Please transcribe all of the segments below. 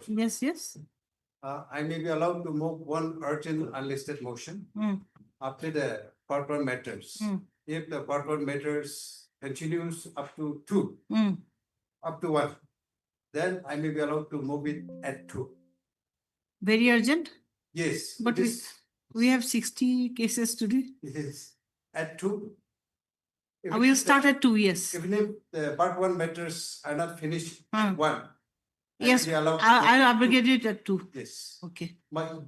Yes, yes. I may be allowed to move one urgent unlisted motion after the part one matters. If the part one matters continues up to 2, up to 1, then I may be allowed to move it at 2. Very urgent. Yes. But we have 60 cases today. It is at 2. I will start at 2, yes. Even if the part one matters are not finished at 1. Yes, I'll abrogate it at 2. Yes. Okay. I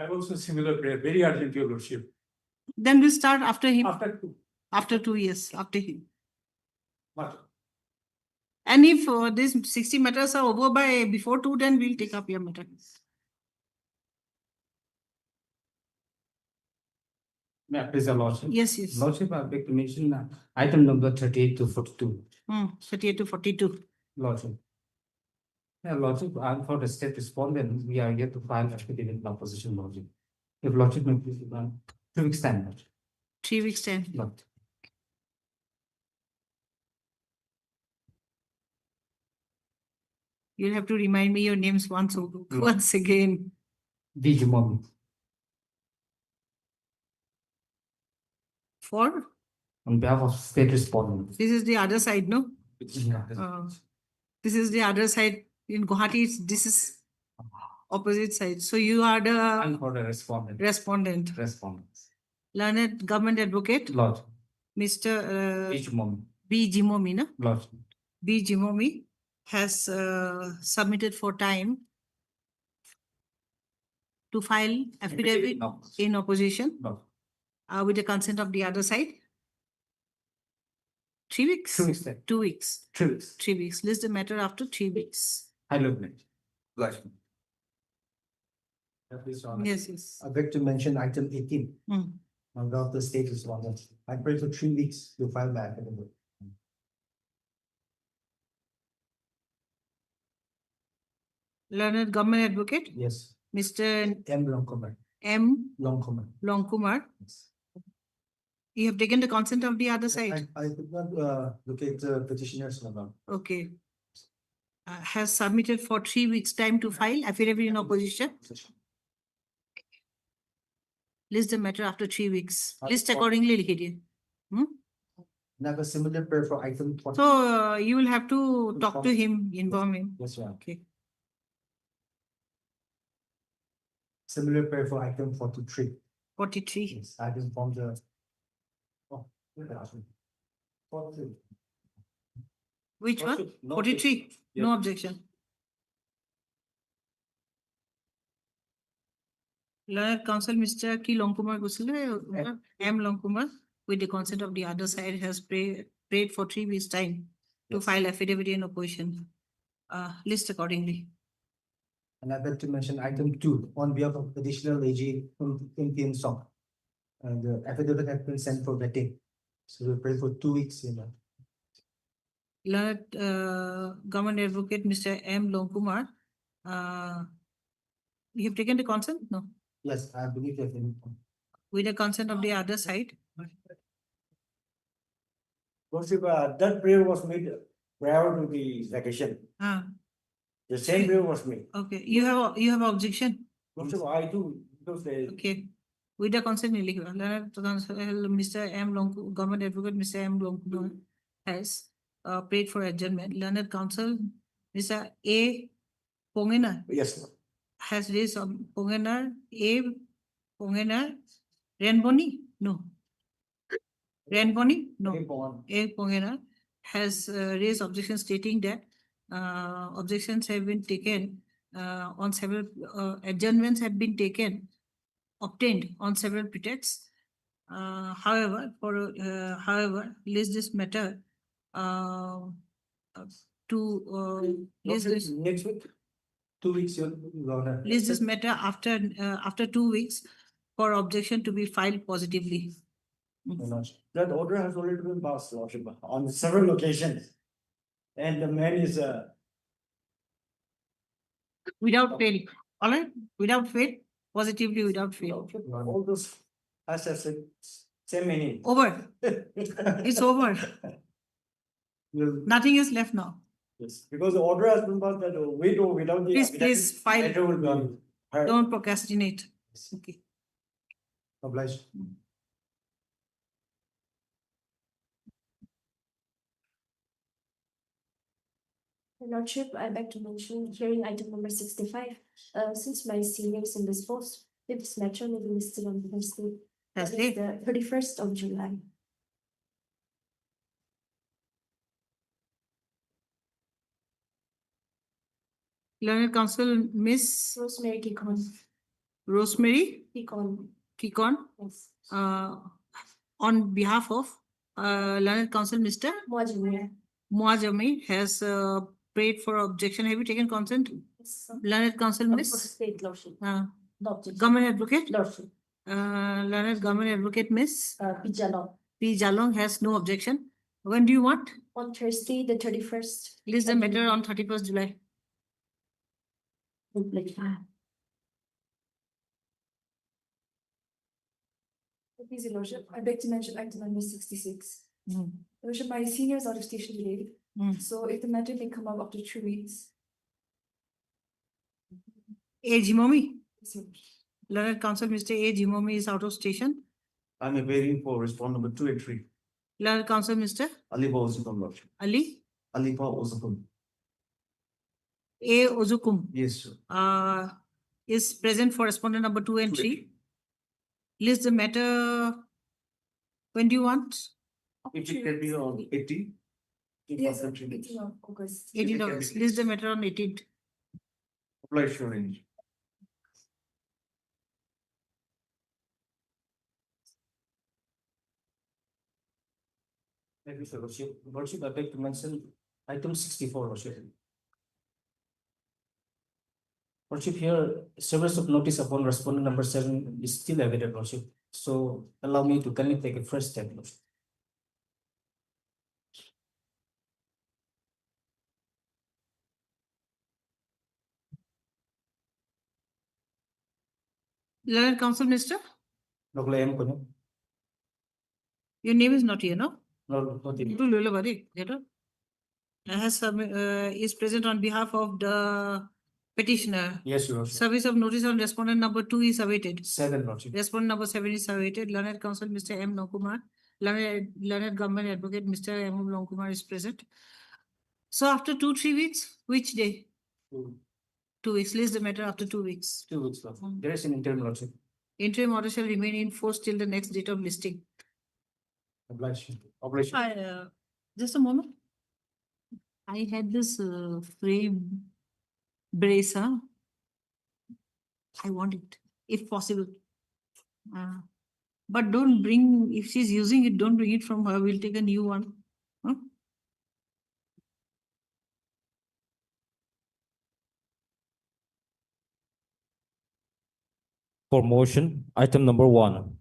also similar prayer, very urgent, Your Lordship. Then we start after him. After 2. After 2, yes, after him. What? And if these 60 matters are over by before 2, then we'll take up your matter. May I please, Your Lordship? Yes, yes. Lordship, I beg to mention item number 38 to 42. 38 to 42. Lordship. Yeah, Lordship, for the state respondent, we are yet to file affidavit in opposition, Lordship. If Lordship may please, 2 weeks time, Lordship. 3 weeks time. Lordship. You'll have to remind me your names once again. Vijay. For? On behalf of state respondent. This is the other side, no? Yeah. This is the other side. In Gauhati, this is opposite side. So you are the I'm for the respondent. respondent. Respondents. Learned government advocate, Lord. Mr. Vijay. B. Jimomi, no? Lord. B. Jimomi. has submitted for time to file affidavit No. in opposition No. with the consent of the other side. 3 weeks? 2 weeks then. 2 weeks. 3 weeks. 3 weeks. List the matter after 3 weeks. I love it. Yes, yes. I'd like to mention item 18. Mm. On the status one. I pray for 3 weeks to file my affidavit. Learned Government Advocate, Yes. Mr. M. Longkumar. M. Longkumar. Longkumar. Yes. You have taken the consent of the other side. I did not locate the petitioners. Madam. Okay. Has submitted for 3 weeks time to file affidavit in opposition. List the matter after 3 weeks. List accordingly लिख दीजिए. And I have a similar prayer for item 40. So you will have to talk to him, inform him. Yes, ma'am. Okay. Similar prayer for item 43. 43. Yes, I've informed the. Oh, where the husband? 43. Which one? No, 43. No objection. Learned Counsel Mr. Ki Longkumar Gusle, M. Longkumar, with the consent of the other side, has prayed for 3 weeks time to file affidavit in opposition. List accordingly. And I'd like to mention item 2 on behalf of additional AG in Song. And the affidavit has been sent for vetting. So we pray for 2 weeks. Learned Government Advocate Mr. M. Longkumar, you have taken the consent? No. Yes, I believe that. With the consent of the other side. Worship, that prayer was made prior to the vacation. The same prayer was made. Okay. You have objection? Worship, I do, because they, Okay. With the consent, Learned Counsel Mr. M. Government Advocate Mr. M. Longkumar has prayed for adjournment. Learned Counsel Mr. A. Pongenar yes, ma'am. has raised Pongenar, A. Pongenar, Renboni? No. Renboni? No. A. Pongenar has raised objections stating that objections have been taken on several adjournments have been obtained on several pretexts. However, list this matter to list this. Next week, 2 weeks, Your Honor. List this matter after 2 weeks for objection to be filed positively. that order has already been passed, Worship, on several occasions. And the man is, Without fail. All right? Without fail, positively without fail. all those, as I said, same meaning. Over. It's over. Nothing is left now. Yes, because the order has been passed that with or without the. Please, affidavit, file. matter will be heard. Don't procrastinate. Okay. Obliged. Your Lordship, I'd like to mention hearing item number 65. Since my seniors in this post, this matter may be listed on Thursday, that is Thursday. the 31st of July. Learned Counsel Miss Rosemary Kikon. Rosemary Kikon, Kikon, yes. on behalf of Learned Counsel Mr. Mwajimir. Muajami has prayed for objection. Have you taken consent? Yes, Learned Counsel for Miss state Lordship, uh, no objection. Government Advocate, Lordship, Learned Government Advocate Miss Pijalong. P. Jalong has no objection. When do you want? On Thursday, the 31st. List the of matter July. on 31st July. Like, Please, Your Lordship, I beg to mention item number 66. Mm. Your Lordship, my senior is out of station today, Mm. so if the matter may come up after 2 weeks. A. Jimomi, Yes, Your Lordship. Learned Counsel Mr. A. Jimomi is out of station. I'm appearing for respond number 2 and 3. Learned Counsel Mr. Alipa Ozukun, Lordship. Ali Alipa Ozukun. A. Ozukum Yes, sir. is present for respondent number 2 and 3. List the matter. When do you want? If it can be on 80, Yes, 18 of August. 18th August. List the matter on 18th. Obligation. Thank you, Sir Lordship. Lordship, I'd like to mention item 64, Lordship. Lordship, here, service of notice upon respondent number 7 is still awaited, Lordship. So allow me to kindly take a first step, Lordship. Learned Counsel, Minister, Local AM Kono? your name is not here, no? No, not in. Itu Lula Bari, get up. Is present on behalf of the petitioner. Yes, Your Lordship. Service of notice on respondent number 2 is awaited. 7, Lordship. Respondent number 7 is awaited. Learned Counsel, Mr. M. Nokumar. Learned Government Advocate, Mr. M. Nokumar is present. So after 2-3 weeks, which day? 2 weeks. List the matter after 2 weeks. 2 weeks, Lordship. There is an interim, Lordship. Interim order shall remain in force till the next date of listing. Obligation. Obligation. Just a moment. I had this frame bracer. I want it, if possible. But don't bring, if she's using it, don't bring it from her. We'll take a new one. Huh? For motion, item number 1.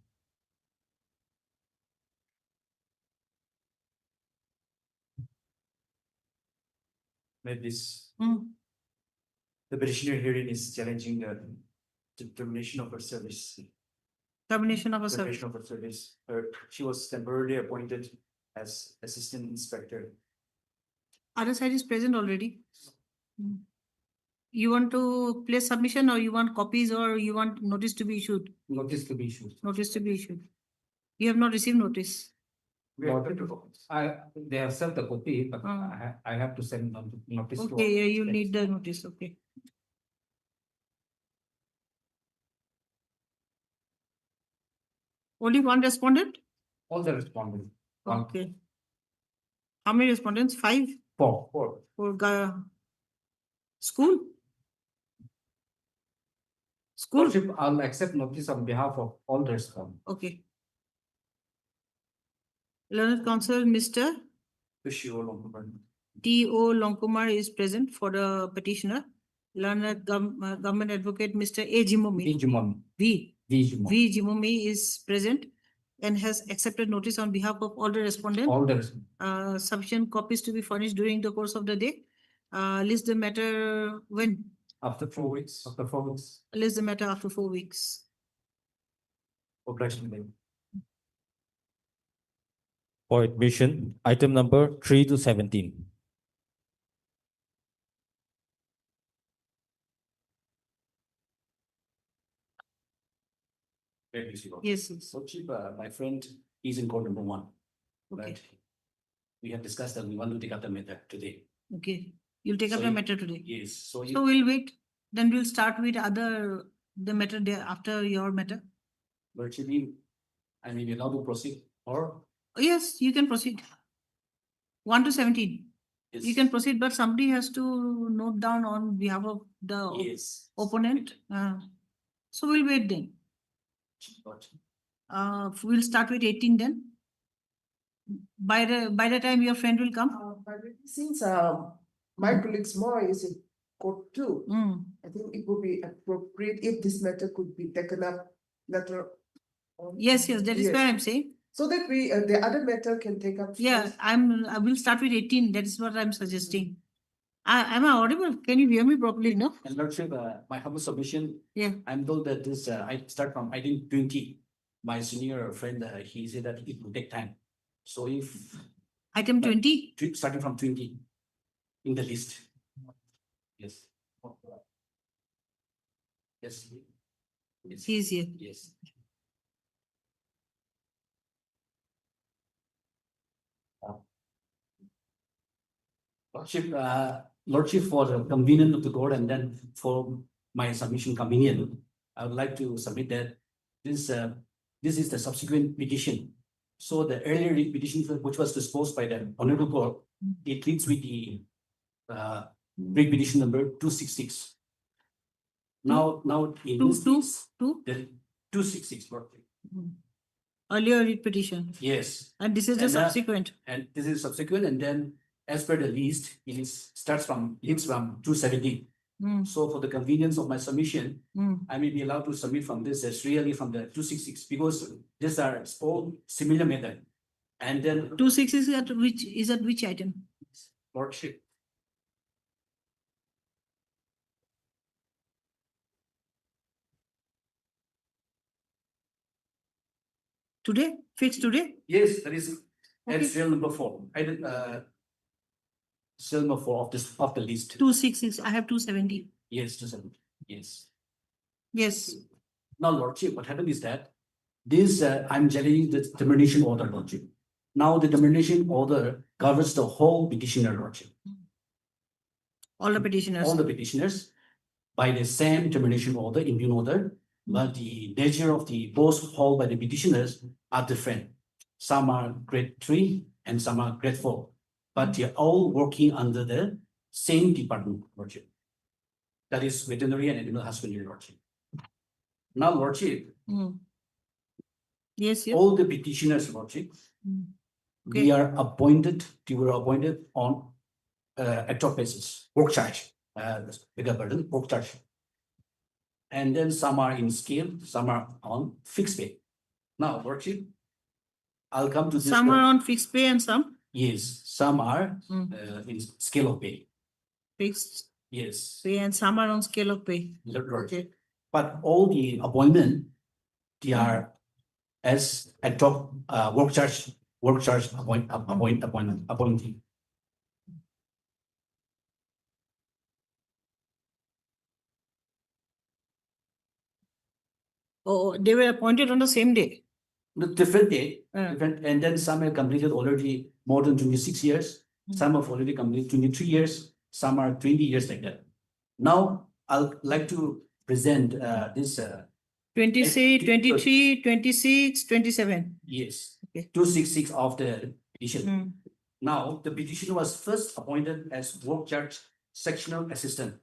Made this. Mm. The petitioner herein is challenging the termination of her service. Termination of a service. Termination of her service. She was temporarily appointed as assistant inspector. Other side is present already. Mm. You want to place submission, or you want copies, or you want notice to be issued? Notice to be issued. Notice to be issued. You have not received notice. They have sent the copy, but I have to send on notice. to Okay, yeah, all you states. need the notice, okay. Only one respondent? All the respondents. Okay. How many respondents? 5 Four. for school? School? Lordship, I'll accept notice on behalf of all the respondents. Okay. Learned Counsel, Mr. T.O. Longkumar is present for the petitioner. Learned Government Advocate, Mr. A. Jimomi. V. Jimomi is present and has accepted notice on behalf of all the respondents. All the respondents. Sufficient copies to be furnished during the course of the day. List the matter when? After 4 weeks. After 4 weeks. List the matter after 4 weeks. Obligation made. For admission, item number 3 to 17. Yes, yes. So Chief, my friend is in court number 1, Okay, right? We have discussed that we want to take up the matter today. okay. You'll take up So the you- matter today. Yes, so So we'll wait. Then we'll start with the matter there after your matter. virtually, I mean, you're allowed to proceed or? Oh, yes, you can proceed. 1 to 17. You Yes. can proceed, but somebody has to note down on behalf of the Yes. opponent. So we'll wait then. Gotcha. We'll start with 18 then. By the time your friend will come. Since my colleague's more is in court too, Mm. I think it would be appropriate if this matter could be taken up later on. Yes, that is Yes. why I'm saying. So that we, the other matter can take up. Yeah, first. I will start with 18. That is what I'm suggesting. Am I audible? Can you hear me properly? No? And Lordship, my humble submission. Yeah. I'm told that this, I start from item 20. My senior friend, he said that it will take time. So if, Item 20. starting from 20 in the list. Yes. Yes. Yes. He is here. Yes. Lordship, for the convenience of the court and then for my submission coming in, I would like to submit that this is the subsequent petition. So the earlier petition which was disposed by the Honorable Court, it leads with the writ petition number 266. Now in Two, this two, case, two, the 266, Lord. earlier read petition. Yes, And this is the And, subsequent. and this is subsequent, and then as per the list, leads from 270. Hmm, So for the convenience of my submission, hmm. I may be allowed to submit from this as really from the 266 because these are all similar method. And then 266 is at which item? Lordship, Today? Fixed today? yes, that is Okay. at serial number 4. I did serial number 4 of the list. 266, I have 270. Yes, 270. Yes. Yes. Now, Lordship, what happened is that this I'm challenging the termination order, Lordship. Now the termination order covers the whole petitioner, Lordship. All the petitioners. All the petitioners by the same termination order, immune order, but the nature of the post held by the petitioners are different. Some are grade 3 and some are grade 4, but they're all working under the same department, Lordship. That is veterinary and animal husbandry, Lordship. Now, Lordship, Hmm. Yes, yes. all the petitioners, Lordship, Hmm. they were appointed on ad hoc basis, work charge, bigger burden, work charge. And then some are in scale, some are on fixed pay. Now, Lordship, I'll come to this. Some are on fixed pay and some Yes, some are Hmm. in scale of pay. fixed Yes. pay and some are on scale of pay. Lordship. Okay. But all the appointment, they are as ad hoc work charge appointee. Oh, they were appointed on the same day. The different day, Uh. different, and then some have completed already more than 26 years. Some have already completed 23 years, some are 20 years like that. Now, I'll like to present this 26, 23, 26, 27. yes, Okay. 266 of the petition. Hmm. Now, the petitioner was first appointed as work charge sectional assistant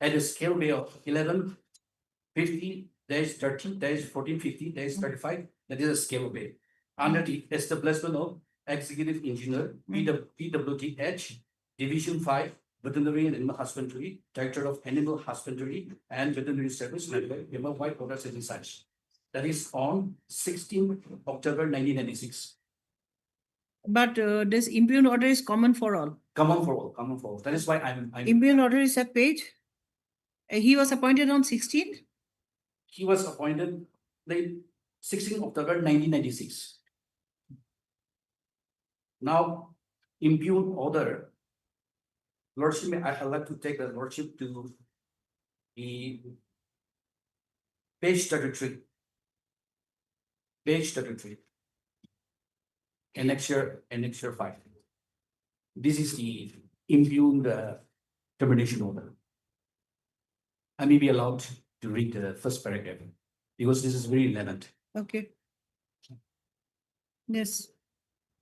at a scale pay of 1150 -30 -1450 -35. That is a scale pay. Under the establishment of executive engineer, PWTH, Division 5, Veterinary and Animal Husbandry, Director of Animal Husbandry and Veterinary Service Network, Human White Water City Science. That is on 16 October 1996. But this impugned order is common for all. Common for all. That is why I'm Impugned order is that page. He was appointed on 16th. he was appointed the 16 October 1996. Now, impugned order. Lordship, I'd like to take the Lordship to the page 33. Page 33. Annexure 5. This is the impugned termination order. I may be allowed to read the first paragraph because this is very relevant. Okay. Yes.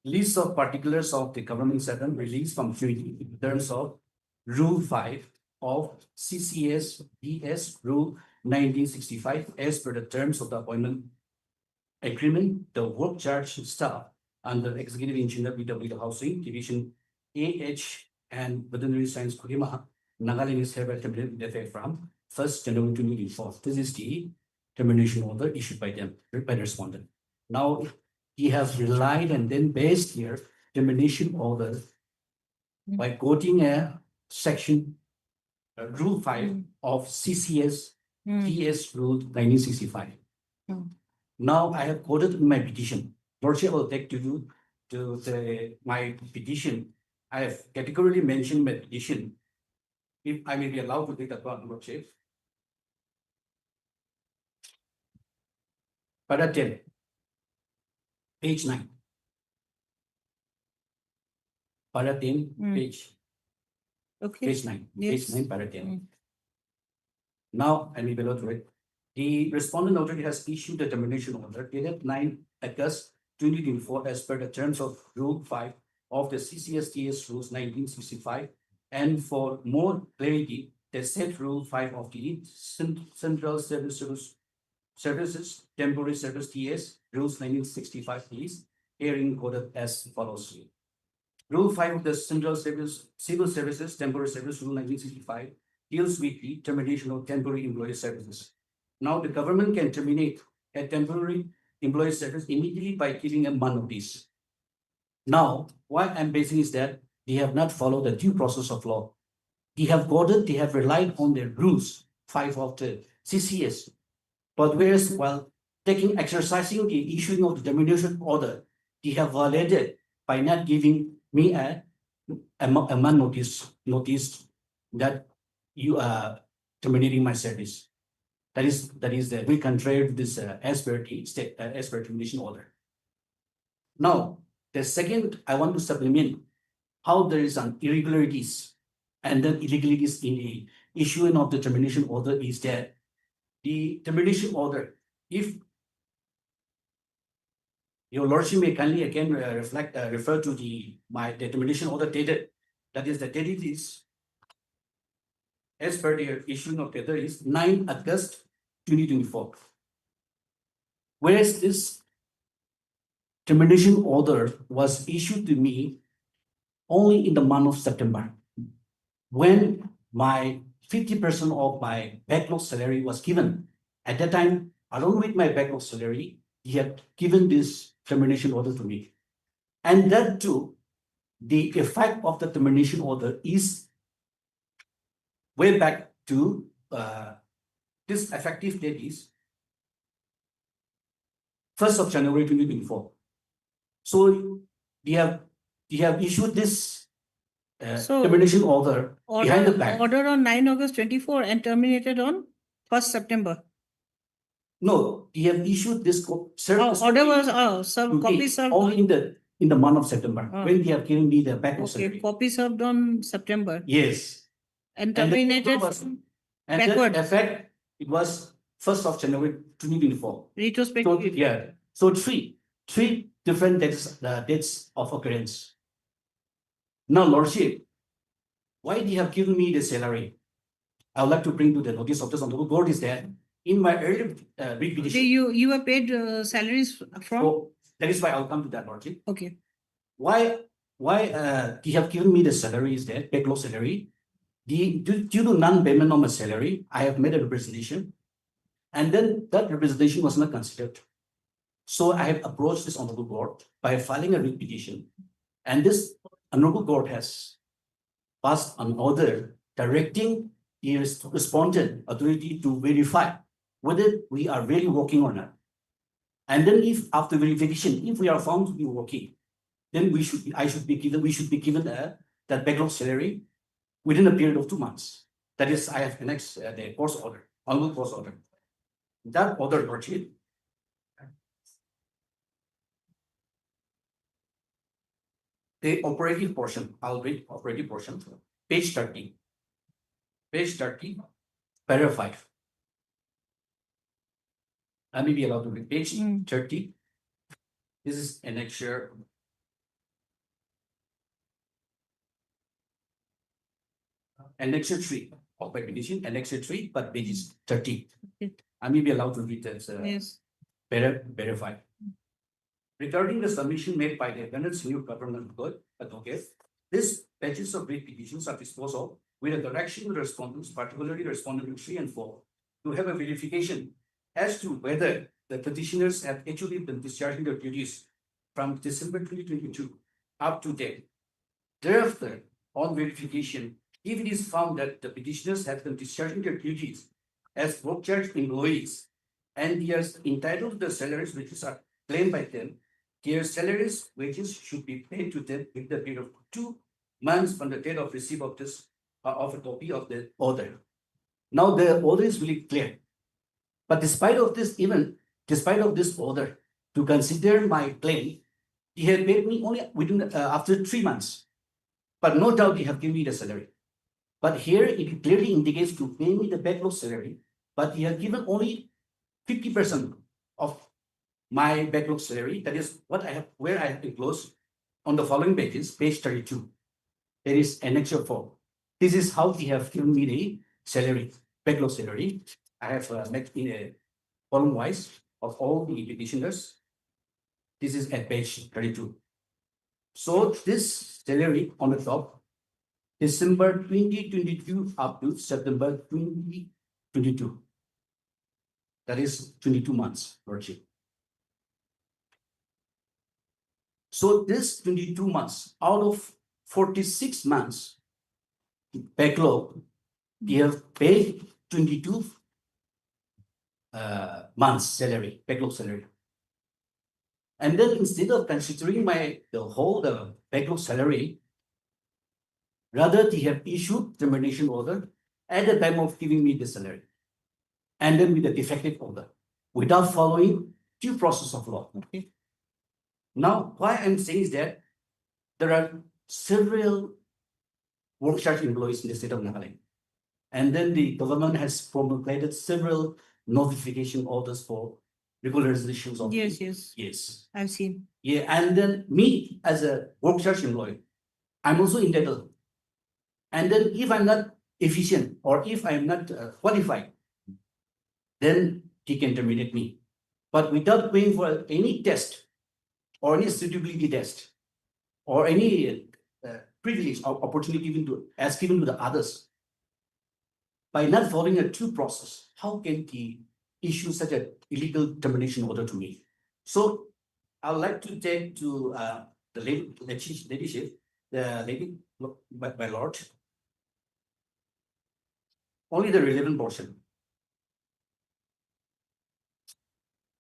List of particulars of the government servant released from duty in terms of Rule 5 of CCS DS Rule 1965 as per the terms of the appointment agreement, the work charge staff under Executive Engineer PW Housing Division AH and Veterinary Science Kohima, Nagaland is hereby terminated with effect from 1st January 2024. This is the termination order issued by them, by the respondent. Now, he has relied and then based here termination order by quoting a section Rule 5 of CCS DS Rule 1965. Now I have quoted in my petition. Lordship will take to you to my petition. I have categorically mentioned my petition. If I may be allowed to take that one, Lordship. Para 10. Page 9. Para 10, page Okay. Page 9. Yes. Page 9, para 10. Now, I may be allowed to read. The respondent already has issued the termination order dated 9 August 2024 as per the terms of Rule 5 of the CCSTS Rules 1965. And for more clarity, the said Rule 5 of the Central Services Temporary Service TS Rules 1965 is herein quoted as follows. Rule 5 of the Central Civil Services Temporary Service Rule 1965 deals with the termination of temporary employee services. Now, the government can terminate a temporary employee service immediately by giving a month notice. Now, what I'm basing is that they have not followed the due process of law. They have relied on the rules 5 of the CCS. But whereas while exercising the issuing of the termination order, they have violated by not giving me a month notice that you are terminating my service. That is that we contrary to this as per termination order. Now, the second I want to supplement how there is an irregularities and then irregularities in the issuing of the termination order is that the termination order, if your lordship may kindly again refer to the termination order dated, that is the date is as per the issuing of the order is 9 August 2024. Whereas this termination order was issued to me only in the month of September, when my 50% of my backlog salary was given. At that time, along with my backlog salary, he had given this termination order to me. And that too, the effect of the termination order is way back to this effective date is 1st of January 2024. So they have issued this termination order behind the back. Order on 9 August 24 and terminated on 1st September. No, they have issued this Order was copy served only in the month of September when they have given me the backlog okay, salary. copy served on September Yes. and terminated And backward. the effect, it was 1st of January 2024. Retrospective. So, yeah. So three different dates of occurrence. Now, Lordship, why they have given me the salary? I would like to bring to the notice of this honorable court is that in my earlier petition. You were paid salaries from? So that is why I'll come to that, Lordship. Okay. Why they have given me the salary is that backlog salary. Due to non-payment of my salary, I have made a representation, and then that representation was not considered. So I have approached this honorable court by filing a writ petition, and this honorable court has passed an order directing the respondent authority to verify whether we are really working or not. And then if after verification, if we are found to be working, then we should be given that backlog salary within a period of 2 months. That is, I have annexed the course order, honorable course order. That order, Lordship, the operative portion, I'll read operative portion, page 30. Page 30, paragraph 5. I may be allowed to read page 30. This is annexure. Annexure 3 of my petition, annexure 3, but page is 30. Okay. I may be allowed to read that. Yes. Verify. Regarding the submission made by the Gauhati new government advocate, these pages of writ petitions are disposed of with a direction to respondents, particularly respondent 3 and 4, to have a verification as to whether the petitioners have actually been discharging their duties from December 2022 up to date. Thereafter, on verification, if it is found that the petitioners have been discharging their duties as work-charge employees and they are entitled to the salaries which are claimed by them, their salaries wages should be paid to them in the period of 2 months from the date of receipt of this of a copy of the order. Now the order is really clear, but despite of this order to consider my claim, he had paid me only within after 3 months, but no doubt he have given me the salary. But here it clearly indicates to pay me the backlog salary, but he had given only 50% of my backlog salary, that is what I have, where I have enclosed on the following pages, page 32. There is annexure 4. This is how they have given me the salary, backlog salary. I have made in a column wise of all the petitioners. This is at page 32. So this salary on the top, December 2022 up to September 2022. That is 22 months, Lordship. So this 22 months out of 46 months backlog, they have paid 22 months salary, backlog salary. And then instead of considering the whole backlog salary, rather they have issued termination order at the time of giving me the salary. And then with a defective order, without following due process of law. Okay. Now, why I'm saying is that there are several work charge employees in the state of Nagaland. And then the government has promulgated several notification orders for regularizations of. Yes, yes, Yes. I've seen. Yeah, and then me as a work charge employee, I'm also entitled. And then if I'm not efficient or if I'm not qualified, then he can terminate me. But without going for any test or any suitability test or any privilege or opportunity given to the others, by not following a due process, how can he issue such an illegal termination order to me? So I would like to take to the ladyship, the lady, my lord, only the relevant portion.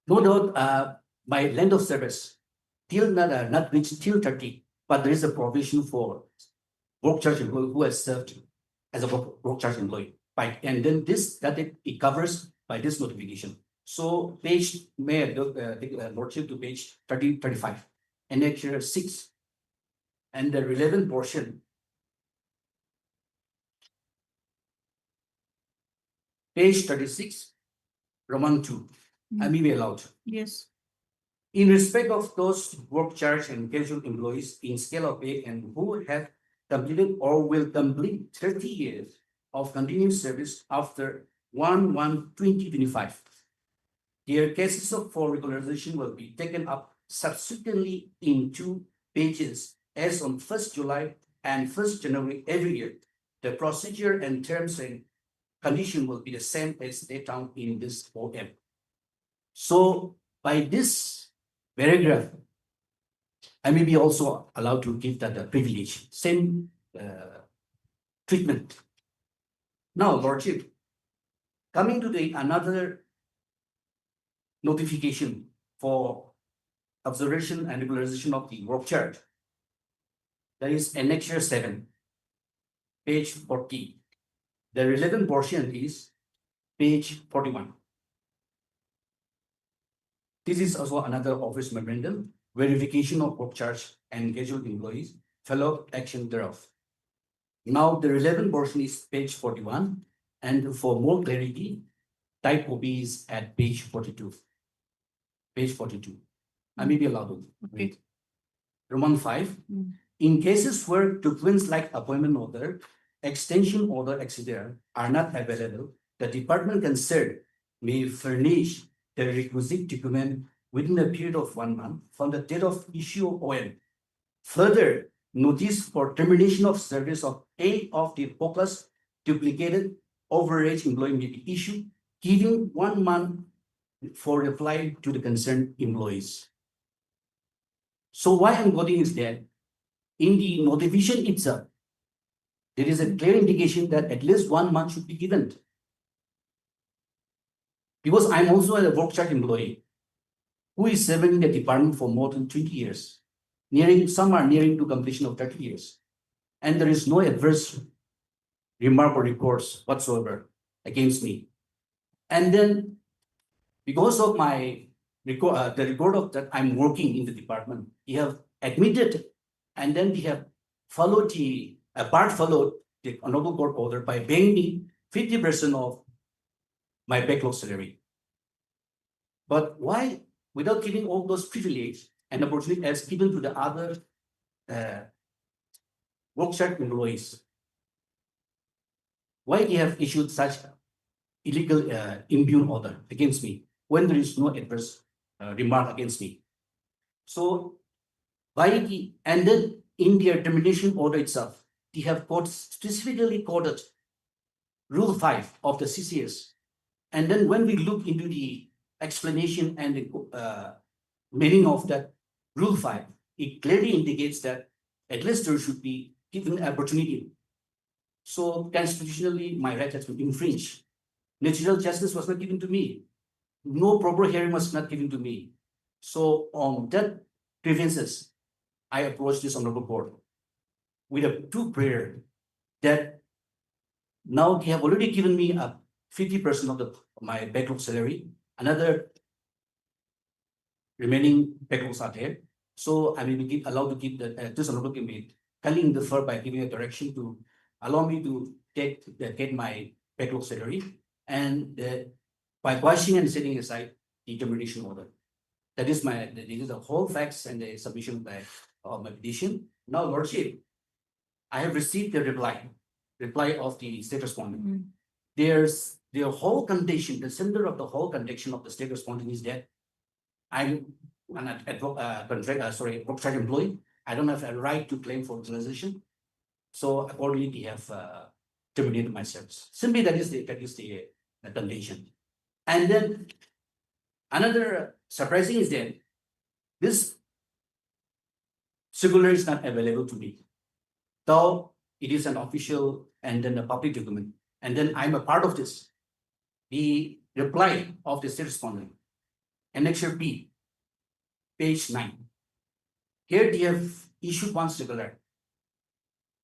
No doubt, my length of service till not reached till 30, but there is a provision for work charge employee who has served as a work charge employee. And then it covers by this notification. So page, may I lordship to page 35, annexure 6, and the relevant portion. Page 36, Roman 2. I may be allowed. Yes. In respect of those work charge and casual employees in scale of pay and who have completed or will complete 30 years of continuous service after 1/1/2025, their cases for regularization will be taken up subsequently in 2 pages as on 1st July and 1st January every year. The procedure and terms and condition will be the same as laid down in this OM. So by this paragraph, I may be also allowed to give that a privilege, same treatment. Now, Lordship, coming to the another notification for observation and regularization of the work charge, that is annexure 7, page 40. The relevant portion is page 41. This is also another office memorandum, verification of work charge and casual employees, follow action thereof. Now the relevant portion is page 41, and for more clarity, type copy is at page 42. Page 42. I may be allowed to read. Roman 5. In cases where documents like appointment order, extension order, etc. are not available, the department concerned may furnish the requisite document within a period of 1 month from the date of issue of OM. Further, notice for termination of service of any of the focus duplicated overage employee may be issued, giving 1 month for reply to the concerned employees. So why I'm quoting is that in the notification itself, there is a clear indication that at least 1 month should be given. Because I'm also a work charge employee who is serving in the department for more than 20 years. Some are nearing to completion of 30 years. And there is no adverse remark or recourse whatsoever against me. And then because of my record, the record of that I'm working in the department, he have admitted, and then he have followed the honorable court order by paying me 50% of my backlog salary. But why without giving all those privilege and opportunity as given to the other worksite employees. Why they have issued such illegal impugn order against me when there is no adverse remark against me? So and then in their termination order itself, they have specifically quoted Rule 5 of the CCS. And then when we look into the explanation and the meaning of that Rule 5, it clearly indicates that at least there should be given an opportunity. So constitutionally, my right has been infringed. Natural justice was not given to me. No proper hearing was not given to me. So on that grievances, I approached this honorable court with a two prayer that now they have already given me a 50% of my backlog salary. Another remaining backlogs are there. So I will be allowed to keep this honorable committee kindly interfere by giving a direction to allow me to get my backlog salary and by quashing and setting aside the termination order. That is the whole facts and the submission of my petition. Now, Lordship, I have received the reply of the state respondent. There's the whole condition, the center of the whole condition of the state respondent is that I'm an worksite employee. I don't have a right to claim for utilization. So accordingly, they have terminated my service. Simply that is the condition. And then another surprising is that this circular is not available to me, though it is an official and then a public document. And then I'm a part of this. The reply of the state respondent, Annexure B, page 9. Here they have issued one circular.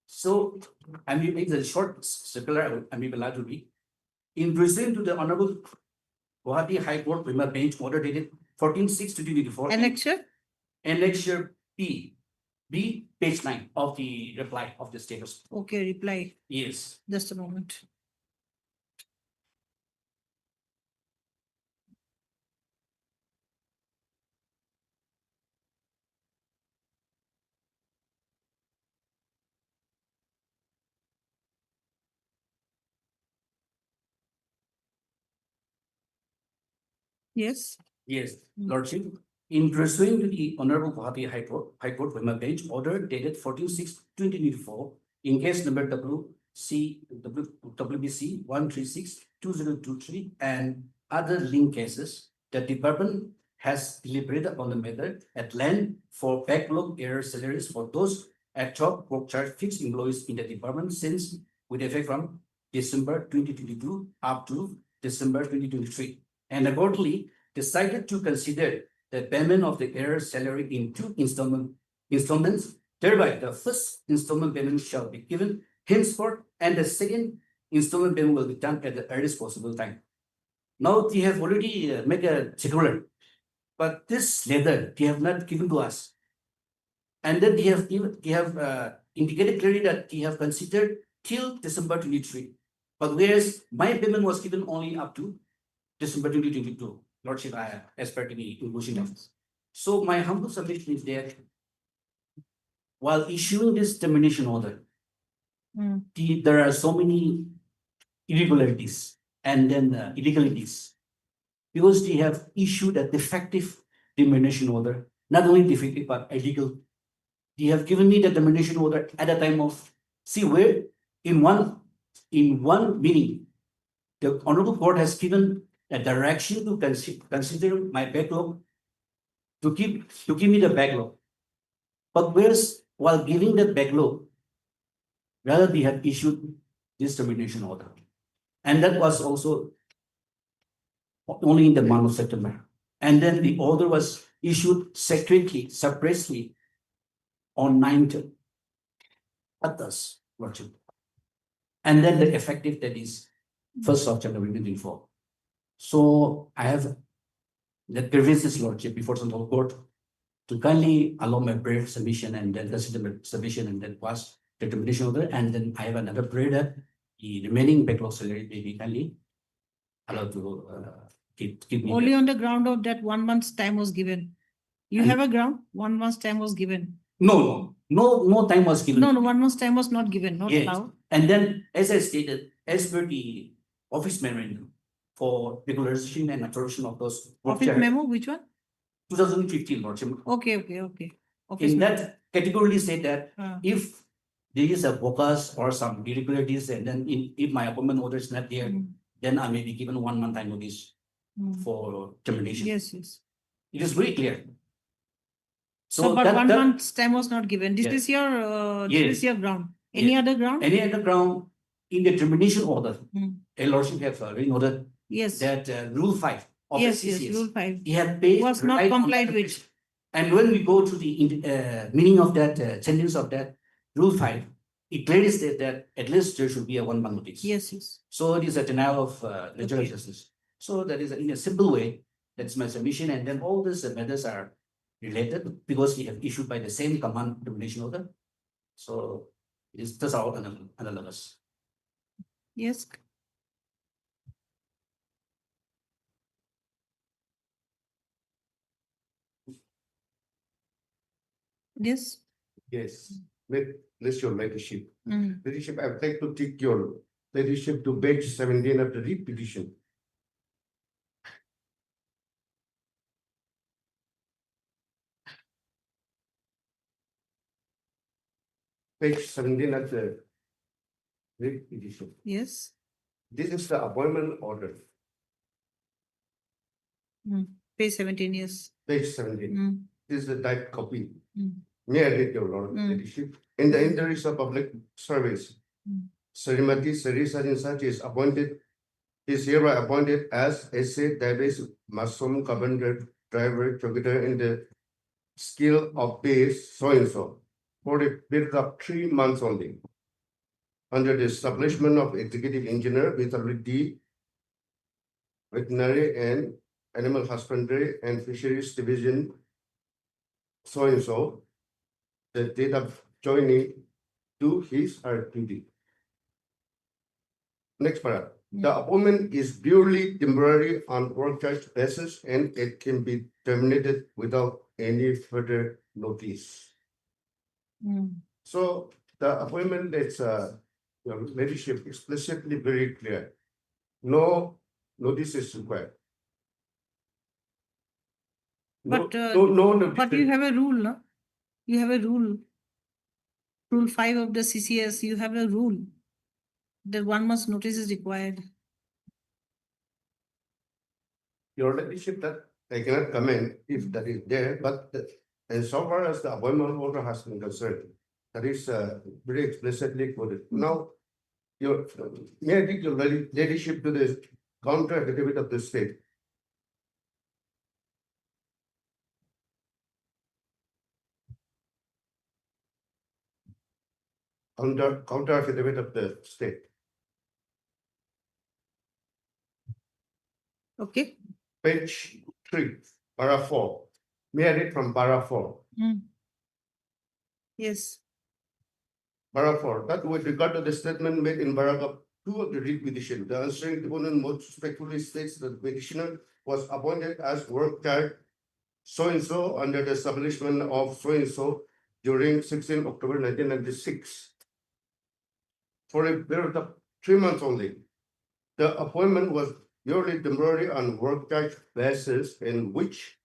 So I will make the short circular. I will be allowed to read. In pursuant to the Honorable Gauhati High Court Kohima Bench order dated 14/6/2024. Annexure? Annexure B, page 9 of the reply of the status. Okay, reply. Yes. Just a moment. Yes. Yes, Lordship. In pursuing to the Honorable Gauhati High Court Kohima Bench order dated 14/6/2024 in case number WBC 136/2023 and other linked cases, the department has deliberated upon the matter at length for backlog error salaries for those ad hoc work charge fixed employees in the department since with effect from December 2022 up to December 2023. And accordingly decided to consider the payment of the error salary in two installments. Thereby, the first installment payment shall be given henceforth, and the second installment payment will be done at the earliest possible time. Now they have already made a circular, but this letter they have not given to us. And then they have indicated clearly that they have considered till December 23. But whereas my payment was given only up to December 2022, Lordship, as per the inclusion of. So my humble submission is that while issuing this termination order, there are so many irregularities and then illegalities because they have issued a defective termination order, not only defective but illegal. They have given me the termination order at the time of where in one meaning, the Honorable Court has given a direction to consider my backlog to give me the backlog. But whereas while giving the backlog, rather they have issued this termination order. And that was also only in the month of September. And then the order was issued separately on 9th August, Lordship. And then the effective that is 1st of January 2024. So I have the grievances, Lordship, before Central Court to kindly allow my prayer submission and then consider submission and then pass the termination order. And then I have another prayer that the remaining backlog salary may be kindly allowed to keep me. Only on the ground of that 1 month's time was given. You And- have a ground, 1 month's time was given. No time was given. No, 1 month's time was not given, not Yes. allowed. And then, as I stated, as per the office memorandum for regularization and appropriation of those. work Office chart, memo, which one? 2015, Lordship. Okay. Office In memo. that categorically said that Ah. if there is a focus or some irregularities, and then if my appointment order is not there, Mm. then I may be given 1 month time notice Mm. for termination. Yes. It is very clear. So, but that- 1 that- month's time was not given. This Yes. is your, Yes. this is your ground. Any Yes. other ground? Any other ground in the termination order, Mm. a lordship have already noted Yes. that rule 5 of the Yes, CCS. Rule 5. He had paid. Was not right on complied that with. application. And when we go to the meaning of that sentence of that rule 5, it clearly states that at least there should be a 1 month notice. Yes. So it is a denial of legal Okay. justice. So that is in a simple way, that's my submission, and then all these matters are related because we have issued by the same command termination order. So it is just our analogous. Yes. Yes. Yes, with list your leadership. Mm. Leadership, I would like to take your leadership to page 17 of the repetition. Page 17 of the repetition. Yes. This is the appointment order, Page 17, yes. page 17. Mm. This is the type copy. Mm. May I read your Lord, Mm. leadership? In the interest of public service, Mm. Srimati Sari such is appointed, is hereby appointed as essay database Masum Carpenter driver together in the skill of base so and so for a period of 3 months only. Under the establishment of executive engineer with already veterinary and animal husbandry and fisheries division so and so, the date of joining to his or duty. Next paragraph. The appointment is purely temporary on work charge basis and it can be terminated without any further notice. Mm. So the appointment is your leadership explicitly very clear. No notice is required. But, No But you notice. have a rule, no? You have a rule. Rule 5 of the CCS, you have a rule that 1 month's notice is required. Your leadership that I cannot comment if that is there, but and so far as the appointment order has been concerned, that is very explicitly quoted. Now, your may I take your leadership to the counter affidavit of the state. Counter affidavit of the state. Okay? Page 3, para 4. May I read from para 4? Yes. Para 4, that with regard to the statement made in paragraph 2 of the writ petition, the answering deponent most respectfully states that the petitioner was appointed as work charge so and so under the establishment of so and so during 16 October 1996 for a period of 3 months only. The appointment was purely temporary on work charge basis in which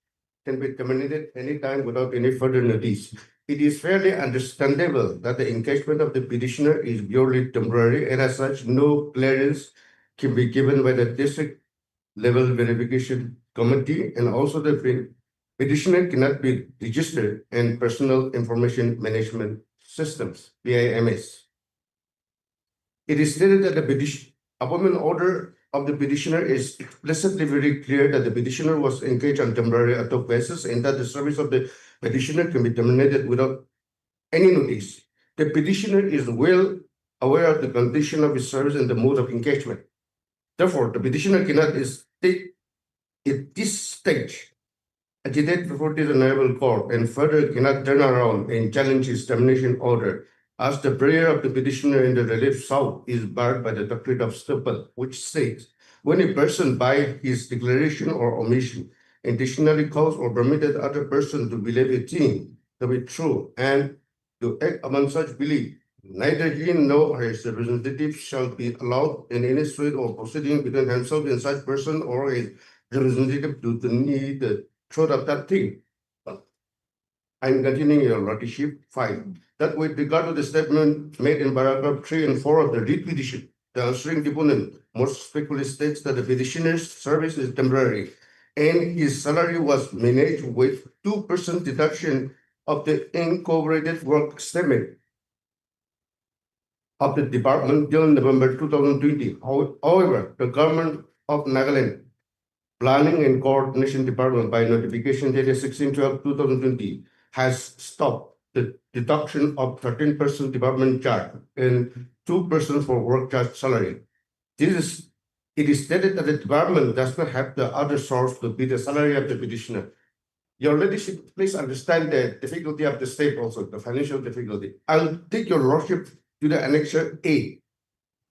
can be terminated anytime without any further notice. It is fairly understandable that the engagement of the petitioner is purely temporary, and as such, no clearance can be given by the district level verification committee, and also the petitioner cannot be registered in personal information management systems, PIMS. It is stated that the appointment order of the petitioner is explicitly very clear that the petitioner was engaged on temporary ad hoc basis and that the service of the petitioner can be terminated without any notice. The petitioner is well aware of the condition of his service and the mode of engagement. Therefore, the petitioner cannot state at this stage agitate before the honorable court and further cannot turn around and challenge his termination order, as the prayer of the petitioner in the relief south is barred by the doctrine of Stupel, which states when a person by his declaration or omission intentionally caused or permitted other person to believe a thing to be true and to act upon such belief, neither he nor his representative shall be allowed in any suit or proceeding between himself and such person or his representative to deny the truth of that thing. I'm continuing your lordship. 5. That with regard to the statement made in paragraph 3 and 4 of the writ petition, the answering deponent most respectfully states that the petitioner's service is temporary and his salary was managed with 2% deduction of the incorporated work statement of the department till November 2020. However, the government of Nagaland Planning and Coordination Department by notification dated 16/12/2020 has stopped the deduction of 13% department charge and 2% for work charge salary. It is stated that the department does not have the other source to be the salary of the petitioner. Your ladyship, please understand the difficulty of the state also, the financial difficulty. I'll take your lordship to the annexure A.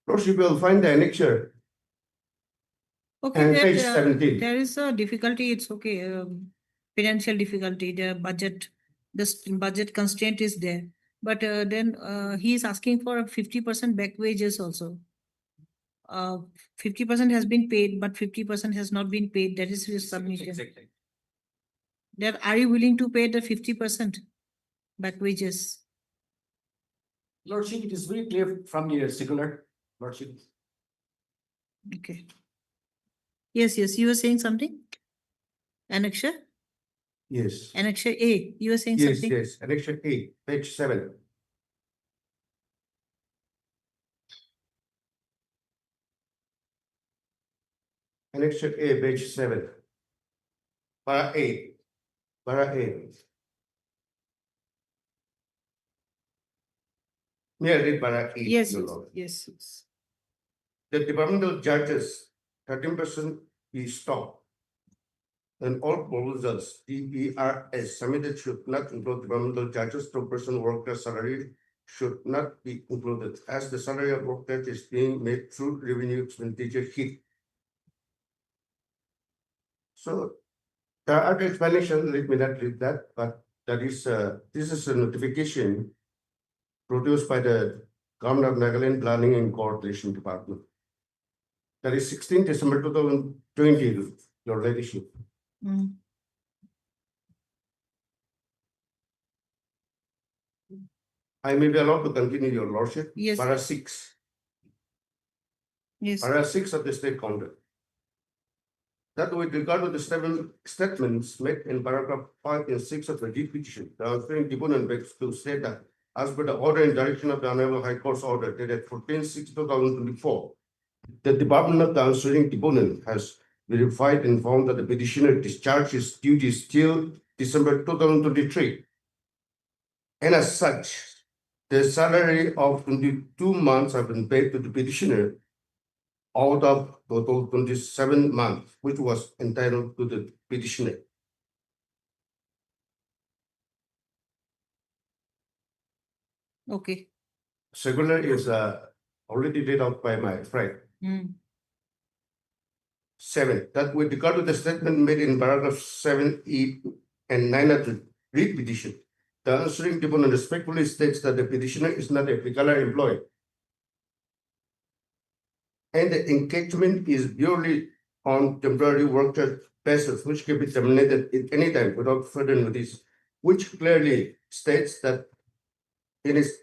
Lordship will find the annexure Okay, and that, page 17. there is a difficulty, it's okay, financial difficulty, the budget, budget constraint is there. But then he is asking for 50% back wages also. 50% has been paid, but 50% has not been paid. That is his submission. Exactly. That are you willing to pay the 50% back wages? Lordship, it is very clear from your circular, Lordship. Okay. Yes, you were saying something? Annexure? Yes. Annexure A, you were saying Yes, something? yes. Annexure A, page 7. Annexure A, page 7. Para A. Para A. May I read para A? Yes, Your yes, Lord? yes, yes. The departmental charges, 13% is stopped. And all proposals, DERS submitted should not include departmental charges, 2% worker salary should not be included, as the salary of worker is being made through revenue expenditure hit. So there are other explanation, let me not read that, but that is this is a notification produced by the Government of Nagaland Planning and Coordination Department. That is 16 December 2020, your ladyship. Mm. I may be allowed to continue, your lordship. Yes. Para 6. Yes. Para 6 of the state conduct. That with regard to the statements made in paragraph 5 and 6 of the writ petition, the answering deponent begs to state that as per the order and direction of the Honorable High Court's order dated 14/6/2024, the department of the answering deponent has verified and found that the petitioner discharged his duties till December 2023. And as such, the salary of 22 months have been paid to the petitioner out of total 27 months, which was entitled to the petitioner. Okay. Circular is already read out by my friend. Mm. 7. That with regard to the statement made in paragraph 7, 8, and 9 of the writ petition, the answering deponent respectfully states that the petitioner is not a regular employee, and the engagement is purely on temporary work basis, which can be terminated at any time without further notice, which clearly states that in his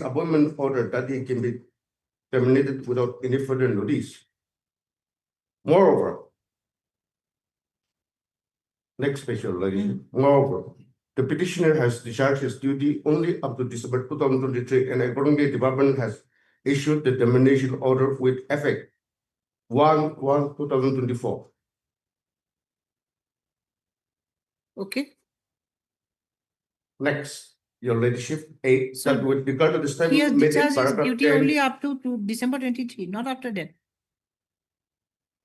appointment order that he can be terminated without any further notice. Moreover, next special, moreover, the petitioner has discharged his duty only up to December 2023, and accordingly, the department has issued the termination order with effect 1/1/2024. Okay. Next, your ladyship, 8, So that with regard to the he has statement made in discharged his paragraph duty 10, only up to December 23, not after that.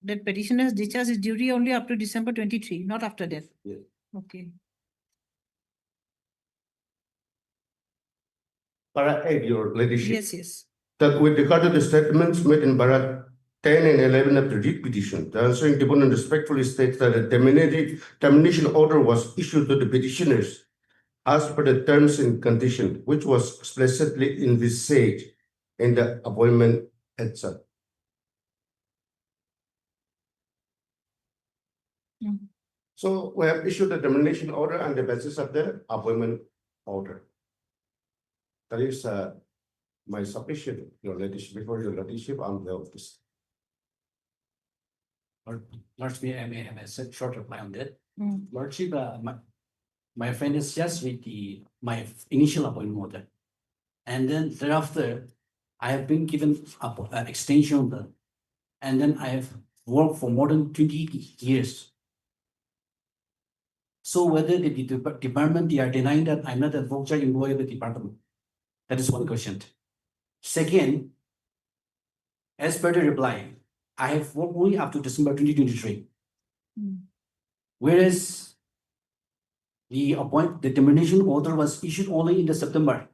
That petitioner has discharged his duty only up to December 23, not after that. Yes. Okay. para 8, your ladyship. Yes. That with regard to the statements made in paragraph 10 and 11 of the writ petition, the answering deponent respectfully states that a termination order was issued to the petitioners as per the terms and condition, which was explicitly envisaged in the appointment itself. So we have issued the termination order on the basis of the appointment order. That is my submission, Your Ladyship, before Your Ladyship, on the office. Lordship, I may have a short reply on that. Lordship, my friend is just with my initial appointment order. And then thereafter, I have been given an extension order. And then I have worked for more than 20 years. So whether the department, they are denying that I'm not a voucher employee of the department. That is one question. Second, as per the reply, I have worked only up to December 2023. Whereas the termination order was issued only in the September.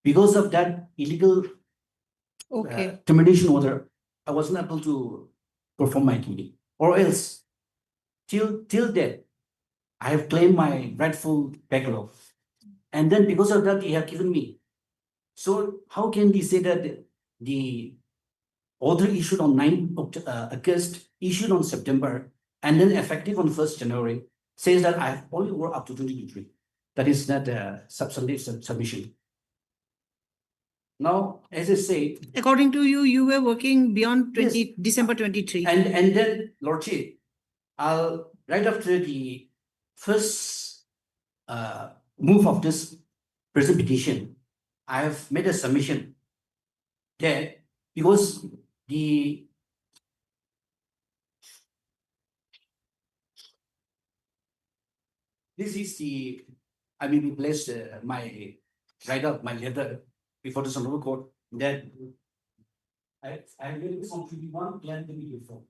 Because of that illegal termination order, I was not able to perform my duty. Or else, till that, I have claimed my rightful backlog. And then because of that, they have given me. So how can they say that the order issued on 9th August, issued on September, and then effective on 1st January, says that I have only worked up to 2023. That is not a substantive submission. Now, as I say, according to you, you were working beyond December 23. And then, Lordship, right after the first move of this present petition, I have made a submission that because this is I may be placed my write up my letter before the Honorable Court that I will from 21 plan to be before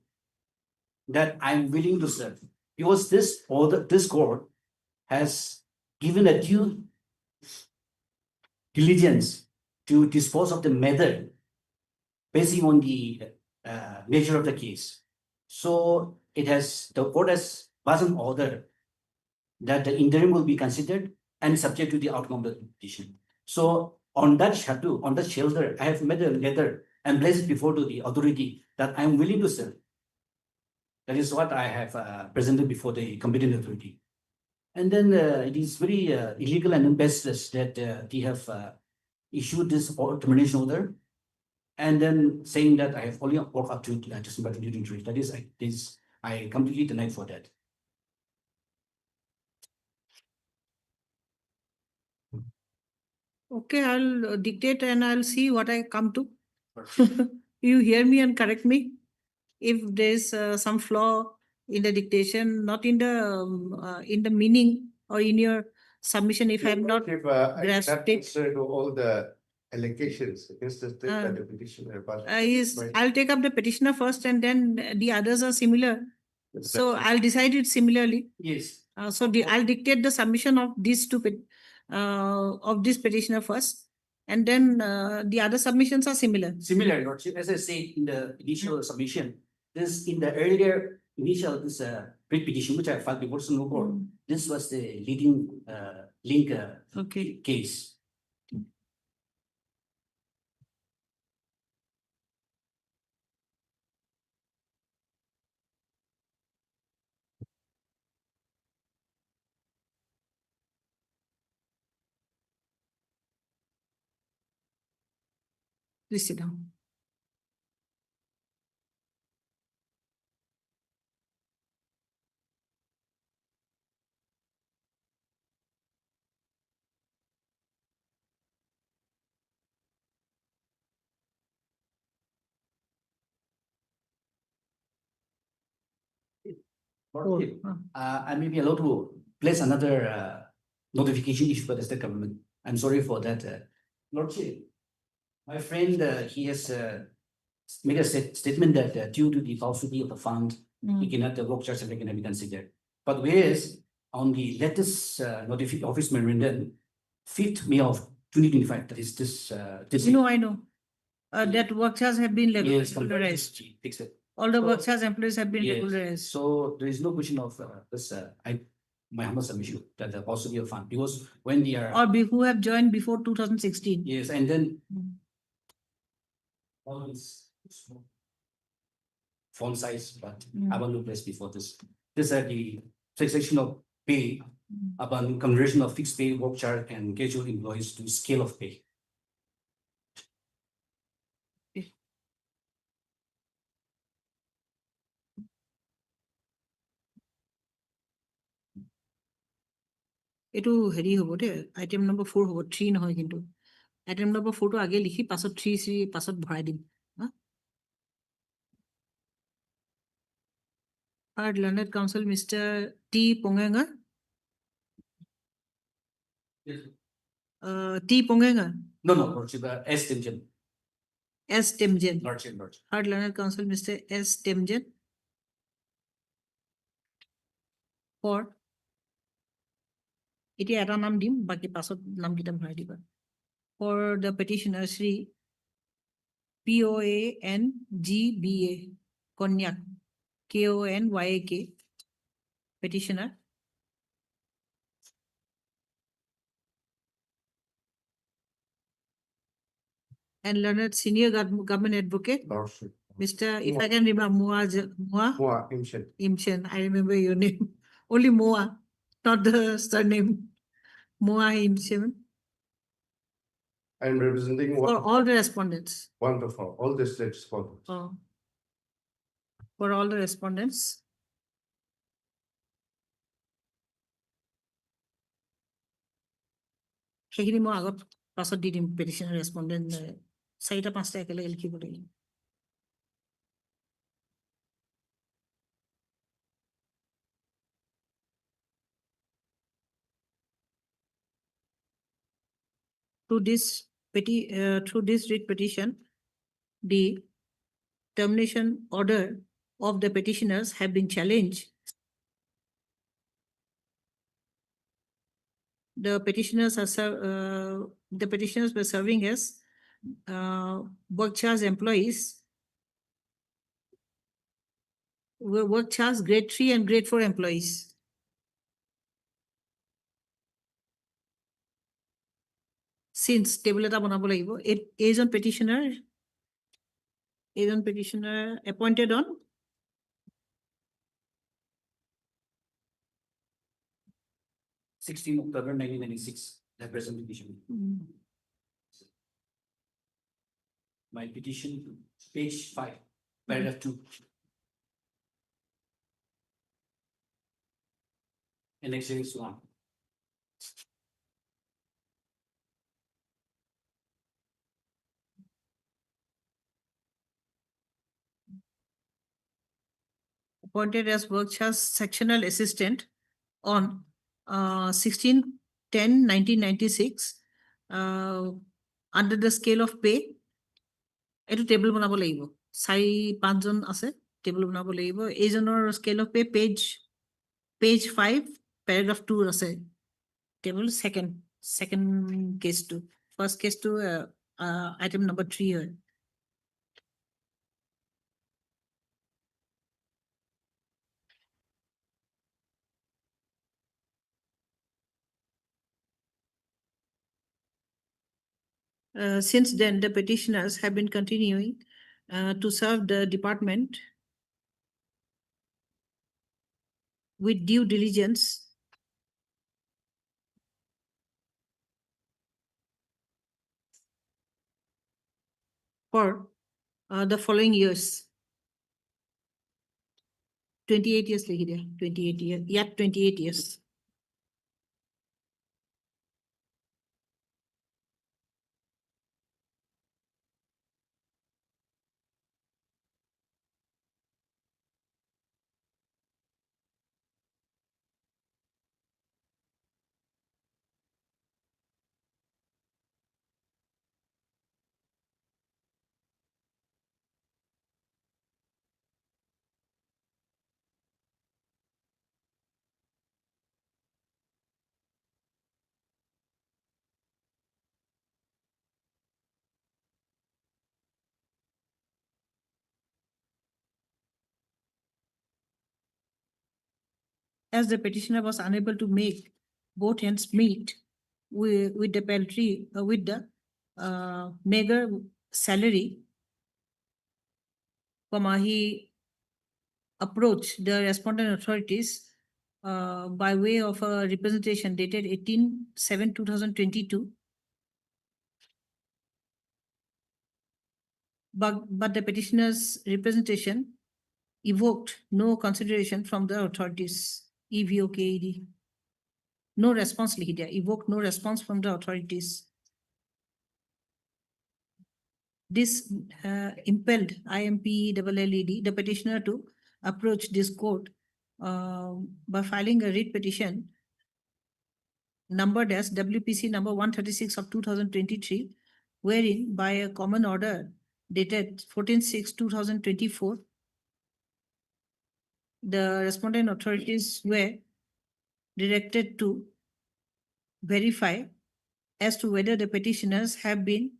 that I'm willing to serve because this court has given a due diligence to dispose of the matter based on the nature of the case. So the court has passed an order that the interim will be considered and subject to the outcome of the petition. So on that shelter, I have made a letter and placed it before to the authority that I am willing to serve. That is what I have presented before the competent authority. And then it is very illegal and unbaseless that they have issued this termination order and then saying that I have only worked up to December 2023. That is, I completely denied for that. Okay, I'll dictate and I'll see what I come to. You hear me and correct me if there's some flaw in the dictation, not in the meaning or in your submission. If I'm not grasped it, to all the allegations against the state and the petitioner. yes, I'll take up the petitioner first, and then the others are similar. So I'll decide it similarly. Yes. So I'll dictate the submission of these two of this petitioner first, and then the other submissions are similar. Similar, Lordship. As I said in the initial submission, this in the earlier initial writ petition which I filed before the Supreme Court, this was the leading link case. Please sit down. Lordship, I may be allowed to place another notification issued by the state government. I'm sorry for that. Lordship, my friend, he has made a statement that due to the falsity of the fund, he cannot, the work charge cannot be considered. But whereas on the latest notification office memorandum, 5th May of 2025, that is this. No, I know. That work charge have been Yes, regularized. fix it. All the So- work charge employees have been Yes. regularized. So there is no question of my humble submission that the possibility of fund, because when we are. Or who have joined before 2016. Yes, and then. Mm. All this small font size, but Mm. I want to place before this. These are the fixation of pay Mm. upon conversion of fixed pay, work charge, and casual employees to scale of pay. এইটো হেৰি হ'ব দেই, item number 4 হ'ব, 3 নহয় কিন্তু। Item number 4 টো আগে লিখি পাছত 3 পাছত ভৰাই দিম। Our learned counsel, Mr. T. Pongenga. T. Pongenga. No, Lordship, S. Timjen. S. Temjen. Lordship. Our learned counsel, Mr. S. Temjen. For এতিয়া এটা নাম দিম, বাকি পাছত নামকেইটা ভৰাই দিবা। For the petitioner Shri POANGBA Konyak KONYAK petitioner. And learned senior government advocate, Lordship. Mr. If I can remember Moa Imshen. Imchen, I remember your name. Only Moa, not the surname. Moa Imchen. I am representing For all the respondents. wonderful, all the states respondents. Oh. For all the respondents. সেইখিনি মই আগত পাছত দি দিম petition respondent 4-5টা একেলগে লিখিব লাগিব। Through this writ petition, the termination order of the petitioners have been challenged. The petitioners were serving as work charge employees, were work charge grade 3 and grade 4 employees. Since table eta banabo lagibo, ejon petitioner appointed on 16 October 1996, the present petition. My petition, page 5, paragraph 2. Annexes 1. appointed as work charge sectional assistant on 16/10/1996 under the scale of pay. Etu table banabo lagibo, 4-5 জন আছে, table banabo lagibo। এইজনৰ scale of pay page 5 paragraph 2 আছে table, second case 2, first case 2 item number 3 হয়। Since then, the petitioners have been continuing to serve the department with due diligence for the following years. 28 years likhi dia, 28 years, yeah, 28 years. as the petitioner was unable to make both ends meet with the paltry, with the meager salary, he approached the respondent authorities by way of a representation dated 18/7/2022. But the petitioner's representation evoked no consideration from the authorities. EVOKED. No response, evoked no response from the authorities. This impelled IMPLLED, the petitioner, to approach this court by filing a writ petition numbered as WPC number 136 of 2023, wherein by a common order dated 14/6/2024, the respondent authorities were directed to verify as to whether the petitioners have been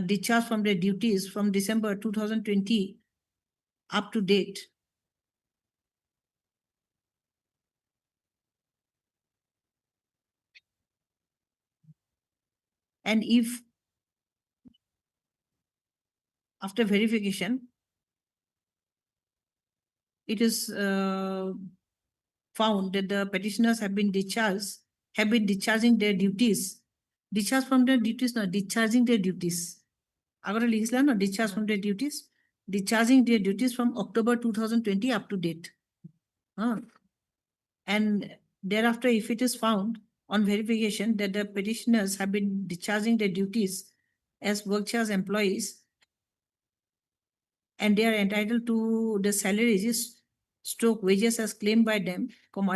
discharged from their duties from December 2020 up to date. And if after verification, it is found that the petitioners have been discharging their duties. Discharged from their duties, not discharging their duties. Discharge from their duties. Discharging their duties from October 2020 up to date. And thereafter, if it is found on verification that the petitioners have been discharging their duties as workshare employees, and they are entitled to the salaries stroke wages as claimed by them,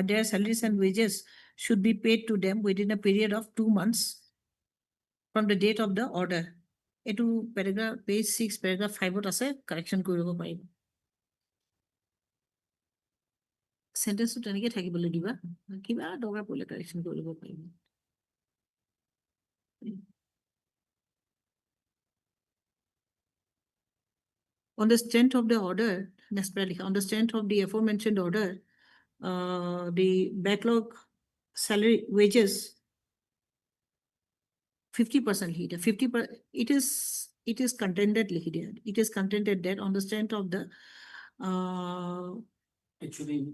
their salaries and wages should be paid to them within a period of 2 months from the date of the order. Etu paragraph page 6 paragraph 5 ase correction koribo paribo. Sentence to tenike thakibole diba kiba doga pole correction koribo paribo. On the strength of the order, on the strength of the aforementioned order, the backlog salary wages 50% here. 50%. It is contended here. It is contended that on the strength of the Actually,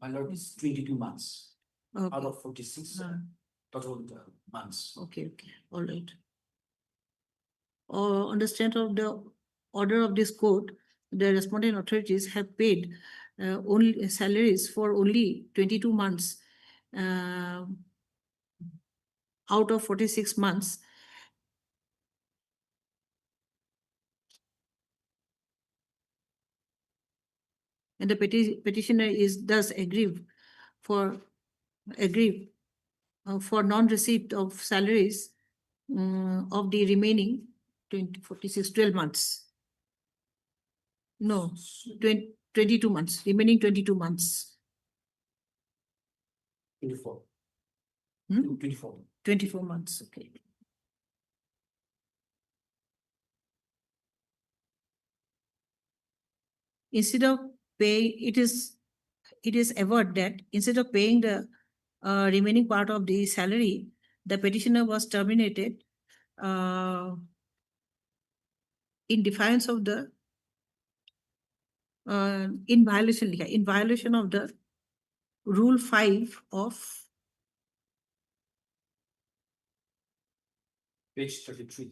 my lord, is 22 months out of 46 total months. Okay, all right. On the strength of the order of this court, the respondent authorities have paid only salaries for only 22 months out of 46 months. And the petitioner is thus aggrieved for non-receipt of salaries of the remaining 12 months. No, 22 months, remaining 22 months. 24. 24. 24 months, okay. Instead of paying, it is averred that instead of paying the remaining part of the salary, the petitioner was terminated in defiance of the in violation of the Rule 5 of Page 33.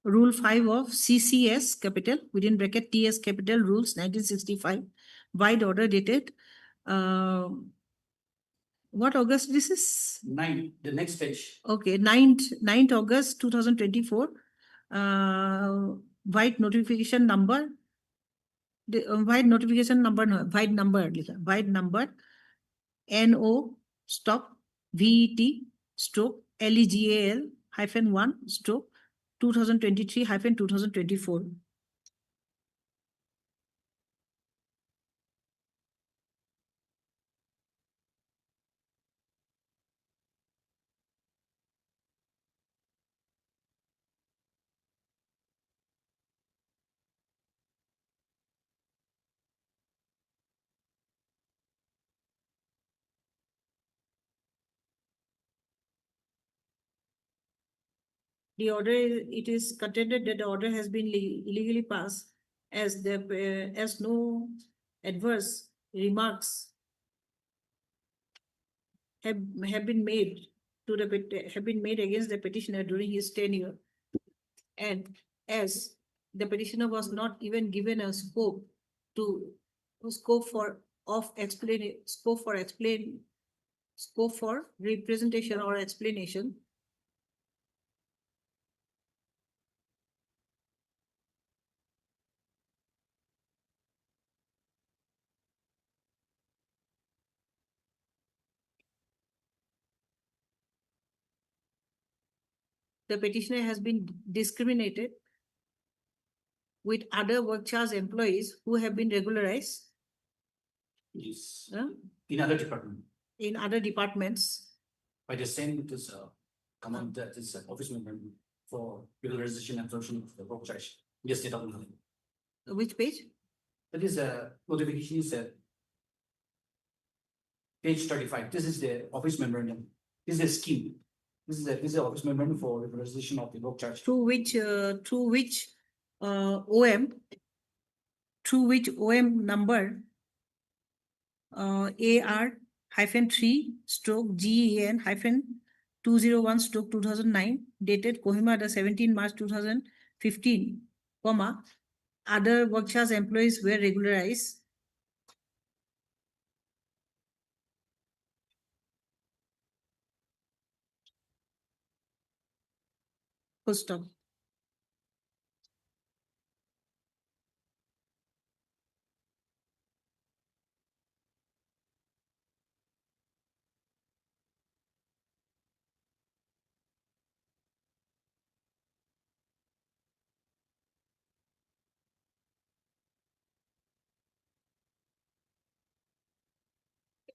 Rule 5 of CCS capital within bracket TS capital rules 1965 wide order dated what August this is? 9, the next page. Okay, 9th August 2024. Wide notification number. Wide notification number, no, wide number NO stop VET stroke LEGAL -1 stroke 2023-2024. The order, it is contended that the order has been illegally passed as no adverse remarks have been made against the petitioner during his tenure, and as the petitioner was not even given a scope for representation or explanation. The petitioner has been discriminated with other work charge employees who have been regularized Yes. Huh? In other department, in other departments. by the same, this, command that is office member for regularization and absorption of the work charge. Yes, state of Nagaland. Which page? That is a notification is page 35. This is the office memorandum. This is a scheme. This is the office memorandum for regularization of the work charge. Through which OM number AR-3/GEN-201/2009 dated Kohima the 17 March 2015, other work charge employees were regularized. Full stop.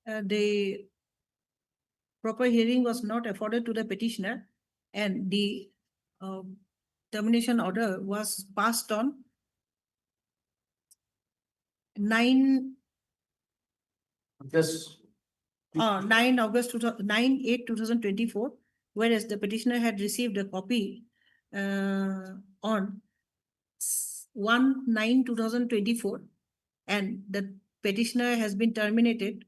The proper hearing was not afforded to the petitioner, and the termination order was passed on 9 August 9/8/2024, whereas the petitioner had received a copy on 1/9/2024, and the petitioner has been terminated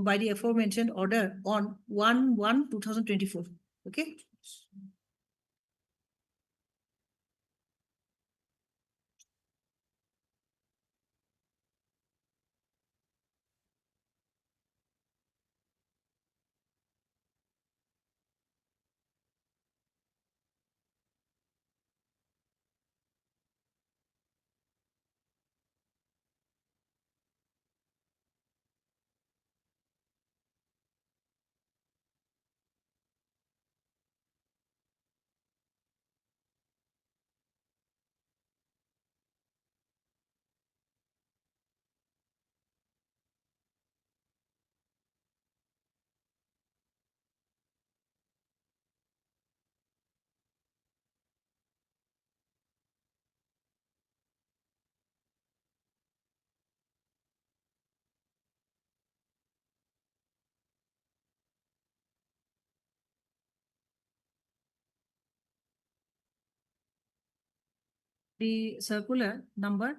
by the aforementioned order on 1/1/2024. Okay. The circular number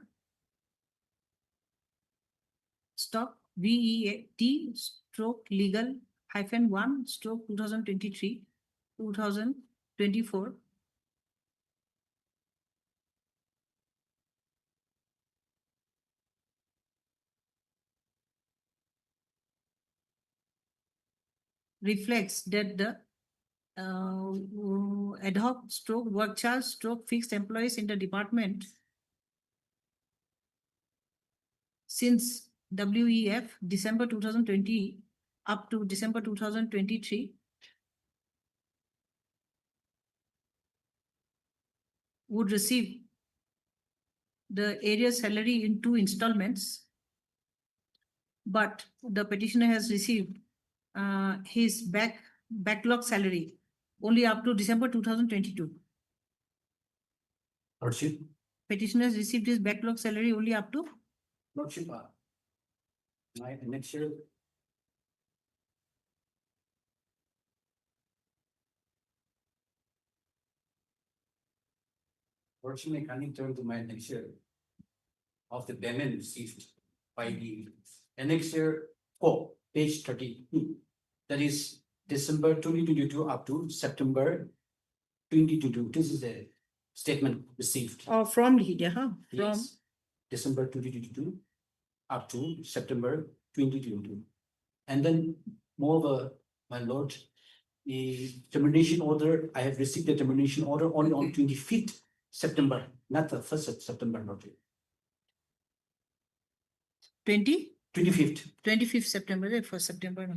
stop VET/legal-1/2023-2024 reflects that the ad hoc work charge fixed employees in the department since WEF December 2020 up to December 2023 would receive the arrears salary in 2 installments, but the petitioner has received his backlog salary only up to December 2022. Lordship. Petitioner has received his backlog salary only up to Lordship, next year. Fortunately, I can't turn to my annexure of the payment received by the annexure 4, page 32. That is December 2022 up to September 2022. This is the statement received. Oh, from Lydia, huh? From, Yes. December 2022 up to September 2022. And then moreover, my lord, the termination order, I have received the termination order only on 25th September, not the 1st of September, Lord. 25th. 25th September, 1st September.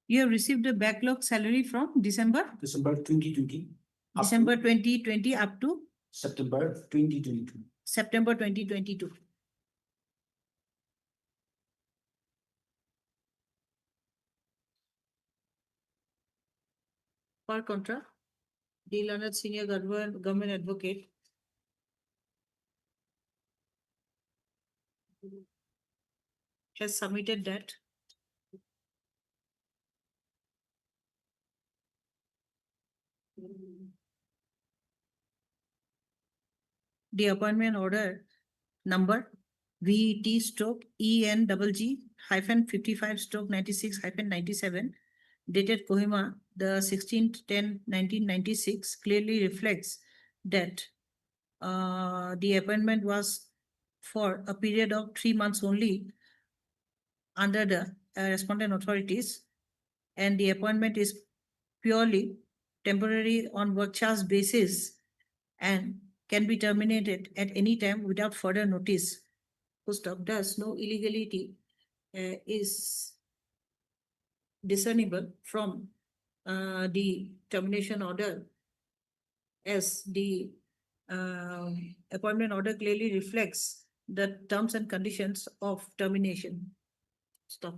You have received a backlog salary from December? December 2020. up to December 2020 up to September 2022. September 2022. Per contra, the learned senior government advocate has submitted that the appointment order number VET stroke ENGG hyphen 55 stroke 96 hyphen 97 dated Kohima the 16/10/1996 clearly reflects that the appointment was for a period of 3 months only under the respondent authorities, and the appointment is purely temporary on work charge basis and can be terminated at any time without further notice. Thus, no illegality is discernible from the termination order, as the appointment order clearly reflects the terms and conditions of termination. Stop.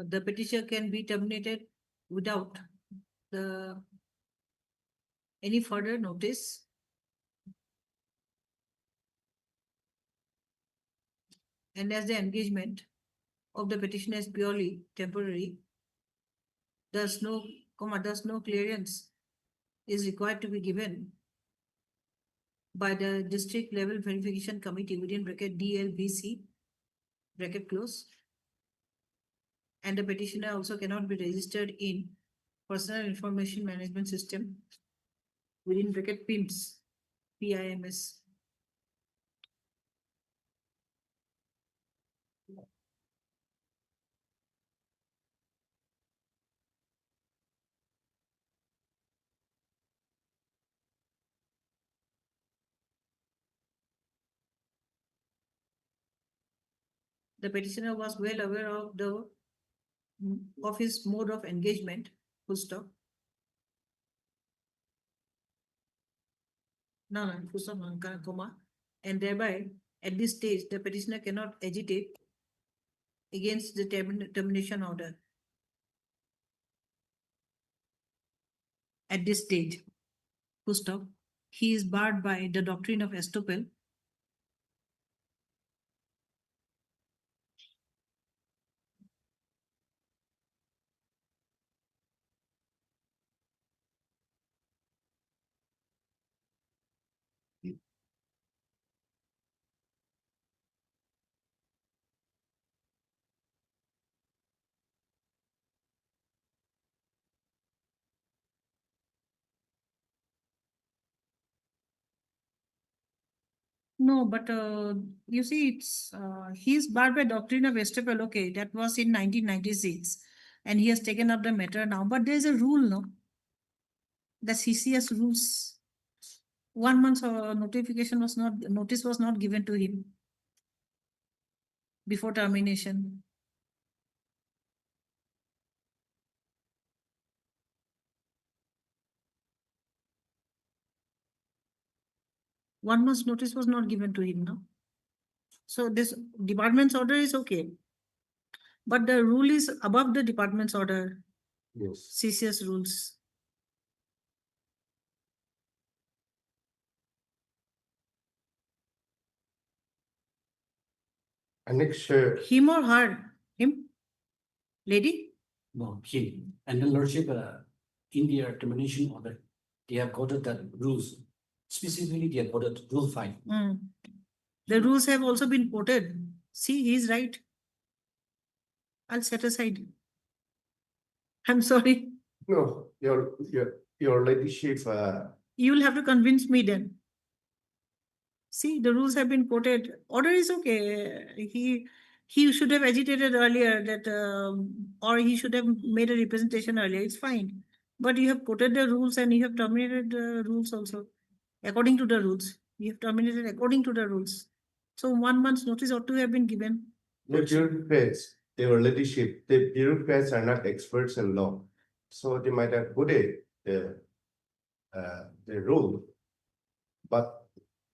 The petition can be terminated without any further notice. And as the engagement of the petitioner is purely temporary, thus no clearance is required to be given by the district level verification committee within bracket DLBC bracket close. And the petitioner also cannot be registered in personal information management system within bracket PIMS, PIMS. The petitioner was well aware of his mode of engagement, full stop. Full stop, comma. And thereby, at this stage, the petitioner cannot agitate against the termination order. At this stage, full stop, he is barred by the doctrine of estoppel No, but you see, he's barred by doctrine of Westphal. Okay, that was in 1996, and he has taken up the matter now. But there is a rule, no? The CCS rules. 1 month notice was not given to him before termination. One month's notice was not given to him, no? So this department's order is okay. But the rule is above the department's order, Yes. CCS rules. And next, Him or her? Him? Lady? No, him. And then Lordship, in their termination order, they have quoted that rules. Specifically, they have quoted Rule 5. The rules have also been quoted. See, he's right. I'll set aside. I'm sorry. no, your ladyship, You will have to convince me then. See, the rules have been quoted. Order is okay. He should have agitated earlier that, or he should have made a representation earlier. It's fine. But you have quoted the rules and you have terminated the rules also. According to the rules. You have terminated according to the rules. So 1 month's notice ought to have been given. the bureaucrats, your ladyship, the bureaucrats are not experts in law. So they might have put it, the rule. But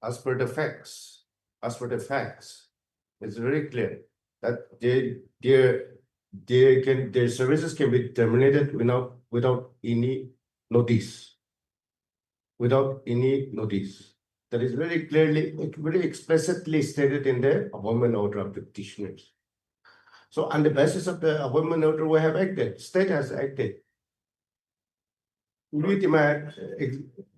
as per the facts, it's very clear that their services can be terminated without any notice. Without any notice. That is very clearly, very explicitly stated in the appointment order of the petitioners. So on the basis of the appointment order, we have acted, state has acted.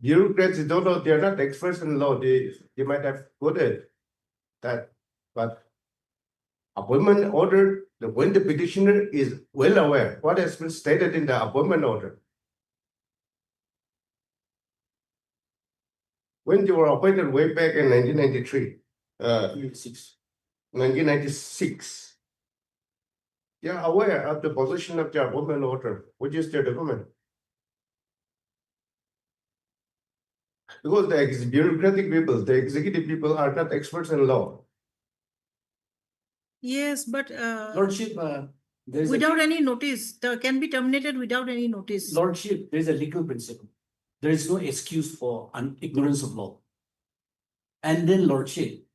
Bureaucrats don't know, they're not experts in law, they might have quoted that, but appointment order, when the petitioner is well aware what has been stated in the appointment order. When they were appointed way back in 1993, 1996, they are aware of the position of their appointment order, which is their document. Because the bureaucratic people, the executive people are not experts in law. Yes, but Lordship, there is without any notice, can be terminated without any notice. Lordship, there is a legal principle. There is no excuse for ignorance of law. And then Lordship,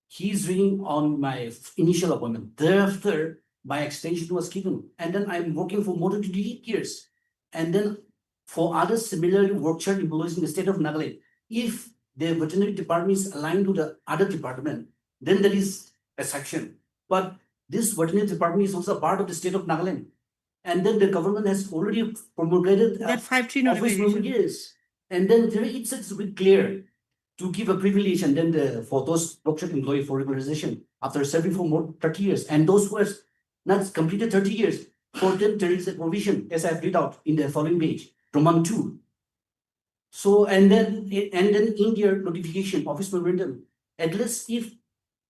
he's reading on my initial appointment. Thereafter, my extension was given. And then I'm working for more than 28 years. And then for other similarly work-shared employees in the state of Nagaland, if the veterinary department is aligned to the other department, then there is a section. But this veterinary department is also a part of the state of Nagaland. And then the government has already promulgated That 5-3 office notification. years. And then there it's a bit clear to give a privilege and then for those workshop employee for regularization after serving for more 30 years. And those who have not completed 30 years, for them there is a provision as I've read out in the following page, Roman 2. So and then in their notification, office memorandum, at least if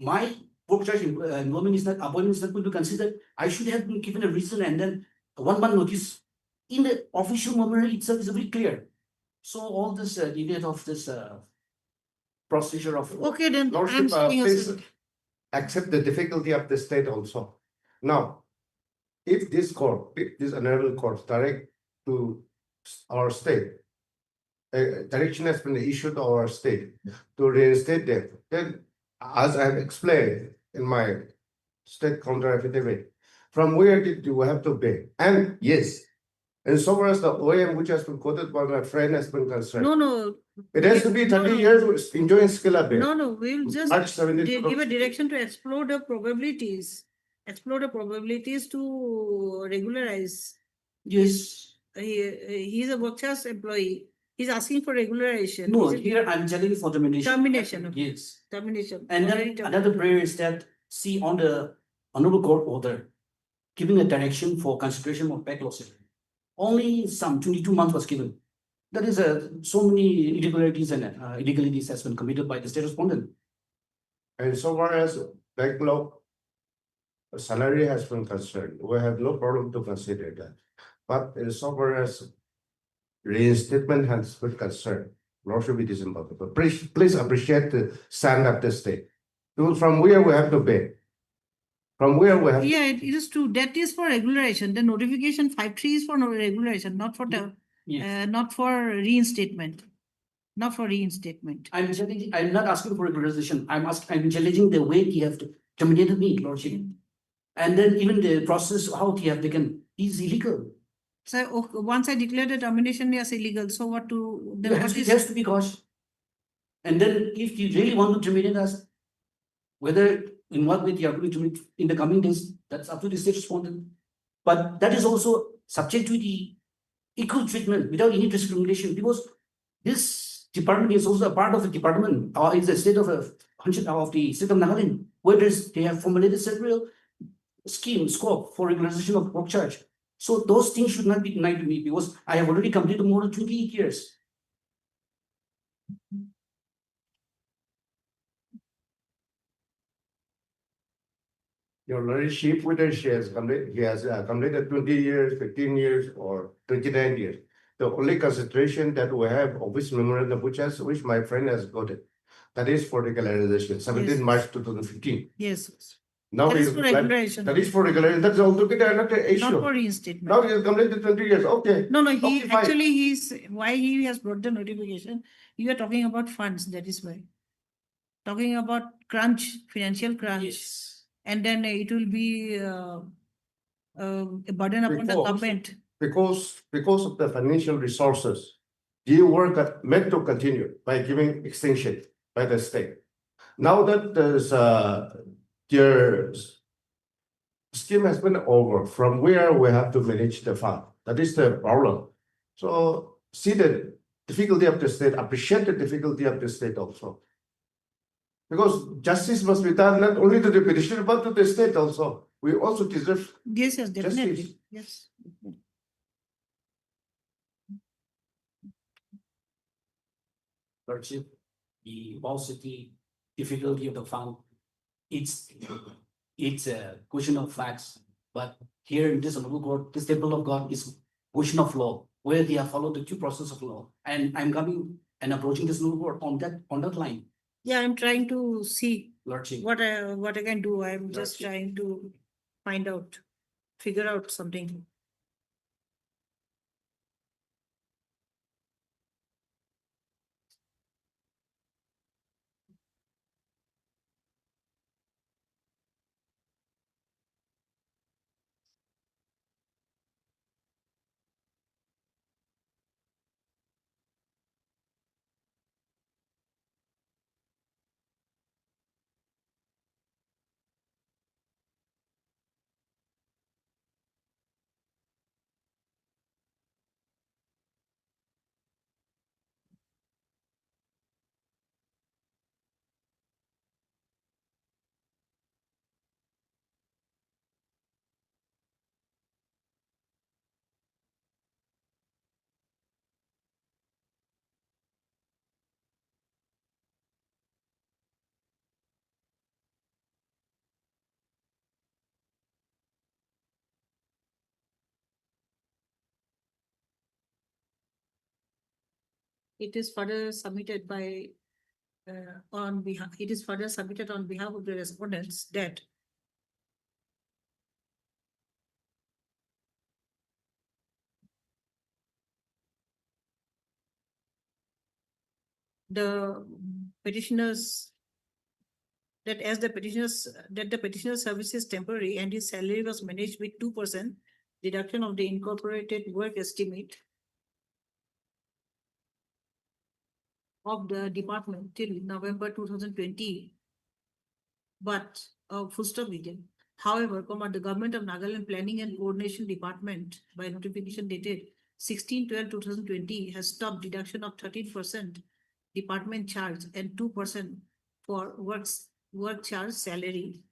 my workshop employment is not appointment is not going to consider, I should have been given a reason and then 1 month notice. In the official memorandum itself is very clear. So all this debate of this procedure of Okay, then I'm Lordship, saying please accept the difficulty of the state also. Now, if this honorable court direct to our state, direction has been issued to our state to reinstate them, then as I have explained in my state counter affidavit, from where did you have to pay? And yes, and so far as the OM which has been quoted by my friend has been concerned. no. It has to be 30 years enjoying skill up there. No, we'll just March 17th. give a direction to explore the probabilities. Explore the probabilities to regularize. yes. He's a workforce employee. He's asking for regularization. No, Is it here I'm telling you for termination. termination? Okay. Yes. Termination. And then Already another prayer is that see on the honorable court order, giving a direction for consideration of back losses. Only some 22 months was given. That is so many irregularities and illegalities has been committed by the state respondent. And so far as backlog salary has been concerned, we have no problem to consider that. But so far as reinstatement has been concerned, Lordship, it is impossible. Please appreciate the stand of the state. Because from where we have to pay. From where we have. Yeah, it is true. That is for regularization. The notification 5.3 is for regularization, not for not for reinstatement. Not for reinstatement. I'm not asking for regularization. I'm challenging the way he have terminated me, Lordship. And then even the process how he have taken is illegal. So once I declare the termination as illegal, so what to then It has to be caused. And then if you really want to terminate us, whether in what way you are going to terminate in the coming days, that's up to the state respondent. But that is also subject to the equal treatment without any discrimination, because this department is also a part of the department, or is the state of the state of Nagaland, where they have formulated several scope for regularization of work charge. So those things should not be denied to me, because I have already completed more than 28 years. Your Lordship, whether he has completed 20 years, 15 years, or 29 years. The only consideration that we have office memorandum, which my friend has got it, that is for regularization, 17 March 2015. Yes. Now That is for regularization. That is for regularization. That's altogether another issue. Not for reinstatement. Now he has completed 20 years. Okay. No, he Okay, fine. actually why he has brought the notification. You are talking about funds, that is why. Talking about crunch, financial crunch. Yes. And then it will be a burden upon the government. Because of the financial resources, the work meant to continue by giving extension by the state. Now that their scheme has been over, from where we have to manage the fund. That is the problem. So see the difficulty of the state, appreciate the difficulty of the state also. Because justice must be done not only to the petitioner, but to the state also. We also deserve. Yes, definitely. Justice. Yes. Lordship, the paucity, difficulty of the fund, it's a question of facts. But here in this honorable court, this temple of God is question of law, where they have followed the due process of law. And I'm coming and approaching this honorable court on that line. Yeah, I'm trying to see Lordship. what I can do. I'm just trying to figure out something. It is further submitted by on behalf. It is further submitted on behalf of the respondents that the petitioners that the petitioner's service is temporary and his salary was managed with 2% deduction of the incorporated work estimate of the department till November 2020. But full stop again. However, the government of Nagaland Planning and Coordination Department by notification dated 16/12/2020 has stopped deduction of 13% department charge and 2% for work charge salary.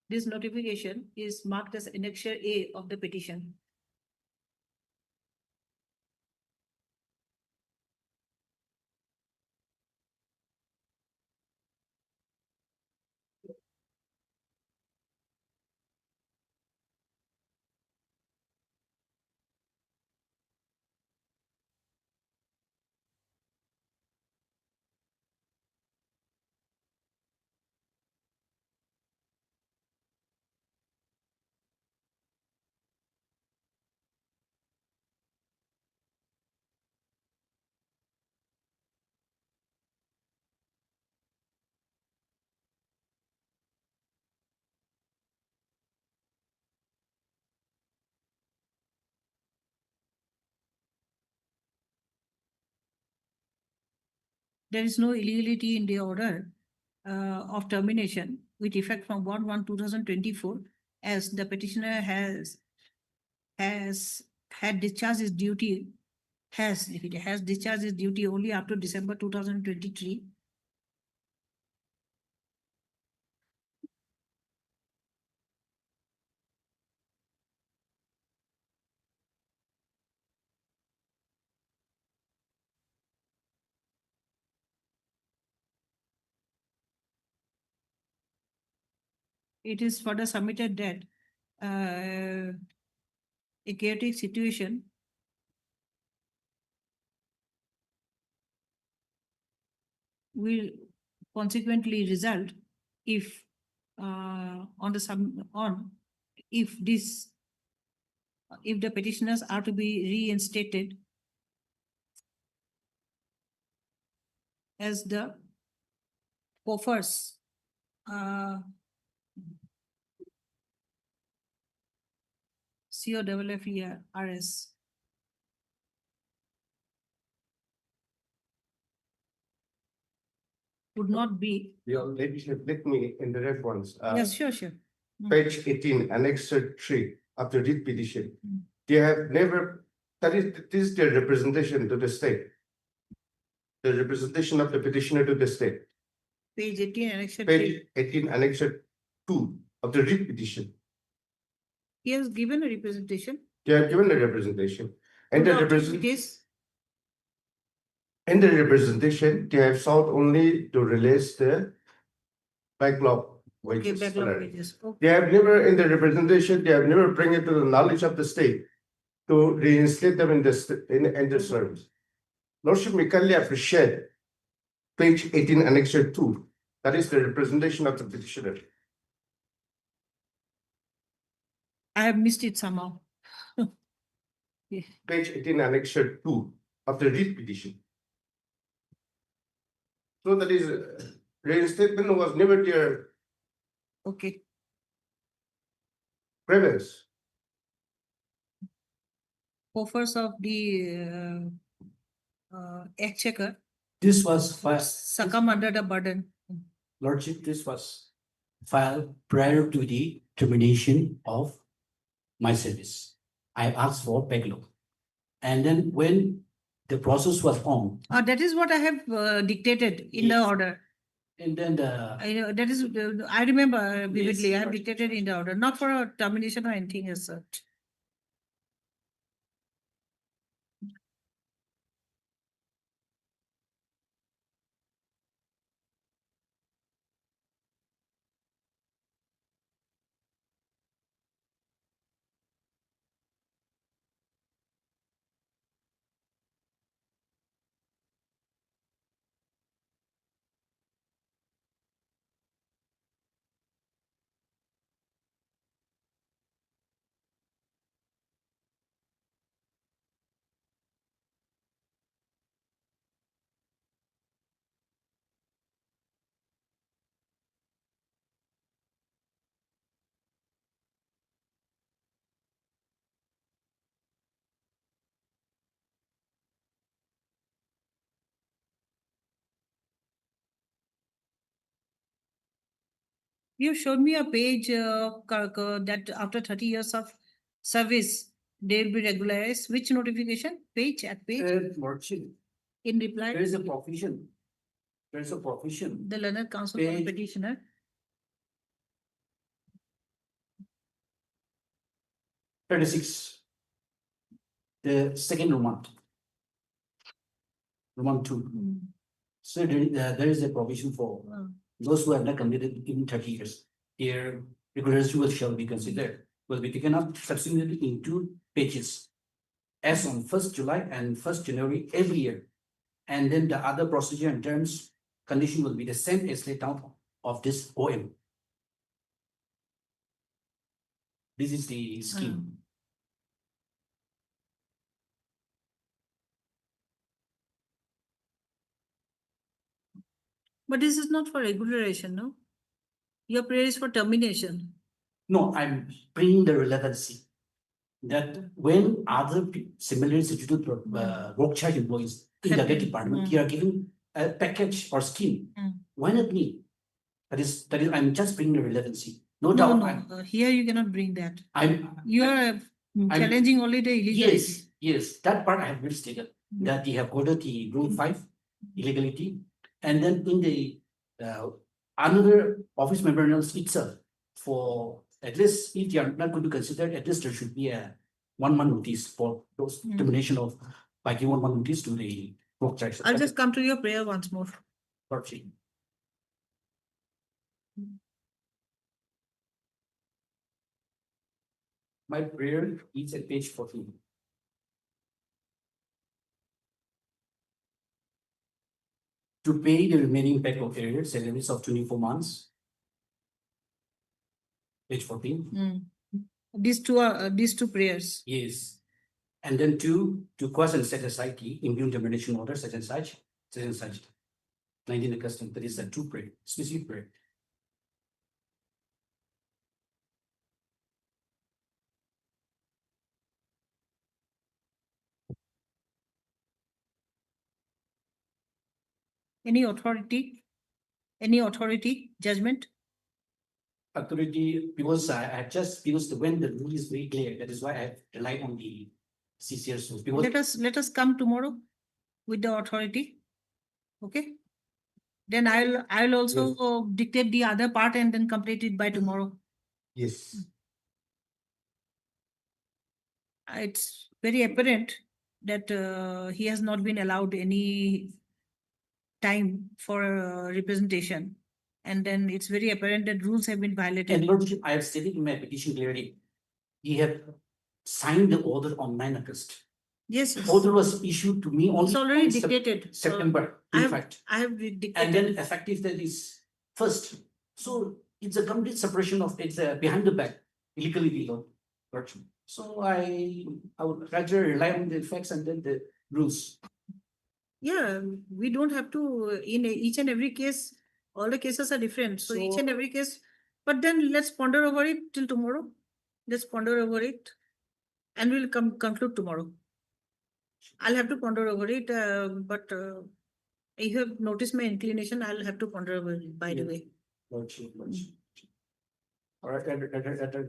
This notification is marked as Annexure A of the petition. There is no illegality in the order of termination with effect from 1/1/2024, as the petitioner has had discharged his duty, if it has discharged his duty only after December 2023. It is further submitted that a chaotic situation will consequently result if if the petitioners are to be reinstated as the offers COFFERS. Would not be. Let me interrupt once. Yes, sure. Page 18, Annex 3 of the writ petition. They have never, this is their representation to the state. The representation of the petitioner to the state. Page 18, Annex 3. Page 18, Annex 2 of the writ petition. He has given a representation. They have given a representation. And Without the it is in the representation, they have sought only to release the backlog wages. backlog wages. Okay. They have never, in the representation, they have never bring it to the knowledge of the state to reinstate them in the service. Lordship may kindly appreciate page 18, Annex 2. That is the representation of the petitioner. I have missed it somehow. Page 18, Annex 2 of the writ petition. So that is, reinstatement was never their Okay. premise. Offers of the exchequer This was filed, succumb under the burden. Lordship, this was filed prior to the termination of my service. I asked for backlog. And then when the process was on, That is what I have dictated in the Yes. order. and then the, I know that is, I remember vividly, I have right. dictated in the order, not for a termination or anything as such. You showed me a page that after 30 years of service, they'll be regularized. Which notification? Page at page? Lordship, In reply, there is a provision. There is a provision. the learned counsel for the Page- petitioner. 36. The second Roman. Roman 2. So there is a provision for those who have not completed in 30 years. Their regularity shall be considered, will be taken up subsequently in 2 pages, as on 1st July and 1st January every year. And then the other procedure and terms, condition will be the same as laid out of this OM. This is the scheme. But this is not for regularization, no? Your prayer is for termination. No, I'm bringing the relevancy that when other similarly situated work charge employees in the department, they are given a package or scheme. Why not me? That is, I'm just bringing the relevancy. No doubt. Here you cannot bring that. You are I'm challenging only the illegality. Yes, that part I have really stated that they have ordered the Rule 5 illegality, and then in the another office memorials itself for at least if they are not going to consider, at least there should be a 1 month notice for those termination of by giving 1 month notice to the work charge. I'll just come to your prayer once more. Perfect. My prayer is at page 14. To pay the remaining pack of arrears salaries of 24 months. Page 14. These two prayers. Yes. And then to cause and set aside the immune termination order, such and such. 19 the custom. That is a 2 prayer, specific prayer. Any authority, judgment? Authority, because I just, because when the rule is very clear, that is why I have relied on the CCS rules. Because Let us come tomorrow with the authority. Okay. Then I'll also dictate the other part and then complete it by tomorrow. Yes. It's very apparent that he has not been allowed any time for representation. And then it's very apparent that rules have been violated. and Lordship, I have stated in my petition clearly, he have signed the order on 9 August. Yes. Order was issued to me only It's already on dictated. September, I in have- fact. I have dictated. And then effective that is first. So it's a complete separation of it's behind the back, illegally legal. Lordship. So I would rather rely on the facts and then the rules. Yeah, we don't have to, in each and every case, all the cases are different. So each and every case, but then let's ponder over it till tomorrow. Let's ponder over it and we'll conclude tomorrow. I'll have to ponder over it, but you have noticed my inclination, I'll have to ponder over it, by the way. Lordship. All right,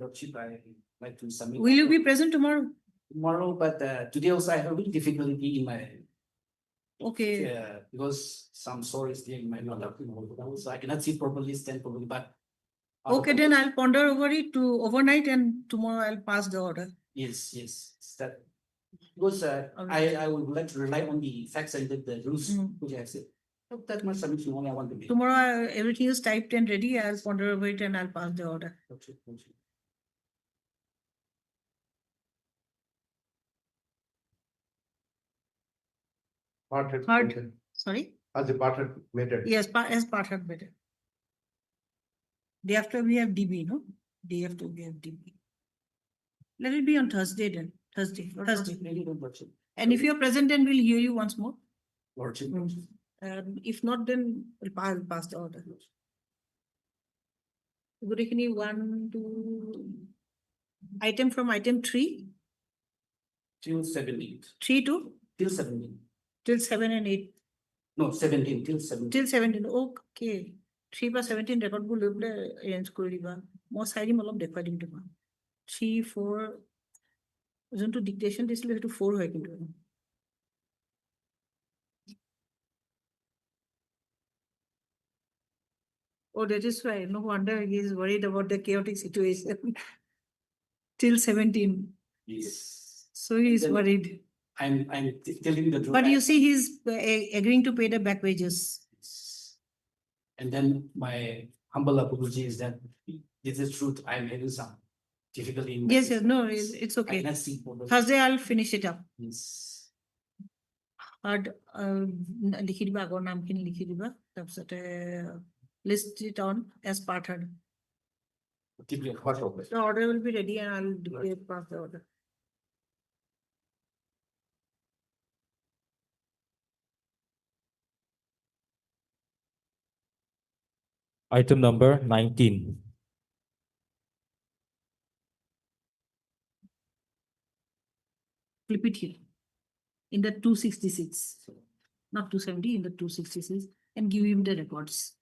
Lordship, I like to submit. Will you be present tomorrow? Tomorrow, but today also I have a little difficulty in my Okay. because some stories there in my not so I cannot see properly, stand properly, but Okay, then I'll ponder over it to overnight and tomorrow I'll pass the order. yes, that because I would like to rely on the facts and the rules which I have said. Not that much submission only I want to make. Tomorrow everything is typed and ready. I'll ponder over it and I'll pass the order. Lordship. Third. Sorry? As a part matter. Yes, as part of better. Day after we have DB, no? Day after we have DB. Let it be on Thursday then. Thursday. And if you're present, then we'll hear you once more. Lordship. If not, then I'll pass the order. Gurikini 1, 2. Item from item 3. Till 17. 3 to? Till 17. Till 7 and 8. No, 17, till 17. Till 17. Okay. 3 plus 17 record will arrange Kuriba. Most highly malum dekha dim to 3, 4. Isn't to dictation, this will to 4 hike into. Oh, that is why. No wonder he is worried about the chaotic situation. Till 17. Yes. So he is Then- worried. I'm telling the truth. But you see, he's agreeing to pay the back wages. Yes. And then my humble apology is that this is truth. I'm having some difficulty in. my Yes, yes, system. no, it's I okay. cannot see for the. Thursday I'll finish it up. Yes. But লিখি দিবা আগৰ নামখিনি লিখি দিবা তাৰপিছতে list it on as part heard. The order will be ready and I'll pass the order. Item number 19. Flip it here in the 266, not 270, in the 266, and give him the records.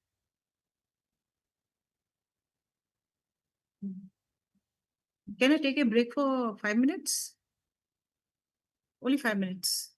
Can I take a break for 5 minutes? Only 5 minutes.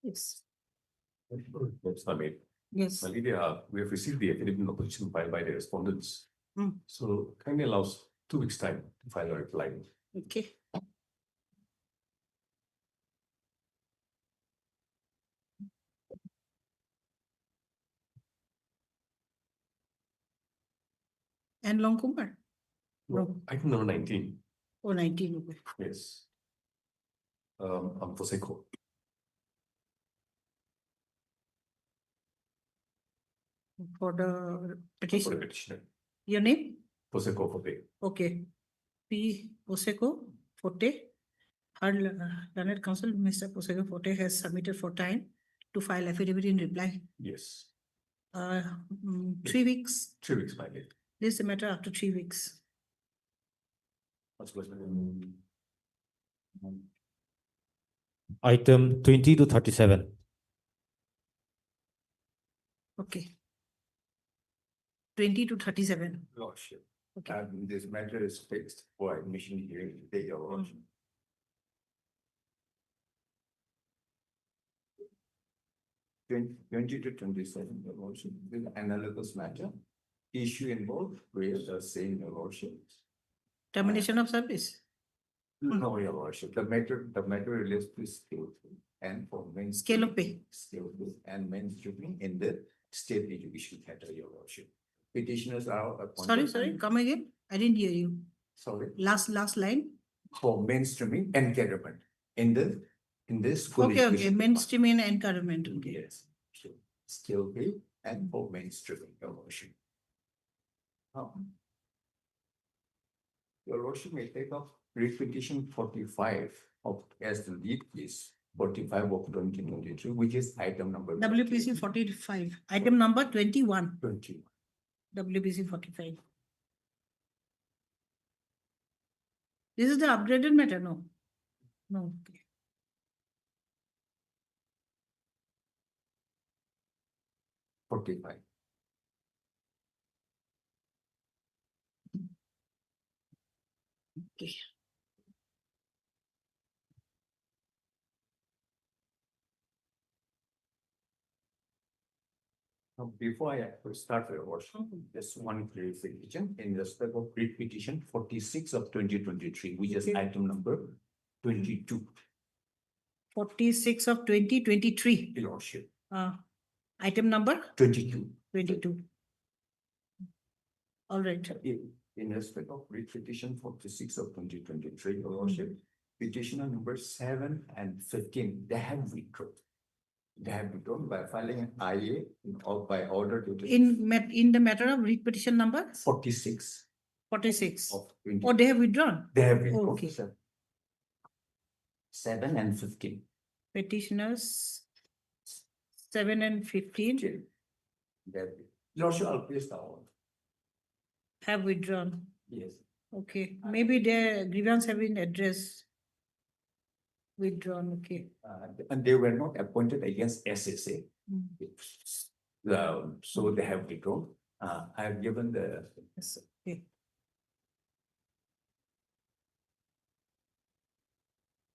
Yes. That's not made. Yes. Lydia, we have received the affidavit of opposition filed by the respondents. So kindly allows 2 weeks time to file a reply. Okay. And Long Kumar? No. Item number 19. Oh, 19. Okay. Yes. Proseco. For the For the petition. petitioner. Your name? Proseco for pay. Okay. P. Poseco Forte. Our learned counsel, Mr. Poseco Forte, has submitted for time to file affidavit in reply. Yes. 3 weeks. 3 weeks by date. This is a matter after 3 weeks. Item 20 to 37. Okay. 20 to 37. Lordship. Okay. This matter is fixed for admission hearing today, Your Lordship. 20 to 27, Your Lordship. This analogous matter. Issue involved, where the same, Your Lordship. Termination of service. No, Your Lordship. The matter relates to scale and for main. Scale of pay. Scale of pay and mainstreaming in the state education category, Your Lordship. Petitioners are appointed. Sorry, come again. I didn't hear you. Sorry. Last line. For mainstreaming and encouragement in this school. Okay, education. mainstream and encouragement. Okay. Yes. Skill pay and for mainstreaming, Your Lordship. Your Lordship may take up repetition 45 of as the lead case 45 of 2023, which is item number. WPC 45. Item number 21. 21. WPC 45. This is the upgraded matter, no? No. Okay. $45. Okay. Now, before I start the workshop, just one clarification in respect of petition 46 of 2023, which is item number 22. 46 of 2023. Your Lordship. Item number 22. 22. All right. In respect of petition 46 of 2023, Your Lordship, petitioner number 7 and 15, they have withdrawn. They have withdrawn by filing an IA or by order to. In the matter of petition number 46. 46. Of 20. Oh, they have withdrawn. They have withdrawn. Okay. 7 and 15. Petitioners 7 and 15 Your Lordship, I'll place the order. have withdrawn. Yes. Okay, maybe their grievance have been addressed. Withdrawn, okay. And they were not appointed against SSA. So they have withdrawn. I have given the. Yes, okay.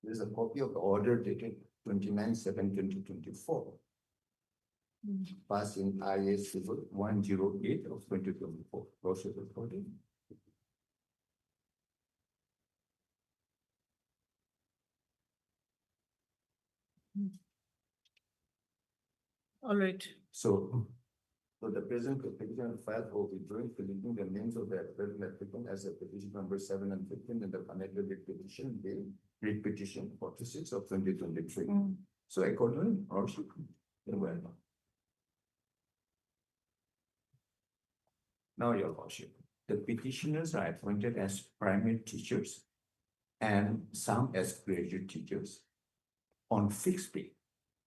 There's a copy of the order dated 29/7/2024. Passed in IA Civil 108 of 2024. Process recording. All right. So the present petition filed for withdrawing, filling the names of the present applicant as a petition number 7 and 15 in the connected petition, the petition 46 of 2023. So accordingly, also, they were not. Now, Your Lordship, the petitioners are appointed as primary teachers and some as graduate teachers on fixed pay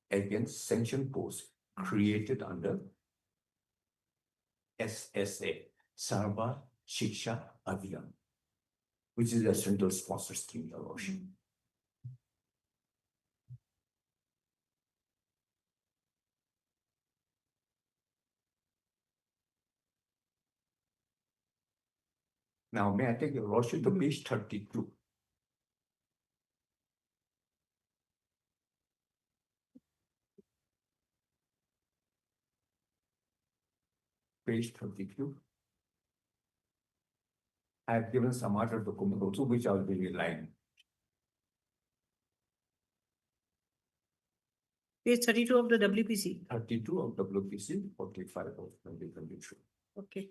against sanctioned posts created under SSA, Sarva Shiksha Abhiyan, which is a central sponsor scheme, Your Lordship. Now, may I take Your Lordship to page 32? page 32. I have given some other document also, which I will be relying. Page 32 of the WPC. 32 of WPC, 45 of 2023. Okay.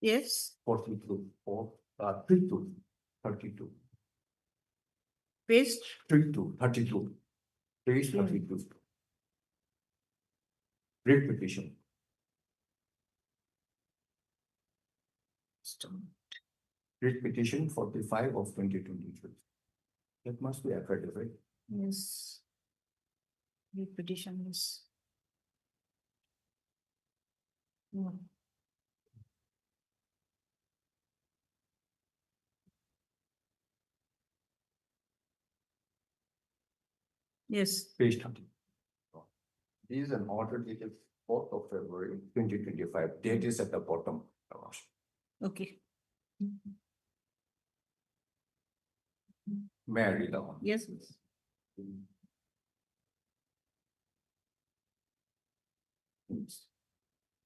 Yes, 42 or 32, 32, page 32, 32, page 32. Read petition. Read petition 45 of 2023. That must be accurate, right? yes. The petition is. Hmm. Yes, Page 30. This is an order dated 4th of February 2025. Date is at the bottom. okay. May I read that one? Yes.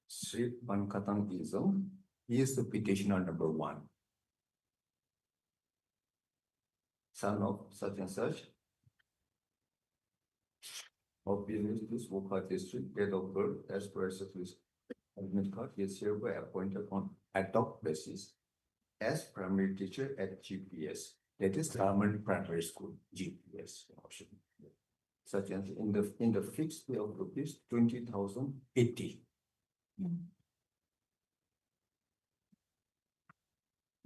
Sri Pankatang Ism. He is the petitioner number 1. Son of such and such. Of this Gauhati district, date of birth, as per his admit card, he is hereby appointed on ad hoc basis as primary teacher at GPS. That is Government Primary School, GPS. Such as in the fixed pay of rupees 20,080.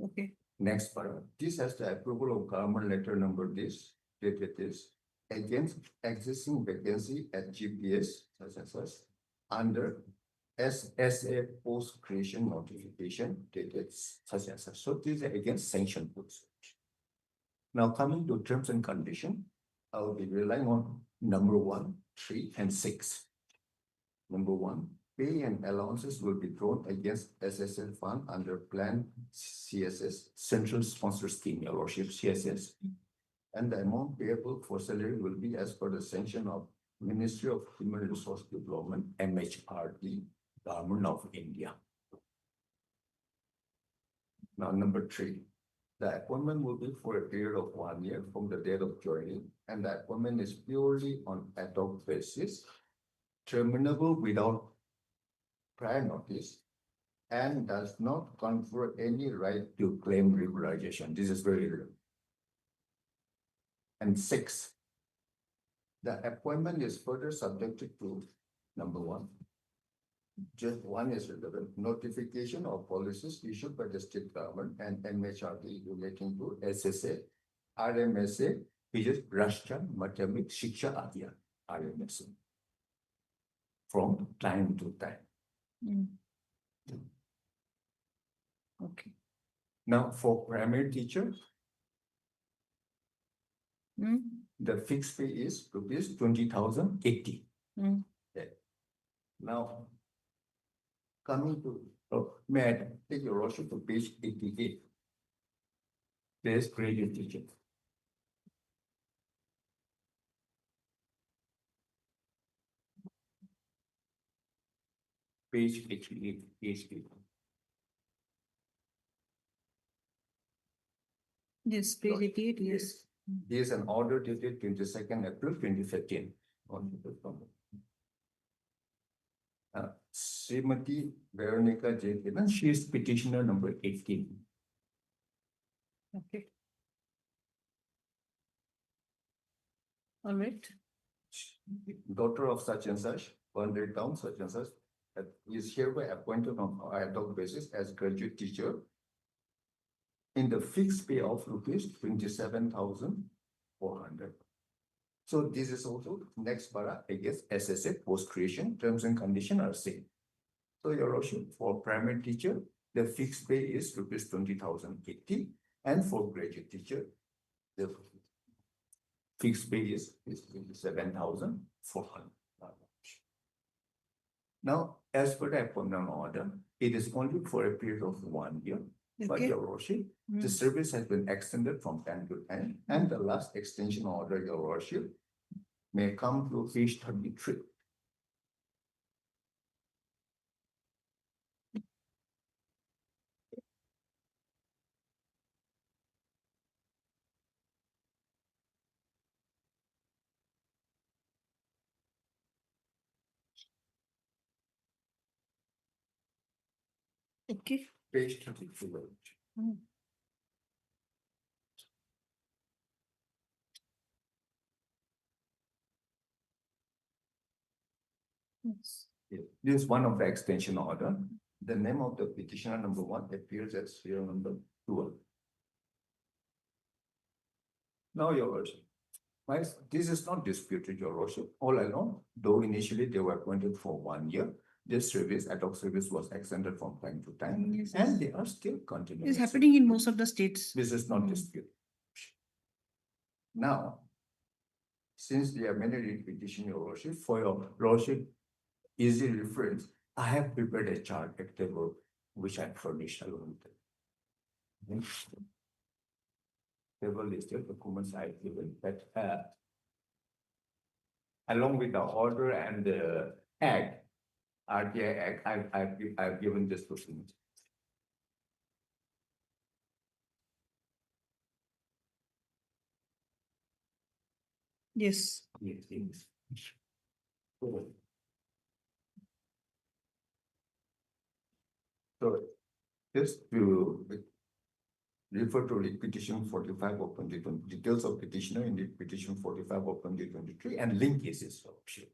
Okay. Next paragraph. This has the approval of government letter number this, dated this, against existing vacancy at GPS, such and such, under SSA post creation notification, dated such and such. So this is against sanction books. Now coming to terms and condition, I will be relying on number 1, 3, and 6. Number 1, pay and allowances will be drawn against SSL fund under Plan CSS, Central Sponsor Scheme, Your Lordship, CSS. And the amount payable for salary will be as per the sanction of Ministry of Human Resource Development, MHRD, Government of India. Now, number 3, the appointment will be for a period of 1 year from the date of joining, and the appointment is purely on ad hoc basis, terminable without prior notice, and does not confer any right to claim regularization. This is very real. And 6, the appointment is further subjected to number 1. Just 1 is relevant. Notification of policies issued by the state government and MHRD relating to SSA, RMSA, which is Rashtra Madhyamik Shiksha Abhiyan, RMSA, from time to time. Okay. Now, for primary teacher, the fixed pay is rupees 20,080. Okay. Now, coming to, may I take your worship to page 88? There's graduate teacher. Page 88, page 8. Yes, page 88, yes. There is an order dated 22nd April 2015. Srimati Veronica J. Kedan, she is petitioner number 18. Okay. All right. Daughter of such and such, Pandit Town, such and such, is hereby appointed on ad hoc basis as graduate teacher in the fixed pay of rupees 27,400. So this is also next para against SSA post creation terms and conditions are same. So your worship, for primary teacher, the fixed pay is rupees 20,080, and for graduate teacher, the fixed pay is 27,400. Now, as per the appointment order, It is only for a period of 1 year. But Okay. Your Worship, the service has been extended from time to time, and the last extension order, Your Worship, may come to page 33. Okay. Page 33. Your Worship. Yes. Yeah, this is one of the extension order. The name of the petitioner number 1 appears as serial number 12. Now, Your Worship, this is not disputed, Your Worship. All along, though initially they were appointed for 1 year, this service, ad hoc service, was extended from time to time, Yes, and they are still continuing. It's happening in most of the states. This is not disputed. Now, since they have made a writ petition, Your Worship, for Your Lordship easy reference, I have prepared a chart, a table, which I furnished along with it. Table listed documents I have given, that along with the order and the act, RTI act, I've given this document. Yes. Yes, yes. So, just to refer to writ petition 45 of 2020, details of petitioner in writ petition 45 of 2023, and link cases of sure.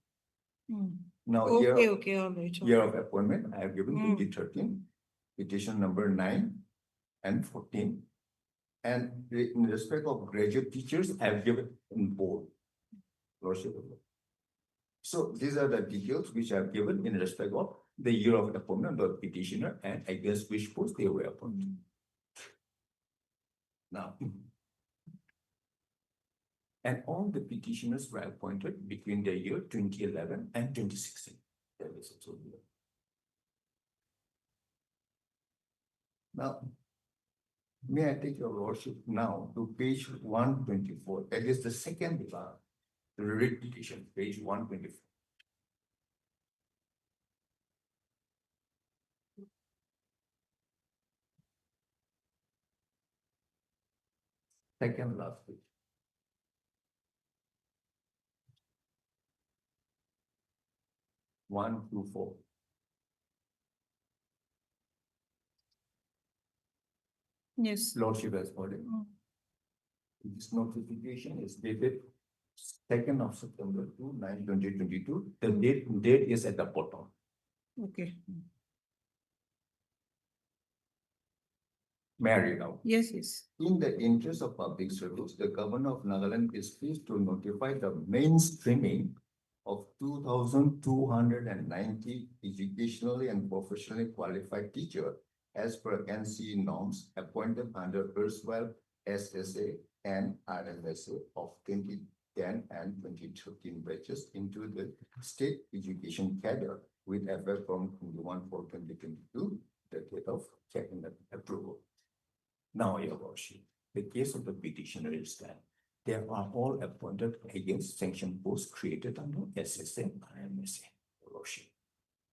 Now, Okay, all right. year of appointment, I have given 2013, petition number 9 and 14. And in respect of graduate teachers, I have given in bold. Lordship. So these are the details which I have given in respect of the year of appointment of petitioner and against which post they were appointed. Now, and all the petitioners were appointed between the year 2011 and 2016. That is also here. Now, may I take Your Lordship now to page 124? That is the second part, the writ petition, page 124. Second last page. One, two, four. Yes. Lordship has ordered. This notification is dated 2nd of September 2022. The date is at the bottom. Okay. May I read out? Yes, yes. In the interest of public service, the governor of Nagaland is pleased to notify the mainstreaming of 2,290 educationally and professionally qualified teachers as per NCE norms appointed under erstwhile SSA and RMSA of 2010 and 2013 batches into the state education cadre with effect from 21/4/2022, the date of cabinet approval. Now, Your Worship, the case of the petitioner is that they are all appointed against sanction posts created under SSA and RMSA, Your Worship.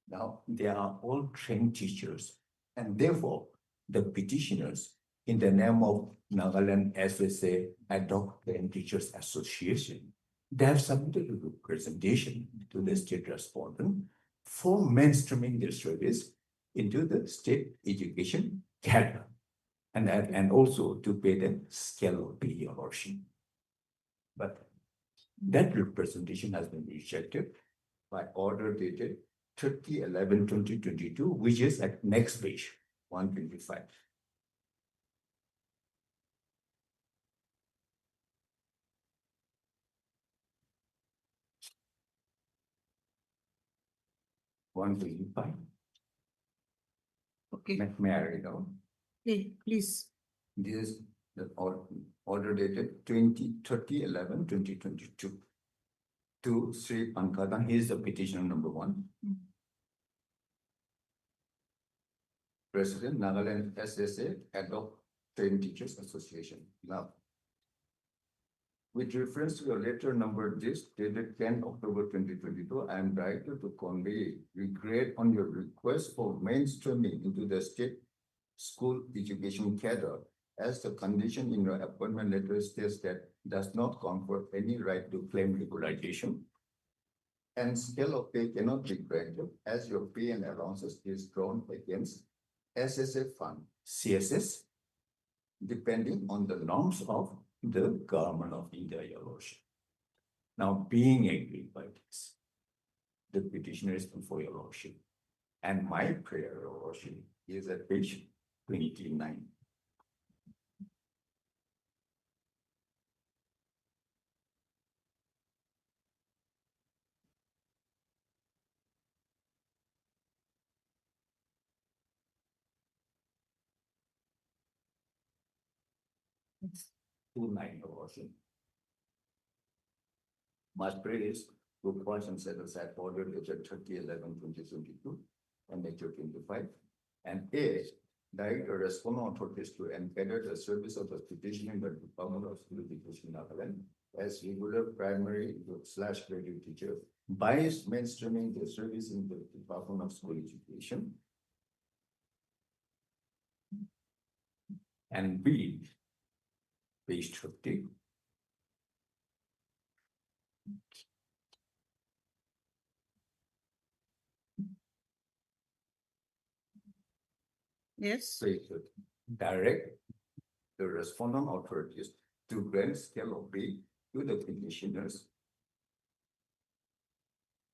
Now, they are all trained teachers, and therefore, the petitioners, in the name of Nagaland SSA Ad hoc Trained Teachers Association, they have submitted a representation to the state respondent for mainstreaming their service into the state education cadre. And also to pay them scale of pay, Your Worship. But that representation has been rejected by order dated 30/11/2022, which is at next page, 125. Okay. May I read out? Hey, please. This is the order dated 30/11/2022. To Sri Pankadang, he is the petitioner number 1. President, Nagaland SSA, Adopt Trained Teachers Association. Now, with reference to your letter number this dated 10 October 2022, I am directed to convey regret on your request for mainstreaming into the state school education cadre, as the condition in your appointment letter states that does not confer any right to claim regularization. And scale of pay cannot be granted, as your pay and allowances is drawn against SSA fund, CSS, depending on the norms of the government of India, Your Lordship. Now, being agreed by this, the petitioner is before Your Lordship. And my prayer, Your Lordship, is at page 29. Yes. 29, Your Lordship. My prayer is to point and set aside order dated 30/11/2022 and nature 25. And A, direct the respondent authorities to embed the service of the petitioner in the Department of School Education, Nagaland, as regular primary / graduate teacher by mainstreaming the service in the Department of School Education. And B, page 30. Yes. Page 30. Direct the respondent authorities to grant scale of pay to the petitioners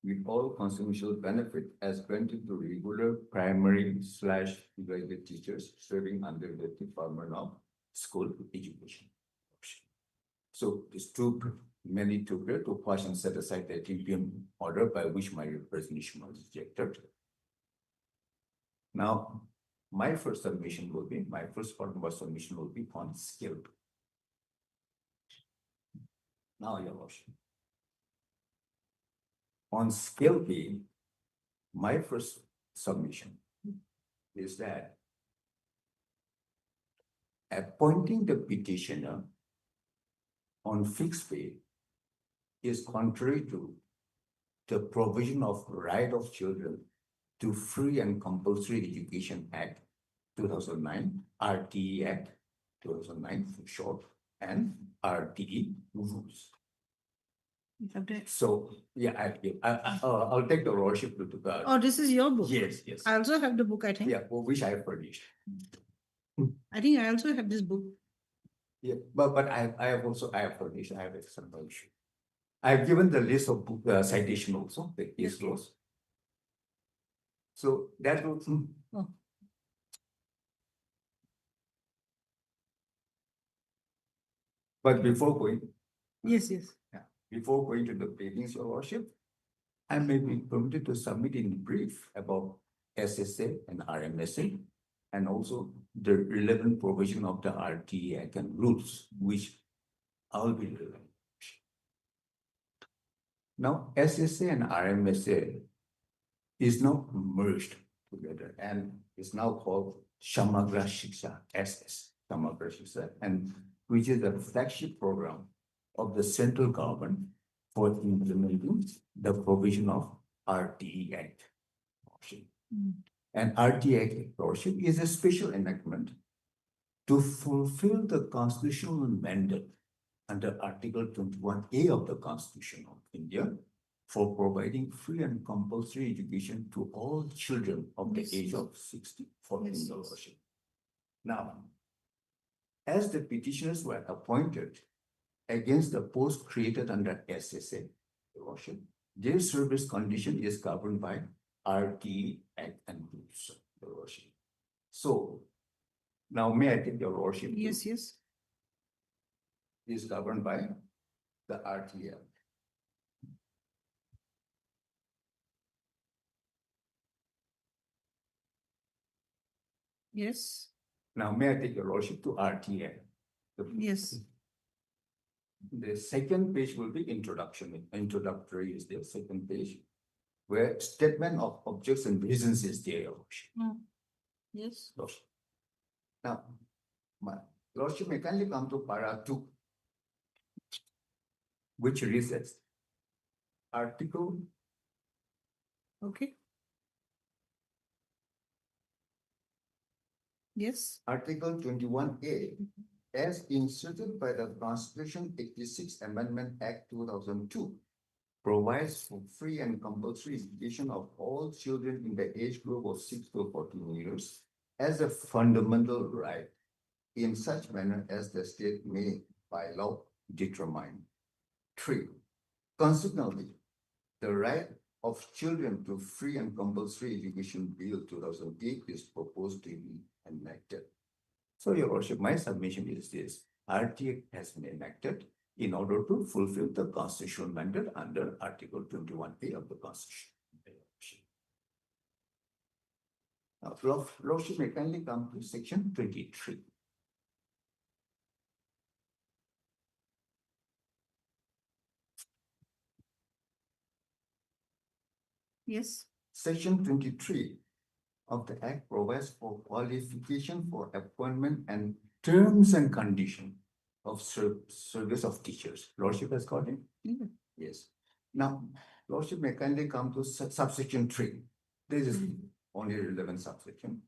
with all consequential benefit as granted to regular primary / graduate teachers serving under the Department of School Education. So these two many together to pass and set aside the interim order by which my representation was rejected. Now, my first submission will be, my first part of my submission will be on scale. Now, Your Lordship. On scale B, my first submission is that appointing the petitioner on fixed pay is contrary to the provision of right of children to Free and Compulsory Education Act 2009, RTE Act 2009 for short, and RTE rules. So yeah, I'll take the lordship to the. Oh, this is your book? Yes, yes. I also have the book, I think. Yeah, for which I have furnished. I think I also have this book. Yeah, but I have furnished, I have external issue. I have given the list of book citation also, the case laws. So that was. Oh. But before going. Yes, yes. Yeah, before going to the pleadings, Your Worship, I may be permitted to submit in brief about SSA and RMSA, and also the relevant provision of the RTE Act and rules, which I'll be relevant. Now, SSA and RMSA is now merged together and is now called Samagra Shiksha, SS, Samagra Shiksha, and which is the flagship program of the central government for implementing the provision of RTE Act. And RTE Act worship is a special enactment to fulfill the constitutional mandate under Article 21A of the Constitution of India for providing free and compulsory education to all children of the age of 16 for India worship. Now, as the petitioners were appointed against the post created under SSA worship, their service condition is governed by RTE Act and rules, Your Worship. So now may I take Your Worship? Yes, yes. Is governed by the RTE Act. Yes. Now may I take Your Worship to RTE Act? Yes. The second page will be introduction. Introductory is the second page, where statement of objects and reasons is there, Your Worship. Yes. Lordship. Now, my Lordship may kindly come to para 2, which reads as Article Okay. Yes. Article 21A, as inserted by the Constitution 86 Amendment Act 2002, provides for free and compulsory education of all children in the age group of 6 to 14 years as a fundamental right in such manner as the state may by law determine. 3. Consequently, the right of children to free and compulsory education bill 2008 is proposed to be enacted. So, Your Worship, my submission is this: RTA has been enacted in order to fulfill the constitutional mandate under Article 21A of the Constitution. Now, Lordship may kindly come to section 23. Yes. Section 23 of the Act provides for qualification for appointment and terms and conditions of service of teachers. Lordship has got it? Yeah. Yes. Now, Lordship may kindly come to subsection 3. This is only relevant subsection.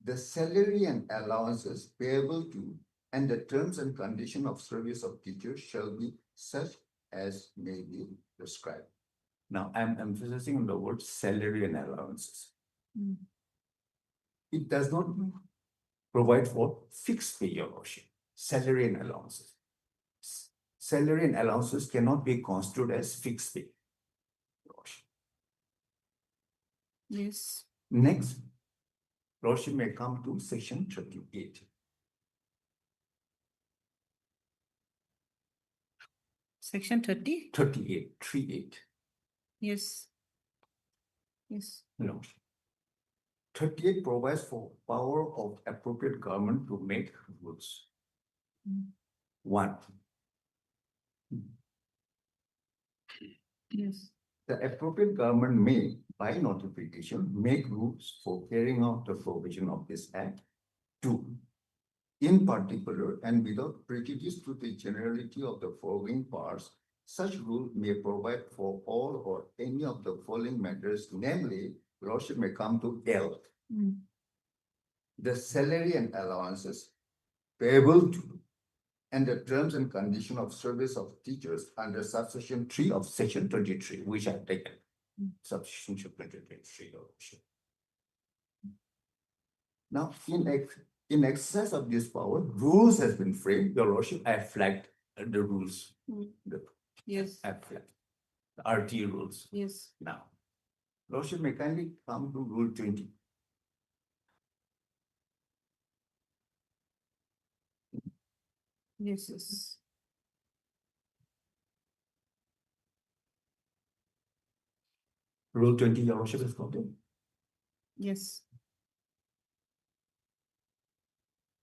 The salary and allowances payable to and the terms and conditions of service of teachers shall be such as may be prescribed. Now, I'm emphasizing on the word salary and allowances. It does not provide for fixed pay, Your Worship. Salary and allowances. Salary and allowances cannot be construed as fixed pay, Your Worship. Yes. Next, Lordship may come to section 38. Section 30? 38, 38. Yes. Yes. No. 38 provides for power of appropriate government to make rules. 1. Yes. The appropriate government may, by notification, make rules for carrying out the provision of this Act. 2. In particular, and without prejudice to the generality of the following parts, such rule may provide for all or any of the following matters, namely, Lordship may come to L. The salary and allowances payable to and the terms and conditions of service of teachers under subsection 3 of section 23, which I have taken. Subsection 23, Your Worship. Now, in excess of this power, rules has been framed. Your Worship, I have flagged the rules. Yes. I have flagged the RT rules. Yes. Now, Lordship may kindly come to Rule 20. Yes. Yes. Rule 20, Your Worship is quoted. Yes.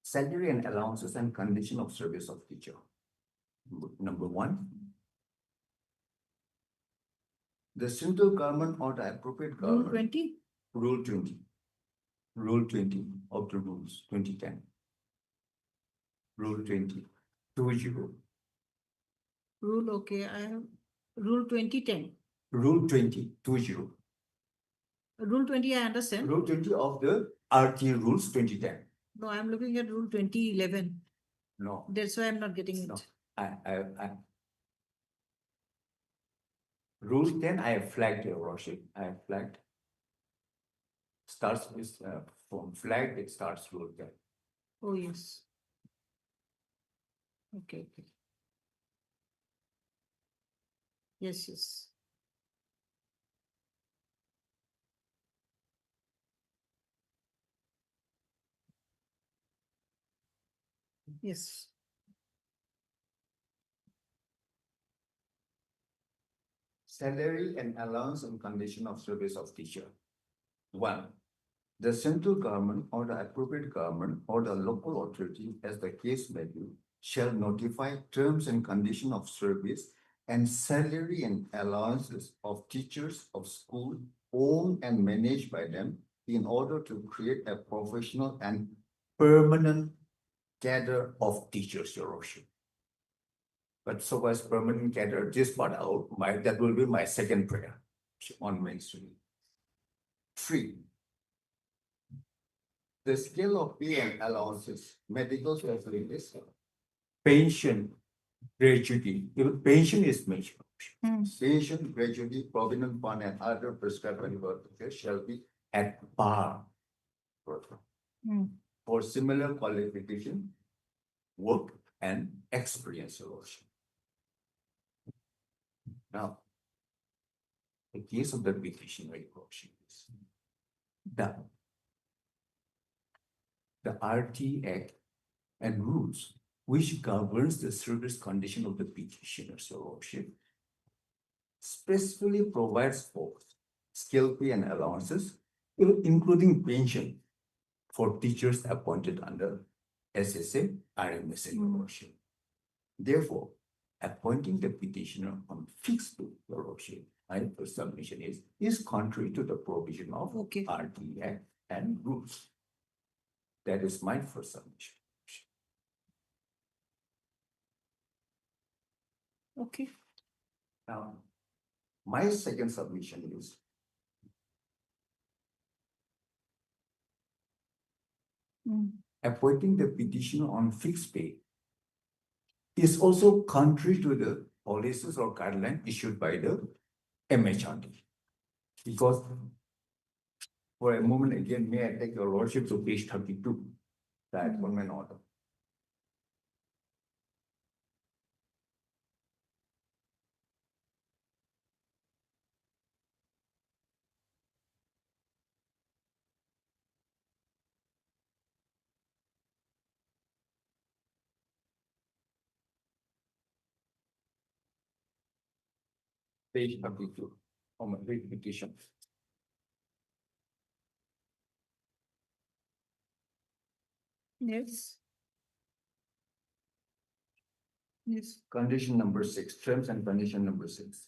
Salary and allowances and condition of service of teacher. Number 1. The central government or the appropriate government. Rule 20? Rule 20. Rule 20 of the rules 2010. Rule 20. 20. Rule, okay, I have Rule 2010. Rule 20. 20. Rule 20, I understand. Rule 20 of the RT rules 2010. No, I'm looking at Rule 2011. No. That's why I'm not getting it. No. Rule 10, I have flagged, Your Worship. I have flagged. Starts with from flag, it starts Rule 10. Oh, yes. Okay, okay. Yes, yes. Yes. Salary and allowance and condition of service of teacher. 1. The central government or the appropriate government or the local authority, as the case may be, shall notify terms and condition of service and salary and allowances of teachers of school owned and managed by them in order to create a professional and permanent cadre of teachers, Your Worship. But so as permanent cadre, this part out, that will be my second prayer on mainstream. 3. The scale of pay and allowances, medical facilities, pension, gratuity, even pension is mentioned. Pension, gratuity, provident fund, and other prescribed benefits shall be at par for similar qualification, work, and experience. Your Worship. Now, the case of the petition, Your Worship, is the RT Act and rules which governs the service condition of the petitioners, Your Worship, specifically provides for scale pay and allowances, including pension for teachers appointed under SSA, RMSA, Your Worship. Therefore, appointing the petitioner on fixed pay, Your Worship, my first submission is contrary to the provision of RT Act and rules. That is my first submission. Okay. Now, my second submission is appointing the petitioner on fixed pay is also contrary to the policies or guidelines issued by the MHRD. Because for a moment again, may I take Your Lordship to page 32, the appointment order. Page 32 on my petition. Yes. Yes. Condition number 6, terms and condition number 6.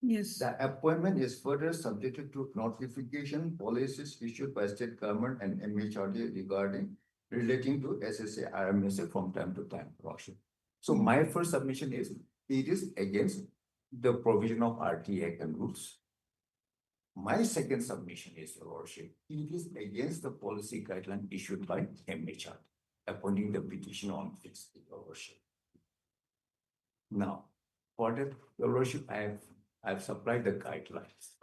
Yes. The appointment is further subjected to notification policies issued by state government and MHRD relating to SSA, RMSA from time to time, Worship. So my first submission is, it is against the provision of RT Act and rules. My second submission is, Your Worship, it is against the policy guideline issued by MHRD, appointing the petitioner on fixed pay, Your Worship. Now, for that, Your Worship, I have supplied the guidelines.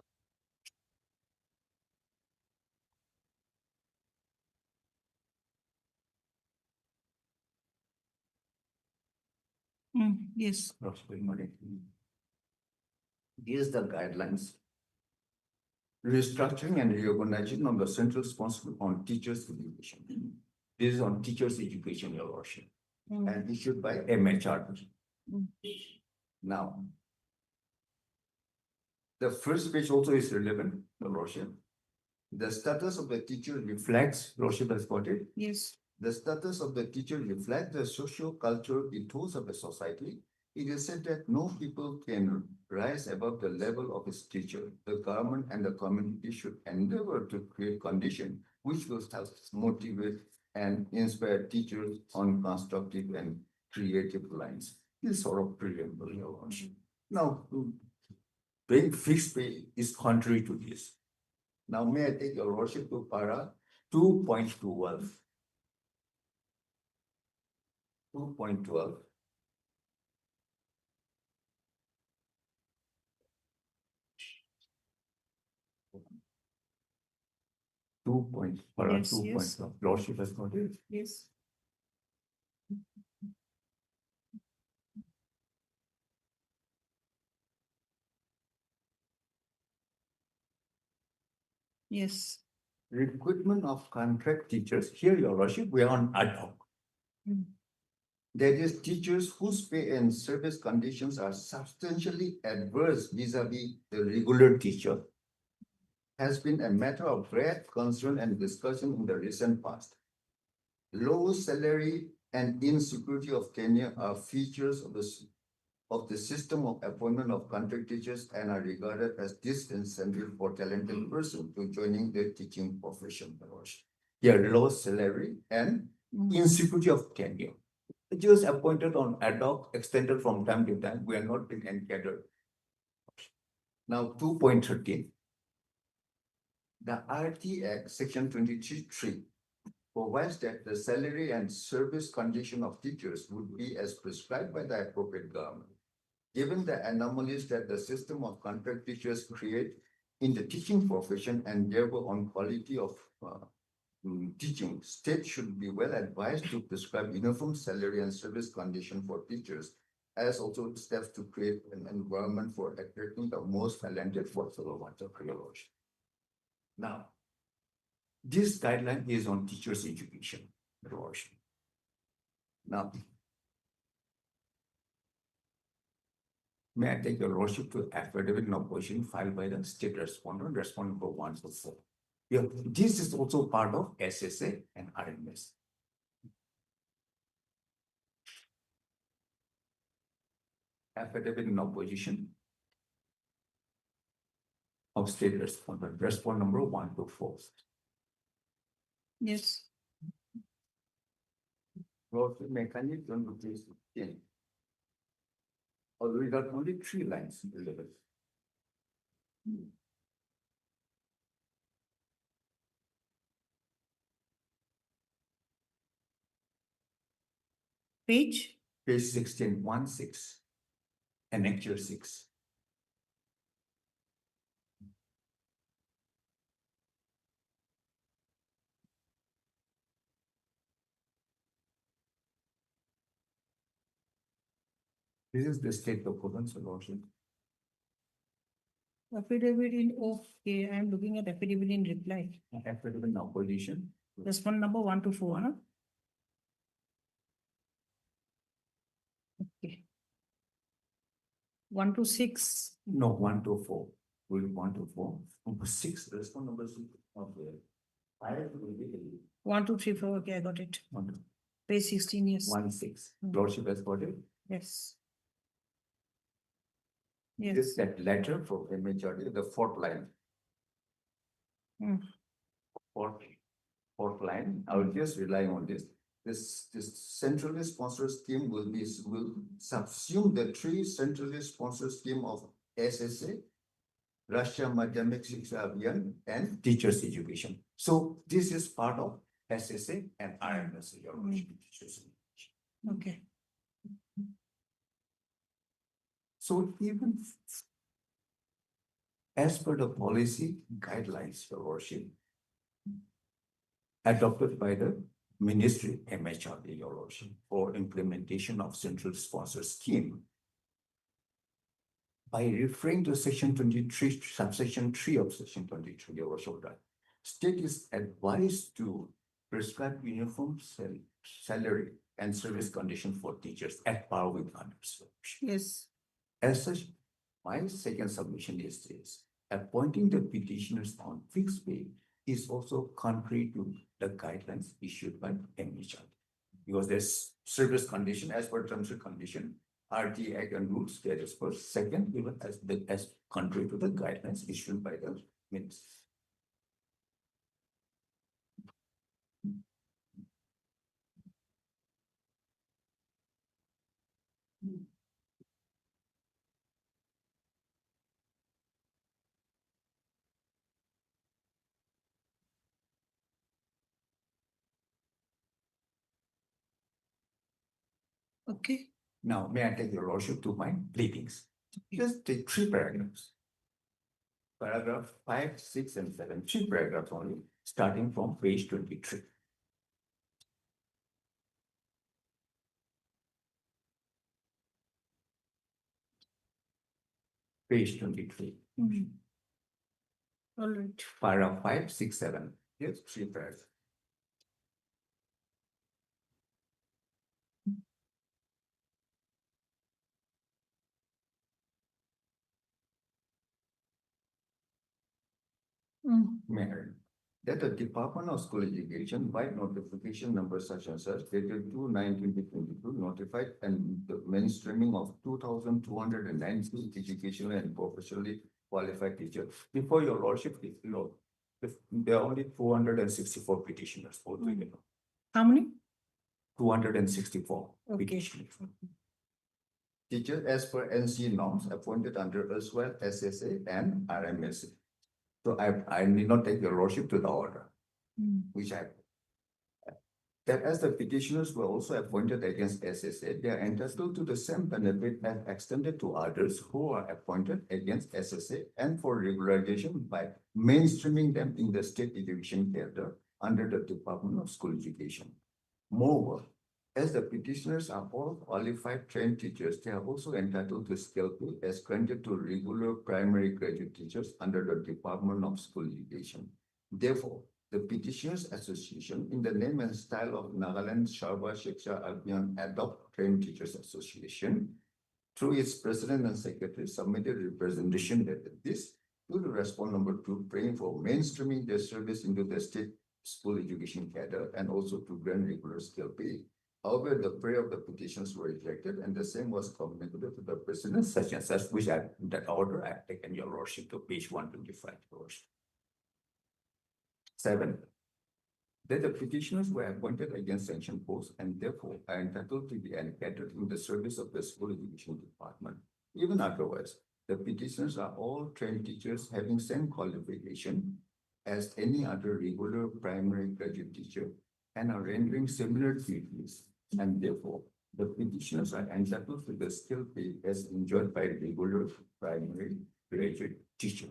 Yes. These are the guidelines. Restructuring and reorganizing on the central responsibility on teachers' education. This is on teachers' education, Your Worship, and issued by MHRD. Now, the first page also is relevant, Your Worship. The status of the teacher reflects, Your Worship has got it. Yes. The status of the teacher reflects the socio-cultural ethos of the society. It is said that no people can rise above the level of its teacher. The government and the community should endeavor to create conditions which will help motivate and inspire teachers on constructive and creative lines. This sort of preamble, Your Worship. Now, paying fixed pay is contrary to this. Now, may I take Your Worship to para 2.12. 2.12. Yes, yes. Lordship has got it. Yes. Yes. Recruitment of contract teachers. Here, Your Worship, we are on ad hoc. That is, teachers whose pay and service conditions are substantially adverse vis-a-vis the regular teacher has been a matter of great concern and discussion in the recent past. Low salary and insecurity of tenure are features of the of the system of appointment of contract teachers and are regarded as disincentive for talented person to joining the teaching profession. Here, low salary and insecurity of tenure. Teachers appointed on ad hoc, extended from time to time, we are not being encountered. Now, 2.13. The RT Act, section 23(3), provides that the salary and service condition of teachers would be as prescribed by the appropriate government. Given the anomalies that the system of contract teachers create in the teaching profession and therefore on quality of teaching, state should be well advised to prescribe uniform salary and service condition for teachers, as also steps to create an environment for attracting the most talented whatsoever material. Now, this guideline is on teachers' education. Now, may I take your lordship to affidavit in opposition filed by the state respondent, respondent number 1 to 4. Yeah, this is also part of SSA and RMS. Affidavit in opposition of state respondent, respondent number 1 to 4. Yes. Lordship, may kindly turn to page 10. Although we got only 3 lines delivered. Page? Page 16, 1-6, annexure 6. This is the state document solution. Affidavit in, okay, I am looking at affidavit in reply. Affidavit in opposition. Respondent number 1 to 4, huh? Okay. 1 to 6. No, 1 to 4. Will 1 to 4. Number 6, respond number 6. Okay. 5 will be 1, 2, 3, 4. Okay, I got it. 1 to Page 16, yes. 1-6. Mm. Lordship has got it. Yes. This Yes. that letter for MHRD, the 4th line. Mm. Fourth line, I will just rely on this. This centrally sponsored scheme will subsume the 3 centrally sponsored scheme of SSA, Russia Madhyamik Shiksha Abhiyan, and teachers education. So this is part of SSA and RMS. Okay. So even as per the policy guidelines, Your Worship, adopted by the Ministry MHRD, Your Worship, for implementation of central sponsor scheme, by referring to section 23, subsection 3 of section 23, Your Worship, state is advised to prescribe uniform salary and service condition for teachers at par with others. Yes. As such, my second submission is this: appointing the petitioners on fixed pay is also contrary to the guidelines issued by MHRD, because there's service condition as per terms and condition, RT Act and rules, that is first. Second, even as contrary to the guidelines issued by the ministry. Okay. Now, may I take your lordship to my pleadings? Just take 3 paragraphs. Paragraph 5, 6, and 7, 3 paragraphs only, starting from page 23. Page 23. All right. Paragraph 5, 6, 7. Yes, 3 paragraphs. Mayor. that the Department of School Education by notification number such and such dated 2/9/2022 notified and the mainstreaming of 2,290 educational and professionally qualified teachers. Before your lordship, there are only 264 petitioners altogether. How many? 264 Okay. petitioners. Teachers as per NC norms appointed under erstwhile SSA and RMSA. So I need not take your lordship to the order, which I. That as the petitioners were also appointed against SSA, they are entitled to the same benefit as extended to others who are appointed against SSA and for regularization by mainstreaming them in the state education cadre under the Department of School Education. Moreover, as the petitioners are all qualified trained teachers, they are also entitled to scale pay as granted to regular primary graduate teachers under the Department of School Education. Therefore, the Petitioners Association, in the name and style of Nagaland Sharba Shiksha Abhiyan Adopt Trained Teachers Association, through its president and secretary, submitted representation that this to the respond number 2, praying for mainstreaming their service into the state school education cadre and also to grant regular scale pay. However, the prayer of the petitions were rejected and the same was communicated to the president, such and such, which I, that order, I have taken your lordship to page 125. 7. That the petitioners were appointed against sanctioned posts and therefore are entitled to be allocated in the service of the school education department. Even otherwise, the petitioners are all trained teachers having same qualification as any other regular primary graduate teacher and are rendering similar duties, and therefore the petitioners are entitled to the skill pay as enjoyed by a regular primary graduate teacher.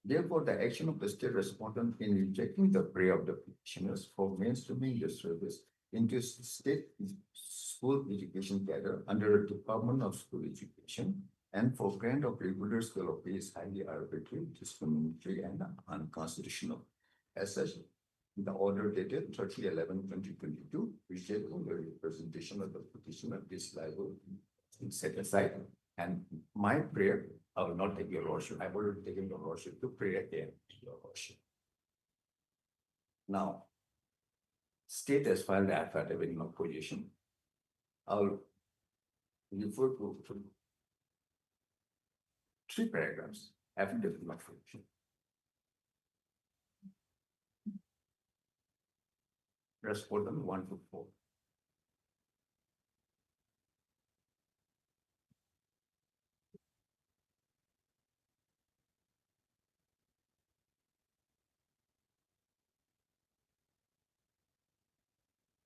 Therefore, the action of the state respondent in rejecting the prayer of the petitioners for mainstreaming the service into state school education cadre under the Department of School Education and for grant of regular scale of pay is highly arbitrary, discriminatory, and unconstitutional. As such, the order dated 30/11/2022 rejecting the representation of the petitioner is liable to set aside. And my prayer, I will not take your lordship. I've already taken your lordship to pray again to your lordship. Now, state has filed the affidavit in opposition. I'll refer to 3 paragraphs, affidavit in opposition. Respondent 1 to 4.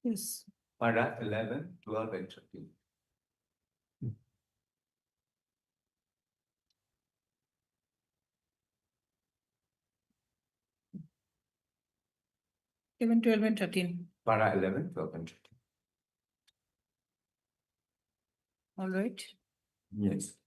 Yes. Paragraph 11, 12, and 13. Even 12 and 13. Para 11, 12, and 13. All right. Yes.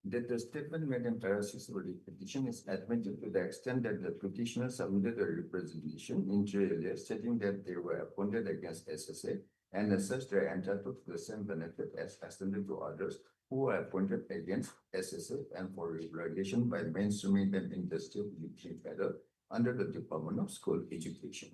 That the statement made in para 6 of the petition is admitted to the extent that the petitioner submitted a representation inter alia stating that they were appointed against SSA and as such they are entitled to the same benefit as extended to others who were appointed against SSA and for regulation by mainstreaming them in the state education cadre under the Department of School Education.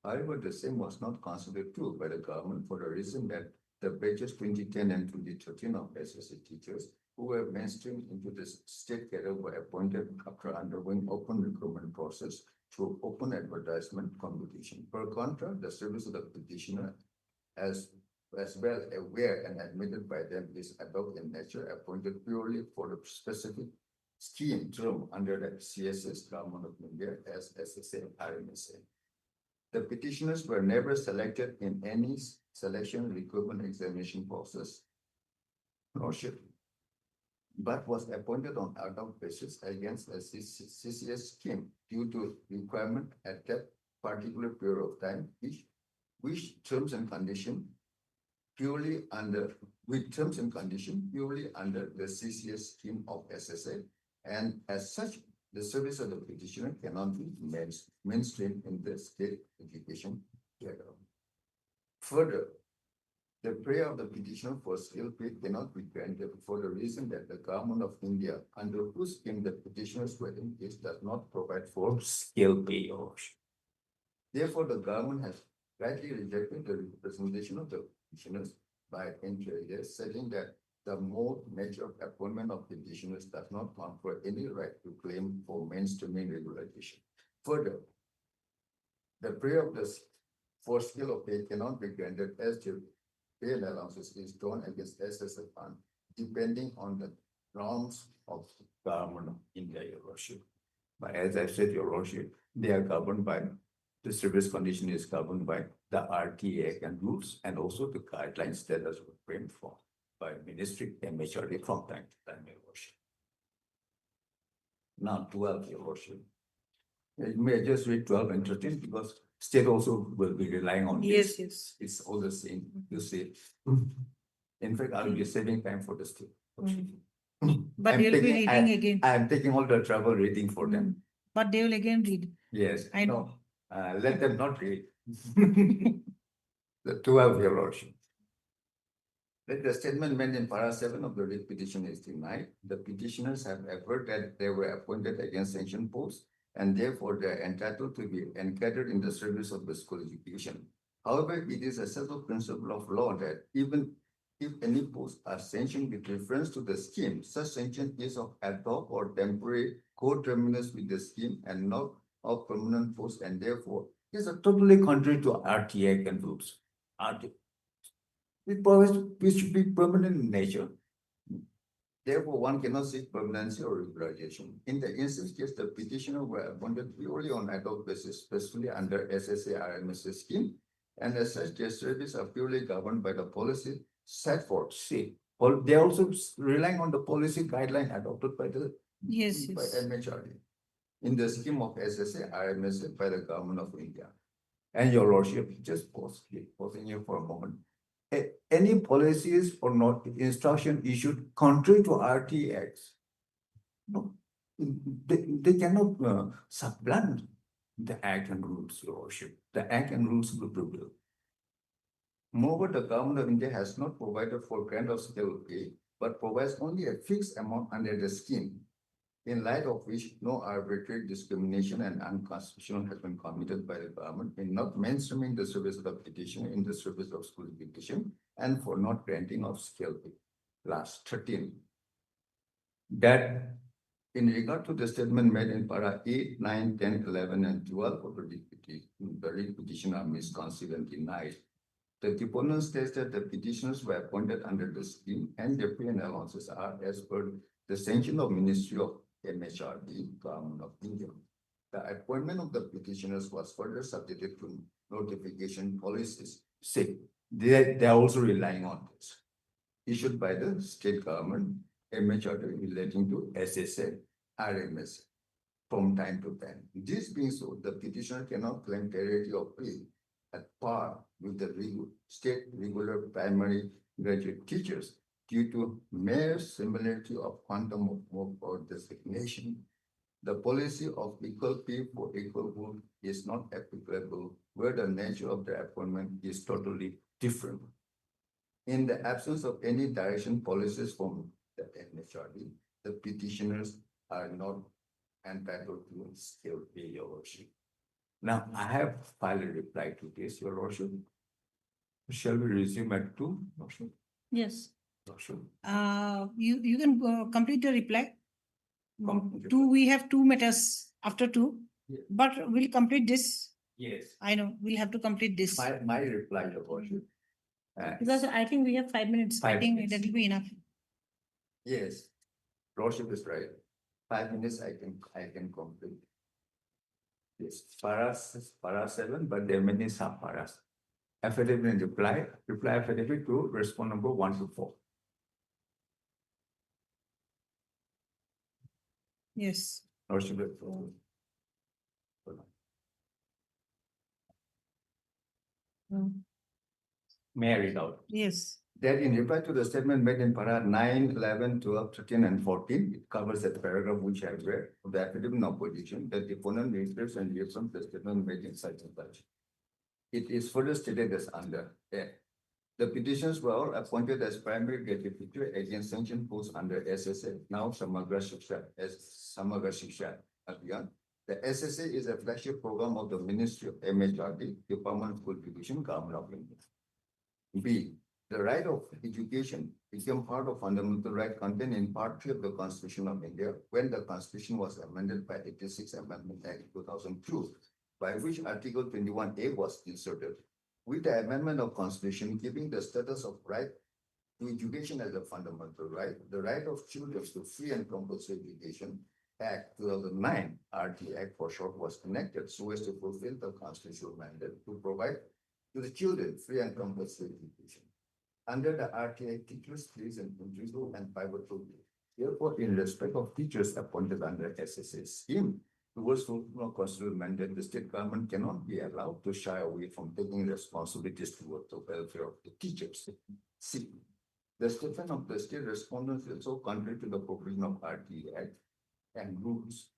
However, the same was not considered true by the government for the reason that the batches 2010 and 2013 of SSA teachers who were mainstreamed into the state cadre were appointed after undergoing open recruitment process through open advertisement competition. Per contra, the service of the petitioner as well aware and admitted by them is adult in nature, appointed purely for the specific scheme term under the CSS Government of India as SSA RMSA. The petitioners were never selected in any selection recruitment examination process, but was appointed on ad hoc basis against a CCS scheme due to requirement at that particular period of time, which terms and condition purely under the CCS scheme of SSA, and as such, the service of the petitioner cannot be mainstreamed in the state education cadre. Further, The prayer of the petitioner for skill pay cannot be granted for the reason that the government of India, under whose scheme the petitioner's wedding case does not provide for skill pay. Therefore, the government has rightly rejected the representation of the petitioners by employers, saying that the mode, nature of appointment of petitioners does not confer any right to claim for mainstreaming regularization. Further, the prayer of the for skill of pay cannot be granted as the pay allowances is drawn against SSA fund, depending on the norms of government of India, Your Worship. But as I said, Your Worship, they are governed by, the service condition is governed by the RTA and rules, and also the guidelines that are framed for by ministry and majority from time to time, Your Worship. Now 12, Your Worship. You may just read 12 and 13 because state also will be relying on Yes, this. yes. It's all the same, you see. In fact, I'll be saving time for the state. But I'm they'll be taking- reading again. I'm taking all the trouble reading for them. But they will again read. Yes. I know. No, let them not read. The 12, Your Lordship. That the statement made in para 7 of the writ petition is denied. The petitioners have averred that they were appointed against sanctioned posts, and therefore they are entitled to be encatered in the service of the school education. However, it is a settled principle of law that even if any posts are sanctioned with reference to the scheme, such sanction is of ad hoc or temporary co-terminus with the scheme and not of permanent post, and therefore is a totally contrary to RTA and rules. It provides it should be permanent in nature. Therefore, one cannot seek permanency or regularization. In the instance case, the petitioner were appointed purely on ad hoc basis, especially under SSA RMSA scheme, and as such, their services are purely governed by the policy set forth. See, they are also relying on the policy guideline adopted by the Yes, by yes. MHRD in the scheme of SSA RMSA by the government of India. And Your Lordship, just pausing here for a moment. Any policies or not instruction issued contrary to RTX, no, they cannot supplant the act and rules, Your Worship. The act and rules will prevail. Moreover, the government of India has not provided for grant of skill pay, but provides only a fixed amount under the scheme, in light of which no arbitrary discrimination and unconstitutional has been committed by the government in not mainstreaming the service of the petitioner in the service of school education and for not granting of skill pay. Last 13. That in regard to the statement made in para 8, 9, 10, 11, and 12 of the petition are misconceived and denied. The deponent states that the petitioners were appointed under the scheme and their pay and allowances are as per the sanction of Ministry of MHRD, Government of India. The appointment of the petitioners was further subjected to notification policies. See, they are also relying on this, issued by the state government, MHRD relating to SSA, RMS from time to time. This being so, the petitioner cannot claim parity of pay at par with the state regular primary graduate teachers due to mere similarity of quantum of work or designation. The policy of equal pay for equal work is not applicable where the nature of the appointment is totally different. In the absence of any direction policies from the MHRD, the petitioners are not entitled to skill pay, Your Worship. Now, I have filed a reply to this, Your Worship. Shall we resume at 2, Worship? Yes. Worship. You can complete the reply. We have 2 matters after 2, Yes. but we'll complete this. Yes. I know, we'll have to complete this. My reply, Your Worship. Because I think we have 5 minutes. I 5 think minutes. that will be enough. Yes, Lordship is right. 5 minutes I can complete. Yes, para 7, but there are many sub-paras. Affidavit and reply affidavit to respond number 1 to 4. Yes. Lordship. May I read out? Yes. That in reply to the statement made in para 9, 11, 12, 13, and 14, it covers that paragraph which I read of the affidavit of opposition, that the opponent reiterates and reaffirms the statement made in such and such. It is further stated as under A. The petitions were all appointed as primary gratificator against sanction posts under SSA, now Samagra Shiksha, as Samagra Shiksha Abhiyan. The SSA is a flagship program of the Ministry of MHRD, Department of School Education, Government of India. B. The right of education became part of fundamental right contained in Part 3 of the Constitution of India when the Constitution was amended by 86 Amendment Act 2002, by which Article 21A was inserted. With the amendment of Constitution giving the status of right to education as a fundamental right, the right of children to free and compulsory education Act 2009, RT Act for short, was enacted so as to fulfill the constitutional mandate to provide to the children free and compulsory education. Under the RT Act, teachers plays an integral and pivotal role. Therefore, in respect of teachers appointed under SSA scheme, towards fulfillment of constitutional mandate, the state government cannot be allowed to shy away from taking responsibilities towards the welfare of the teachers. C. The statement of the state respondents is also contrary to the provision of RT Act and rules.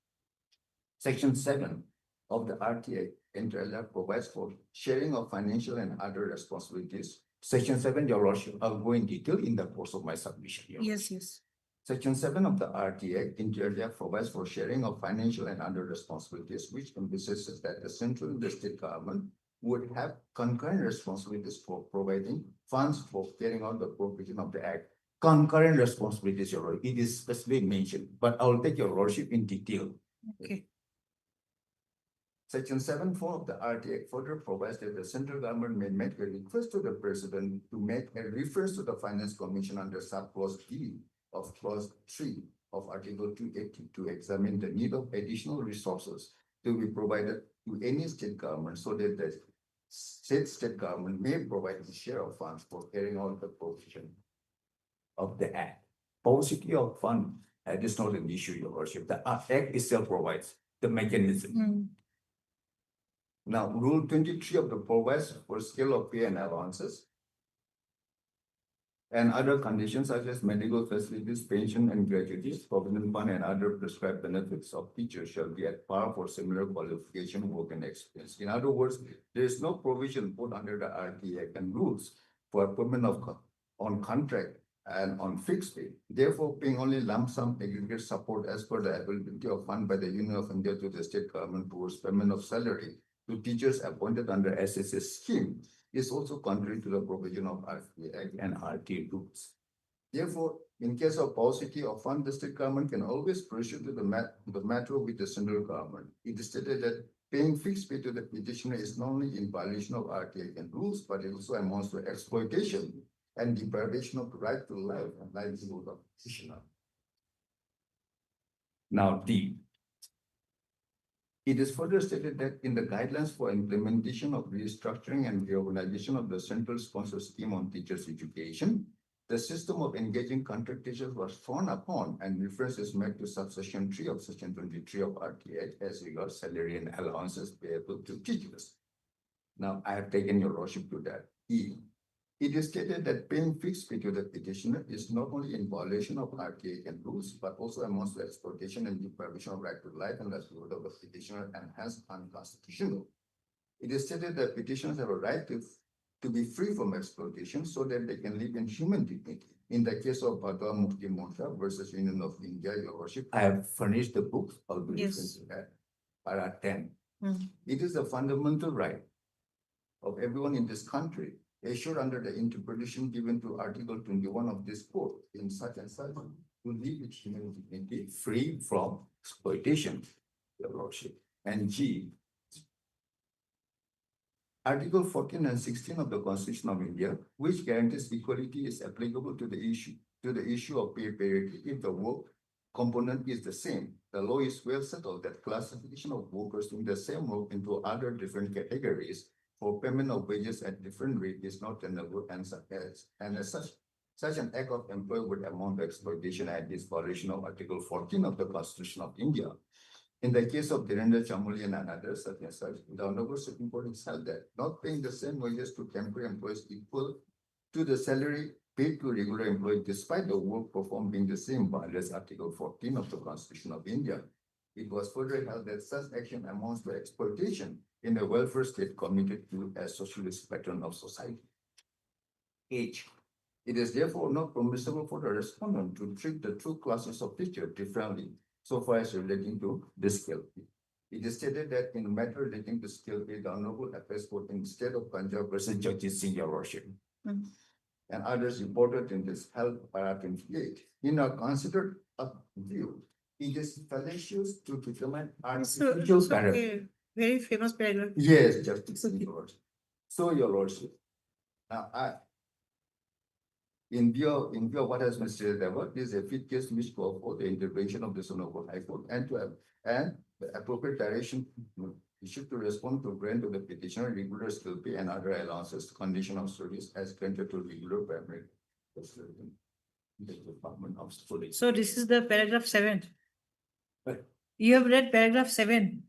Section 7 of the RT Act entirely provides for sharing of financial and other responsibilities. Section 7, Your Lordship, I'll go in detail in the course of my submission here. Yes. Section 7 of the RT Act interior provides for sharing of financial and other responsibilities, which emphasizes that the central and the state government would have concurrent responsibilities for providing funds for carrying out the provision of the Act. Concurrent responsibilities, Your Lordship. It is specifically mentioned, but I will take Your Lordship in detail. Okay. Section 7(4) of the RT Act further provides that the central government may make a request to the president to make a reference to the Finance Commission under subclause D of clause 3 of Article 280 to examine the need of additional resources to be provided to any state government so that the state government may provide the share of funds for carrying out the provision of the Act. Paucity of fund is not an issue, Your Lordship. The Act itself provides the mechanism. Now, Rule 23 of the provides for scale of pay and allowances and other conditions such as medical facilities, pension and gratuities, provident fund and other prescribed benefits of teachers shall be at par for similar qualification, work and experience. In other words, there is no provision put under the RT Act and rules for appointment of on contract and on fixed pay. Therefore, paying only lump sum aggregate support as per the availability of fund by the Union of India to the state government towards payment of salary to teachers appointed under SSA scheme is also contrary to the provision of RT Act and RT rules. Therefore, in case of paucity of fund, the state government can always pursue to the matter with the central government. It is stated that paying fixed pay to the petitioner is not only in violation of RT Act and rules, but it also amounts to exploitation and deprivation of the right to life and livelihood of petitioner. Now, D. It is further stated that in the guidelines for implementation of restructuring and reorganization of the central sponsor scheme on teachers' education, the system of engaging contract teachers was frowned upon and reference is made to subsection 3 of section 23 of RT Act as regards salary and allowances payable to teachers. Now, I have taken your lordship to that. E. It is stated that paying fixed pay to the petitioner is not only in violation of RTA and rules, but also amounts to exploitation and deprivation of right to life and livelihood of the petitioner and hence unconstitutional. It is stated that petitioners have a right to be free from exploitation so that they can live in human dignity. In the case of Bhadwa Mukti Morcha versus Union of India, your worship, I have furnished the books. I'll be referring to that. Para 10. It is a fundamental right of everyone in this country, assured under the interpretation given to Article 21 of this code in such and such, to live with human dignity, free from exploitation, your lordship. And G, Article 14 and 16 of the Constitution of India, which guarantees equality, is applicable to the issue of pay parity if the work component is the same. The law is well settled that classification of workers doing the same work into other different categories for payment of wages at different rate is not tenable and as such an act of employment would amount to exploitation and is violation of Article 14 of the Constitution of India. In the case of Dhirendra Chamolian and others such and such, the Honorable Supreme Court has held that not paying the same wages to temporary employees equal to the salary paid to regular employees despite the work performed being the same violates Article 14 of the Constitution of India. It was further held that such action amounts to exploitation in a welfare state committed to a socialist pattern of society. H. It is therefore not permissible for the respondent to treat the two classes of teacher differently so far as relating to the skill. It is stated that in matter relating to skill, the Honorable Affairs Court in the state of Punjab versus Judges in your worship. And others reported in this health paragraph 28. In a considered view, it is fallacious to determine artificial paragraph. Very famous paragraph. Yes, Justice, your lordship. So, your lordship. Now, in view of what has been stated above, this is a fit case which call for the intervention of the Honorable High Court and the appropriate direction issued to respond to grant to the petitioner regular skill pay and other allowances, condition of service as granted to regular primary. The Department of Police. So this is the paragraph 7. Right. You have read paragraph 7.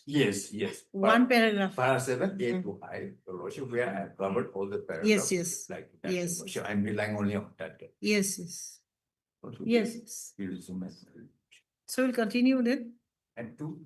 Yes. One paragraph. Para 7, 8 to 5, your lordship, where I have covered all the paragraphs. Yes. Like that. Yes. So I'm relying only on that. Yes. Yes. So we'll continue then. And 2.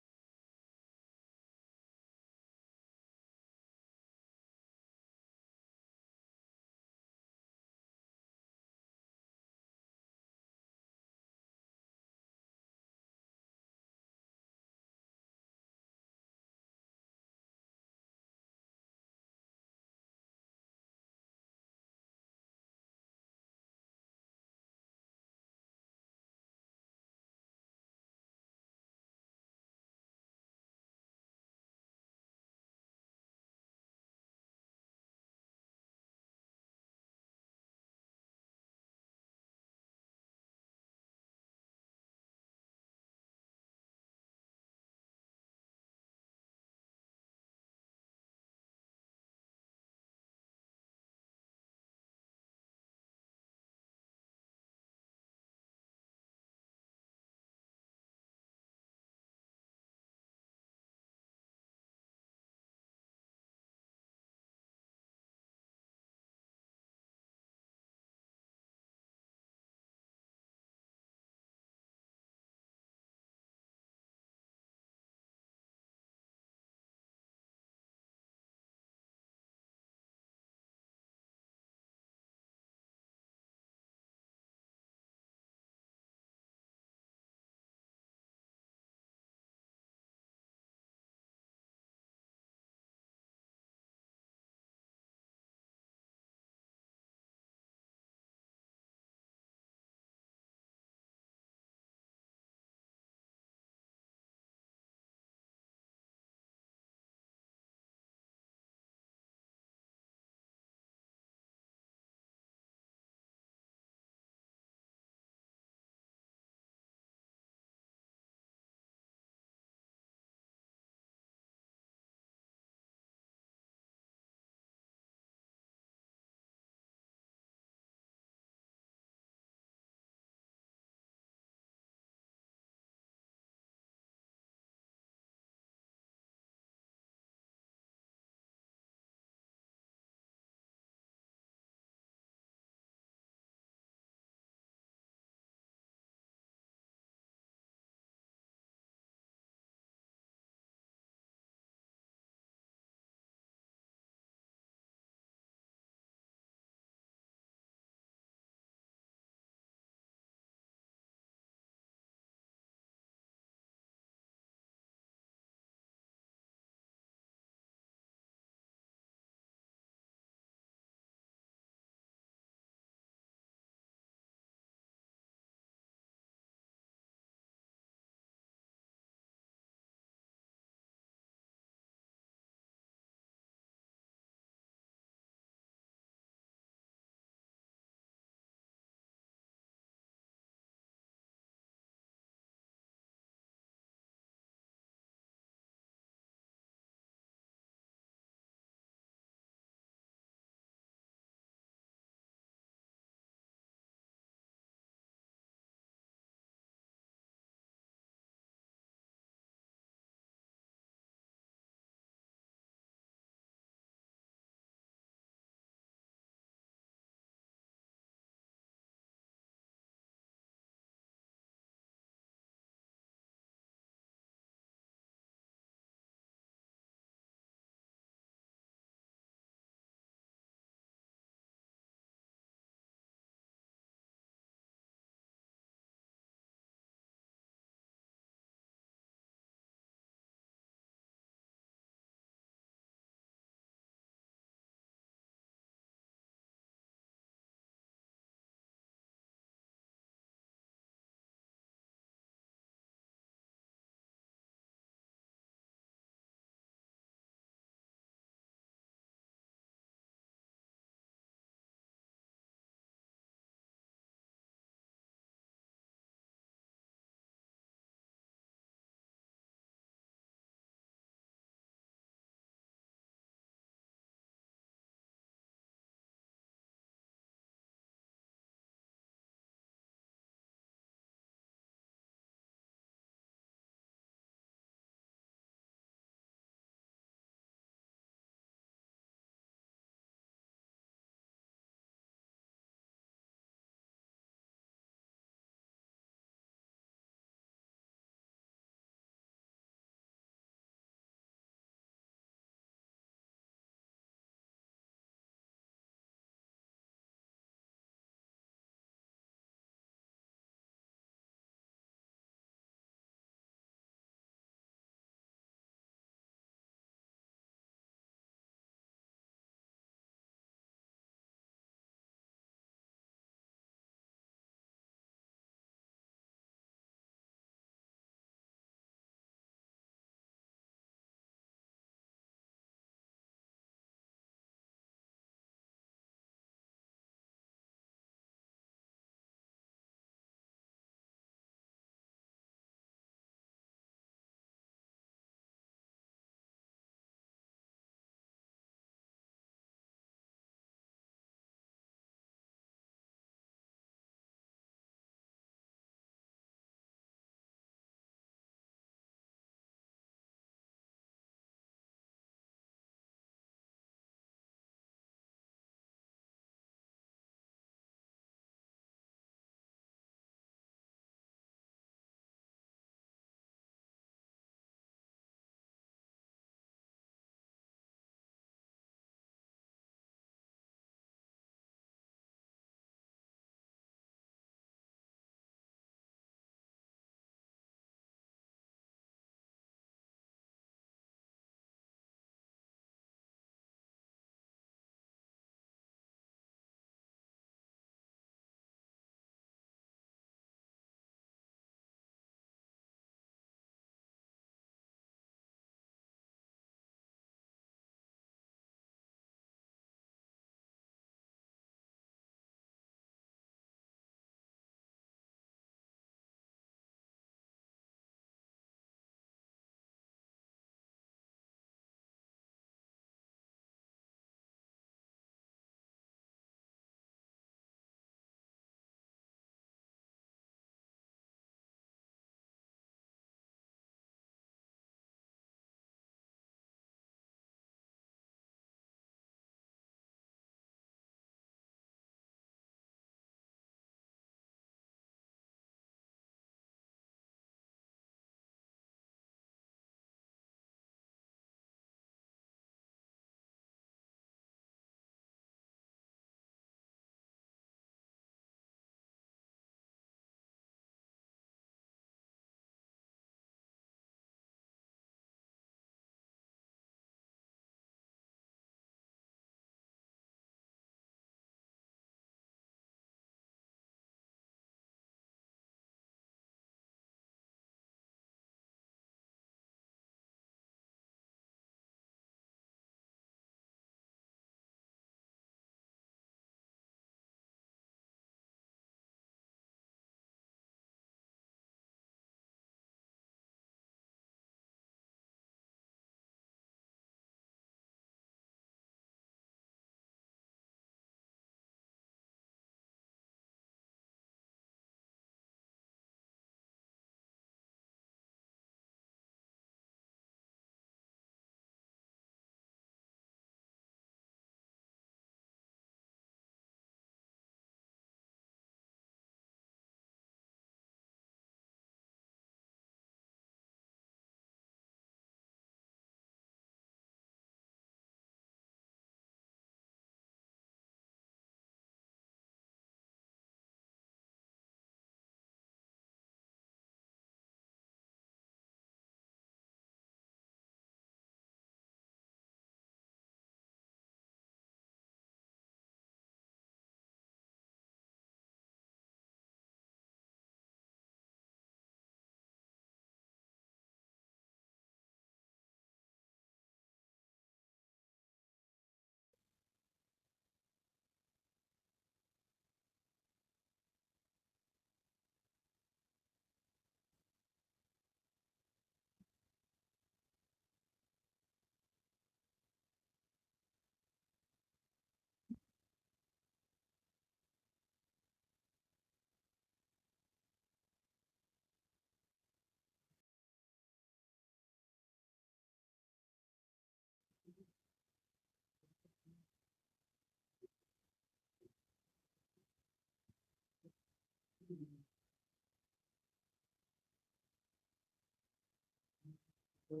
Yes,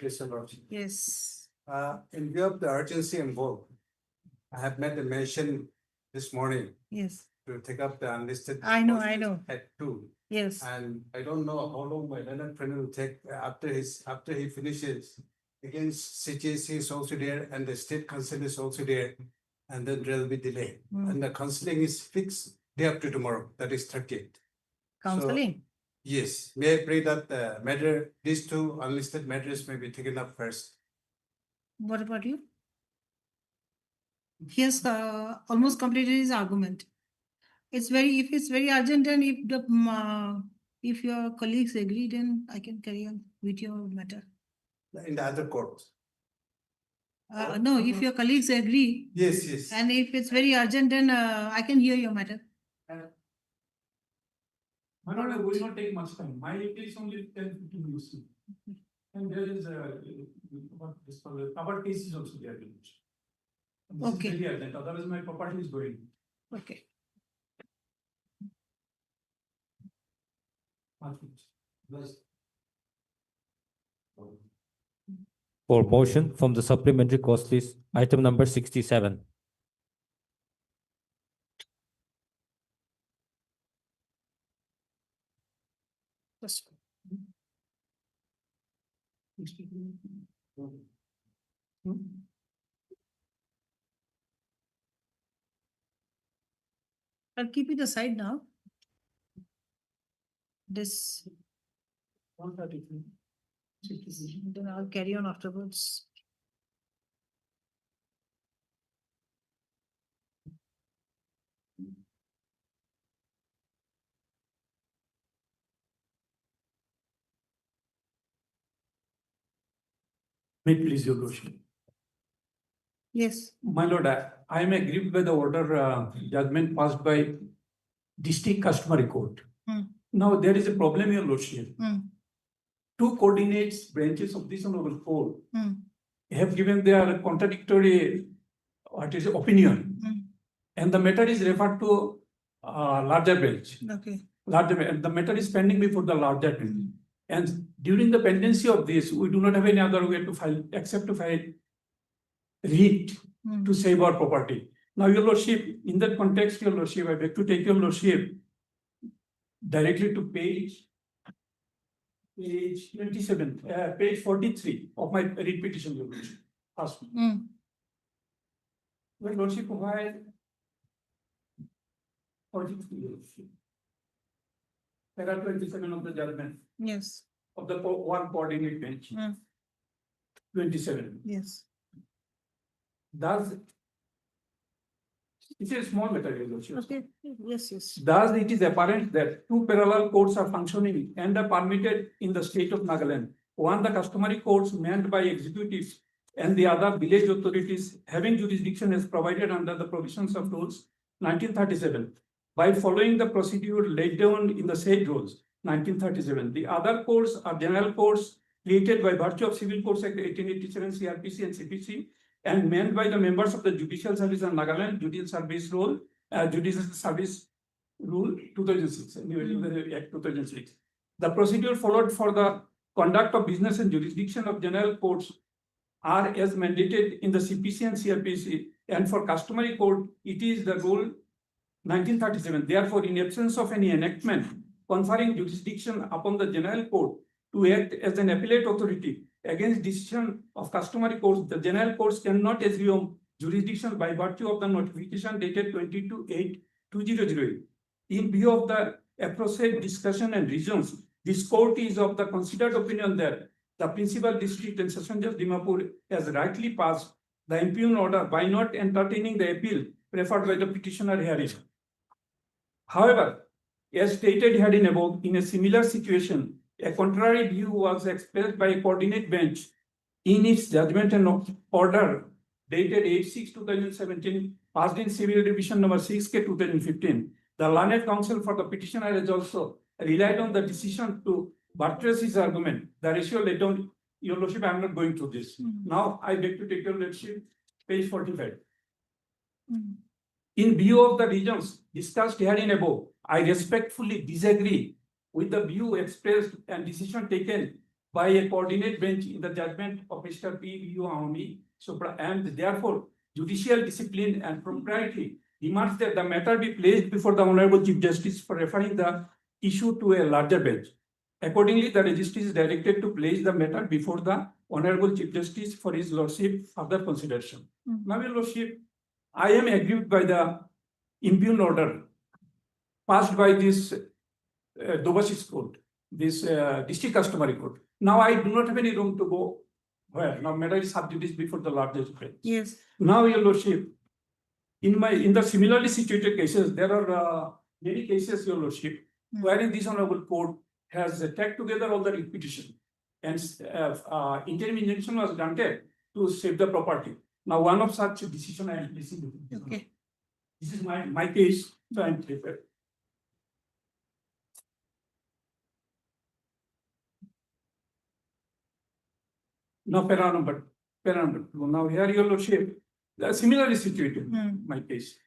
Mr. Lordship. Yes. In view of the urgency involved, I have made a mention this morning Yes. to take up the unlisted. I know, motions I know. At 2. Yes. And I don't know how long my learned friend will take after he finishes. Against CJC is also there and the state council is also there. And then there will be delay. And the counseling is fixed day after tomorrow, that is 30th. Counseling. Yes, may I pray that the these two unlisted matters may be taken up first. What about you? He has almost completed his argument. If it's very urgent and if your colleagues agree, then I can carry on with your matter. In the other court. No, if your colleagues agree. Yes, yes. And if it's very urgent, then I can hear your matter. My lord, I will not take much time. My case only 10-15 minutes. And there is our case is also there. This Okay. is very urgent, otherwise my property is going. Okay. For motion from the supplementary cost list, item number 67. Yes. I'll keep it aside now. This. 133. Then I'll carry on afterwards. May it please your lordship. Yes. My lord, I am aggrieved by the order judgment passed by district customary court. Now there is a problem, your lordship. Two coordinates branches of this honorable court have given their contradictory opinion, and the matter is referred to larger bench. Okay. The matter is pending before the larger bench, and during the pendency of this, we do not have any other way to file except to file writ to save our property. Now, your lordship, in that context, your lordship, I beg to take your lordship directly to page 27, page 43 of my writ petition, your lordship. Ask me. Your lordship, why? 43, your lordship. Para 27 of the judgment. Yes. Of the one coordinate bench. 27. Yes. Thus, it's a small matter, your lordship. Okay. Yes, yes. Thus, it is apparent that two parallel courts are functioning and are permitted in the state of Nagaland. One, the customary courts manned by executives, and the other, village authorities having jurisdiction as provided under the provisions of rules 1937. By following the procedure laid down in the said rules 1937, the other courts are general courts created by virtue of Civil Courts Act 1887, CRPC and CPC, and manned by the members of the Judicial Service and Nagaland Judicial Service Rule, 2006, Act 2006. The procedure followed for the conduct of business and jurisdiction of general courts are as mandated in the CPC and CRPC, and for customary court, it is the rule 1937. Therefore, in absence of any enactment conferring jurisdiction upon the general court to act as an appellate authority against decision of customary courts, the general courts cannot assume jurisdiction by virtue of the notification dated 22/8/2008. In view of the aforesaid discussion and reasons, this court is of the considered opinion that the principal district and Session Judge Dimapur has rightly passed the impugned order by not entertaining the appeal preferred by the petitioner herein. However, as stated herein above, in a similar situation, a contrary view was expressed by a coordinate bench in its judgment and order dated 8/6/2017, passed in Civil Division number 6K 2015. The learned counsel for the petitioner has also relied on the decision to buttress his argument. The ratio laid down, Your Lordship, I am not going through this. Now I beg to take your lordship, page 45. In view of the reasons discussed herein above, I respectfully disagree with the view expressed and decision taken by a coordinate bench in the judgment of Mr. P. V. Ahami, and therefore judicial discipline and propriety demands that the matter be placed before the Honorable Chief Justice for referring the issue to a larger bench. Accordingly, the registry is directed to place the matter before the Honorable Chief Justice for his lordship further consideration. Now, Your Lordship, I am aggrieved by the impugned order passed by this Dobashis court, this district customary court. Now I do not have any room to go where now matter is sub judice before the largest bench. Yes. Now, Your Lordship, in the similarly situated cases, there are many cases, Your Lordship, wherein this honorable court has tagged together all the repetition and interim injunction was granted to save the property. Now, one of such decision I am placing. Okay. This is my case. So I am prepared. Now, para number two. Now, here, Your Lordship, similarly situated, my case.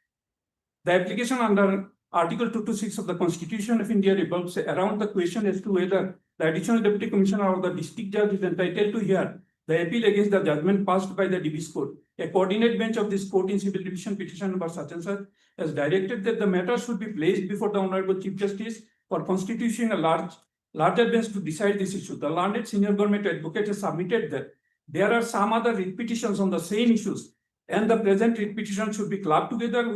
The application under Article 226 of the Constitution of India revolves around the question as to whether the additional deputy commissioner or the district judge is entitled to hear the appeal against the judgment passed by the DB's court. A coordinate bench of this court in Civil Division petition number such and such has directed that the matter should be placed before the Honorable Chief Justice for constituting a larger bench to decide this issue. The learned senior government advocate has submitted that there are some other writ petitions on the same issues, and the present writ petition should be clubbed together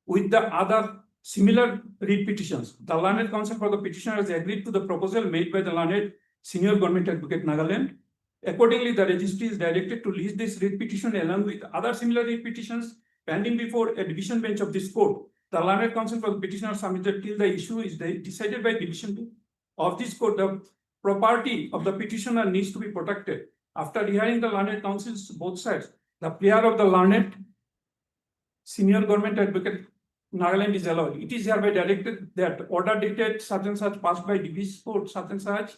with the other similar writ petitions. The learned counsel for the petitioner has agreed to the proposal made by the learned senior government advocate Nagaland. Accordingly, the registry is directed to list this writ petition along with other similar writ petitions pending before a division bench of this court. The learned counsel for the petitioner submitted till the issue is decided by division of this court. The property of the petitioner needs to be protected. After hearing the learned counsels both sides, the prayer of the learned senior government advocate Nagaland is allowed. It is hereby directed that order dated such and such passed by DB's court such and such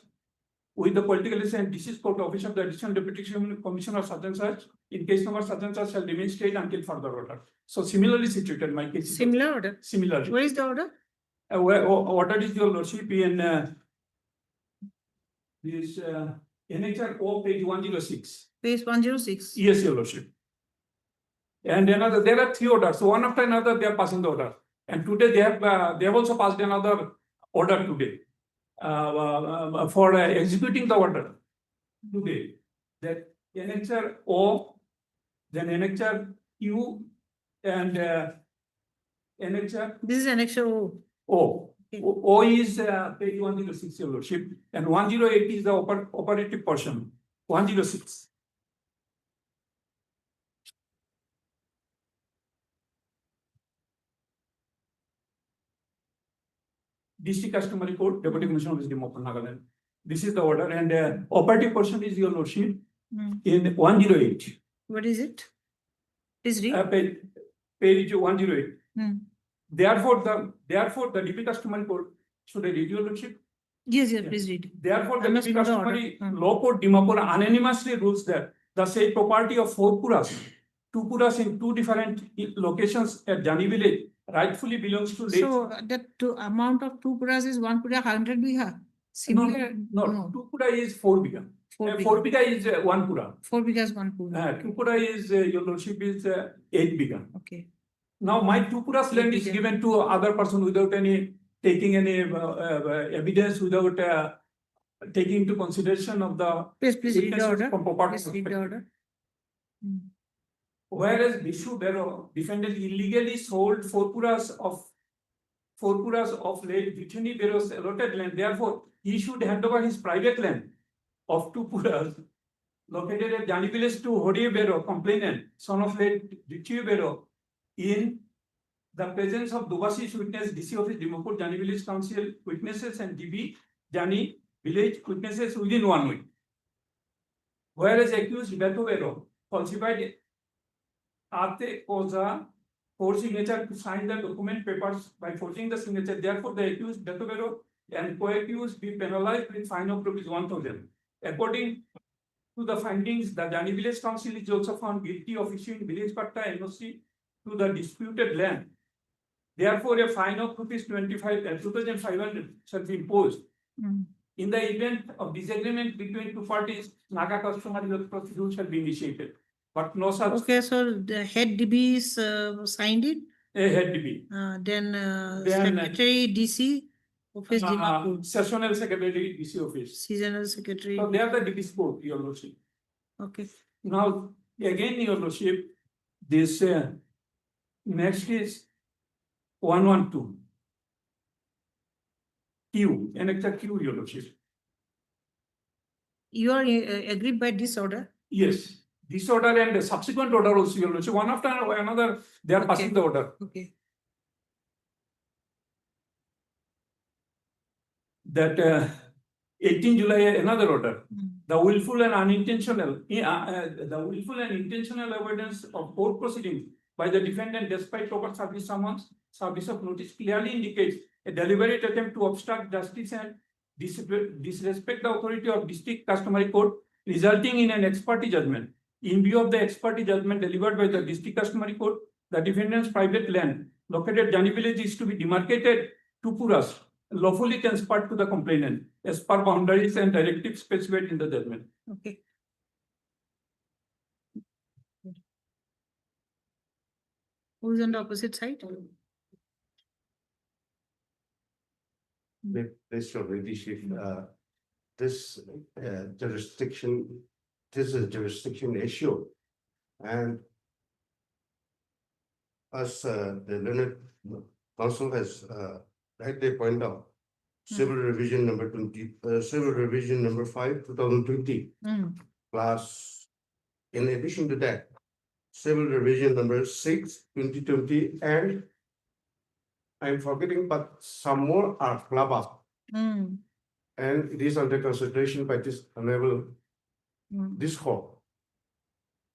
with the political and disease court office of the additional deputy commissioner such and such in case number such and such shall remain stayed until further order. So similarly situated, my case. Similar order. Similarly. Where is the order? Order is, Your Lordship, in this NHRO page 106. Page 106. Yes, Your Lordship. And another, there are 3 orders. So one after another, they are passing the order. And today they have also passed another order today for executing the order today. That NHRO, then NHRQ, and NHR. This is annexure O. O. Okay. O is page 106, Your Lordship, and 108 is the operative portion. 106. District Customary Court, Deputy Commissioner of Wisdom of Nagaland. This is the order, and operative portion is, Your Lordship, in 108. What is it? Please read. Page 108. Therefore, the DP Customary Court, should I read, Your Lordship? Yes, please read. Therefore, the DP Customary Law Court Dimapur unanimously rules that the said property of 4 puras, 2 puras in 2 different locations at Jani village, rightfully belongs to. So the amount of 2 puras is 1 pura 100 biha. Similar. No, 2 pura is 4 biga. 4 biga is 1 pura. 4 biga is 1 pura. 2 pura is, Your Lordship, is 8 biga. Okay. Now my 2 puras land is given to other person without any taking any evidence, without taking into consideration of the. Please read the order. From property Please read the order. Whereas Bishu Bero defendant illegally sold 4 puras of late Bithuni Bero's allotted land, therefore he should hand over his private land of two Puras located at Jani village to Hori Bero, complainant, son of late Richi Bero, in the presence of Dubasi's witness, DC office, Dimapur, Jani village council witnesses and DB, Jani village witnesses within 1 week. Whereas accused Beto Bero falsified Ate Koza for signature to sign the document papers by forging the signature. Therefore, the accused Beto Bero and co-accused be penalized with fine of rupees 1,000. According to the findings, the Jani village council is also found guilty of issuing village patta NOC to the disputed land. Therefore, a fine of rupees 2,500 shall be imposed. In the event of disagreement between two parties, Naga customary procedure shall be initiated. But no such. Okay, so the head DB is signed it. A head DB. Then secretary DC office Dimapur. Sessional secretary DC office. Seasonal secretary. So they are the DB's code, Your Lordship. Okay. Now, again, Your Lordship, this next is 112. Q, annexure Q, Your Lordship. You are agreed by this order? Yes, this order and the subsequent order also, Your Lordship. One after another, they are passing the order. Okay. That 18 July, another order. The willful and unintentional, the willful and intentional avoidance of court proceedings by the defendant despite proper service summons, service of notice clearly indicates a deliberate attempt to obstruct justice and disrespect the authority of district customary court, resulting in an ex parte judgment. In view of the ex parte judgment delivered by the district customary court, the defendant's private land located Jani village is to be demarcated to Puras, lawfully transferred to the complainant as per boundaries and directives specified in the judgment. Okay. Who is on the opposite side? This your ladyship, this jurisdiction, this is a jurisdiction issue. And as the learned council has rightly pointed out, civil revision number 5, 2020, plus in addition to that, civil revision number 6, 2020, and I'm forgetting, but some more are club up. And it is under consideration by this honorable this court.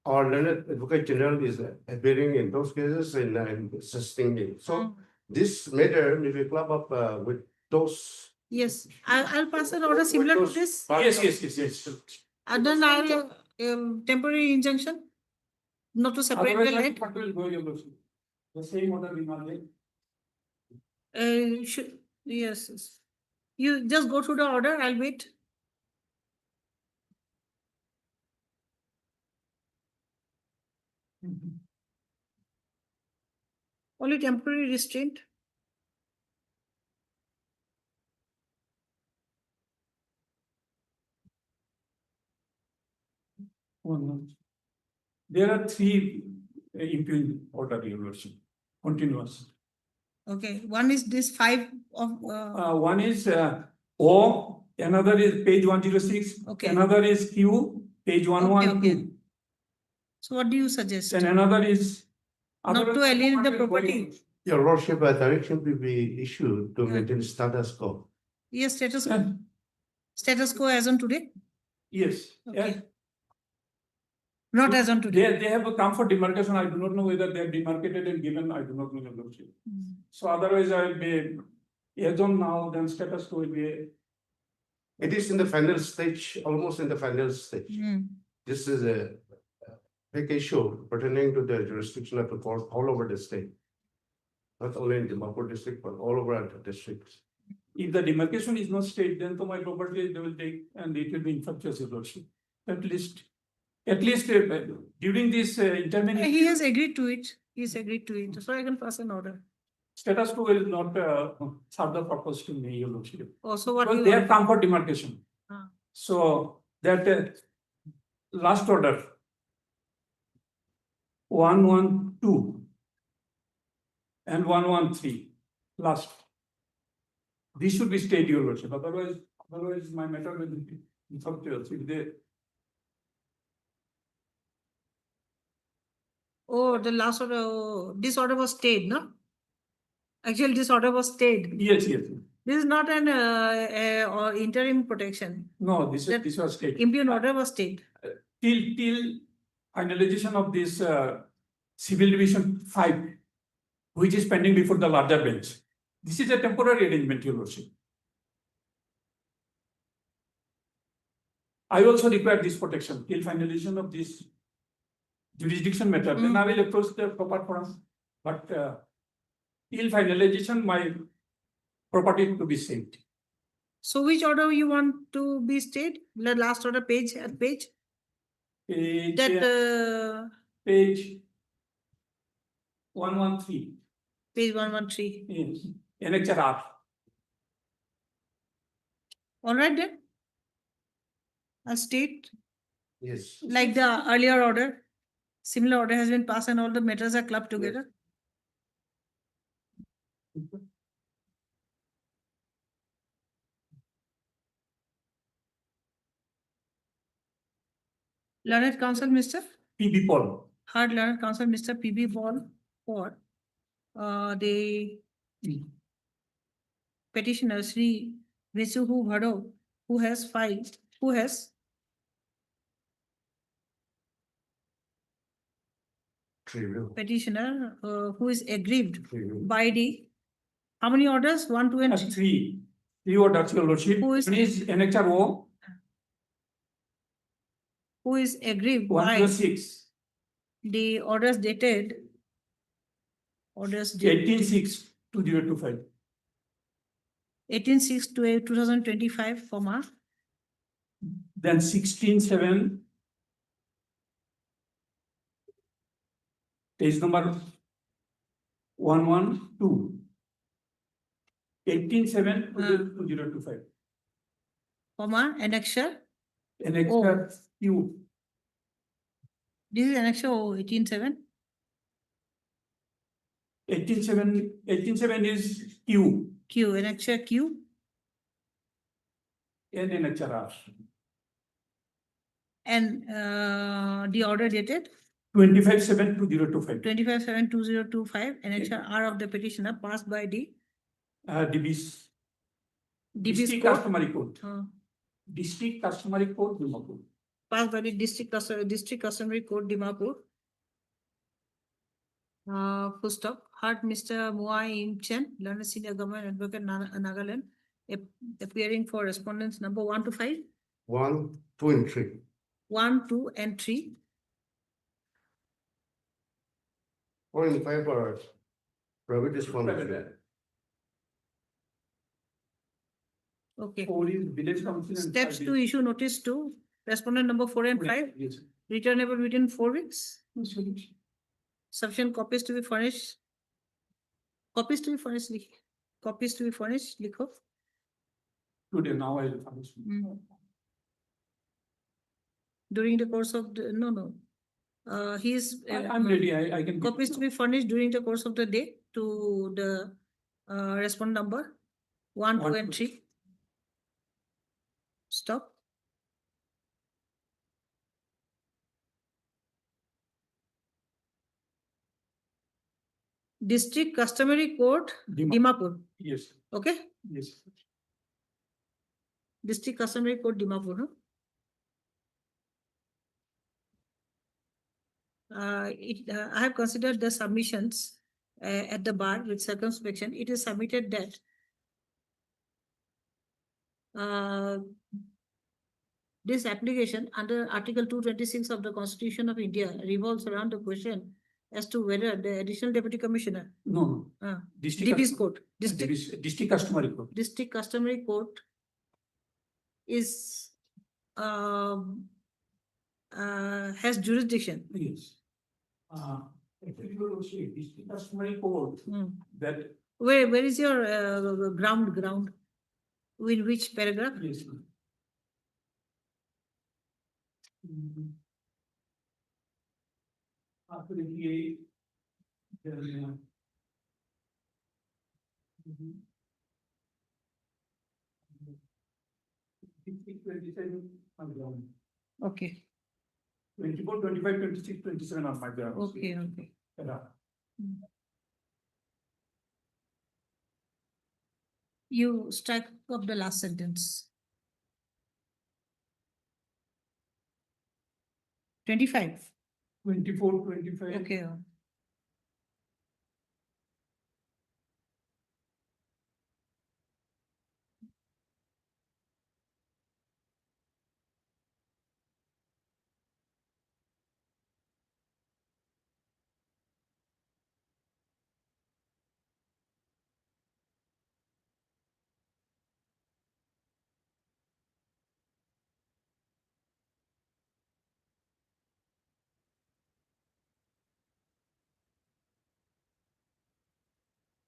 Our learned advocate general is appearing in those cases and I'm assisting it. So this matter may be club up with those. Yes, I'll pass an order similar to this. Yes. And then I'll temporary injunction, not to separate the land. The same order we have. Yes. You just go through the order, I'll wait. Only temporary restraint. There are 3 impugn order, Your Lordship, continuous. Okay, one is this 5 of. One is O, another is page 106, Okay. another is Q, page 112. Okay. So what do you suggest? And another is. Not to alienate the property. Your lordship, a direction will be issued to maintain status quo. Yes, status quo. Status quo as on today? Yes. Okay. Not as on today. They have come for demarcation. I do not know whether they have demarcated and given. I do not know, Your Lordship. So otherwise, I will be as on now. Then status quo will be. It is in the final stage, almost in the final stage. This is a big issue pertaining to the jurisdiction of the court all over the state. Not only in Dimapur district, but all over the districts. If the demarcation is not state, then to my property they will take and it will be infructuous, Your Lordship. At least during this intermediate. He has agreed to it. He's agreed to it. So I can pass an order. Status quo will not serve the purpose to me, Your Lordship. Also, what Because they have come for demarcation. So that last order 112 and 113 last. This should be stayed, Your Lordship. Otherwise my matter will be Factual, if they, Oh, the last order, oh, this order was stayed, no? Actually, this order was stayed. yes, yes. This is not an or interim protection. No, this That this was state. Impugned order was stayed. Till finalization of this civil division 5, which is pending before the larger bench. This is a temporary arrangement, Your Lordship. I also require this protection till finalization of this jurisdiction matter. Then I will approach the proper forum. But till finalization, my property to be saved. So which order you want to be stayed? The last order page at page? Page, That page 113. page 113. Yes. Annexure R. All right then. A state Yes. like the earlier order, similar order has been passed and all the matters are clubbed together. Learned Counsel, Mr. PB Paul. Heard Learned Counsel, Mr. PB Paul for the petitioner Sri Visuhu Bhado, who has filed, who has Trivial. petitioner who is aggrieved Trivial. by the how many orders? 1, 2, and 3. Three orders, Your Lordship. Who is- One is Annexure O, Who is aggrieved 1 by 6, the orders dated 18/6/2025. 18/6 to 2025, comma, Then 16/7, page number 112. 18/7/2025. comma, annexure. Annexure Q. This is annexure 18/7. 18/7 is Q Q, annexure Q, and annexure R. and the order dated 25/7/2025. 25/7/2025, annexure R of the petitioner passed by the DB's DB's District court, Customary Court. uh, District Customary Court, Dimapur. passed by the District Customary Court, Dimapur. Full stop. Heard Mr. Muai Im Chen, Learned Senior Government Advocate, Nagaland, appearing for respondents number 1 to 5, 1, 2, and 3. 1, 2, and 3. 4 and 5 are private responsibility. Okay. 4 is village council. and Steps 5 to is- issue notice to respondent number 4 and 5, Yes. returnable within 4 weeks. Yes. Sufficient copies to be furnished. Copies to be furnished, copies to be furnished, likho. Today, now I will furnish. During the course of the, no. He is. I'm ready, I can. give- Copies to be furnished during the course of the day to the respondent number 1, 2, One, and two. 3. Stop. District Customary Court, Dimapur. Yes, Okay, yes. District Customary Court, Dimapur. Huh? I have considered the submissions at the bar with circumspection. It is submitted that this application under Article 226 of the Constitution of India revolves around the question as to whether the additional deputy commissioner, No, District DB's Custom- court, District Customary Court. district customary court is has jurisdiction. Yes. Actually, you will see, District Customary Court, that, Where is your ground? In which paragraph? yes. Absolutely. District 27. Okay, 24, 25, 26, 27 are my grounds. okay, okay. You strike up the last sentence. 25. 24, 25. Okay.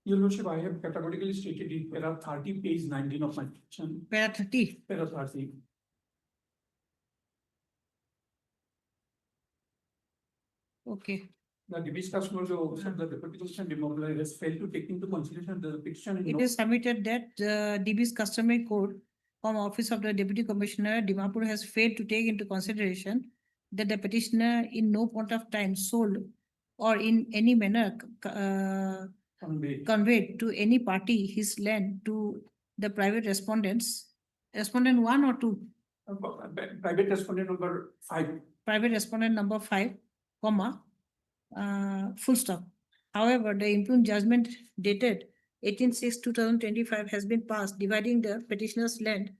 Your Lordship, I have categorically stated in para 30, page 19 of my petition. Para 30. Para 30. Okay. The debased customers of the deputy commission demobilized has failed to take into consideration the petition. It is submitted that DB's customary code from Office of the Deputy Commissioner, Dimapur has failed to take into consideration that the petitioner in no point of time sold or in any manner conveyed to any party his land to the private respondents. Respondent 1 or 2? Private respondent number 5. Private respondent number 5, comma, full stop. However, the impugned judgment dated 18/6/2025 has been passed dividing the petitioner's land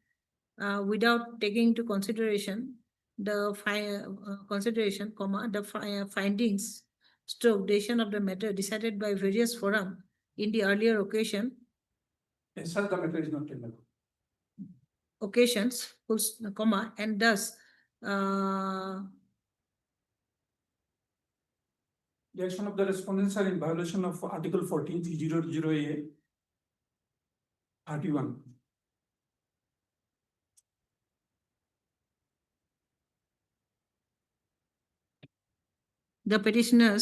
without taking into consideration the findings stroke decision of the matter decided by various forum in the earlier occasion. Yes, sir, the matter is not taken. Occasions, full comma, and thus the action of the respondents are in violation of Article 14 000A 31. the petitioner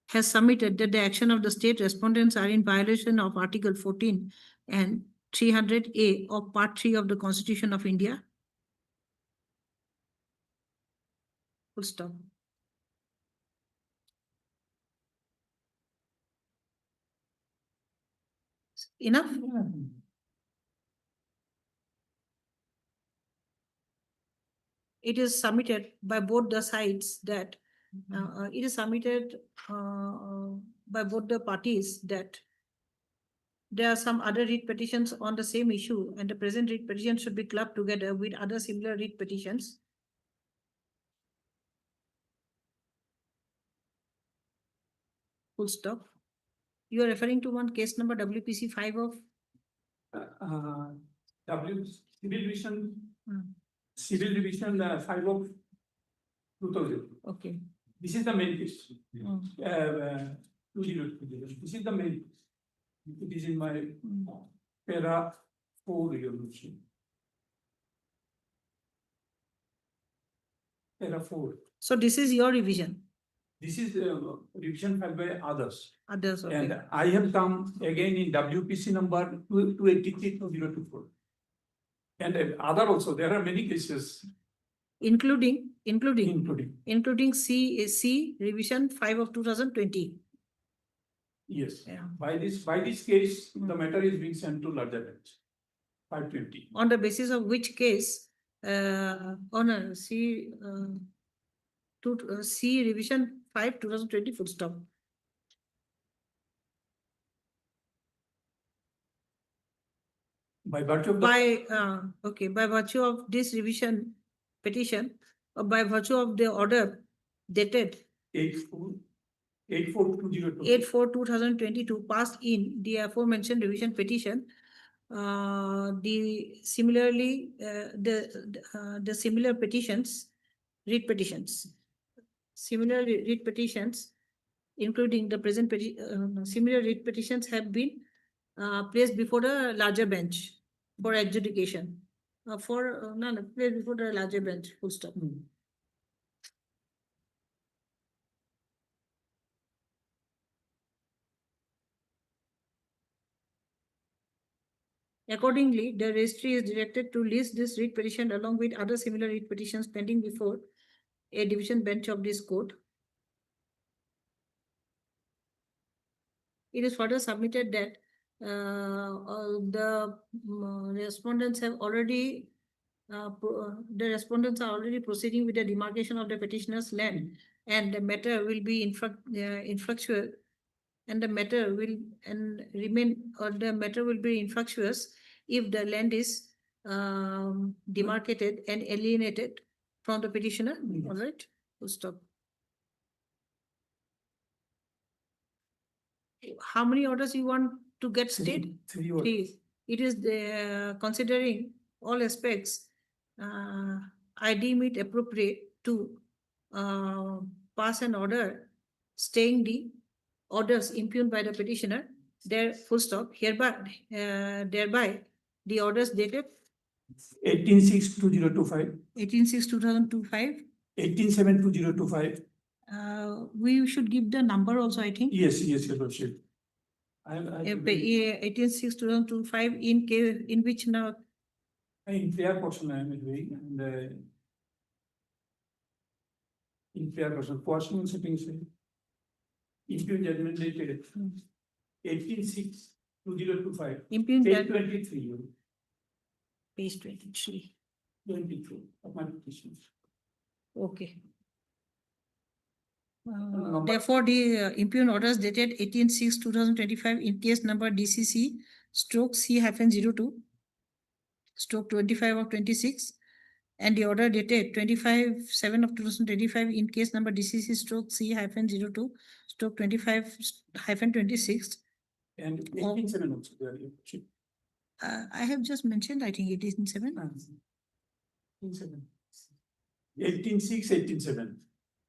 has submitted that the action of the state respondents are in violation of Article 14 and 300A of Part 3 of the Constitution of India. Full stop. Enough? It is submitted by both the sides that it is submitted by both the parties that there are some other writ petitions on the same issue and the present writ petition should be clubbed together with other similar writ petitions. Full stop. You are referring to one case number WPC 5 of Civil Division 5 of 2000. Okay. This is the main case. 2020. This is the main case. It is in my para 4 resolution. Para 4. So this is your revision. This is revision filed by others. Others, okay. And I have come again in WPC number 283/2024. And other also, there are many cases. Including C revision 5 of 2020. Yes. Yeah. By this case, the matter is being sent to larger bench. 520. On the basis of which case, on C revision 5 2020 full stop. By virtue of by virtue of this revision petition, or by virtue of the order dated 8/4/2022 passed in the aforementioned revision petition, the similar petitions, writ petitions, similar writ petitions, including the present similar writ petitions have been placed before the larger bench for adjudication. Placed before the larger bench. Full stop. Accordingly, the registry is directed to list this writ petition along with other similar writ petitions pending before a division bench of this court. It is further submitted that the respondents have already the respondents are already proceeding with the demarcation of the petitioner's land, and the matter will be infructuous, and the matter will be infructuous if the land is demarcated and alienated from the petitioner. All right, we'll stop. How many orders you want to get stayed? Three. It is considering all aspects. I deem it appropriate to pass an order staying the orders impugned by the petitioner. There, full stop. Thereby, the orders dated 18/6/2025, 18/6/2025. 18/7/2025. We should give the number also, I think. Yes, Your Lordship. 18/6/2025 in which now In fair portion I am doing, and in fair portion sitting say. Impugned judgment dated 18/6/2025. impugned Page that 23. page 23. 23 of my petition. Okay. Number- Therefore, the impugned orders dated 18/6/2025 in case number DCC stroke C-02 stroke 25 of 26, and the order dated 25/7/2025 in case number DCC stroke C-02 stroke 25/26. And 18/7 also there, Your Lordship. I have just mentioned, I think 18/7. 18/7. 18/6, 18/7.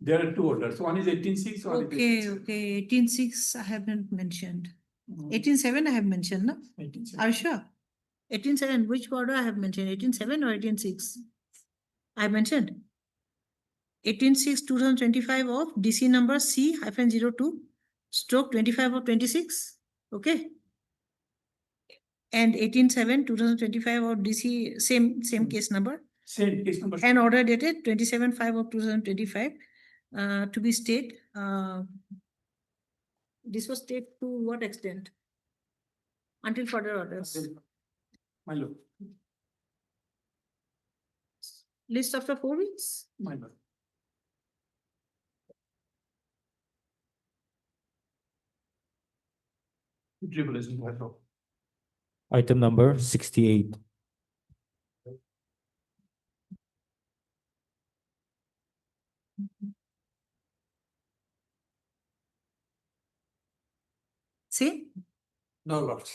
There are two orders. One is 18/6, one is Okay, 18/7. okay, 18/6 I haven't mentioned. Mm. 18/7 I have mentioned, no? 18/7. Are you sure? 18/7, which order I have mentioned? 18/7 or 18/6? I mentioned 18/6/2025 of DC number C-02 stroke 25 of 26. Okay. And 18/7/2025 of DC, same case number. Same case number. An order dated 27/5 of 2025 to be stayed. This was stayed to what extent? Until further orders. My lord, List after 4 weeks? my lord. Tribulation, my lord. Item number 68. See? No, Lord.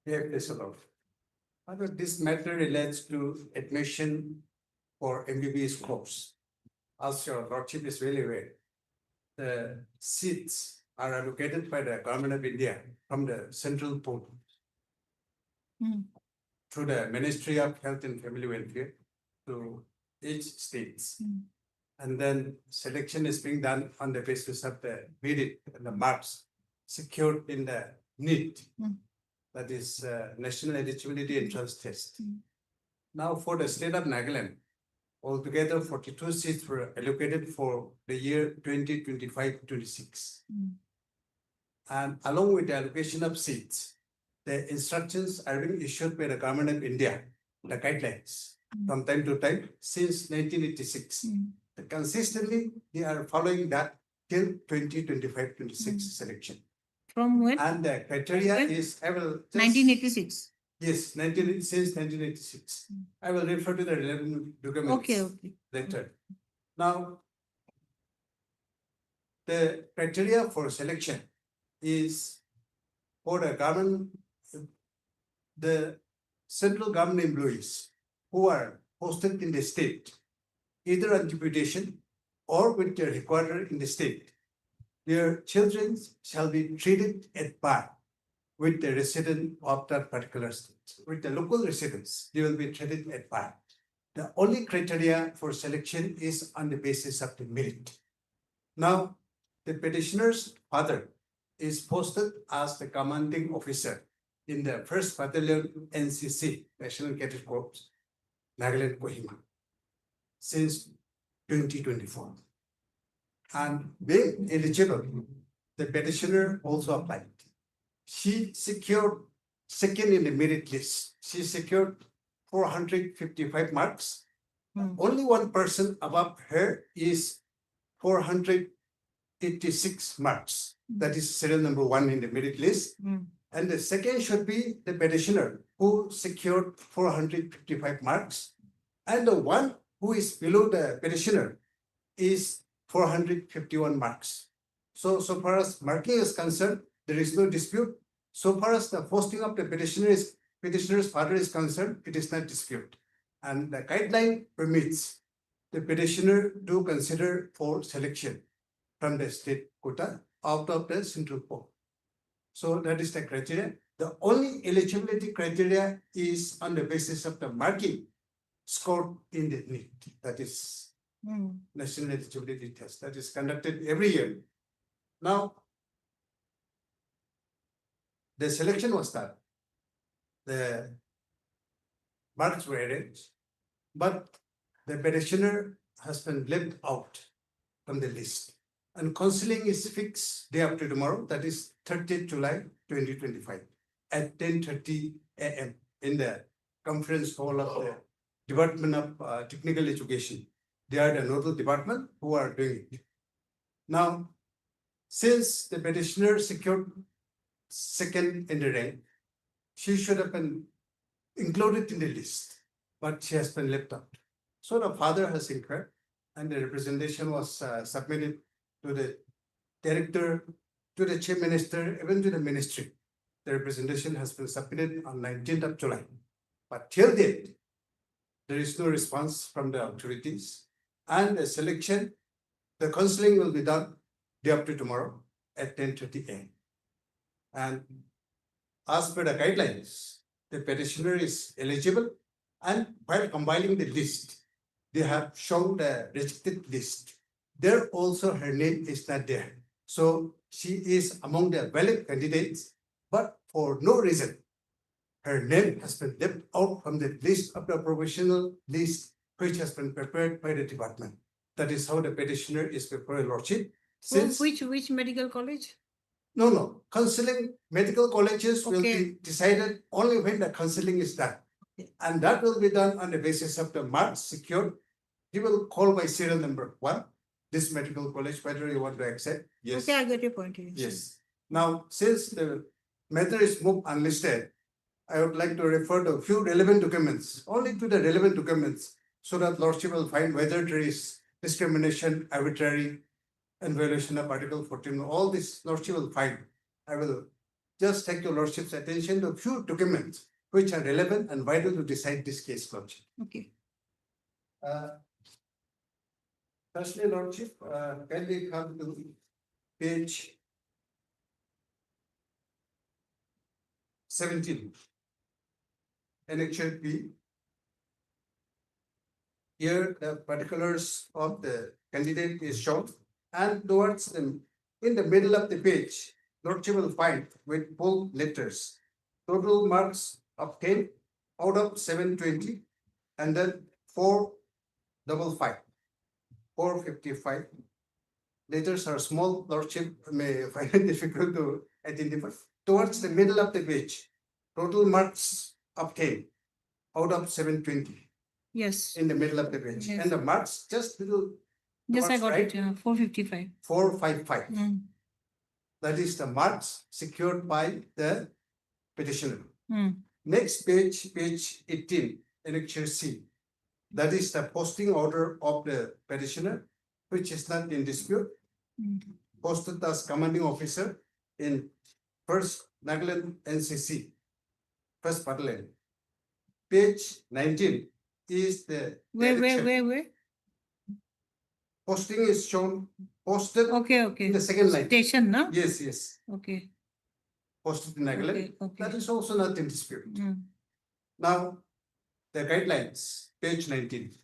Yeah, please, Lord. This matter relates to admission for MBBS course. As your Lordship is well aware, the seats are allocated by the Government of India from the central port through the Ministry of Health and Family Welfare to each states. And then selection is being done on the basis of the merit and the marks secured in the NEET, that is National Eligibility Entrance Test. Now for the state of Nagaland, altogether 42 seats were allocated for the year 2025-26. And along with the allocation of seats, the instructions are being issued by the Government of India, the guidelines, from time to time since 1986. Consistently, they are following that till 2025-26 selection. From when? And the criteria When? is, I will just. 1986. Yes, since 1986. I will refer to the relevant documents. Okay, okay. Later. Now, the criteria for selection is for the government, the central government employees who are posted in the state, either on deputation or with their headquarters in the state. Their children shall be treated at par with the resident of that particular state. With the local residents, they will be treated at par. The only criteria for selection is on the basis of the merit. Now, the petitioner's father is posted as the commanding officer in the 1st Battalion NCC, National Cadet Corps, Nagaland, Kohima, since 2024. And being eligible, the petitioner also applied. She secured second in the merit list. She secured 455 marks. Only one person above her is 486 marks. That is serial number 1 in the merit list. And the second should be the petitioner who secured 455 marks. And the one who is below the petitioner is 451 marks. So far as marking is concerned, there is no dispute. So far as the posting of the petitioner's father is concerned, it is not dispute. And the guideline permits the petitioner to consider for selection from the state quota out of the central pool. So that is the criteria. The only eligibility criteria is on the basis of the marking scored in the NEET. That is National Eligibility Test that is conducted every year. Now, the selection was done. The marks were arranged, but the petitioner has been left out from the list. And counseling is fixed day after tomorrow, that is 30th July 2025 at 10:30 a.m. in the conference hall of the Department of Technical Education. They are the nodal department who are doing it. Now, since the petitioner secured second in the rank, she should have been included in the list, but she has been left out. So the father has inquired and the representation was submitted to the director, to the chief minister, even to the ministry. The representation has been submitted on 19th of July. But till date, there is no response from the authorities. And the selection, the counseling will be done day after tomorrow at 10:30 a.m. And as per the guidelines, the petitioner is eligible, and while compiling the list, they have shown the rejected list. There also her name is not there. So she is among the valid candidates, but for no reason, her name has been left out from the list of the provisional list which has been prepared by the department. That is how the petitioner is before your lordship. Since Which medical college? no, counseling medical colleges will Okay. be decided only when the counseling is done. And that will be done on the basis of the marks secured. He will call by serial number 1, this medical college, whether you want to accept. Yes. Okay, I get your point. Yes. Now, since the matter is moved unlisted, I would like to refer to a few relevant documents, only to the relevant documents, so that lordship will find whether there is discrimination, arbitrary, and violation of Article 14. All this lordship will find. I will just take your lordship's attention to a few documents which are relevant and vital to decide this case, lordship. Okay. Firstly, lordship, can we come to page 17, annexure B. Here, the particulars of the candidate is shown, and towards them, in the middle of the page, lordship will find with bold letters, total marks obtained out of 720, and then 455. Letters are small, lordship may find it difficult to identify. Towards the middle of the page, total marks obtained out of 720. Yes. In the middle of the page. Yes. And the marks just little. Yes, I towards got right, it. Yeah, 455. 455. That is the marks secured by the petitioner. Next page, page 18, annexure C. That is the posting order of the petitioner, which is not in dispute. Posted as commanding officer in 1st Nagaland NCC, 1st Battalion. Page 19 is the Where? posting is shown, posted Okay. in the second line. Station, no? Yes. Okay. Posted in Nagaland. Okay. That is also not in dispute. Now, the guidelines, page 19.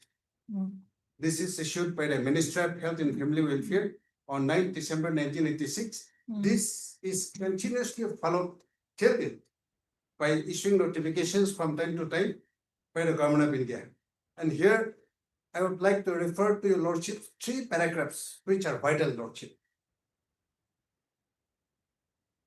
This is issued by the Ministry of Health and Family Welfare on 9th December 1986. This is continuously followed till date. by issuing notifications from time to time by the Government of India. And here I would like to refer to your Lordship 3 paragraphs which are vital, Lordship.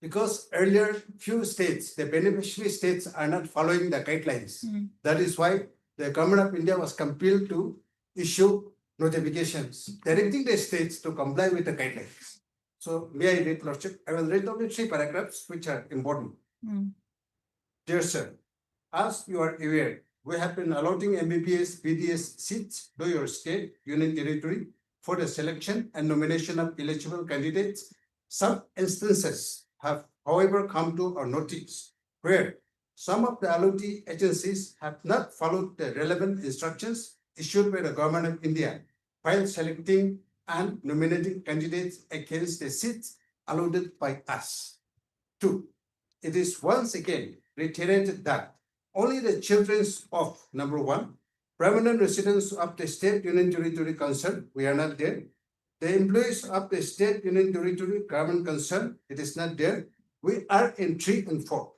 Because earlier few states, the beneficiary states are not following the guidelines. That is why the Government of India was compelled to issue notifications directing the states to comply with the guidelines. So may I read, Lordship? I will read only 3 paragraphs which are important. Dear sir, as you are aware, we have been allotting MBBS BDS seats to your state, union territory for the selection and nomination of eligible candidates. Some instances have, however, come to our notice where some of the allotee agencies have not followed the relevant instructions issued by the Government of India while selecting and nominating candidates against the seats allotted by us. 2. It is once again reiterated that only the children of number 1, permanent residents of the state union territory concerned, we are not there. The employees of the state union territory government concerned, it is not there. We are in 3 and 4.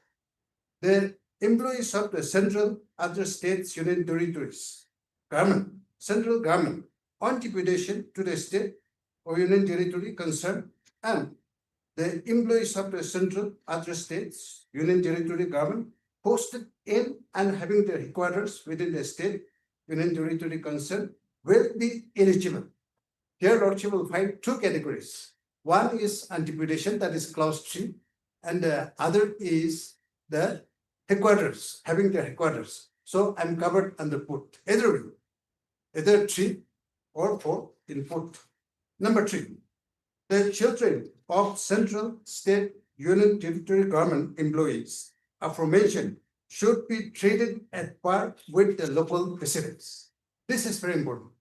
The employees of the central other states union territories government, central government on deputation to the state or union territory concerned, and the employees of the central other states union territory government posted in and having their headquarters within the state union territory concerned will be eligible. Here, Lordship will find 2 categories. One is on deputation, that is clause 3, and the other is the headquarters, having their headquarters. So I'm covered under put, either way, either 3 or 4 in put. Number 3, the children of central, state, union territory government employees aforementioned should be treated at par with the local residents. This is very important.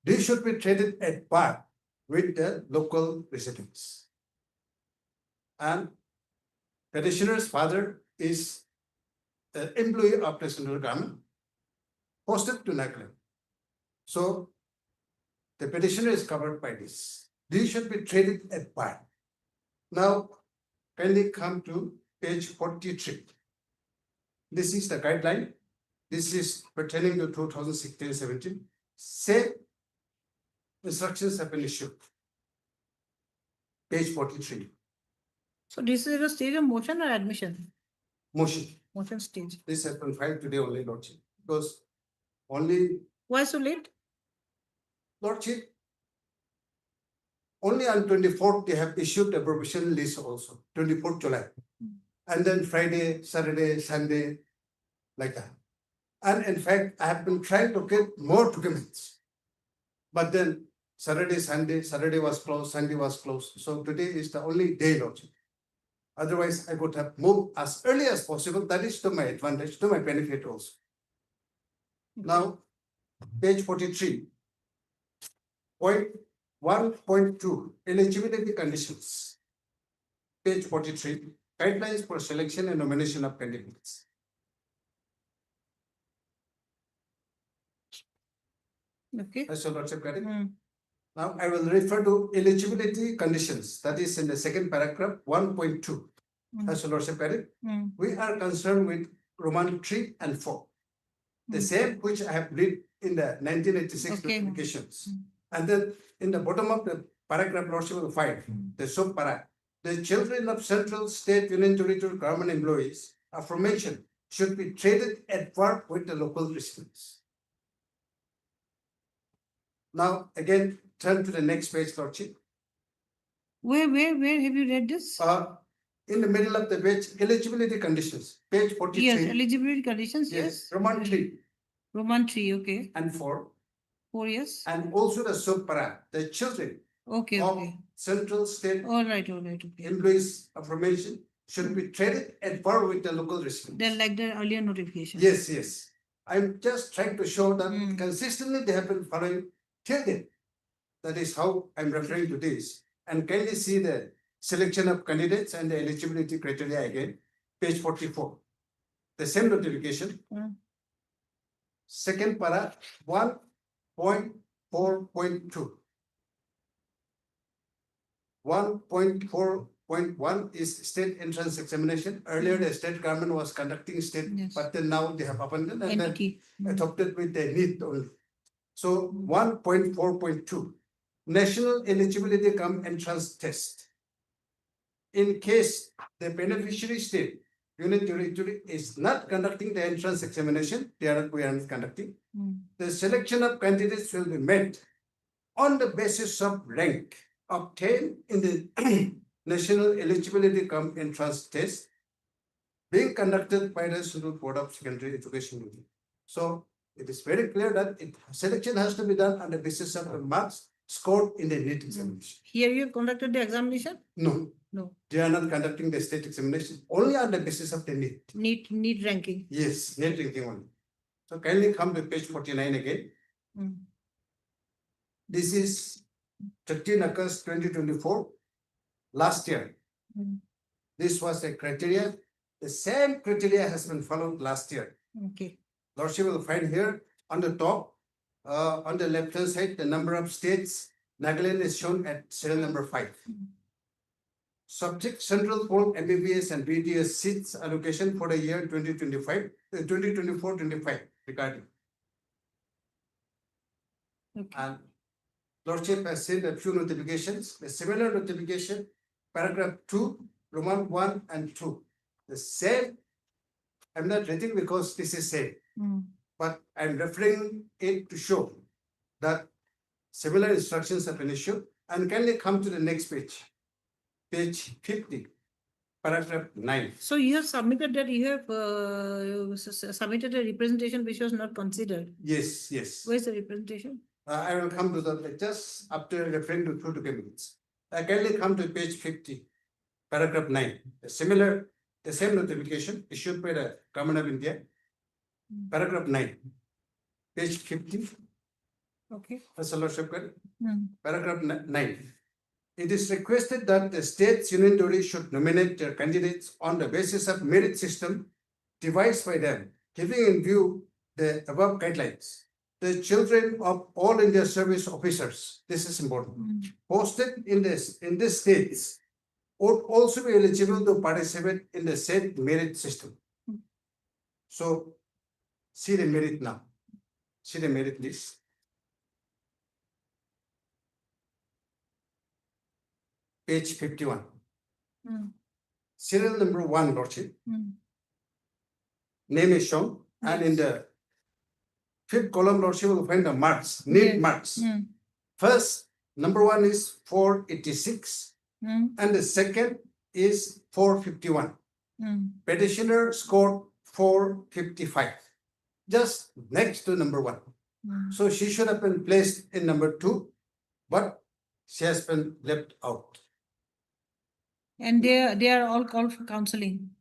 They should be treated at par with the local residents. And petitioner's father is an employee of the central government posted to Nagaland. So the petitioner is covered by this. These should be treated at par. Now, kindly come to page 43. This is the guideline. This is pertaining to 2016-17. Same instructions have been issued. Page 43. So this is a stage of motion or admission? Motion. Motion stage. This has been filed today only, Lordship. Because only. Why so late? Lordship, only on 24th they have issued a provisional list also, 24th July. And then Friday, Saturday, Sunday, like that. And in fact, I have been trying to get more documents. But then Saturday, Sunday, Saturday was closed, Sunday was closed. So today is the only day, Lordship. Otherwise, I would have moved as early as possible. That is to my advantage, to my benefit also. Now, page 43. Point 1.2, eligibility conditions. Page 43, guidelines for selection and nomination of candidates. Okay. That's your Lordship, correct? Now I will refer to eligibility conditions. That is in the second paragraph, 1.2. That's your Lordship, correct? We are concerned with Roman 3 and 4. The same which I have read in the 1986 notifications. And then in the bottom of the paragraph, Lordship will find the sub-para. The children of central, state, union territory government employees aforementioned should be treated at par with the local residents. Now, again, turn to the next page, Lordship. Where have you read this? In the middle of the page, eligibility conditions, page 43. Yes, eligibility conditions, yes. Roman 3. Roman 3, okay. And 4. 4 years. And also the sub-para, the children of central, state employees aforementioned should be treated at par with the local residents. They're like the earlier notification. Yes, yes. I'm just trying to show that consistently they have been following till then. That is how I'm referring to this. And kindly see the selection of candidates and the eligibility criteria again, page 44. The same notification. Second para, 1.4.2. 1.4 1.1 is state entrance examination. Earlier, the state government was conducting state, Yes. but then now they have abandoned and then NET. adopted with the NEET only. So 1.4.2, national eligibility cum entrance test. In case the beneficiary state, unit territory is not conducting the entrance examination, we are not conducting. The selection of candidates will be made on the basis of rank obtained in the national eligibility cum entrance test being conducted by the Central Board of Secondary Education. So it is very clear that selection has to be done on the basis of the marks scored in the NEET examination. Here you conducted the examination? No, No. they are not conducting the state examination only on the basis of the NEET. NEET ranking. Yes, NEET ranking only. So kindly come to page 49 again. This is 13 August 2024, last year. This was the criteria. The same criteria has been followed last year. Okay. Lordship will find here on the top, on the left hand side, the number of states. Nagaland is shown at serial number 5. Subject Central Board MBBS and BDS seats allocation for the year 2025, 2024-25 regarding. Okay. And Lordship has sent a few notifications, a similar notification, paragraph 2, Roman 1 and 2. The same, I'm not reading because this is same, but I'm referring it to show that similar instructions have been issued. And can they come to the next page? Page 50, paragraph 9. So you have submitted that you have submitted a representation which was not considered. Yes, yes. Where's the representation? I will come to that just after referring to 2 documents. I kindly come to page 50, paragraph 9. The same notification issued by the Government of India, paragraph 9, page 50. Okay. Paragraph 9. It is requested that the state's union body should nominate their candidates on the basis of merit system devised by them, keeping in view the above guidelines. The children of all India service officers, this is important, posted in this states would also be eligible to participate in the said merit system. So, see the merit now. See the merit list. Page 51. Serial number 1, Lordship. Name is shown, and in the 5th column, Lordship will find the marks, NEET marks. First, number 1 is 486, and the second is 451. Petitioner scored 455, just next to number 1. So she should have been placed in number 2, but she has been left out. And they are all called for counseling.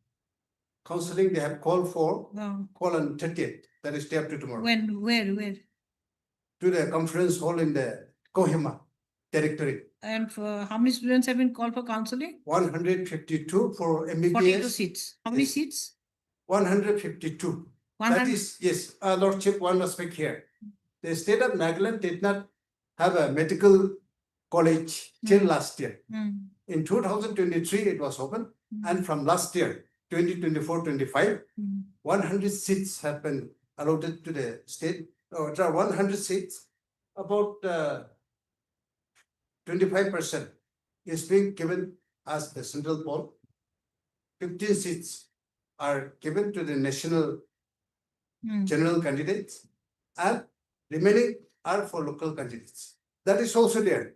Counseling they have called for, Wow. call on 30th, that is day after tomorrow. When? Where? To the conference hall in the Kohima territory. And for how many students have been called for counseling? 152 for MBBS. 42 seats. How many Yes. seats? 152. That 100. is, yes, Lordship, one aspect here. The state of Nagaland did not have a medical college till last year. In 2023, it was open, and from last year, 2024-25, 100 seats have been allotted to the state. There are 100 seats, about 25% is being given as the central poll. 15 seats are given to the national general candidates, and remaining are for local candidates. That is also there.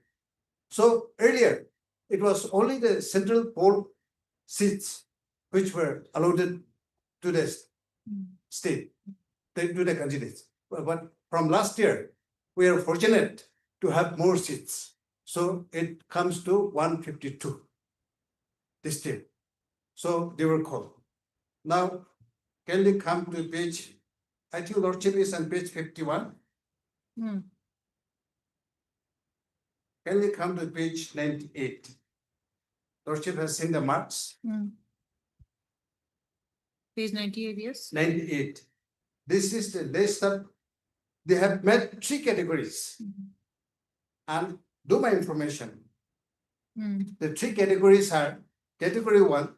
So earlier, it was only the central poll seats which were allotted to the state, to the candidates. But from last year, we are fortunate to have more seats. So it comes to 152 this year. So they were called. Now, can we come to page, I think Lordship is on page 51. Can we come to page 98? Lordship has seen the marks. Page 98, yes. 98. This is the list of, they have met 3 categories. And do my information. The 3 categories are category 1,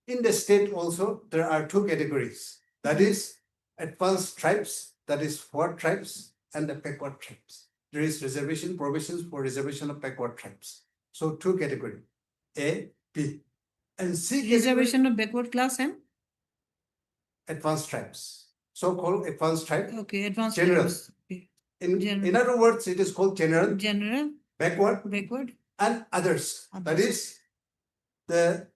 in the state also, there are 2 categories. That is advanced tribes, that is 4 tribes, and the backward tribes. There is reservation provisions for reservation of backward tribes. So 2 category, A, B. And C category, Reservation of backward class and advanced tribes. So-called advanced tribe. okay, advanced General. tribes. Okay. In General. other words, it is called general, General, backward, backward. and others. That Others. is the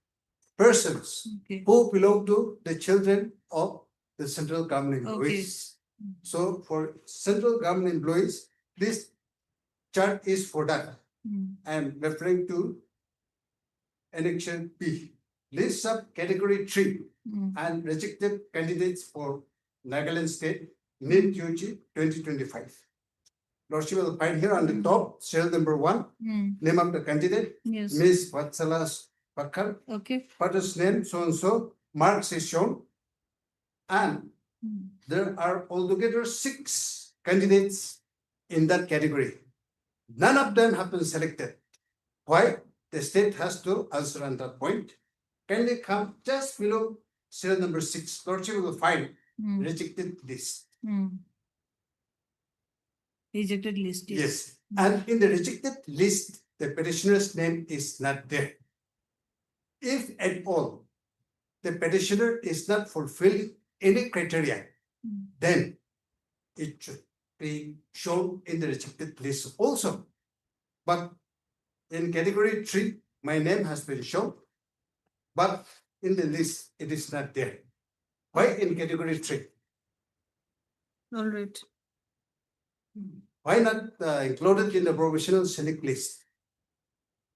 persons Okay. who belong to the children of the central government Okay. employees. So for central government employees, this chart is for that. Mm. I am referring to annexation B. List of category 3 Mm. and rejected candidates for Nagaland State NIT UG 2025. Lordship will find here on the top, serial number 1, Mm. name of the candidate, Yes. Ms. Vatsala Pakkar, Okay. father's name so and so, marks is shown, and Mm. there are altogether 6 candidates in that category. None of them have been selected. Why? The state has to answer on that point. Can they come just below serial number 6? Lordship will find Mm. rejected list. Mm. Rejected list. Yes. And in the rejected list, the petitioner's name is not there. If at all, the petitioner is not fulfilling any criteria, Mm. then it should be shown in the rejected list also. But in category 3, my name has been shown, but in the list, it is not there. Why in category 3? All right. Why not included in the provisional select list?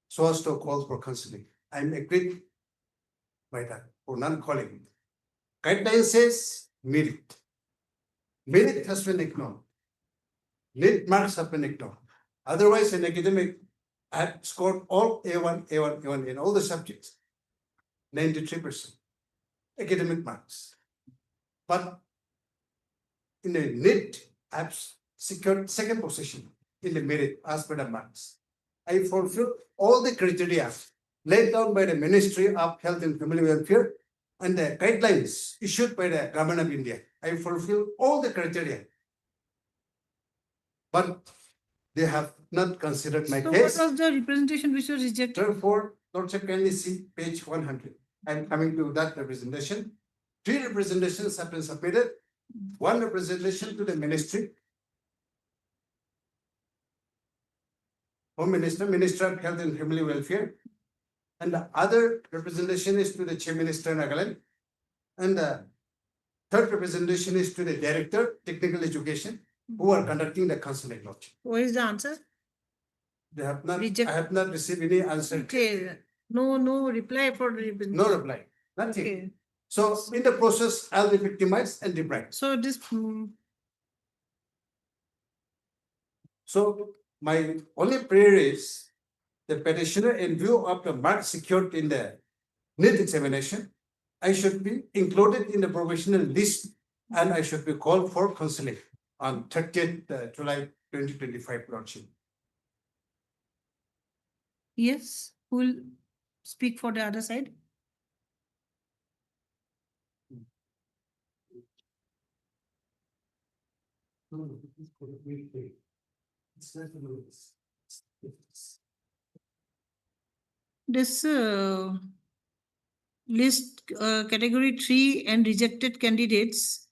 So as to call for counseling. I'm agreed by that for non-calling. Guideline says merit. Merit has been ignored. NIT marks have been ignored. Otherwise, in academic, I had scored all A1, A1, A1 in all the subjects. 93% academic marks. But in the NIT, I've secured 2nd position in the merit as per the marks. I fulfilled all the criteria laid down by the Ministry of Health and Family Welfare and the guidelines issued by the Government of India. I fulfilled all the criteria. But they have not considered my So case. what was the representation which was rejected? Therefore, Lordship, kindly see page 100. I'm coming to that representation. 3 representations have been submitted. 1 representation to the Ministry, Home Minister, Minister of Health and Family Welfare, and the other representation is to the Chief Minister Nagaland, and the 3rd representation is to the Director, Technical Education, who are conducting the counseling. Lordship. What is the answer? They have not. Reject. I have not received any answer. Okay. No reply for the representation. No reply. Nothing. Okay. So in the process, I'll be victimized and deprived. So this So my only prayer is the petitioner, in view of the marks secured in the NIT examination, I should be included in the provisional list and I should be called for counseling on 30th July 2025, Lordship. yes, who will speak for the other side? This list category 3 and rejected candidates.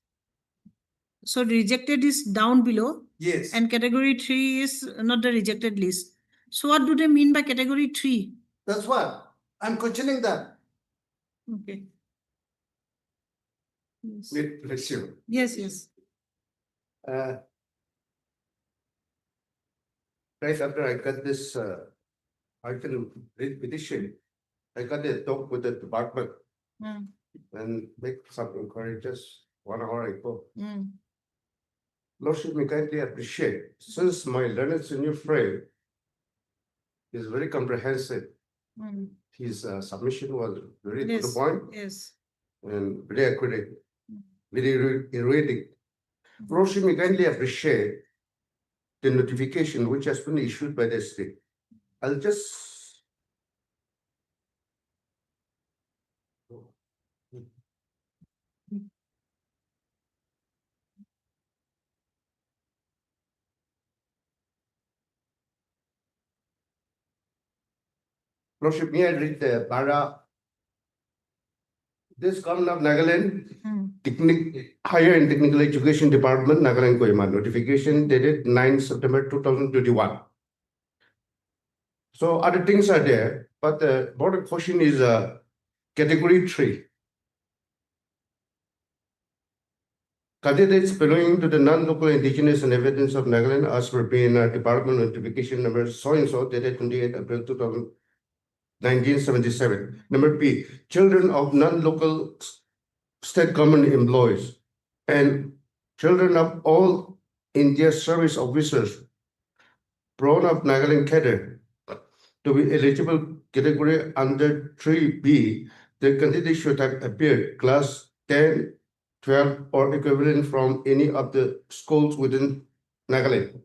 So rejected is down below Yes. and category 3 is not the rejected list. So what do they mean by category 3? That's what I'm questioning that. Okay. Yes. Bless you. Yes. Right after I got this article petition, I got a talk with the department Mm, and make some inquiry just 1 hour ago. mm, Lordship, may kindly appreciate, since my learned senior friend is very comprehensive, mm. his submission was very to the Yes, point yes. and very accurate, very erratic. Lordship, may kindly appreciate the notification which has been issued by the state. I'll just Lordship, may I read the para? This Government of Nagaland, Higher and Technical Education Department, Nagaland, Kohima, notification dated 9 September 2021. So other things are there, but the border question is category 3. Candidates belonging to the non-local indigenous and evidence of Nagaland as per PNR Department notification number so-and-so dated 28 April 1977. Number B, children of non-local state government employees and children of all India service officers born of Nagaland cadre to be eligible category under 3B, the candidate should have appeared class 10, 12 or equivalent from any of the schools within Nagaland.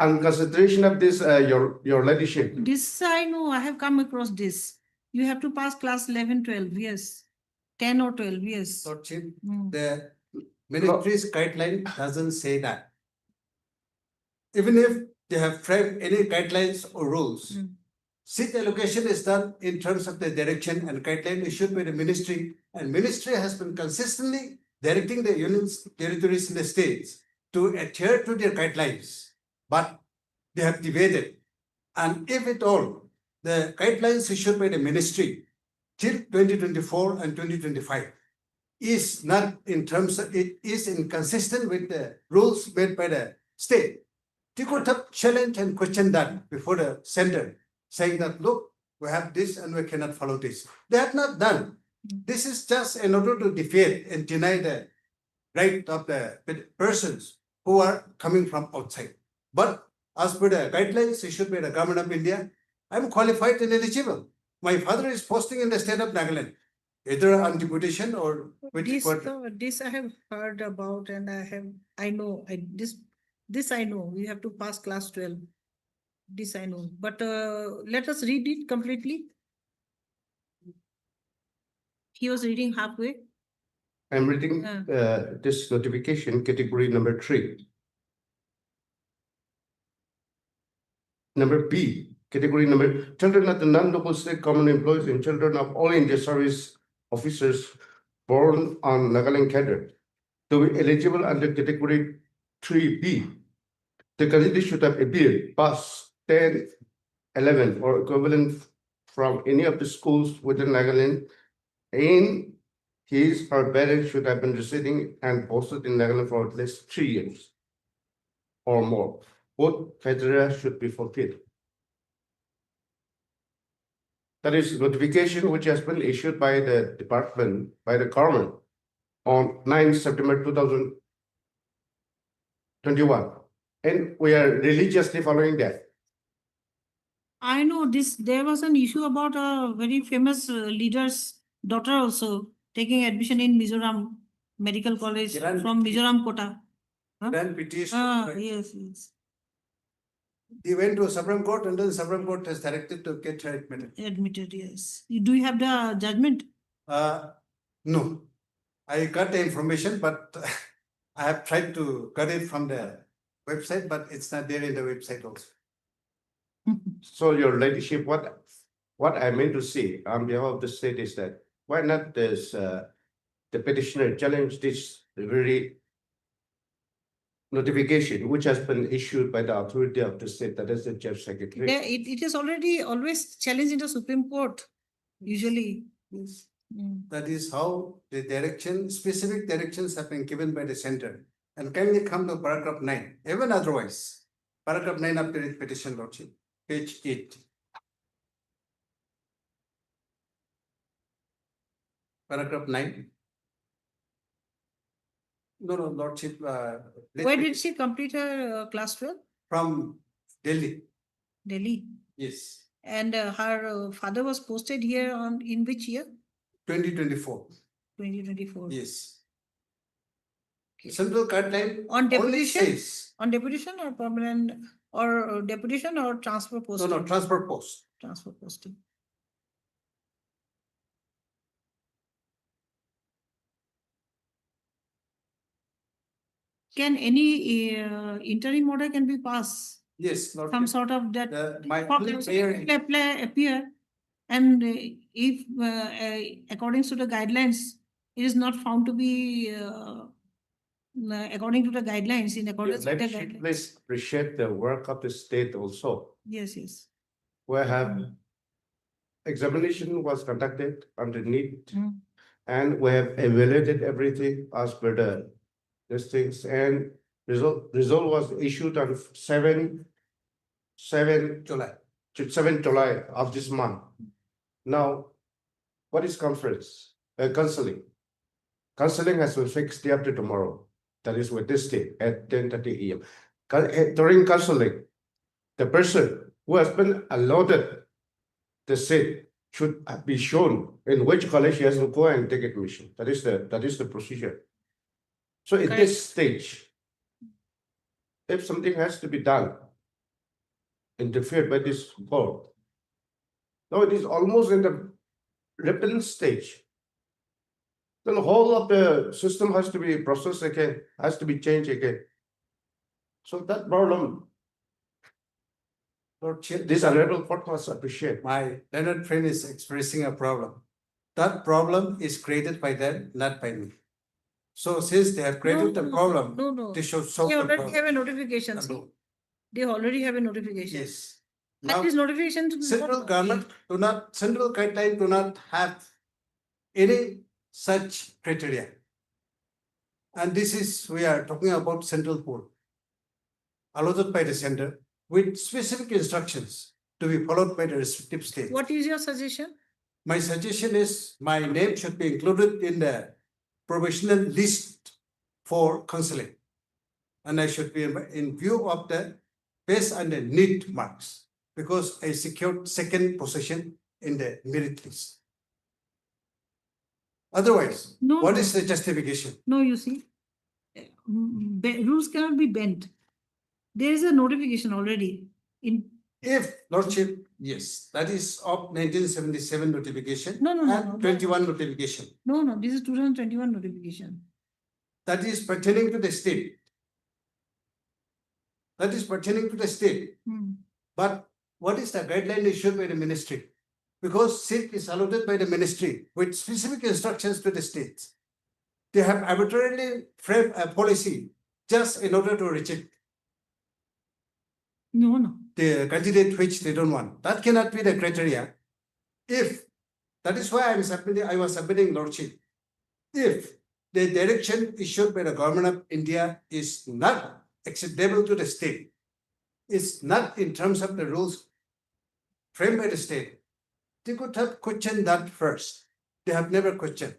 And consideration of this, your ladyship. This I know, I have come across this. You have to pass class 11, 12, yes. 10 or 12, yes. Lordship, the ministry's guideline doesn't say that. Even if they have framed any guidelines or rules, seat allocation is done in terms of the direction and guideline issued by the ministry, and ministry has been consistently directing the unions, territories in the states to adhere to their guidelines, but they have deviated. And if at all, the guidelines issued by the ministry till 2024 and 2025 is not in terms of, it is inconsistent with the rules made by the state. They could have challenged and questioned that before the center, saying that, look, we have this and we cannot follow this. They have not done. This is just in order to defeat and deny the right of the persons who are coming from outside. But as per the guidelines issued by the Government of India, I am qualified and eligible. My father is posting in the state of Nagaland, either on deputation or with This I have heard about, and I know this I know. We have to pass class 12. This I know. But let us read it completely. He was reading halfway. I'm reading this notification, category number 3. Number B, category number, children of the non-local state common employees and children of all India service officers born on Nagaland cadre to be eligible under category 3B. The candidate should have appeared past 10, 11 or equivalent from any of the schools within Nagaland, and his or parents should have been residing and posted in Nagaland for at least 3 years or more. Both criteria should be fulfilled. That is notification which has been issued by the department, by the government on 9 September 2021. And we are religiously following that. I know this. There was an issue about a very famous leader's daughter also taking admission in Mizoram Medical College from Mizoram Kota. Then petition. Yes, yes. He went to Supreme Court and then Supreme Court has directed to get her admitted. Admitted, yes. Do you have the judgment? No. I got the information, but I have tried to get it from the website, but it's not there in the website also. So your ladyship, what I meant to say on behalf of the state is that why not this the petitioner challenge this very notification which has been issued by the authority of the state, that is the chief secretary. It is already always challenged in the Supreme Court, usually. Yes. That is how the direction, specific directions have been given by the center. And kindly come to paragraph 9, even otherwise. Paragraph 9 of the petition, Lordship, page 8. Paragraph 9. No, Lordship. Where did she complete her class 12? From Delhi. Delhi. Yes. And her father was posted here in which year? 2024. 2024. Yes. Central guideline on deputation. Only says, on deputation or permanent or deputation or transfer posting? No, transfer post. Transfer posting. Can any interim order can be passed Yes, some Lordship. sort of that. My Pop only ups prayer will appear, and if according to the guidelines, it is not found to be according to the guidelines, in Your accordance with the Lordship, guidelines. please appreciate the work of the state also. Yes, yes. We have examination was conducted underneath, Mm. and we have evaluated everything as per these things, and result was issued on 7 July. 7 July of this month. Now, what is conference? Counseling. Counseling has been fixed day after tomorrow. That is with this day at 10:30 AM. During counseling, the person who has been allotted the seat should be shown in which college he has to go and take admission. That is the procedure. So at this stage, if something has to be done, interfered by this board, now it is almost in the rippling stage. Then the whole of the system has to be processed again, has to be changed again. So that problem, Lordship, this honorable court must appreciate. my learned friend is expressing a problem. That problem is created by them, not by me. So since they have created the problem, No. they should solve They the already problem. have a notification. See? They already have a notification. Yes. And Now, this notification to central government central guideline do not have any such criteria. And this is, we are talking about central pool allotted by the center with specific instructions to be followed by the respective states. What is your suggestion? My suggestion is my name should be included in the provisional list for counseling. And I should be in view of the based on the need marks, because I secured second position in the merit list. Otherwise, what is the justification? No, you see, rules cannot be bent. There is a notification already in. If Lordship, yes, that is of 1977 notification. No. 21 notification. No, this is 2021 notification. That is pertaining to the state. That is pertaining to the state. But what is the guideline issued by the ministry? Because seat is allotted by the ministry with specific instructions to the states. They have arbitrarily framed a policy just in order to reject No. the candidate which they don't want. That cannot be the criteria. If that is why I was submitting Lordship. If the direction issued by the government of India is not acceptable to the state, it's not in terms of the rules framed by the state, they could have questioned that first. They have never questioned.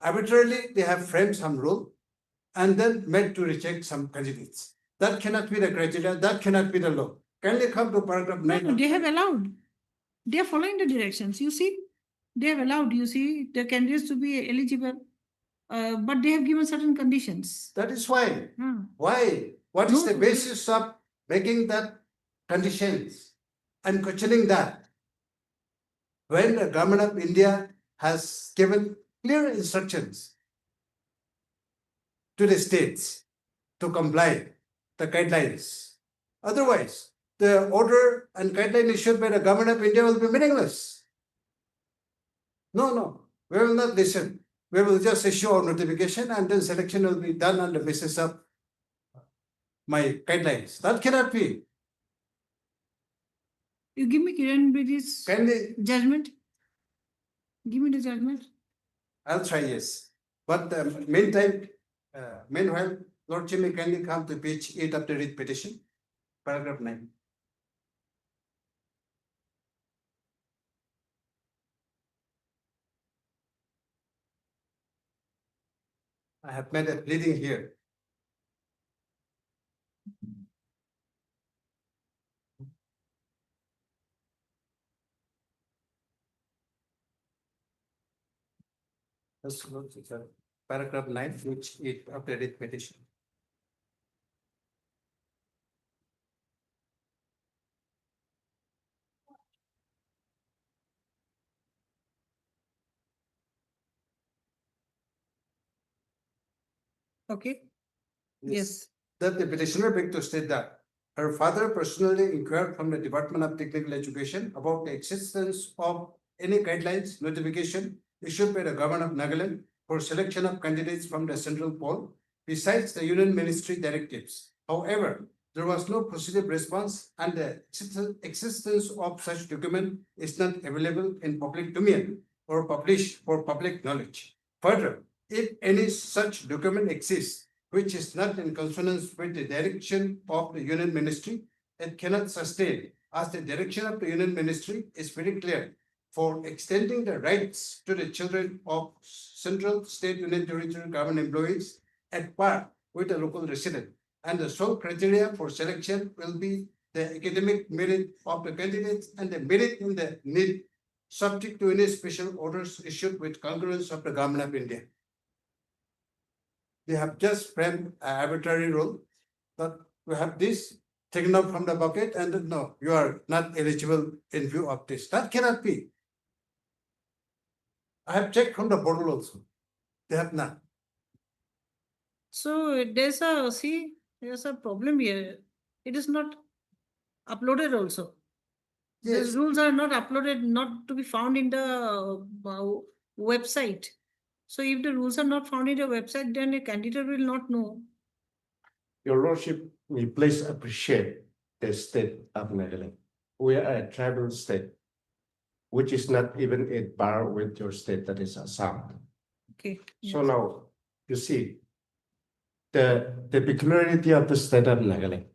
Arbitrarily, they have framed some rule and then meant to reject some candidates. That cannot be the criteria, that cannot be the law. Can they come to paragraph 9? No, they have allowed. They are following the directions. You see, they have allowed, you see, the candidates to be eligible, but they have given certain conditions. That is why. Why? What is the basis of making that conditions and questioning that? When the government of India has given clear instructions to the states to comply the guidelines. Otherwise, the order and guideline issued by the government of India will be meaningless. No, we will not listen. We will just issue our notification and then selection will be done on the basis of my guidelines. That cannot be. You give me Kiran Bedi's judgment. Give me the judgment. I'll try, yes. But meantime, meanwhile, Lord Jimmy, kindly come to page 8 of the writ petition, paragraph 9. I have made a pleading here. Let's look at paragraph 9, which is of the writ petition. Okay. Yes. That the petitioner begged to state that her father personally inquired from the Department of Technical Education about the existence of any guidelines notification issued by the government of Nagaland for selection of candidates from the central poll, besides the Union Ministry directives. However, there was no positive response, and the existence of such document is not available in public domain or published for public knowledge. Further, if any such document exists, which is not in consonance with the direction of the Union Ministry, it cannot sustain, as the direction of the Union Ministry is very clear for extending the rights to the children of central, state, union territory government employees at par with the local resident. And the sole criteria for selection will be the academic merit of the candidates and the merit in the need, subject to any special orders issued with concurrence of the government of India. They have just framed an arbitrary rule that we have this taken out from the bucket and no, you are not eligible in view of this. That cannot be. I have checked from the portal also. They have not. So there's a problem here. It is not uploaded also. Yes. The rules are not uploaded, not to be found in the website. So if the rules are not found in the website, then a candidate will not know. Your Lordship, we please appreciate the state of Nagaland. We are a tribal state, which is not even at par with your state, that is Assam. Okay. So now, you see, the peculiarity of the state of Nagaland,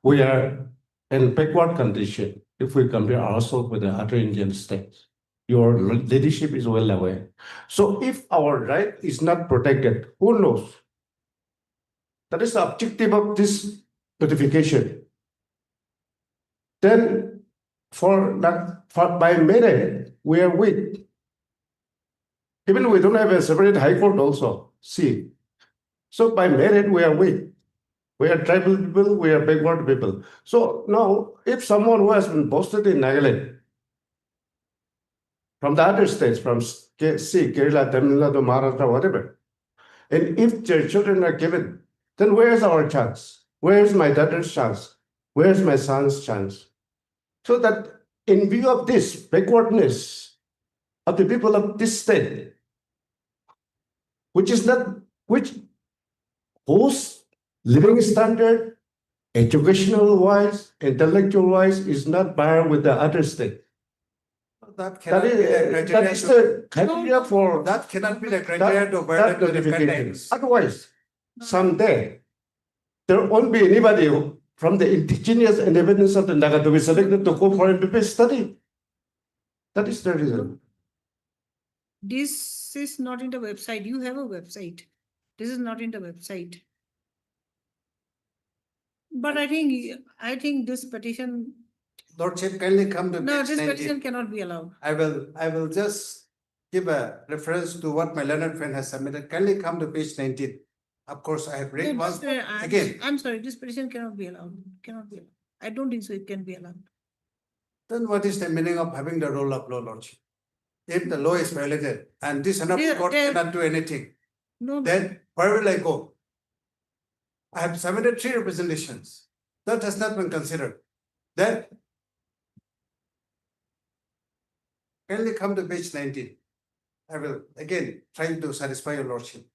we are in backward condition if we compare ourselves with the other Indian states. Your leadership is well aware. So if our right is not protected, who knows? That is the objective of this notification. Then by merit, we are weak. Even we don't have a separate high court also. See. So by merit, we are weak. We are tribal people, we are backward people. So now, if someone who has been posted in Nagaland, from the other states, from Kerala, Tamil Nadu, Maharashtra, whatever, and if their children are given, then where is our chance? Where is my daughter's chance? Where is my son's chance? So that in view of this backwardness of the people of this state, which whose living standard, educational wise, intellectual wise, is not par with the other state. That cannot be the criteria for that cannot be the criteria to that violate the notification. guidelines. Otherwise, someday there won't be anybody from the indigenous inhabitants of the Naga to be selected to go for MBBS study. That is the reason. This is not in the website. You have a website. This is not in the website. But I think this petition. Lordship, kindly come to No, page this 19. petition cannot be allowed. I will just give a reference to what my learned friend has submitted. Kindly come to page 19. Of course, I have read once again. I'm sorry, this petition cannot be allowed. Cannot be allowed. I don't think so. It can be allowed. Then what is the meaning of having the rule of law, Lordship? If the law is violated and this court cannot do anything, then where will I go? I have submitted 3 representations. That has not been considered. Then kindly come to page 19. I will again try to satisfy your Lordship.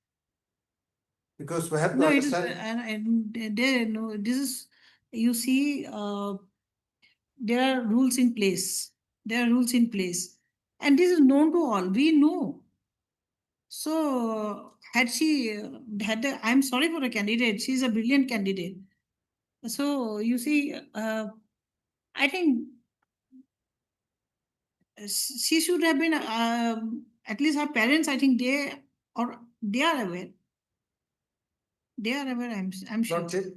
Because we have to No, it is, understand. this is, you see, there are rules in place. There are rules in place. And this is known to all. We know. So I'm sorry for a candidate. She's a brilliant candidate. So you see, I think she should have been, at least her parents, I think they are aware. They are aware, I'm sure. Lordship,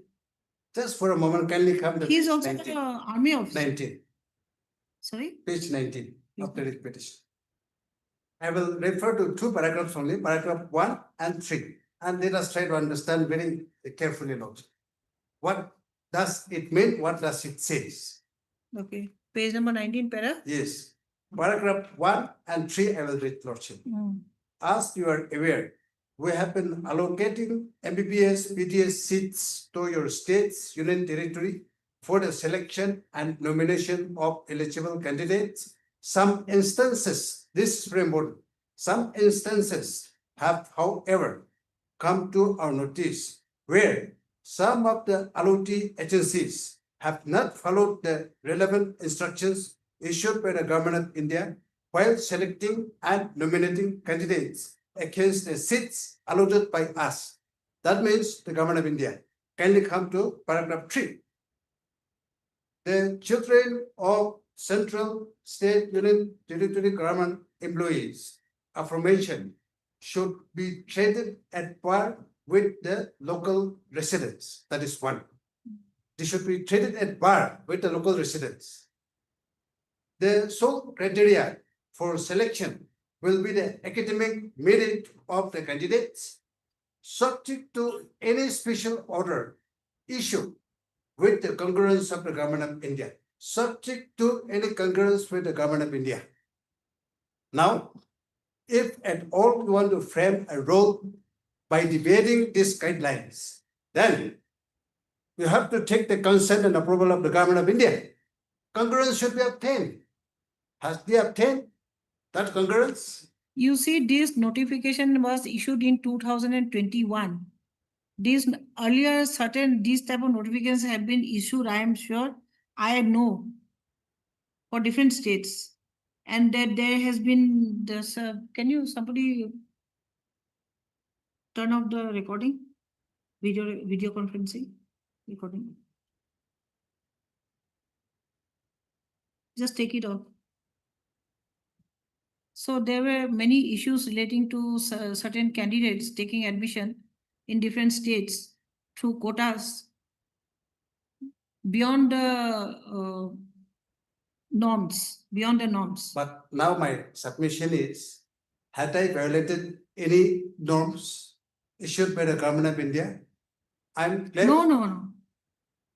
just for a moment, kindly come to He is page also 19. an army officer. 19. Sorry? Page 19 of the writ petition. I will refer to 2 paragraphs only, paragraph 1 and 3. And let us try to understand very carefully, Lord. What does it mean? What does it say? Okay. Page number 19, para? Yes. Paragraph 1 and 3, I will read, Lordship. As you are aware, we have been allocating MBBS, PTS seats to your states, union territory, for the selection and nomination of eligible candidates. Some instances, this is very important, some instances have, however, come to our notice where some of the allotee agencies have not followed the relevant instructions issued by the Government of India while selecting and nominating candidates against the seats allotted by us. That means the Government of India. Kindly come to paragraph 3. The children of central, state, union, territory government employees aforementioned should be treated at par with the local residents. That is one. They should be treated at par with the local residents. The sole criteria for selection will be the academic merit of the candidates, subject to any special order issued with the concurrence of the Government of India. Subject to any concurrence with the Government of India. Now, if at all you want to frame a rule by debating these guidelines, then you have to take the consent and approval of the Government of India. Concurrence should be obtained. Has they obtained that concurrence? You see, this notification was issued in 2021. These earlier these type of notifications have been issued, I am sure, I know, for different states. And that there has been this, can you, somebody turn off the recording? Video conferencing recording. Just take it off. So there were many issues relating to certain candidates taking admission in different states through quotas beyond the norms, beyond the norms. But now my submission is, had I violated any norms issued by the Government of India? I'm clear. No.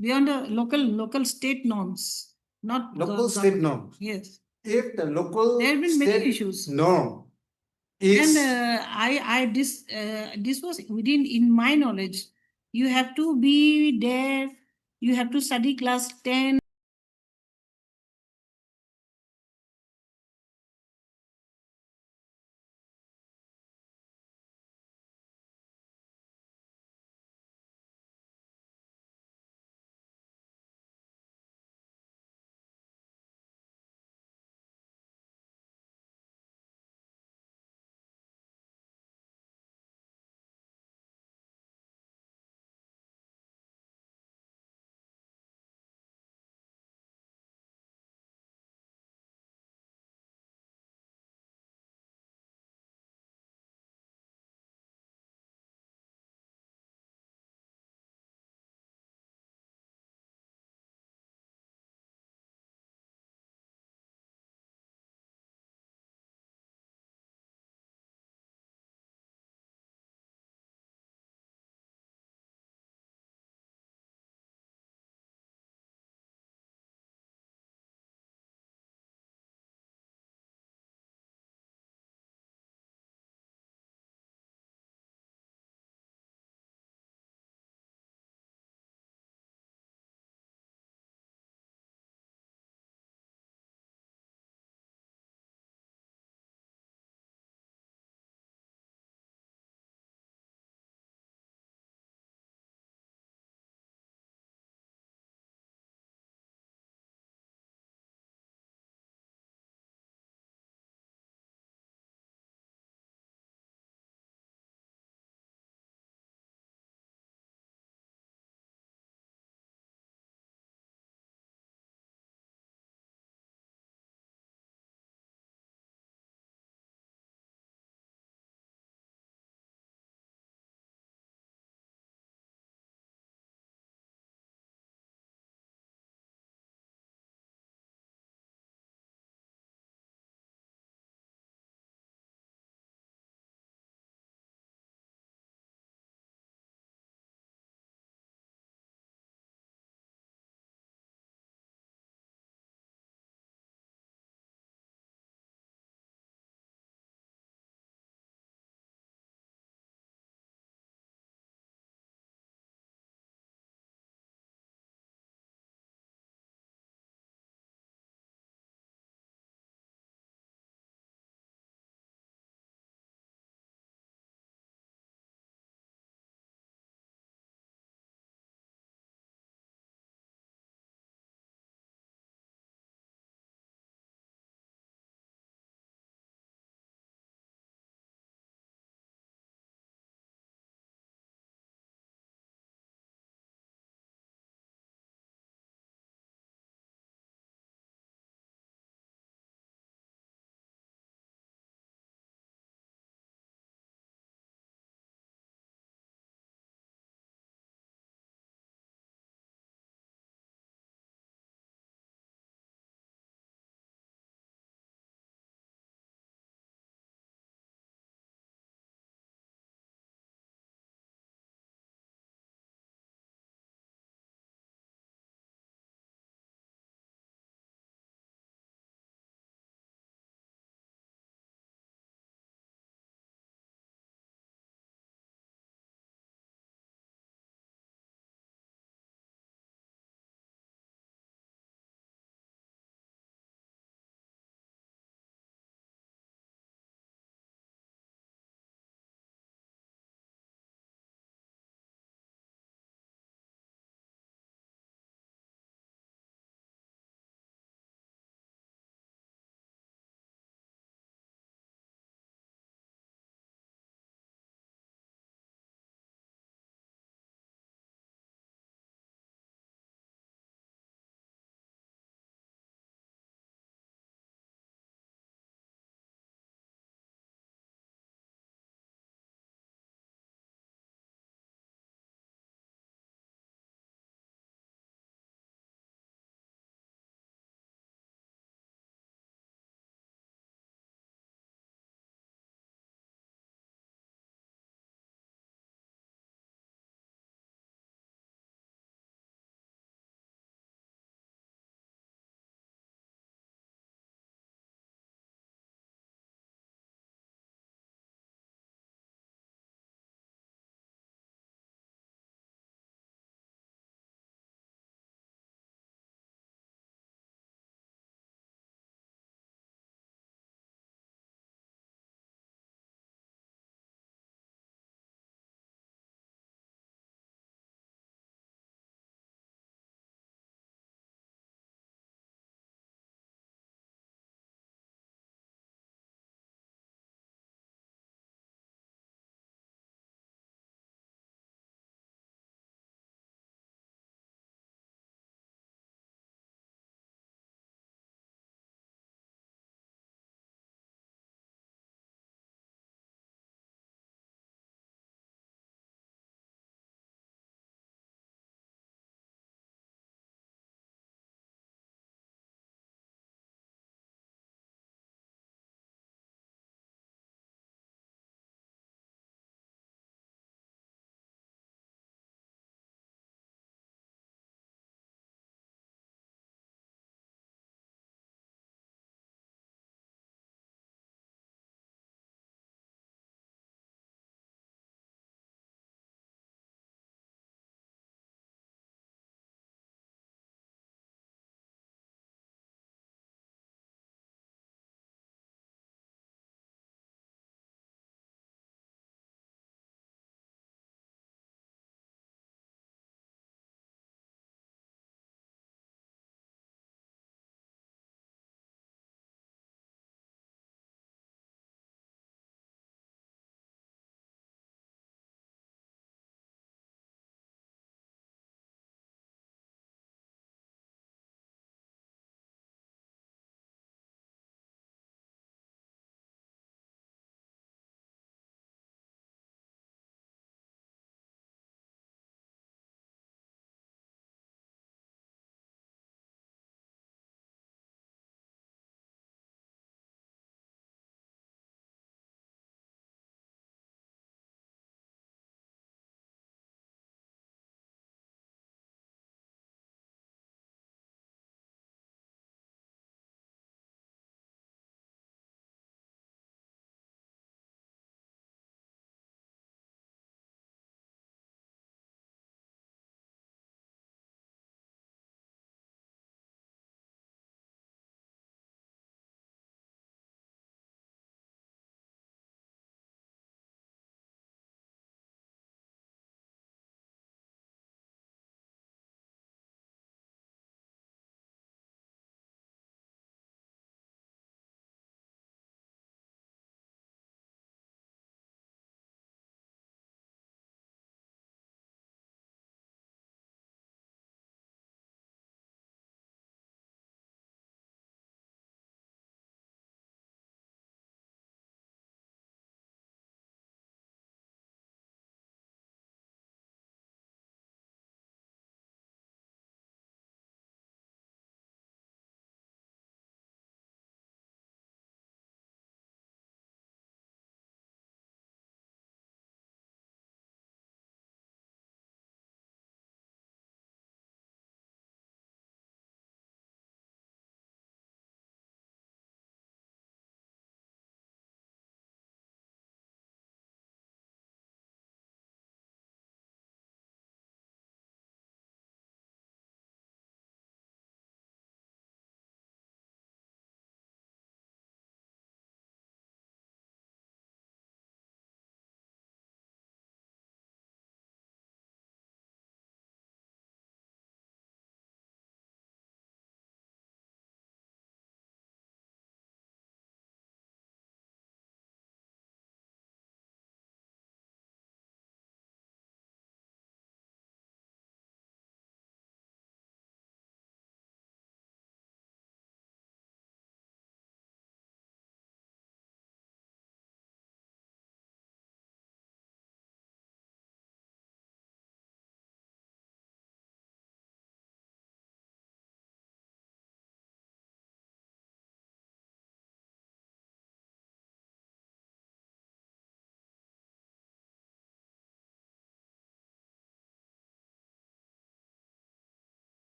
Beyond the local state norms, not Local state norms. Yes. If the local There have been many state issues. norm is And this was within, in my knowledge, you have to be there, you have to study class 10.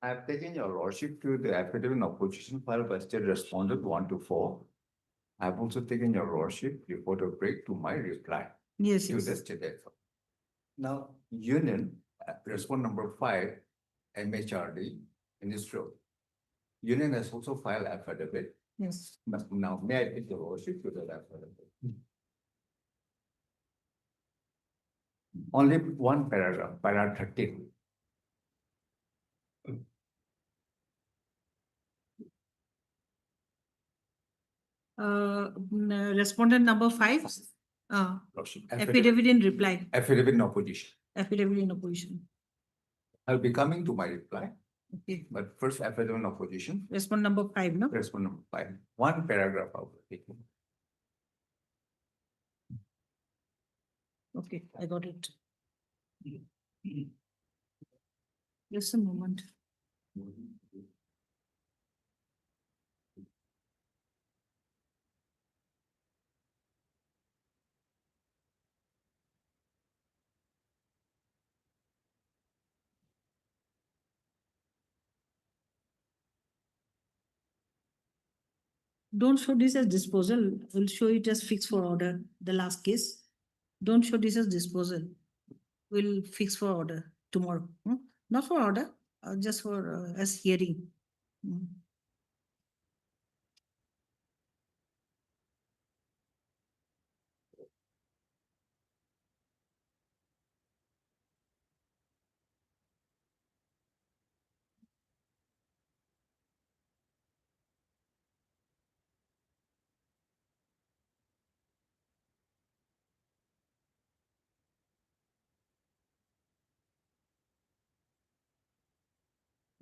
I have taken your lordship to the affidavit in opposition filed by state respondent 1 to 4. I have also taken your lordship before the break to my reply Yes, to yes. the state effort. Now, union, respond number 5, MHRD, Ministry of Union has also filed affidavit. Yes. Now, may I take your lordship to the affidavit? Only one paragraph, paragraph 13. Respondent number 5, Lordship, affidavit in reply, Affidavit in opposition. affidavit in opposition. I'll be coming to my reply, Okay, but first affidavit in opposition, respond number 5, no? respond number 5, one paragraph I will take. Okay, I got it. Just a moment. Don't show this as disposal. We'll show it as fix for order, the last case. Don't show this as disposal. We'll fix for order tomorrow. Not for order, just for as hearing.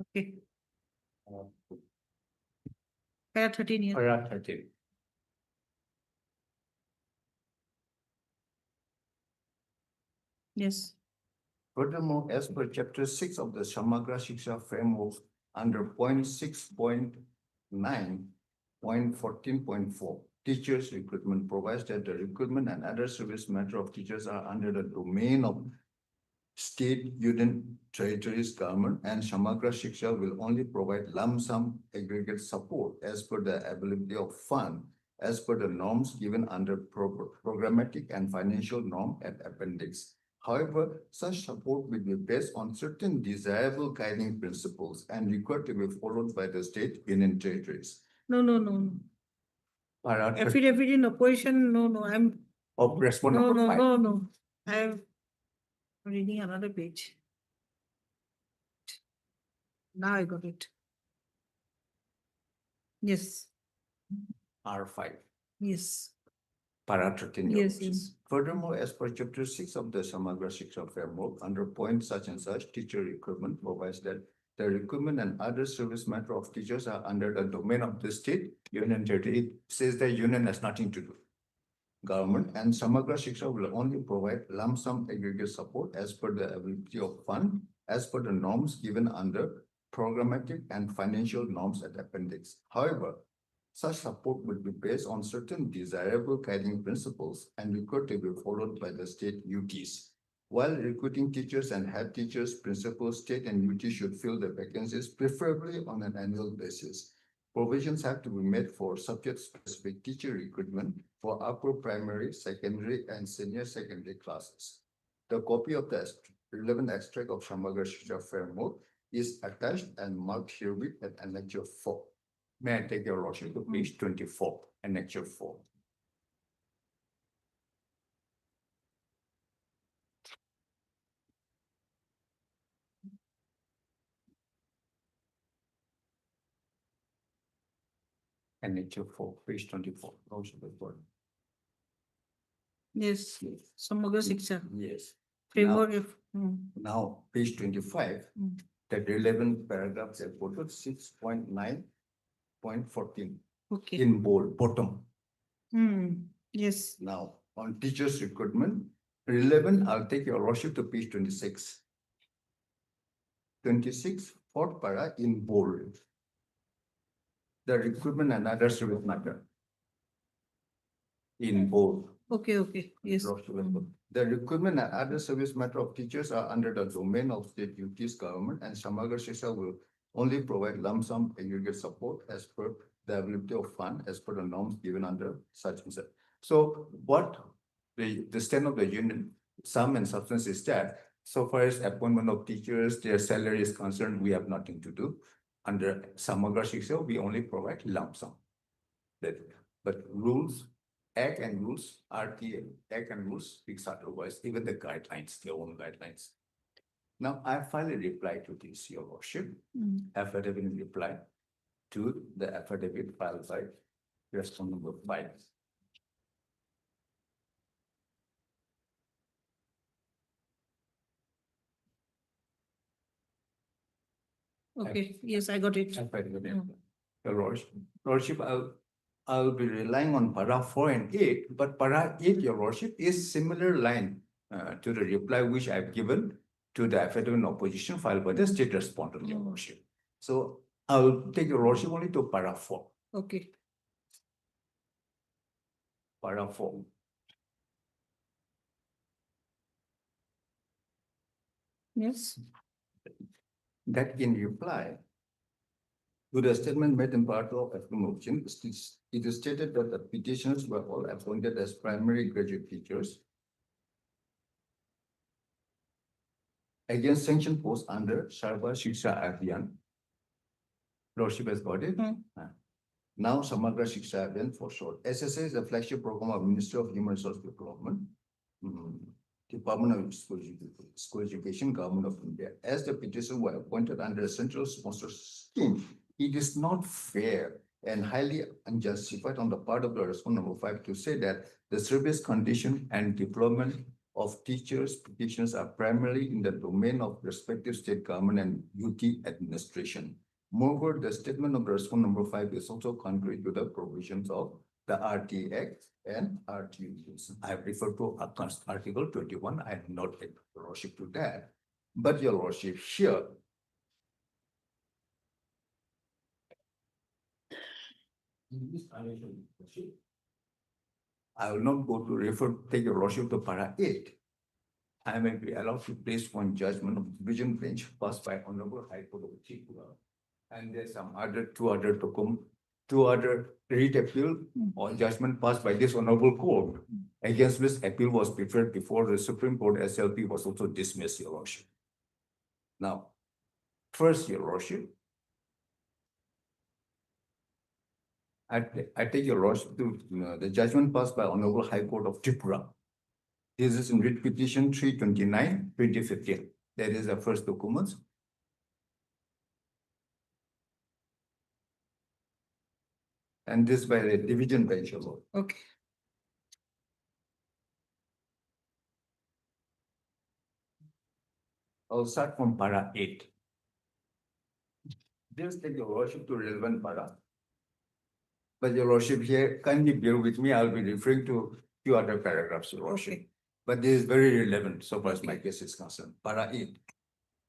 Okay. Para 13 years. Paragraph 13. Yes. Furthermore, as per chapter 6 of the Samagra Shiksha framework under point 6.9.14.4, teachers recruitment provides that the recruitment and other service matter of teachers are under the domain of state, union, territories, government, and Samagra Shiksha will only provide lump sum aggregate support as per the availability of fund, as per the norms given under programmatic and financial norm at appendix. However, such support will be based on certain desirable guiding principles and required to be followed by the state, union, territories. No. Affidavit in opposition, no, I'm. Of respond No, number 5. no. I'm reading another page. Now I got it. Yes, R5. yes. Para 13. Yes, yes. Furthermore, as per chapter 6 of the Samagra Shiksha framework, under point such and such, teacher recruitment provides that the recruitment and other service matter of teachers are under the domain of the state, union, territory. It says that union has nothing to do. Government and Samagra Shiksha will only provide lump sum aggregate support as per the availability of fund, as per the norms given under programmatic and financial norms at appendix. However, such support will be based on certain desirable guiding principles and required to be followed by the state UTs. While recruiting teachers and head teachers, principals, state and UT should fill the vacancies, preferably on an annual basis. Provisions have to be made for subject-specific teacher recruitment for upper primary, secondary, and senior secondary classes. The copy of the relevant extract of Samagra Shiksha framework is attached and marked herewith at Annexure 4. May I take your lordship to page 24, Annexure 4. Annexure 4, page 24. Lordship report. Yes, Samagra Shiksha. Yes. Framework. Now, page 25, the relevant paragraphs are quoted 6.9.14 Okay. in bold, bottom. Yes. Now, on teachers recruitment, relevant, I'll take your lordship to page 26. 26, fourth para in bold. The recruitment and other service matter. In bold. Okay, yes. The recruitment and other service matter of teachers are under the domain of state duties government, and Samagra Shiksha will only provide lump sum aggregate support as per the availability of fund as per the norms given under such and such. So what the stand of the union, sum and substance is that so far as appointment of teachers, their salary is concerned, we have nothing to do. Under Samagra Shiksha, we only provide lump sum. But rules, act and rules, RTA, act and rules speaks otherwise, even the guidelines, their own guidelines. Now, I filed a reply to this, Your Worship, affidavit in reply to the affidavit filed by respondent number 5. Okay, yes, I got it. Your Lordship, I'll be relying on para 4 and 8, but para 8, Your Lordship, is similar line to the reply which I've given to the affidavit in opposition filed by the state respondent, Your Lordship. So I'll take Your Lordship only to para 4. Okay. Para 4. Yes. That in reply to the statement made in part of motion, it is stated that the petitioners were all appointed as primary graduate teachers against sanction posts under Sarva Shiksha Abhiyan. Lordship has got it. Now Samagra Shiksha Abhiyan for short. SSA is a flagship program of Ministry of Human Resource Development. Department of School Education, Government of India. As the petition were appointed under a central sponsor scheme, it is not fair and highly unjustified on the part of the respondent number 5 to say that the service condition and deployment of teachers' petitions are primarily in the domain of respective state government and UT administration. Moreover, the statement of the respondent number 5 is also contrary to the provisions of the RT Act and RTUs. I refer to Article 21. I have not taken Your Lordship to that. But Your Lordship, here, in this I will not go to take Your Lordship to para 8. I may be allowed to place one judgment of division bench passed by Honorable High Court of Tripura. And there's some other two other writ appeal or judgment passed by this honorable court against which appeal was preferred before the Supreme Court SLP was also dismissed, Your Lordship. Now, first, Your Lordship, I take Your Lordship to the judgment passed by Honorable High Court of Tripura. This is in writ petition 329, 2015. That is the first document. And this by the division bench, Your Lord. Okay. I'll start from para 8. Just take Your Lordship to relevant para. But Your Lordship, here, kindly bear with me, I'll be referring to few other paragraphs, Your Lordship. Okay. But this is very relevant so far as my case is concerned. Para 8.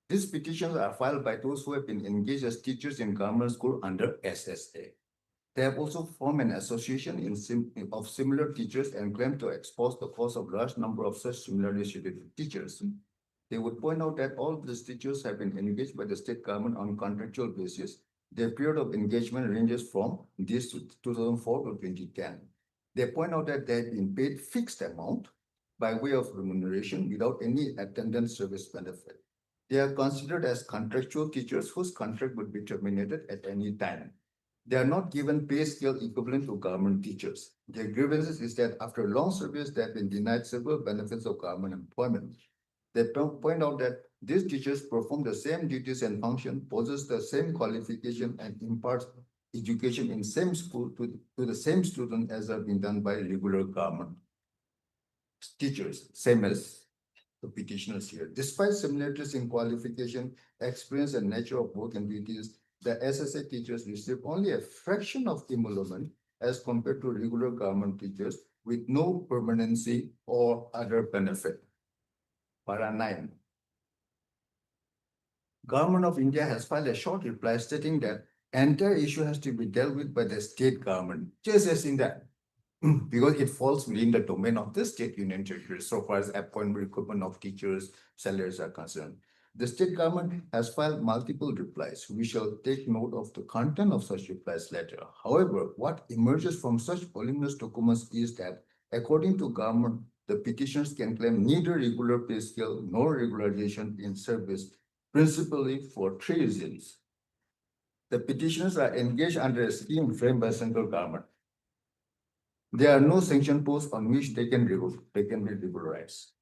These petitions are filed by those who have been engaged as teachers in government school under SSA. They have also formed an association of similar teachers and claim to expose the cause of large number of such similarly situated teachers. They would point out that all these teachers have been engaged by the state government on contractual basis. Their period of engagement ranges from this to 2004 to 2010. They point out that they have been paid fixed amount by way of remuneration without any attendance service benefit. They are considered as contractual teachers whose contract would be terminated at any time. They are not given pay scale equivalent to government teachers. Their grievances is that after long service, they have been denied several benefits of government employment. They point out that these teachers perform the same duties and function, possess the same qualification, and impart education in same school to the same student as have been done by regular government teachers, same as the petitioners here. Despite similarities in qualification, experience, and nature of work and duties, the SSA teachers receive only a fraction of emolument as compared to regular government teachers with no permanency or other benefit. Para 9. Government of India has filed a short reply stating that entire issue has to be dealt with by the state government, just as in that, because it falls within the domain of the state union territory so far as appointment, recruitment of teachers, salaries are concerned. The state government has filed multiple replies. We shall take note of the content of such replies later. However, what emerges from such voluminous documents is that, according to government, the petitioners can claim neither regular pay scale nor regularization in service, principally for three reasons. The petitioners are engaged under a scheme framed by central government. There are no sanction posts on which they can be regularized.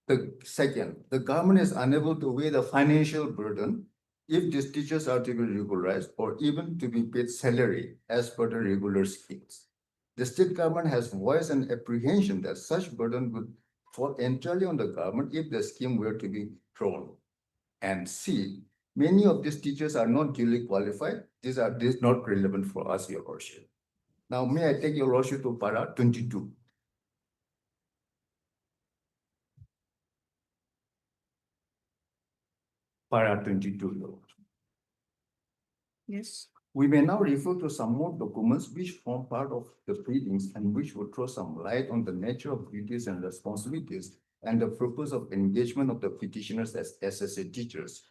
The second, the government is unable to weigh the financial burden if these teachers are to be regularized or even to be paid salary as per the regular schemes. The state government has voiced an apprehension that such burden would fall entirely on the government if the scheme were to be thrown. And C, many of these teachers are not duly qualified. This is not relevant for us, Your Lordship. Now, may I take Your Lordship to para 22? Para 22, Your Lordship. Yes. We may now refer to some more documents which form part of the pleadings and which would throw some light on the nature of duties and responsibilities and the purpose of engagement of the petitioners as SSA teachers.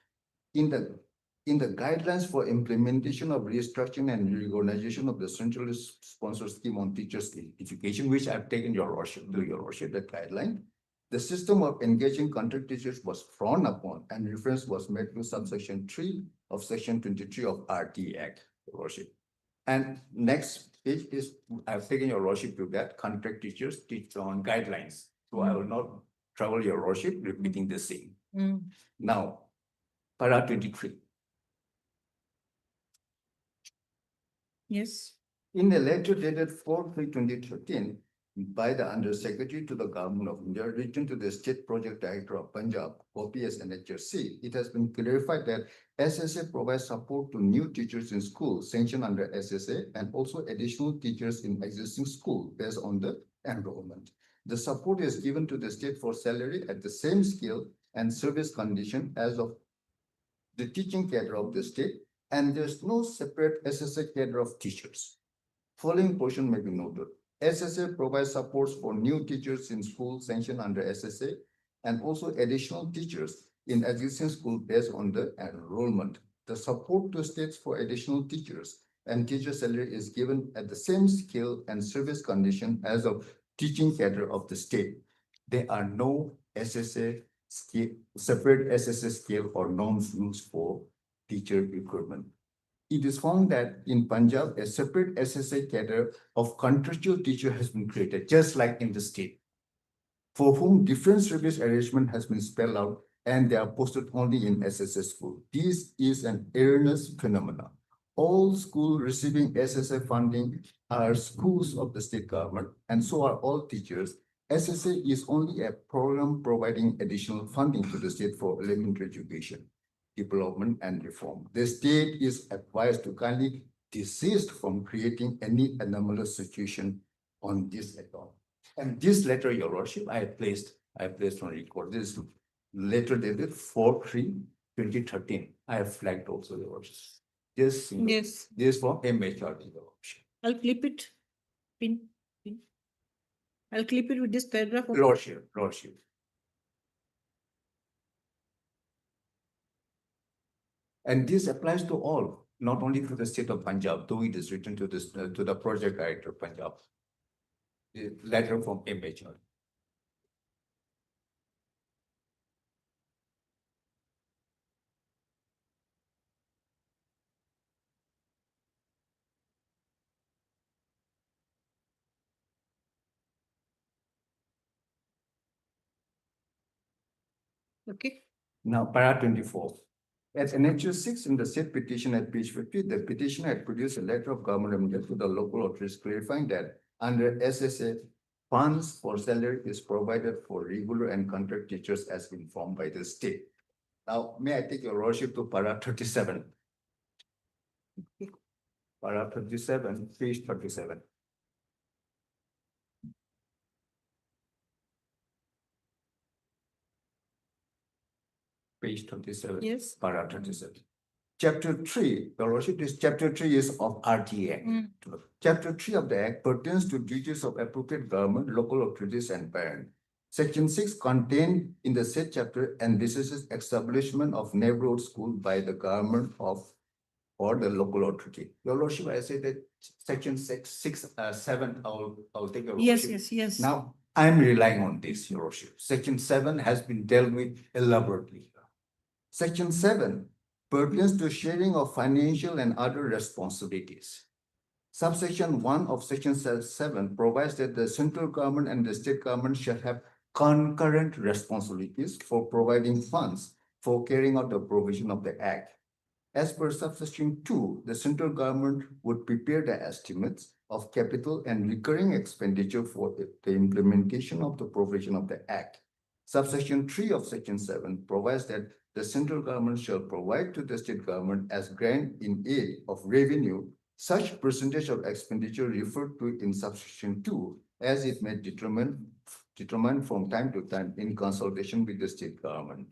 In the guidelines for implementation of restructuring and reorganization of the centrally sponsored scheme on teachers' education, which I've taken Your Lordship, that guideline, the system of engaging contract teachers was frowned upon and reference was made to subsection 3 of section 23 of RT Act, Your Lordship. And next page is, I've taken Your Lordship to that contract teachers teach on guidelines. So I will not trouble Your Lordship repeating the same. Now, para 23. Yes. In a letter dated 4/3/2013 by the Undersecretary to the Government of India, written to the State Project Director of Punjab, OPS and HRC, it has been clarified that SSA provides support to new teachers in school sanctioned under SSA and also additional teachers in existing school based on the enrollment. The support is given to the state for salary at the same scale and service condition as of the teaching cadre of the state, and there's no separate SSA cadre of teachers. Following portion may be noted. SSA provides supports for new teachers in school sanctioned under SSA and also additional teachers in existing school based on the enrollment. The support to states for additional teachers and teacher salary is given at the same scale and service condition as of teaching cadre of the state. There are no SSA scale, separate SSA scale or norms rules for teacher recruitment. It is found that in Punjab, a separate SSA cadre of contractual teacher has been created, just like in the state, for whom different service arrangement has been spelled out and they are posted only in SSA school. This is an erroneous phenomenon. All schools receiving SSA funding are schools of the state government, and so are all teachers. SSA is only a program providing additional funding to the state for elementary education, development, and reform. The state is advised to kindly desist from creating any anomalous situation on this account. And this letter, Your Lordship, I placed on record. This letter dated 4/3/2013. I have flagged also, Your Lordship. Yes. This from MHRD, Your Lordship. I'll clip it. Pin. I'll clip it with this paragraph. Lordship. And this applies to all, not only to the state of Punjab, though it is written to this to the project director of Punjab. The letter from MHRD. Okay. Now, para 24. At NHU 6 in the state petition at page 50, the petitioner had produced a letter of government of India to the local authorities clarifying that under SSA, funds for salary is provided for regular and contract teachers as informed by the state. Now, may I take Your Lordship to para 37? Para 37, page 37. Page 27. Yes. Para 37. Chapter 3, Your Lordship, this chapter 3 is of RT Act. Chapter 3 of the Act pertains to duties of appropriate government, local authorities, and parent. Section 6 contained in the said chapter envisages establishment of neighborhood school by the government of or the local authority. Your Lordship, I say that section 7, I'll take your Yes, Lordship. yes, yes. Now, I'm relying on this, Your Lordship. Section 7 has been dealt with elaborately. Section 7 pertains to sharing of financial and other responsibilities. Subsection 1 of Section 7 provides that the central government and the state government shall have concurrent responsibilities for providing funds for carrying out the provision of the Act. As per subsection 2, the central government would prepare the estimates of capital and recurring expenditure for the implementation of the provision of the Act. Subsection 3 of Section 7 provides that the central government shall provide to the state government as grant in aid of revenue such percentage of expenditure referred to in subsection 2 as it may determine from time to time in consultation with the state government.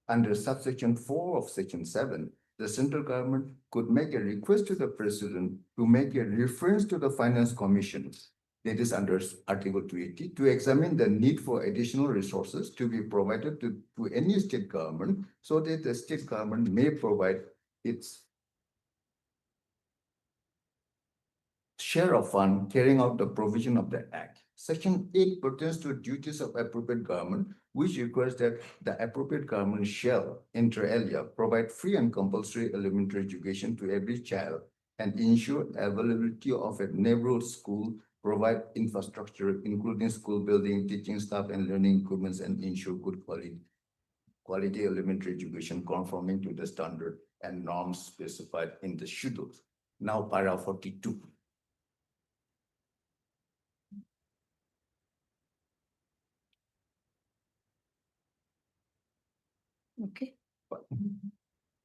Under subsection 4 of Section 7, the central government could make a request to the president to make a reference to the finance commission, that is under Article 280, to examine the need for additional resources to be provided to any state government so that the state government may provide its share of fund carrying out the provision of the Act. Section 8 pertains to duties of appropriate government, which requires that the appropriate government shall, inter alia, provide free and compulsory elementary education to every child and ensure availability of a neighborhood school, provide infrastructure, including school building, teaching staff, and learning equipments, and ensure good quality elementary education conforming to the standard and norms specified in the schedule. Now, para 42. Okay.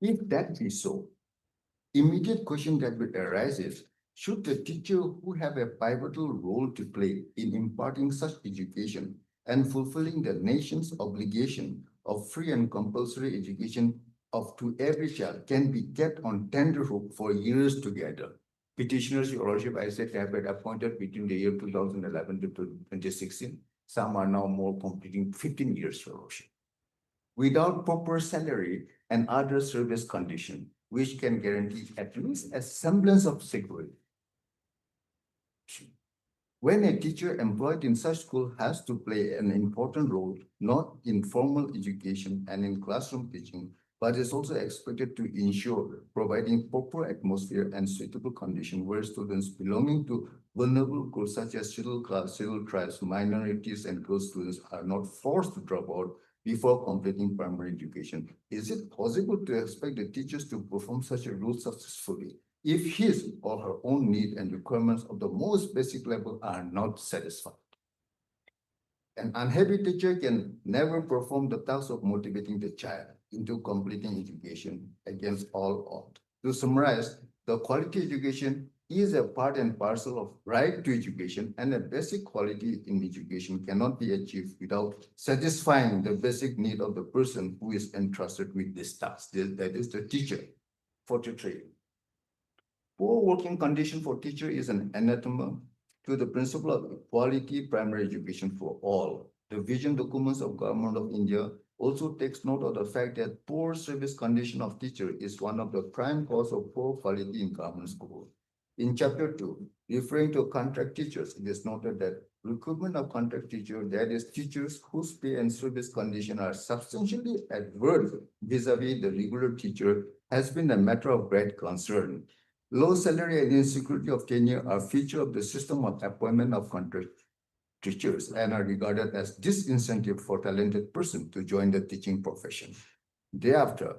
If that be so, immediate question that would arise is, should the teacher who have a pivotal role to play in imparting such education and fulfilling the nation's obligation of free and compulsory education to every child can be kept on tenterhook for years together? Petitioners, Your Lordship, I said have been appointed between the year 2011 to 2016. Some are now more completing 15 years, Your Lordship, without proper salary and other service condition, which can guarantee at least a semblance of security. When a teacher employed in such school has to play an important role, not in formal education and in classroom teaching, but is also expected to ensure providing proper atmosphere and suitable condition where students belonging to vulnerable groups such as scheduled class, scheduled tribes, minorities, and girl students are not forced to drop out before completing primary education. Is it possible to expect the teachers to perform such a role successfully if his or her own need and requirements of the most basic level are not satisfied? An unhappy teacher can never perform the task of motivating the child into completing education against all odds. To summarize, the quality education is a part and parcel of right to education, and a basic quality in education cannot be achieved without satisfying the basic need of the person who is entrusted with this task, that is the teacher. 43. Poor working condition for teacher is an anathema to the principle of equality primary education for all. The vision documents of Government of India also takes note of the fact that poor service condition of teacher is one of the prime cause of poor quality in government school. In chapter 2, referring to contract teachers, it is noted that recruitment of contract teachers, that is teachers whose pay and service condition are substantially adverse vis-a-vis the regular teacher, has been a matter of great concern. Low salary and insecurity of tenure are feature of the system of appointment of contract teachers and are regarded as disincentive for talented person to join the teaching profession. Thereafter,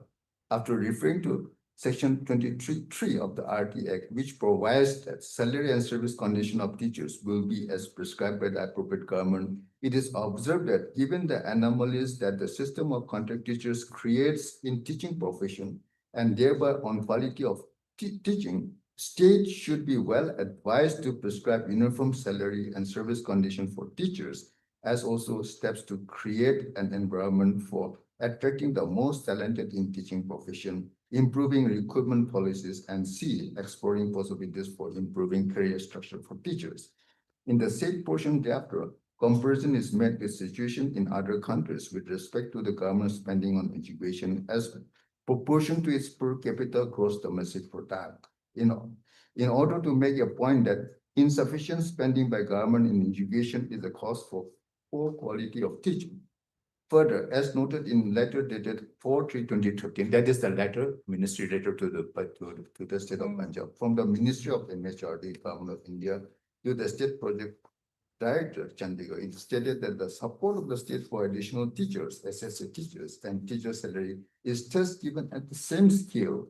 after referring to Section 23(3) of the RT Act, which provides that salary and service condition of teachers will be as prescribed by the appropriate government, it is observed that given the anomalies that the system of contract teachers creates in teaching profession and thereby on quality of teaching, state should be well advised to prescribe uniform salary and service condition for teachers, as also steps to create an environment for attracting the most talented in teaching profession, improving recruitment policies, and exploring possibilities for improving career structure for teachers. In the said portion thereafter, Comparison is made with situation in other countries with respect to the government spending on education as proportion to its per capita gross domestic product. In order to make a point that insufficient spending by government in education is a cause for poor quality of teaching. Further, as noted in letter dated 4/3/2013, that is the letter, ministry letter to the state of Punjab, from the Ministry of MHRD, Government of India, to the state project director, Chandigarh, it stated that the support of the state for additional teachers, SSA teachers, and teacher salary is thus given at the same scale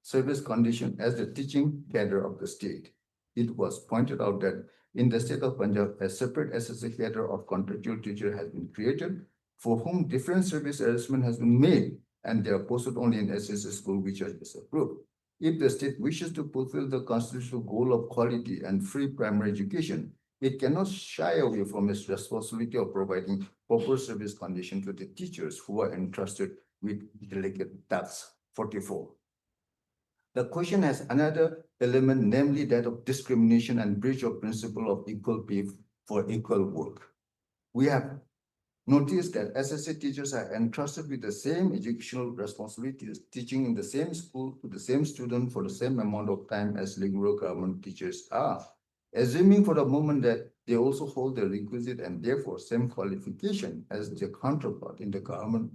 service condition as the teaching cadre of the state. It was pointed out that in the state of Punjab, a separate SSA cadre of contractual teacher has been created for whom different service arrangement has been made, and they are posted only in SSA school which are disapproved. If the state wishes to fulfill the constitutional goal of quality and free primary education, it cannot shy away from its responsibility of providing proper service condition to the teachers who are entrusted with delicate tasks. 44. The question has another element, namely that of discrimination and breach of principle of equal pay for equal work. We have noticed that SSA teachers are entrusted with the same educational responsibilities, teaching in the same school to the same student for the same amount of time as regular government teachers are. Assuming for the moment that they also hold the requisite and therefore same qualification as their counterpart in the government,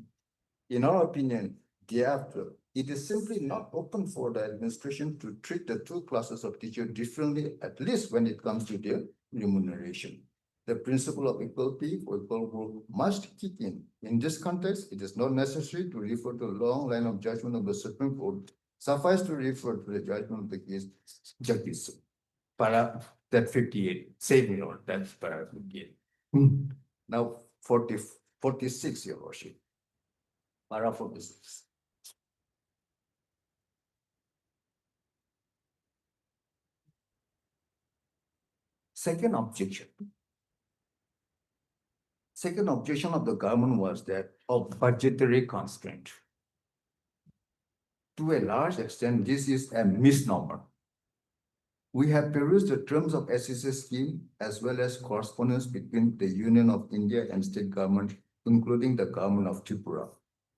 in our opinion, thereafter, it is simply not open for the administration to treat the two classes of teachers differently, at least when it comes to their remuneration. The principle of equal pay for equal work must kick in. In this context, it is not necessary to refer to a long line of judgment of the Supreme Court. Suffice to refer to the judgment of the case, Judges. Para that 58, same Lord, that's para 58. Now 46, Your Worship. Para 46. Second objection. Second objection of the government was that of budgetary constraint. To a large extent, this is a misnomer. We have perused the terms of SSA scheme as well as correspondence between the Union of India and state government, including the government of Tripura.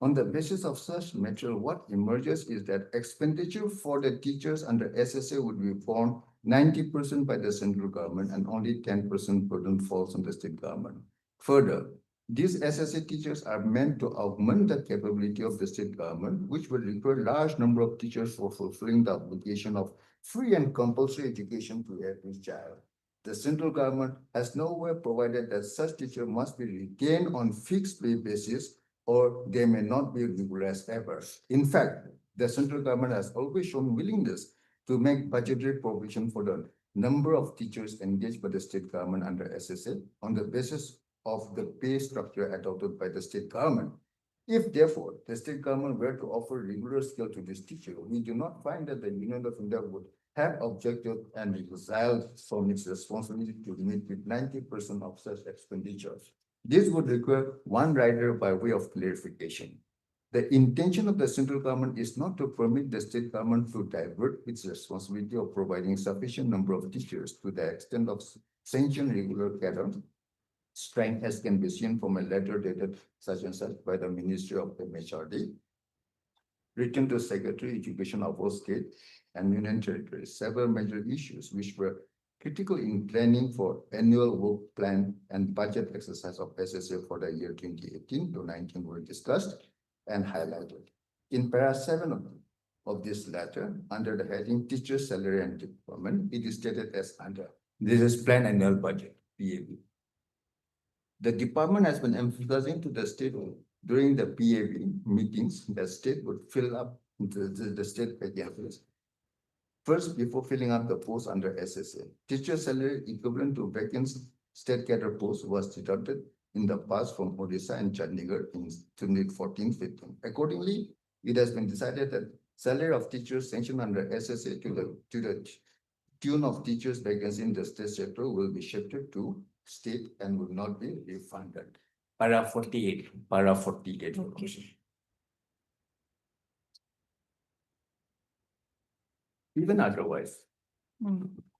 On the basis of such material, what emerges is that expenditure for the teachers under SSA would be borne 90% by the central government and only 10% burden falls on the state government. Further, these SSA teachers are meant to augment the capability of the state government, which will require a large number of teachers for fulfilling the obligation of free and compulsory education to every child. The central government has nowhere provided that such teacher must be retained on fixed pay basis or they may not be regularized ever. In fact, the central government has always shown willingness to make budgetary provision for the number of teachers engaged by the state government under SSA on the basis of the pay structure adopted by the state government. If therefore the state government were to offer regular scale to this teacher, we do not find that the Union of India would have objected and exiled from its responsibility to meet with 90% of such expenditures. This would require one rider by way of clarification. The intention of the central government is not to permit the state government to divert its responsibility of providing sufficient number of teachers to the extent of sanctioned regular cadre strength, as can be seen from a letter dated such and such by the Ministry of MHRD, written to Secretary Education of all state and union territories. Several major issues which were critical in planning for annual work plan and budget exercise of SSA for the year 2018 to 19 were discussed and highlighted. In para 7 of this letter, under the heading Teacher Salary and Deployment, it is stated as under, this is Plan Annual Budget, PAB. The department has been emphasizing to the state during the PAB meetings that state would fill up the state vacancies. First, before filling up the post under SSA, teacher salary equivalent to vacant state cadre post was deducted in the past from Odisha and Chandigarh in 2014-15. Accordingly, it has been decided that salary of teachers sanctioned under SSA to the tune of teachers vacancy in the state sector will be shifted to state and will not be refunded. Para 48. Para 48. Okay. Even otherwise,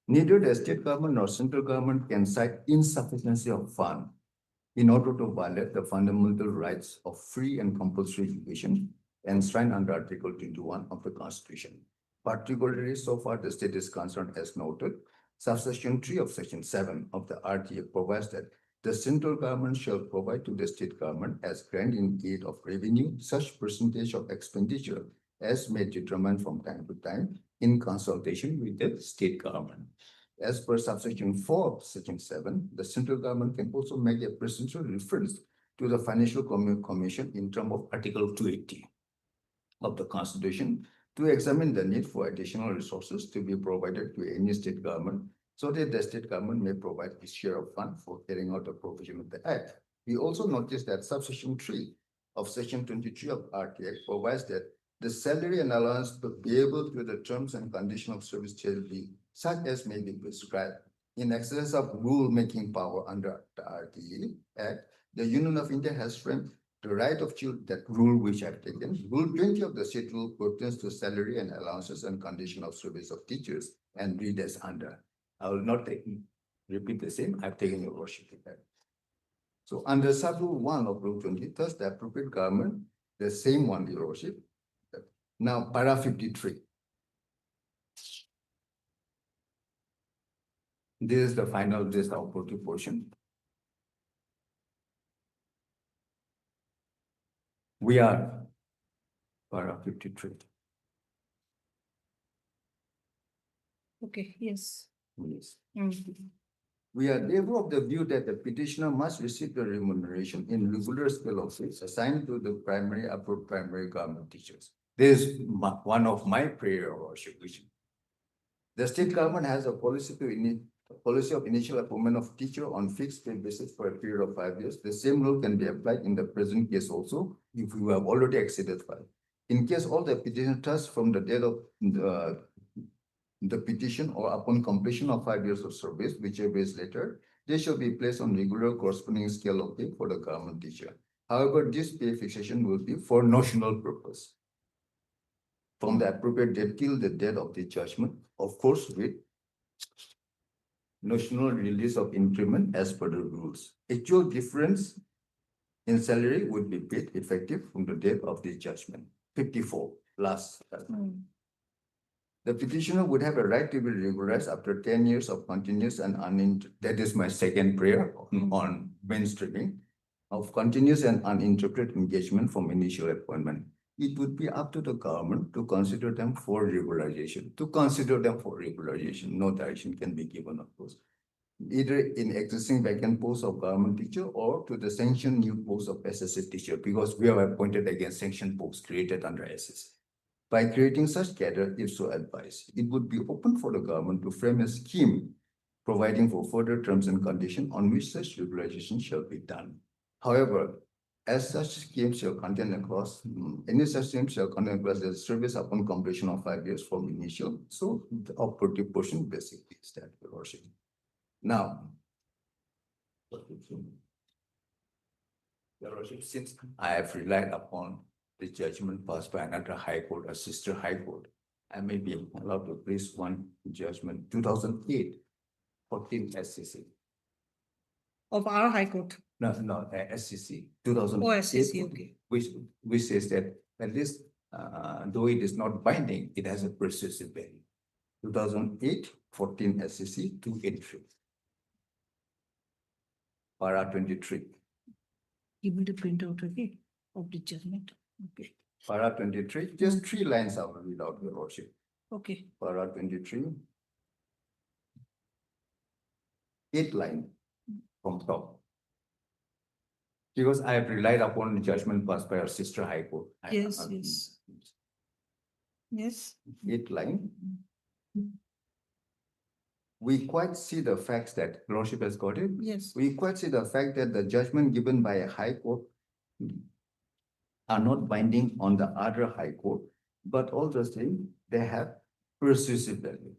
Neither the state government nor central government can cite insufficiency of fund in order to violate the fundamental rights of free and compulsory education enshrined under Article 21 of the Constitution. Particularly, so far the state is concerned, as noted, subsection 3 of section 7 of the RTA provides that the central government shall provide to the state government as grant in aid of revenue such percentage of expenditure as may determine from time to time in consultation with the state government. As per subsection 4 of section 7, the central government can also make a procedural reference to the Financial Commission in terms of Article 280 of the Constitution to examine the need for additional resources to be provided to any state government so that the state government may provide its share of fund for carrying out the provision of the Act. We also notice that subsection 3 of section 23 of RTA provides that the salary and allowance payable to the terms and conditions of service shall be such as may be prescribed in excess of rule-making power under the RTA Act. The Union of India has framed the right of children, that rule which I've taken. Rule 20 of the state rule pertains to salary and allowances and condition of service of teachers and read as under. I will not repeat the same. I've taken your worship with that. So under sub-rule 1 of Rule 20, thus the appropriate government, the same one, your worship. Now, para 53. This is the final, this operative portion. We are para 53. Okay, yes. Yes. Mm. We are therefore of the view that the petitioner must receive the remuneration in regular scale of fees assigned to the primary, upper primary government teachers. This is one of my prayer, worship, which the state government has a policy of initial appointment of teacher on fixed pay basis for a period of 5 years. The same rule can be applied in the present case also if you have already exceeded 5. In case all the petition trusts from the date of the petition or upon completion of 5 years of service, whichever is later, they shall be placed on regular corresponding scale of pay for the government teacher. However, this pay fixation will be for notional purpose from the appropriate date till the date of the judgment, of course, with notional release of increment as per the rules. Actual difference in salary would be paid effective from the date of the judgment. 54, last. The petitioner would have a right to be regularized after 10 years of continuous and uninterrupted, that is my second prayer on mainstreaming, of continuous and uninterrupted engagement from initial appointment. It would be up to the government to consider them for regularization. No direction can be given, of course. Either in existing vacant posts of government teacher or to the sanctioned new post of SSA teacher, because we have appointed against sanctioned posts created under SSA. By creating such cadre, if so advised, it would be open for the government to frame a scheme providing for further terms and conditions on which such regularization shall be done. However, as such scheme shall contain a clause, any such scheme shall contain a clause that service upon completion of 5 years from initial. So the operative portion basically is that, Your Worship. Now, Your Worship, since I have relied upon the judgment passed by another high court, a sister high court, I may be allowed to place one judgment, 2008, 14 SCC. Of our High Court. No, SCC, 2008. Oh, SCC, okay. Which says that at least, though it is not binding, it has a persuasive value. 2008, 14 SCC, 283. Para 23. Give me the printout, okay, of the judgment. Okay. Para 23, just 3 lines I will read out, Your Worship. Okay. Para 23. 8 line from top. Because I have relied upon the judgment passed by our sister High Court. Yes, yes. Yes. 8 line. We quite see the facts that Lordship has got it. Yes. We quite see the fact that the judgment given by a High Court are not binding on the other High Court, but all the same, they have persuasive value.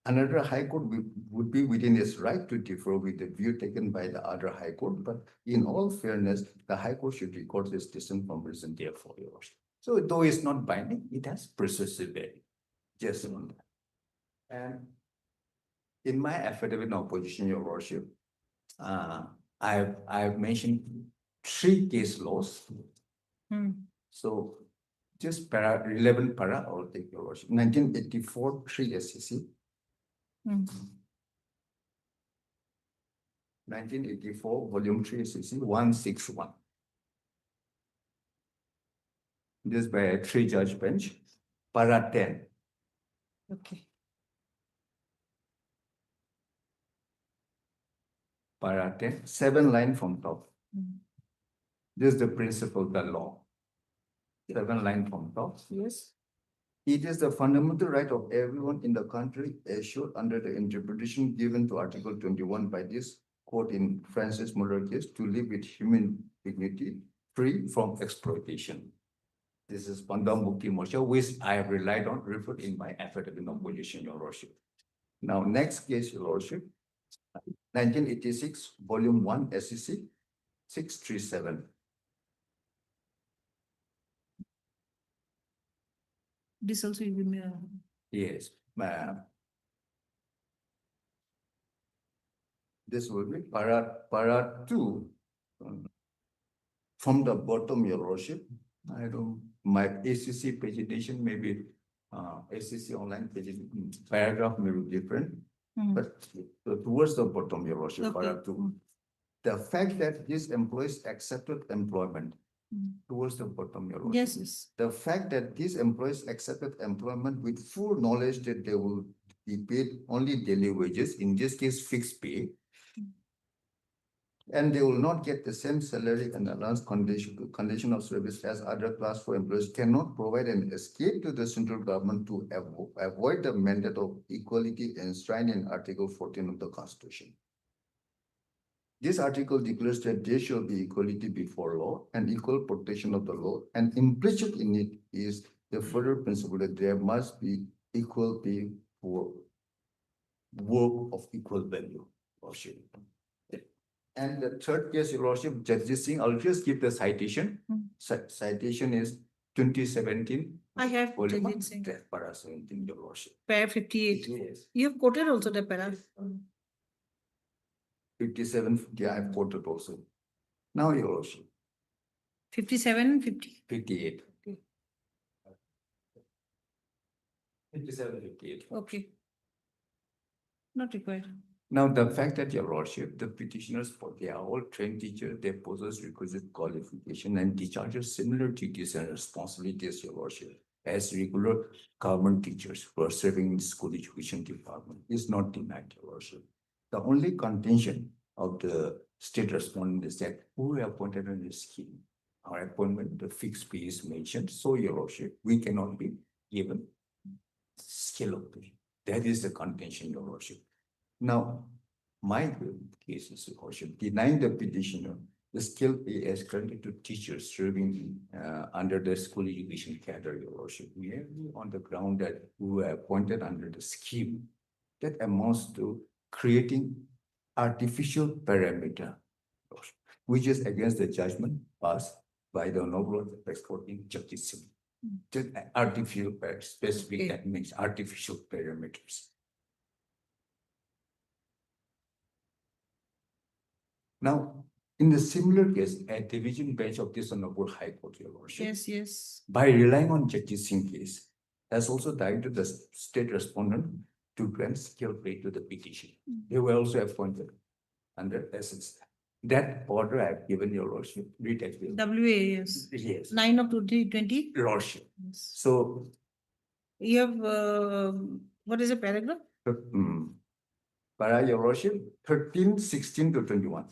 Another High Court would be within its right to differ with the view taken by the other High Court, but in all fairness, the High Court should record this decision from reason therefore, Your Worship. So though it's not binding, it has persuasive value. Just on that. And In my affidavit of opposition, Your Worship, I've mentioned 3 case laws. So just relevant para, I'll take Your Worship. 1984, 3 SEC. 1984, Volume 3 SEC 161. This by a 3-judge bench. Para 10. Okay. Para 10, 7 line from top. This is the principle of the law. 7 line from top. Yes. It is the fundamental right of everyone in the country assured under the interpretation given to Article 21 by this court in Francis Muller case to live with human dignity, free from exploitation. This is Pandam Mukti Morsha, which I have relied on, referred in my affidavit of opposition, Your Worship. Now, next case, Your Worship, 1986, Volume 1, SEC 637. This also will be. Yes, ma'am. This will be para 2. From the bottom, Your Worship. I don't, my ACC pagination may be ACC online pagination, paragraph may be different. But towards the bottom, Your Worship, Okay. para 2. The fact that these employees accepted employment towards the bottom, Your Worship. Yes, yes. The fact that these employees accepted employment with full knowledge that they will be paid only daily wages, in this case, fixed pay. And they will not get the same salary and allowance condition of service as other class 4 employees cannot provide an escape to the central government to avoid the mandate of equality enshrined in Article 14 of the Constitution. This article declares that there shall be equality before law and equal protection of the law, and implicit in it is the further principle that there must be equal pay for work of equal value. Worship. And the third case, Your Worship, Judges Singh, I'll just give the citation. Citation is 2017. I have Volume Judges Singh. Para 17, Your Worship. Para 58. Yes. You have quoted also the para. 57, yeah, I've quoted also. Now, Your Worship. 57, 50. 58. Okay. 57, 58. Okay. Not required. Now, the fact that, Your Lordship, the petitioners, they are all trained teachers, they possess requisite qualification and discharges similar duties and responsibilities, Your Lordship, as regular government teachers who are serving in the school education department is not denied, Your Lordship. The only contention of the state respondent is that who were appointed on the scheme, our appointment, the fixed pay is mentioned, so, Your Lordship, we cannot be given scale of pay. That is the contention, Your Lordship. Now, my case is, Your Worship, denying the petitioner the skill pay as granted to teachers serving under the school education cadre, Your Worship. We have on the ground that we were appointed under the scheme that amounts to creating artificial parameter, which is against the judgment passed by the Honorable Apex Court in Justice. Artificial specific, that means artificial parameters. Now, in the similar case, a division bench of this Honorable High Court, Your Worship, Yes, yes. by relying on Judges Singh case, has also directed the state respondent to grant skill pay to the petition. They were also appointed under essence. That order I have given, Your Lordship, read it. WA, yes. Yes. 9 of 2020. Lordship. Yes. So, You have, what is the paragraph? para, Your Lordship, 13, 16 to 21.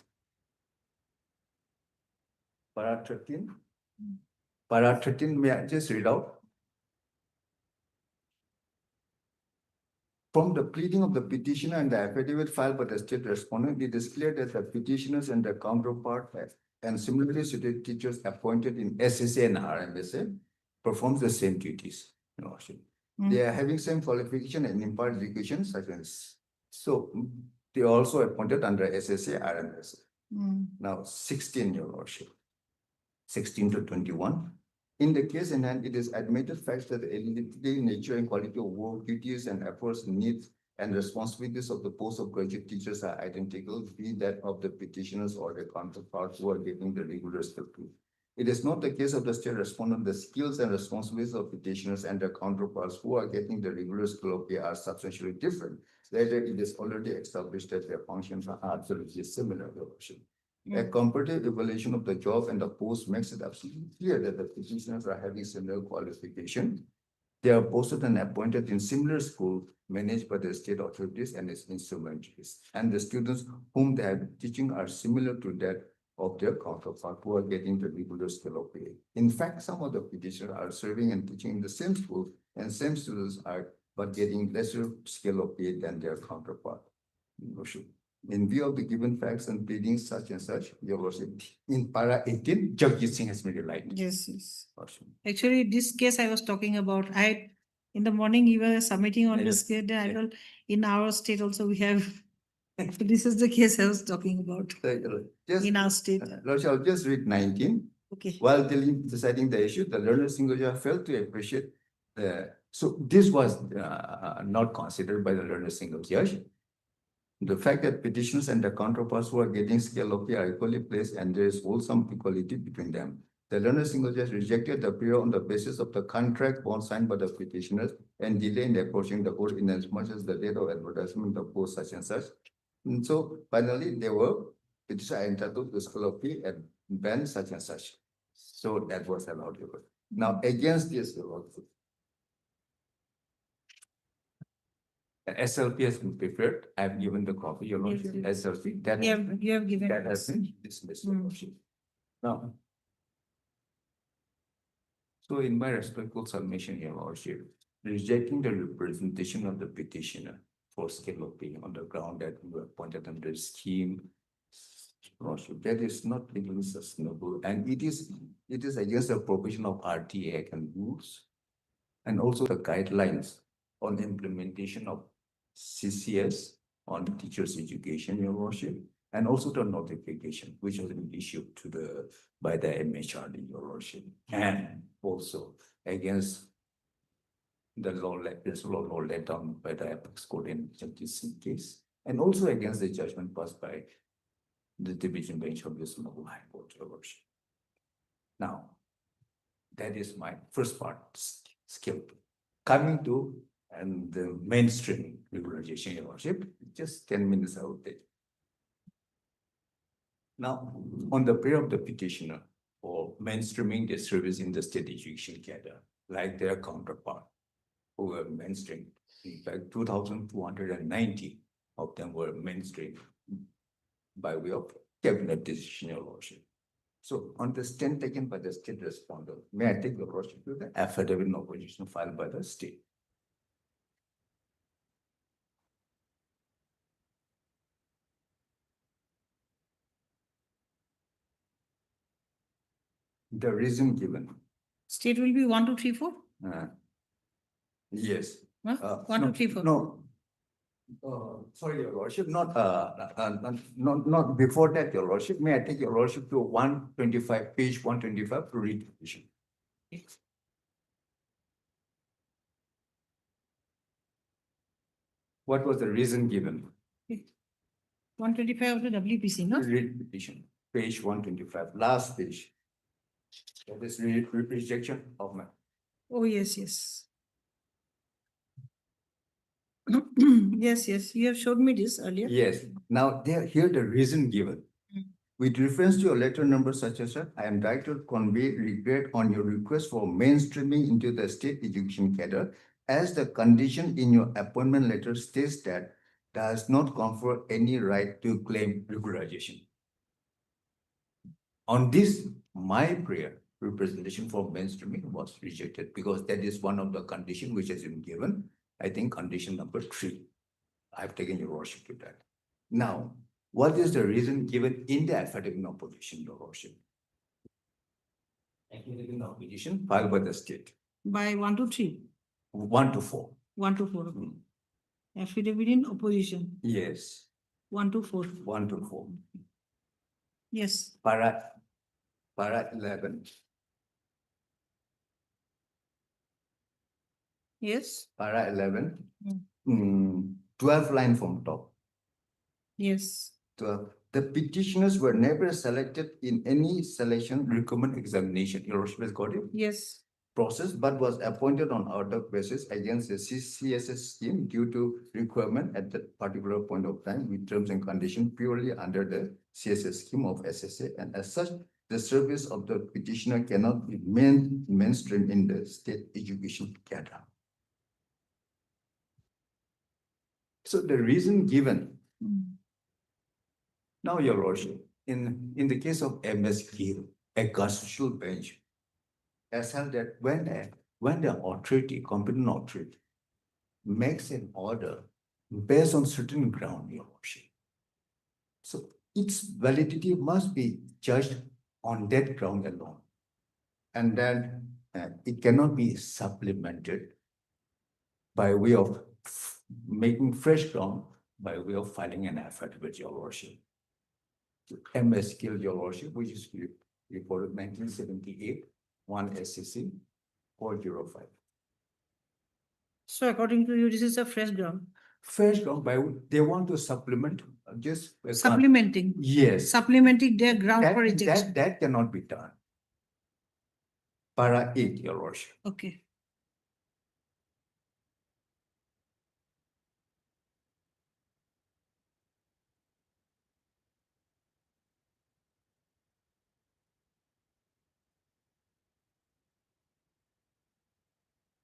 Para 13. Para 13, may I just read out? From the pleading of the petitioner and the affidavit filed by the state respondent, it is clear that the petitioners and their counterpart and similarly situated teachers appointed in SSA and RMSA performs the same duties. Your Lordship. They are having same qualification and imparted education such as, so they are also appointed under SSA, RMSA. Now 16, Your Lordship. 16 to 21. In the case in hand, it is admitted facts that the eligibility, nature, and quality of work, duties, and efforts needs and responsibilities of the post of graduate teachers are identical, be that of the petitioners or their counterparts who are getting the regular skill pay. It is not the case of the state respondent. The skills and responsibilities of petitioners and their counterparts who are getting the regular skill pay are substantially different. Later, it is already established that their functions are absolutely similar. A comparative evaluation of the job and the post makes it absolutely clear that the petitioners are having similar qualification. They are posted and appointed in similar school managed by the state authorities and its instrumentaries. And the students whom they are teaching are similar to that of their counterpart who are getting the regular scale of pay. In fact, some of the petitioners are serving and teaching in the same school, and same students are but getting lesser scale of pay than their counterpart. In view of the given facts and pleadings such and such, Your Worship, in para 18, Jagjeet Singh has made a light. Yes, yes. Actually, this case I was talking about, in the morning you were submitting on this case, I told, in our state also we have, this is the case I was talking about. In our state. Lordship, I'll just read 19. Okay. While deciding the issue, the learned single judge failed to appreciate so this was not considered by the learned single judge. The fact that petitioners and the counterparts who are getting scale of pay are equally placed and there is wholesome equality between them. The learned single judge rejected the appeal on the basis of the contract bond signed by the petitioners and delay in approaching the court in as much as the date of advertisement of post such and such. And so finally, they were petitioners entitled to scale of pay and band such and such. So that was allowed. Now against this, SLP has been prepared. I have given the copy, Your Lordship. SLP that You have given. that has been dismissed, Your Lordship. Now, so in my respectful submission, Your Lordship, rejecting the representation of the petitioner for scale of pay on the ground that we were appointed under the scheme, Lordship, that is not legally sustainable, and it is against the provision of RTA Act and rules, and also the guidelines on implementation of CCS on teachers' education, Your Lordship, and also the notification which has been issued by the MHRD, Your Lordship, and also against the law laid down by the Apex Court in this case, and also against the judgment passed by the division bench of this Honorable High Court, Your Lordship. Now, that is my first part, skill. Coming to and the mainstream regularization, Your Lordship, just 10 minutes out there. Now, on the prayer of the petitioner for mainstreaming their service in the state education cadre, like their counterpart, who were mainstream. In fact, 2,290 of them were mainstream by way of cabinet decision, Your Lordship. So on the stand taken by the state respondent, may I take the Lordship to the affidavit in opposition filed by the state? The reason given. State will be 1, 2, 3, 4? Yes. 1, 2, 3, 4. No. Sorry, Your Lordship, not before that, Your Lordship. May I take Your Lordship to 125, page 125 to read the petition? What was the reason given? 125 of the WPC, no? Read petition, page 125, last page. That is rejection of my. Oh, yes, yes. Yes, yes, you have showed me this earlier. Yes, now here the reason given. With reference to your letter number such as that, I am like to convey regret on your request for mainstreaming into the state education cadre, as the condition in your appointment letter states that does not confer any right to claim regularization. On this, my prayer representation for mainstreaming was rejected because that is one of the conditions which has been given. I think condition number 3. I've taken Your Worship to that. Now, what is the reason given in the affidavit in opposition, Your Worship? Affidavit in opposition filed by the state. By 1 to 3? 1 to 4. 1 to 4. Affidavit in opposition. Yes. 1 to 4. 1 to 4. Yes. Para 11. Yes. Para 11. 12 line from top. Yes. 12. The petitioners were never selected in any selection recruitment examination. Your worship has got it? Yes. Process, but was appointed on ad hoc basis against the CSS scheme due to requirement at that particular point of time with terms and conditions purely under the CSS scheme of SSA, and as such, the service of the petitioner cannot be mainstream in the state education cadre. So the reason given, now your lordship, in the case of MS Gill, a constitutional bench has held that when the authority, competent authority, makes an order based on certain ground, your lordship, so its validity must be judged on that ground alone, and then it cannot be supplemented by way of making fresh ground by way of filing an affidavit, your lordship. MS Gill, your lordship, which is reported 1978. 1 SCC 405. So according to you, this is a fresh ground. Fresh ground by they want to supplement just Supplementing. Yes. Supplementing their ground for rejection. That cannot be done. Para 8, your worship. Okay.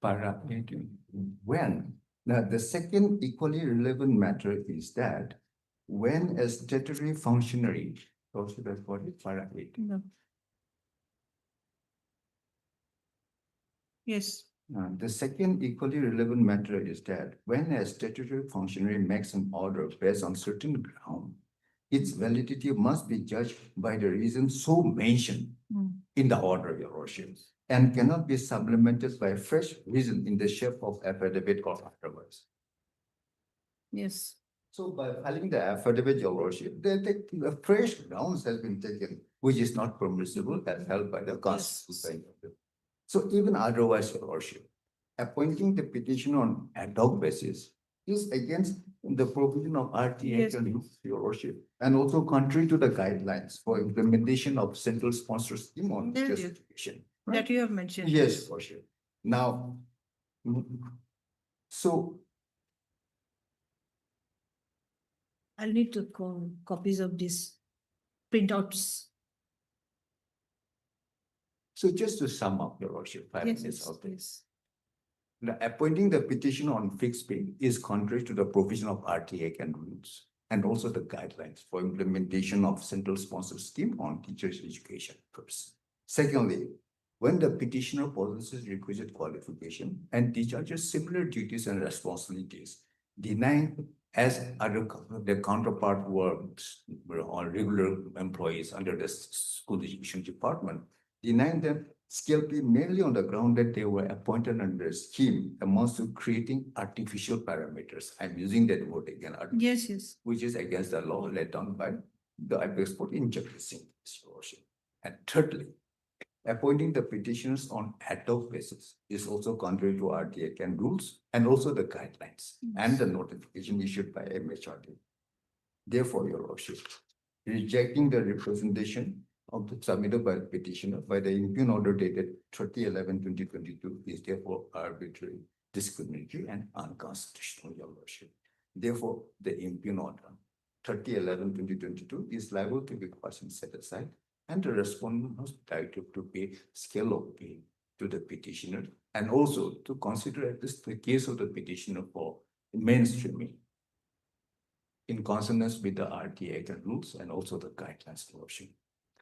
Para 8. When? Now the second equally relevant matter is that when a statutory functionary, also that's what it para 8. No. Yes. The second equally relevant matter is that when a statutory functionary makes an order based on certain ground, its validity must be judged by the reasons so mentioned in the order, your worship, and cannot be supplemented by fresh reason in the shape of affidavit or otherwise. Yes. So by filing the affidavit, your worship, the fresh grounds has been taken, which is not permissible as held by the Constitution. So even otherwise, your worship, appointing the petitioner on ad hoc basis is against the provision of RTA, your worship, and also contrary to the guidelines for implementation of central sponsor scheme on justification. Right? That you have mentioned. Yes, worship. Now, so I'll need to copies of these printouts. So just to sum up, your worship, 5 minutes of this. Now, appointing the petitioner on fixed pay is contrary to the provision of RTA and rules, and also the guidelines for implementation of central sponsor scheme on teachers' education first. Secondly, when the petitioner possesses requisite qualification and discharges similar duties and responsibilities, denying as other the counterpart works or regular employees under the school education department, denying them skill pay mainly on the ground that they were appointed under a scheme amounts to creating artificial parameters. I'm using that word again. Yes, yes. Which is against the law laid down by the apex court in Jefferson. And thirdly, appointing the petitioners on ad hoc basis is also contrary to RTA and rules and also the guidelines and the notification issued by MHRD. Therefore, your lordship, rejecting the representation of the submitted by the petitioner by the impugn order dated 30/11/2022 is therefore arbitrary, discriminatory, and unconstitutional, your lordship. Therefore, the impugn order 30/11/2022 is liable to be question set aside, and the respondent was directed to pay scale of pay to the petitioner, and also to consider at least the case of the petitioner for mainstreaming in consonance with the RTA and rules and also the guidelines, your lordship.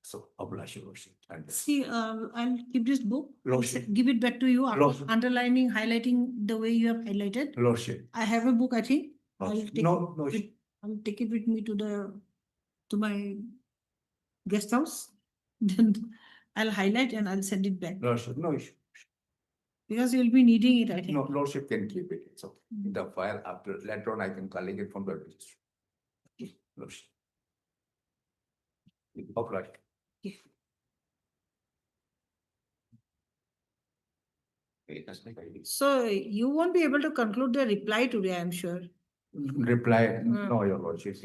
So, oblige, your lordship. See, I'll keep this book, Lordship. give it back to you after Lordship. underlining, highlighting the way you have highlighted. Lordship. I have a book, I think. Lordship. I'll take it with me to my guest house. Then I'll highlight and I'll send it back. Lordship, no issue. Because you'll be needing it, I think. No, lordship can keep it. So in the file after later on, I can collect it from the registry. Lordship. Oblige. Yeah. Okay, that's my idea. So you won't be able to conclude the reply today, I'm sure. reply, no, your lordship.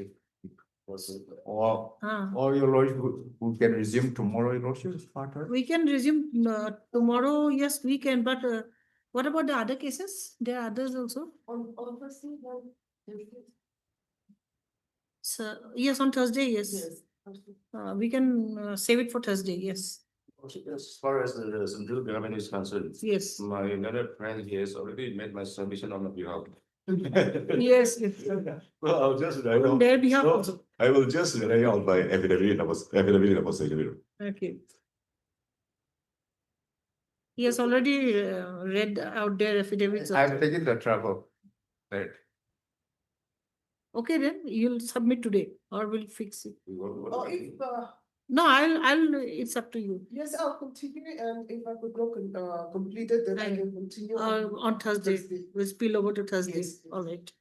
Or your lordship, we can resume tomorrow, your lordship, further. We can resume tomorrow, yes, we can, but what about the other cases? There are others also. On Thursday, So, yes, on Thursday, yes. We can save it for Thursday, yes. As far as the central government is concerned. Yes. My another friend here has already made my submission on the behalf. Yes. Well, I'll just write On on. their behalf So, also. I will just rely on my affidavit in opposition. Okay. He has already read out their affidavits. I'm taking the trouble. Right. Okay, then you'll submit today or we'll fix it. Or if, No, it's up to you. yes, I'll continue, and if I could not complete it, then I Right. can continue. On Thursday, we'll spill over to Thursday. Yes, yes. All right.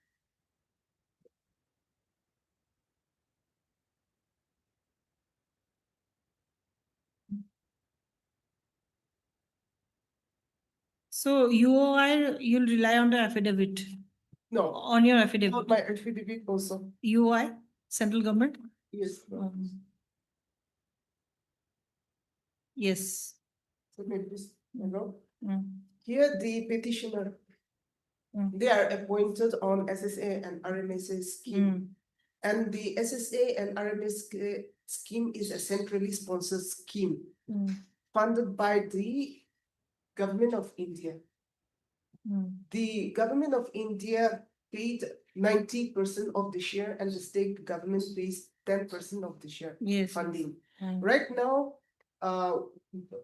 So you'll rely on the affidavit, No, on your not affidavit, my affidavit also. UI, central government? Yes. Yes. So maybe this, you know, Mm. here the petitioner, they are appointed on SSA and RMSA scheme. Mm. And the SSA and RMS scheme is a centrally sponsored scheme Mm. funded by the government of India. Mm. The government of India paid 90% of the share, and the state government pays 10% of the share Yes. funding. Mm. Right now,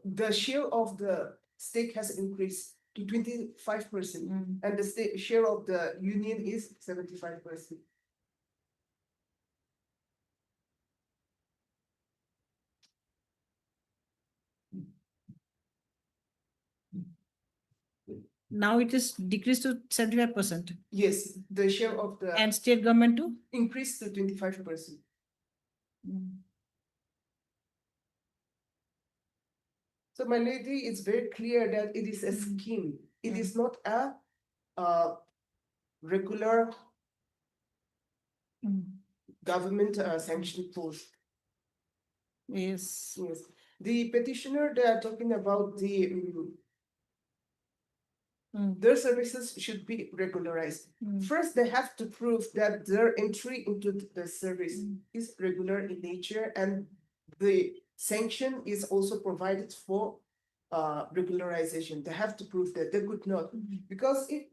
the share of the state has increased to 25%, Mm. and the state share of the union is 75%. Now it is decreased to 75%. Yes, the share of the And state government too? increased to 25%. So my lady, it's very clear that it is a scheme. It is not a regular government sanctioned post. Yes. Yes, the petitioner, they are talking about their services should be regularized. First, they have to prove that their entry into the service is regular in nature, and the sanction is also provided for regularization. They have to prove that. They could not, because if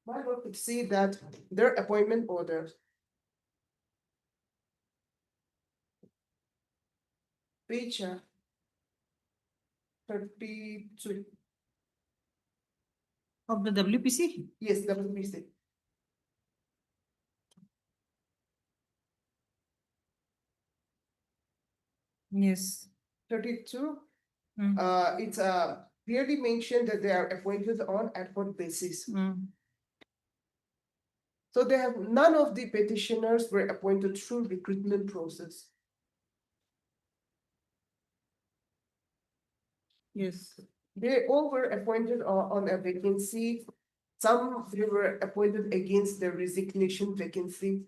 my lord could see that their appointment order page 32. Of the WPC? Yes, WPC. Yes. 32. It's clearly mentioned that they are appointed on ad hoc basis. So they have, none of the petitioners were appointed through recruitment process. Yes. They all were appointed on a vacancy. Some they were appointed against the resignation vacancy.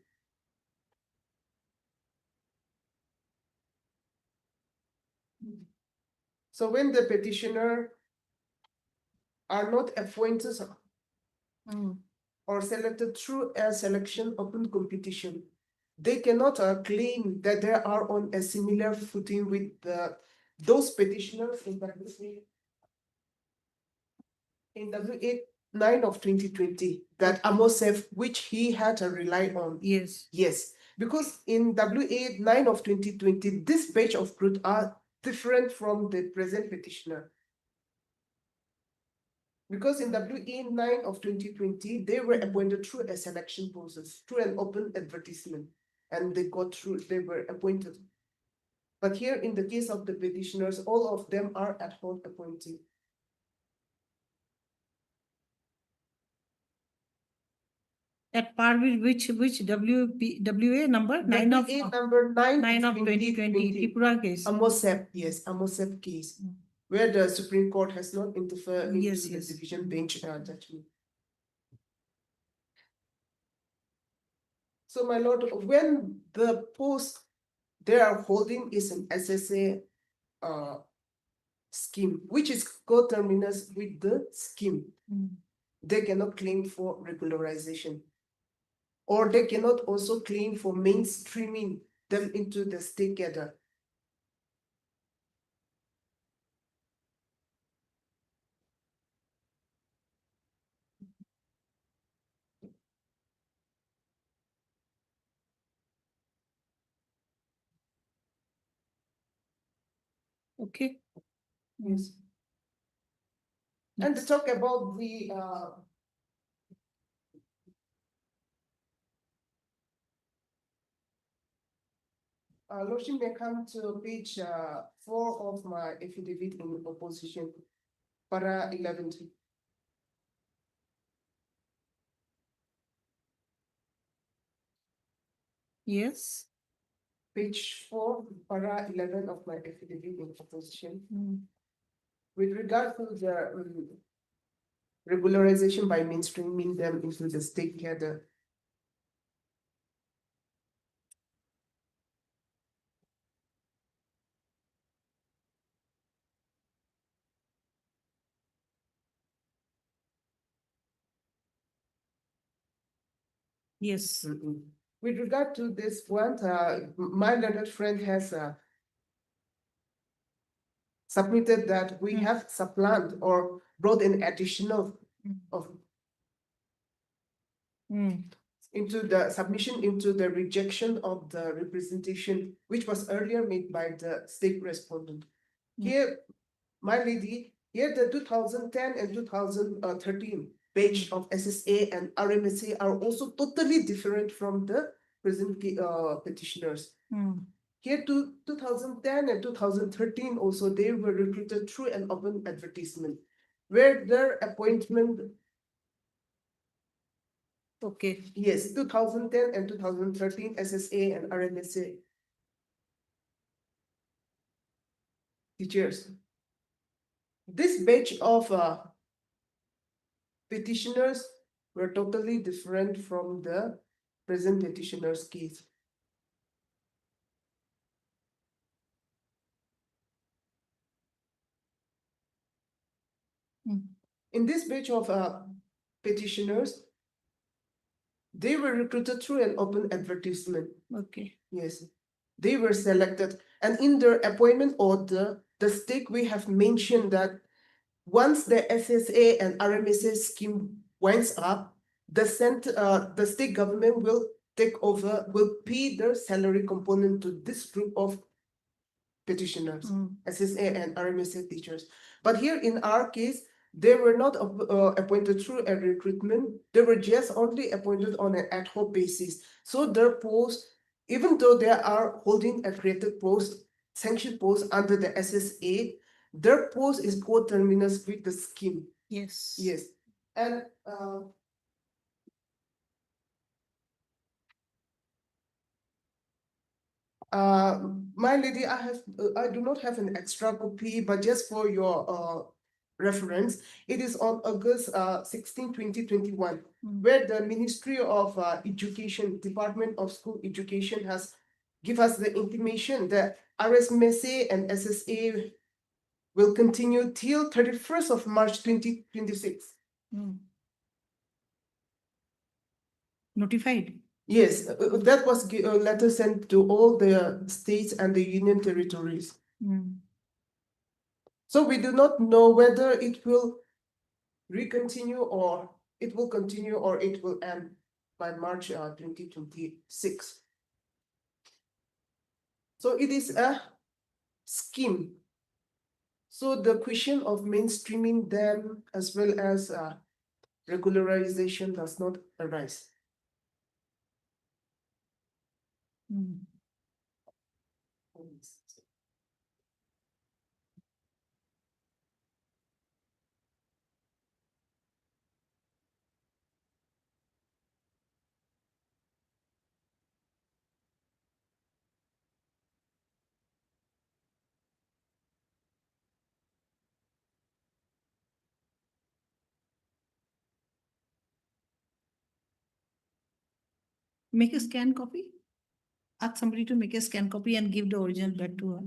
So when the petitioner are not appointed or selected through a selection open competition, they cannot claim that they are on a similar footing with those petitioners in W8/9 of 2020, that Amosef, which he had to rely on. Yes. Yes, because in W8/9 of 2020, this batch of group are different from the present petitioner. Because in W8/9 of 2020, they were appointed through a selection process, through an open advertisement, and they were appointed. But here in the case of the petitioners, all of them are ad hoc appointee. At par with which WA number? Nine of number 9 of 2020 Tripura case. Amosep, yes, Amosep case, where the Supreme Court has not interfered into Yes, the yes. division bench judgment. So my lord, when the post they are holding is an SSA scheme, which is coterminous with the scheme, they cannot claim for regularization. Or they cannot also claim for mainstreaming them into the state gather. Okay. Yes. And to talk about the Lordship may come to page 4 of my affidavit in opposition, para 11. Yes. Page 4, para 11 of my affidavit in opposition. With regard to the regularization by mainstreaming them into the state gather. Yes. With regard to this one, my learned friend has submitted that we have supplanted or brought in additional of into the submission into the rejection of the representation which was earlier made by the state respondent. Here, my lady, here the 2010 and 2013 page of SSA and RMSA are also totally different from the present petitioners. Here to 2010 and 2013 also they were recruited through an open advertisement where their appointment. Okay. Yes, 2010 and 2013 SSA and RMSA teachers. This batch of petitioners were totally different from the present petitioner's case. In this batch of petitioners, they were recruited through an open advertisement. Okay. Yes, they were selected, and in their appointment order, the stake we have mentioned that once the SSA and RMSA scheme winds up, the state government will take over, will pay their salary component to this group of petitioners, SSA and RMSA teachers. But here in our case, they were not appointed through a recruitment. They were just only appointed on an ad hoc basis. So their post, even though they are holding a created post, sanctioned post under the SSA, their post is coterminous with the scheme. Yes. Yes. And my lady, I do not have an extra copy, but just for your reference, it is on August 16, 2021, where the Ministry of Education, Department of School Education has give us the intimation that RMSA and SSA will continue till 31st of March 2026. Notified? Yes, that was a letter sent to all the states and the union territories. So we do not know whether it will recontinue or it will continue or it will end by March 2026. So it is a scheme. So the question of mainstreaming them as well as regularization does not arise. Make a scan copy. Ask somebody to make a scan copy and give the original back to her.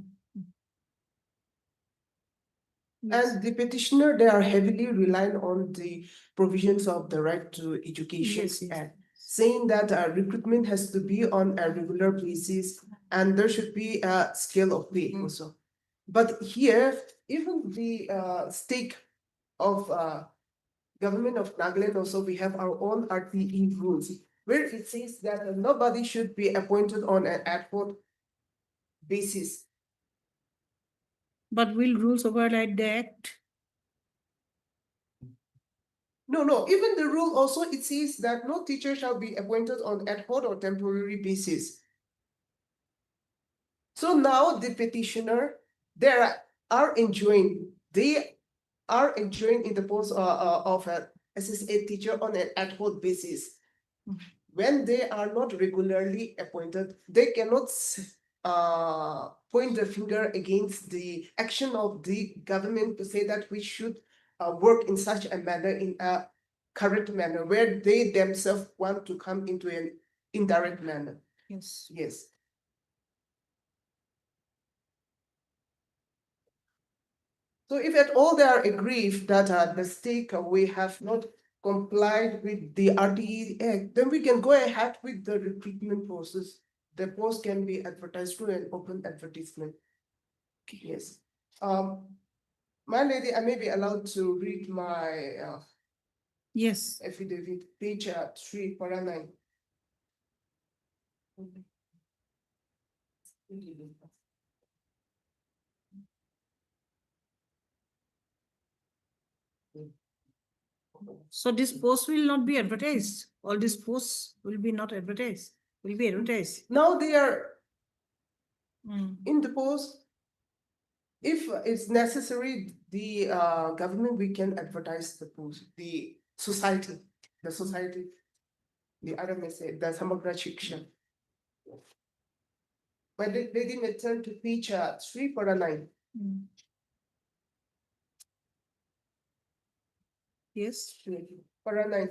Yes. And the petitioner, they are heavily relying on the provisions of the Right to Education Yes, yes. Act, saying that recruitment has to be on a regular basis and there should be a scale of pay also. But here, even the stake of government of Nagaland also, we have our own RTE rules, where it says that nobody should be appointed on an ad hoc basis. But will rules override the act? No, even the rule also, it says that no teacher shall be appointed on ad hoc or temporary basis. So now the petitioner, they are enjoined in the post of a SSA teacher on an ad hoc basis. When they are not regularly appointed, they cannot point the finger against the action of the government to say that we should work in such a manner, in a correct manner, where they themselves want to come into an indirect manner. Yes. Yes. So if at all they are aggrieved that the stake we have not complied with the RTE Act, then we can go ahead with the recruitment process. The post can be advertised through an open advertisement. Yes. My lady, I may be allowed to read my Yes. affidavit, page 3, para 9. So this post will not be advertised. All these posts will be not advertised. Will be advertised. Now they are Mm. in the post. If it's necessary, the government, we can advertise the post, the society, the other message, the Samagra Shiksha. But they didn't turn to page 3 para 9. Yes. Para 9.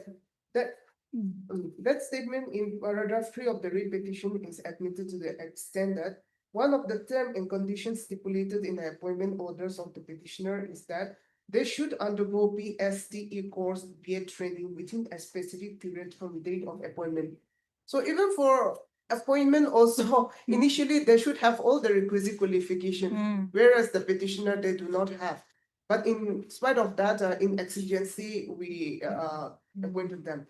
That statement in paragraph 3 of the writ petition is admitted to the extent that one of the terms and conditions stipulated in the appointment orders of the petitioner is that they should undergo PSTE course BA training within a specific period from the date of appointment. So even for appointment also, initially they should have all the requisite qualification, whereas the petitioner, they do not have. But in spite of that, in exigency, we appointed them.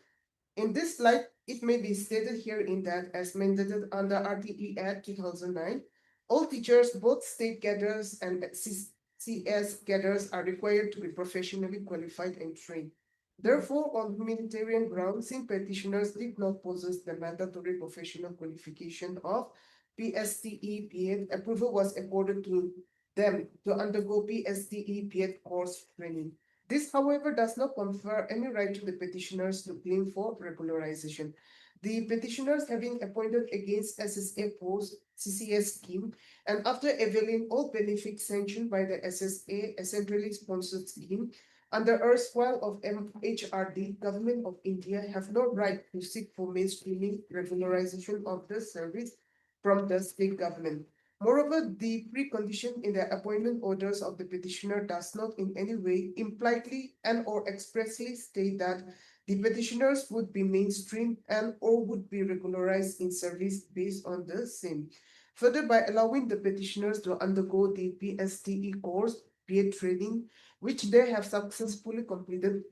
In this slide, it may be stated here in that as mandated under RTE Act 2009, all teachers, both state cadres and CS cadres, are required to be professionally qualified and trained. Therefore, on humanitarian grounds, since petitioners did not possess the mandatory professional qualification of PSTE PED, approval was accorded to them to undergo PSTE PED course training. This, however, does not confer any right to the petitioners to claim for regularization. The petitioners, having appointed against SSA post CCS scheme, and after availing all benefits sanctioned by the SSA, a centrally sponsored scheme, under erstwhile of MHRD, Government of India have no right to seek for mainstreaming regularization of the service from the state government. Moreover, the precondition in the appointment orders of the petitioner does not in any way impliedly and or expressly state that the petitioners would be mainstreamed and or would be regularized in service based on the same. Further, by allowing the petitioners to undergo the PSTE course, PA training, which they have successfully completed,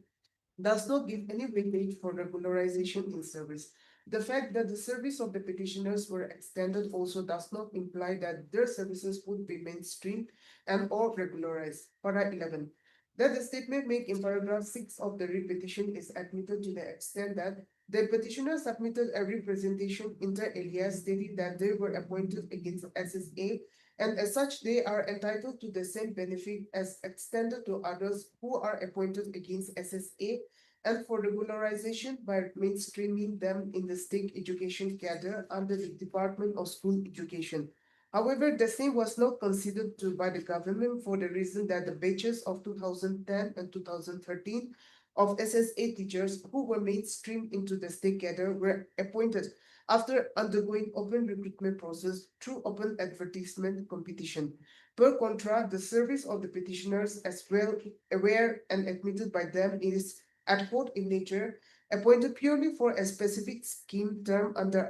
does not give any weightage for regularization in service. The fact that the service of the petitioners were extended also does not imply that their services would be mainstreamed and or regularized. Para 11. That the statement made in paragraph 6 of the repetition is admitted to the extent that the petitioner submitted a representation inter alia stating that they were appointed against SSA, and as such they are entitled to the same benefit as extended to others who are appointed against SSA, and for regularization by mainstreaming them in the state education cadre under the Department of School Education. However, the same was not considered by the government for the reason that the batches of 2010 and 2013 of SSA teachers who were mainstreamed into the state cadre were appointed after undergoing open recruitment process through open advertisement competition. Per contra, the service of the petitioners, as well aware and admitted by them, is ad hoc in nature, appointed purely for a specific scheme term under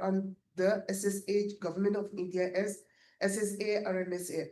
the SSA Government of India as SSA RMSA.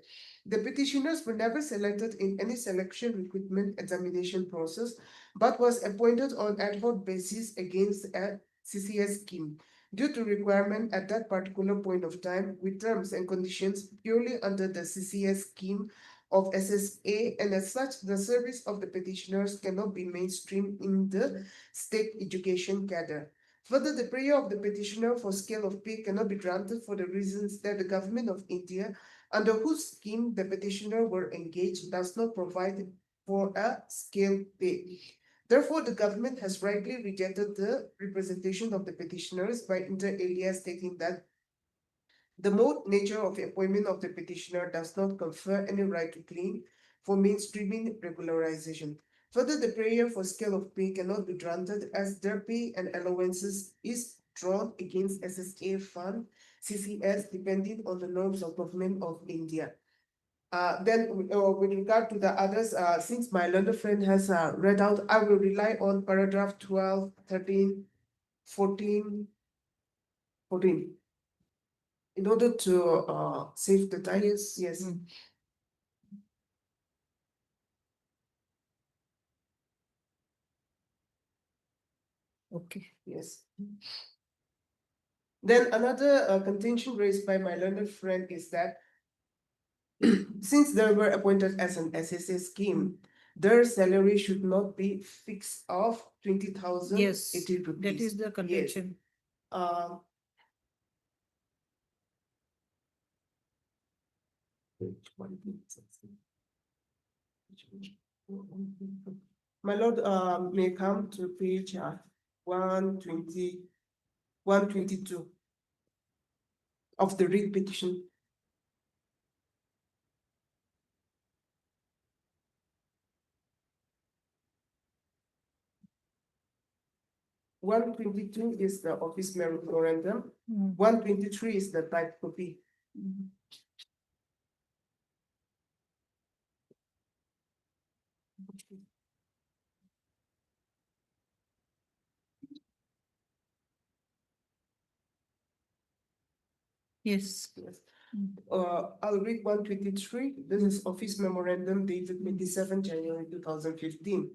The petitioners were never selected in any selection recruitment examination process, but was appointed on ad hoc basis against a CCS scheme due to requirement at that particular point of time with terms and conditions purely under the CCS scheme of SSA, and as such, the service of the petitioners cannot be mainstream in the state education cadre. Further, the prayer of the petitioner for scale of pay cannot be granted for the reasons that the Government of India, under whose scheme the petitioner were engaged, does not provide for a scale pay. Therefore, the government has rightly rejected the representation of the petitioners by inter alia stating that the mode nature of appointment of the petitioner does not confer any right to claim for mainstreaming regularization. Further, the prayer for scale of pay cannot be granted as their pay and allowances is drawn against SSA fund CCS depending on the norms of Government of India. Then with regard to the others, since my learned friend has read out, I will rely on paragraph 12, 13, 14, 14. In order to save the time. Yes. Okay. Yes. Then another contention raised by my learned friend is that since they were appointed as an SSA scheme, their salary should not be fixed of 20,080 Yes, rupees. that is the contention. My lord, may come to page 120, 122 of the writ petition. One 22 is the office memorandum. 123 is the type copy. Yes. Yes. I'll read 123. This is office memorandum dated 27 January 2015.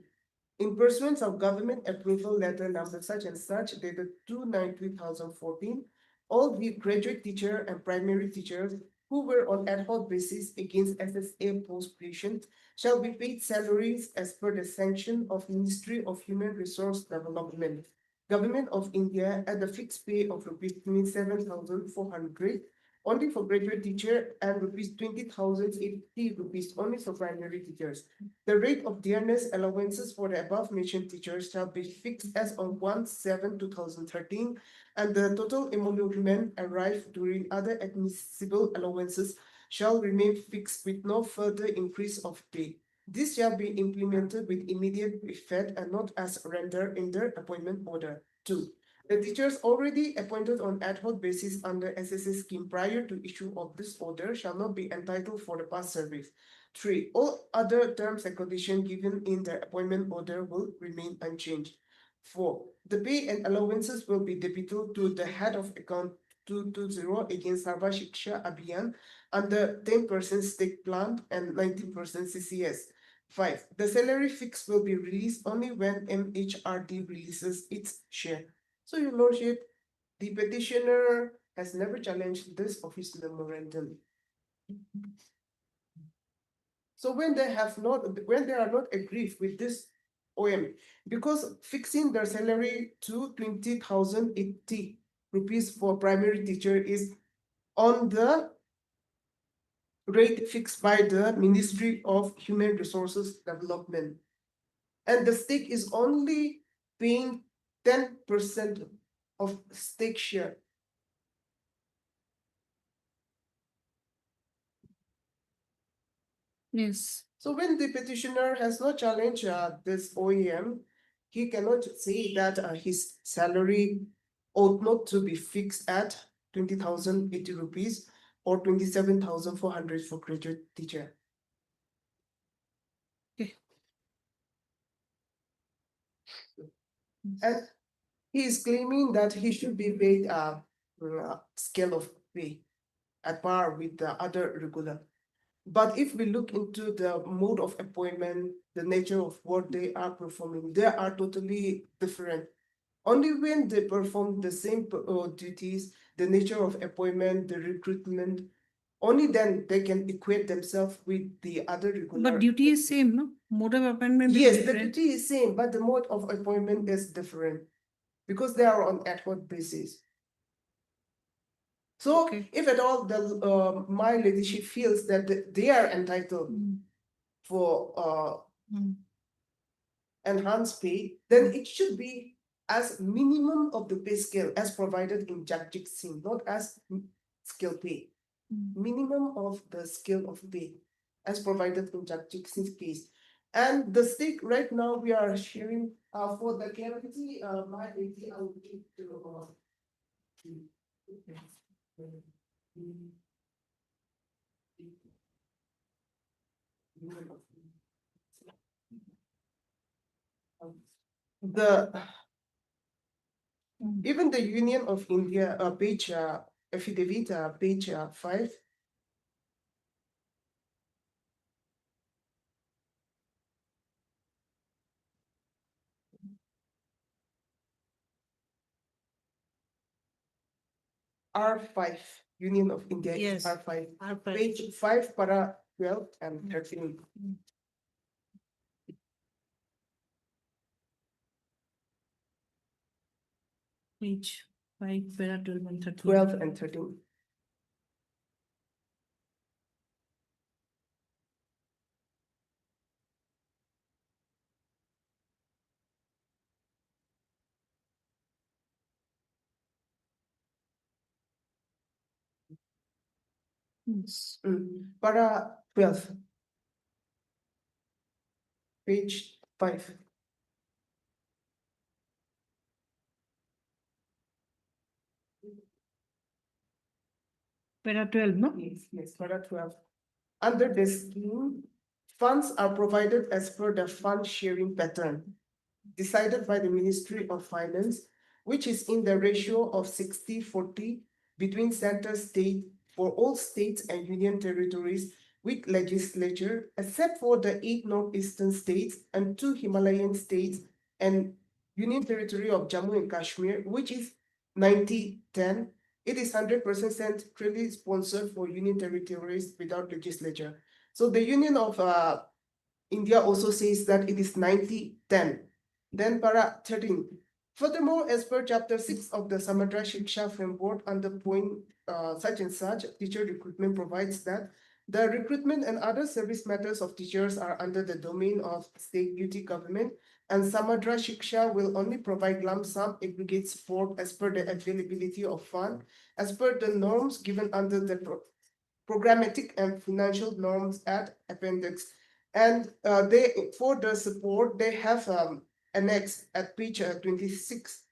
In pursuance of government approval letter number such and such dated 2/9/2014, all the graduate teacher and primary teachers who were on ad hoc basis against SSA post creation shall be paid salaries as per the sanction of Ministry of Human Resource Development, Government of India at the fixed pay of rupees 27,400 only for graduate teacher and rupees 20,080 rupees only for primary teachers. The rate of dearness allowances for the above mentioned teachers shall be fixed as on 1/7/2013, and the total emolument arrived during other admissible allowances shall remain fixed with no further increase of pay. This shall be implemented with immediate effect and not as rendered in the appointment order. 2. The teachers already appointed on ad hoc basis under SSA scheme prior to issue of this order shall not be entitled for the past service. 3. All other terms and conditions given in the appointment order will remain unchanged. 4. The pay and allowances will be debited to the head of account 220 against Sarva Shiksha Abhiyan under 10% stake plant and 19% CCS. 5. The salary fix will be released only when MHRD releases its share. So, Your Lordship, the petitioner has never challenged this office memorandum. So when they are not aggrieved with this OM, because fixing their salary to 20,080 rupees for primary teacher is on the rate fixed by the Ministry of Human Resources Development. And the stake is only paying 10% of stake share. Yes. So when the petitioner has not challenged this OEM, he cannot say that his salary ought not to be fixed at 20,080 rupees or 27,400 for graduate teacher. And he is claiming that he should be paid a scale of pay at par with the other regular. But if we look into the mode of appointment, the nature of what they are performing, they are totally different. Only when they perform the same duties, the nature of appointment, the recruitment, only then they can equate themselves with the other regular. But duty is same, no? Mode of appointment is Yes, the different. duty is same, but the mode of appointment is different because they are on ad hoc basis. So if at all the my leadership feels that they are entitled for enhanced pay, then it should be as minimum of the pay scale as provided in Jagjit Singh, not as scale pay. Minimum of the scale of pay as provided in Jagjit Singh's case. And the stake right now we are sharing for the clarity, my lady, I will give to even the Union of India page affidavit page 5. R5, Union of India, Yes. R5. R5. Page 5, para 12 and 13. Page 5, para 12 and 13. 12 and 13. Para 12. Page 5. Para 12, no? Yes, para 12. Under this scheme, funds are provided as per the fund sharing pattern decided by the Ministry of Finance, which is in the ratio of 60-40 between center state for all states and union territories with legislature, except for the 8 northeastern states and 2 Himalayan states and Union Territory of Jammu and Kashmir, which is 90-10. It is 100% centrally sponsored for union territories without legislature. So the Union of India also says that it is 90-10. Then para 13. Furthermore, as per chapter 6 of the Samudra Shiksha framework under point such and such, teacher recruitment provides that the recruitment and other service matters of teachers are under the domain of state duty government, and Samudra Shiksha will only provide lump sum aggregate support as per the availability of fund, as per the norms given under the programmatic and financial norms at appendix. And for the support, they have annex at page 26,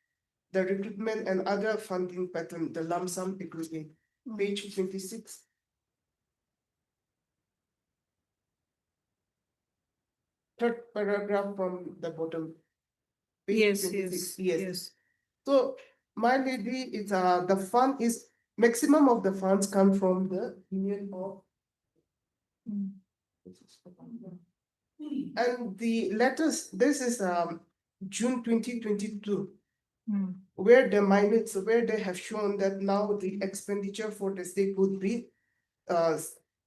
the recruitment and other funding pattern, the lump sum aggregate, page 26. Third paragraph from the bottom. Page 26. Yes. So my lady, it's the fund is maximum of the funds come from the Union of. And the letters, this is June 2022, where the minutes, where they have shown that now the expenditure for the state would be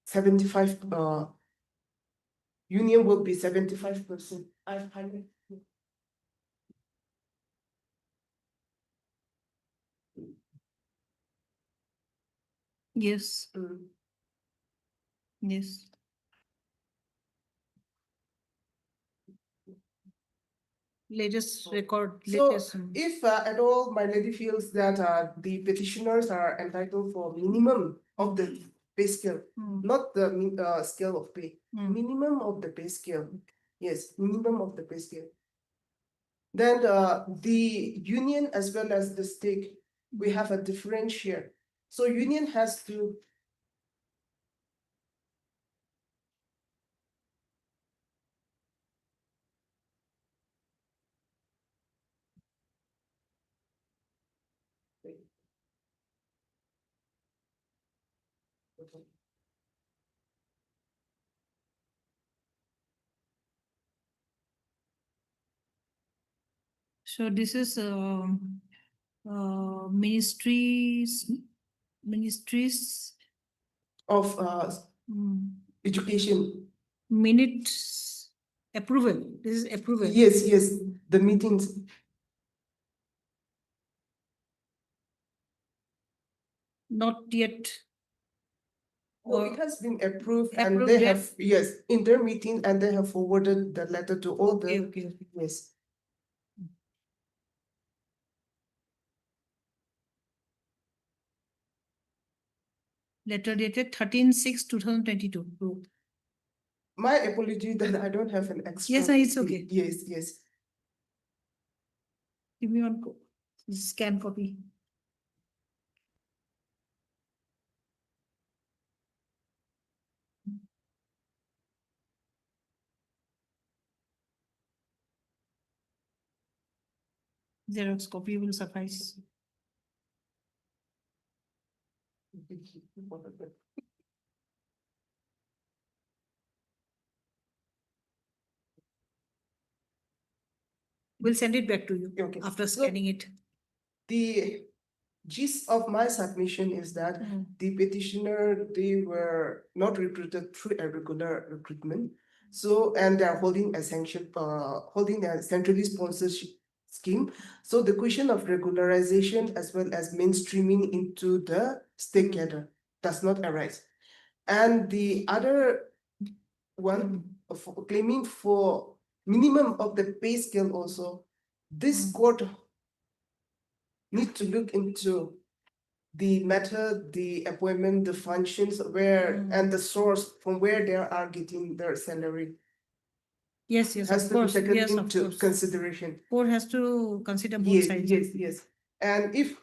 75, union will be 75%. I've highlighted. Yes. Yes. Latest record. So Latest. if at all my lady feels that the petitioners are entitled for minimum of the pay scale, not the scale of pay, minimum of the pay scale. Yes, minimum of the pay scale. Then the union as well as the state we have a different share. So union has to So this is ministries of mm, education. minutes approval. This is approval. Yes, yes, the meetings. Not yet. Oh, Or it has been approved and approved they yet? have, yes, in their meeting and they have forwarded the letter to all Okay, the, okay. yes. Letter dated 13/6/2022. My apology that I don't have an extra. Yes, it's okay. Yes, yes. Give me one scan copy. Xerox copy will suffice. We'll send it back to you Okay. after So scanning it. the gist of my submission is that the petitioner, they were not recruited through a regular recruitment. So, and they are holding a holding a centrally sponsored scheme. So the question of regularization as well as mainstreaming into the state cadre does not arise. And the other one of claiming for minimum of the pay scale also, this court need to look into the method, the appointment, the functions, where and the source from where they are getting their salary. Yes, yes, Has of to be course. taken Yes, of into course. consideration. Court has to consider both Yes, sides. yes, yes. And if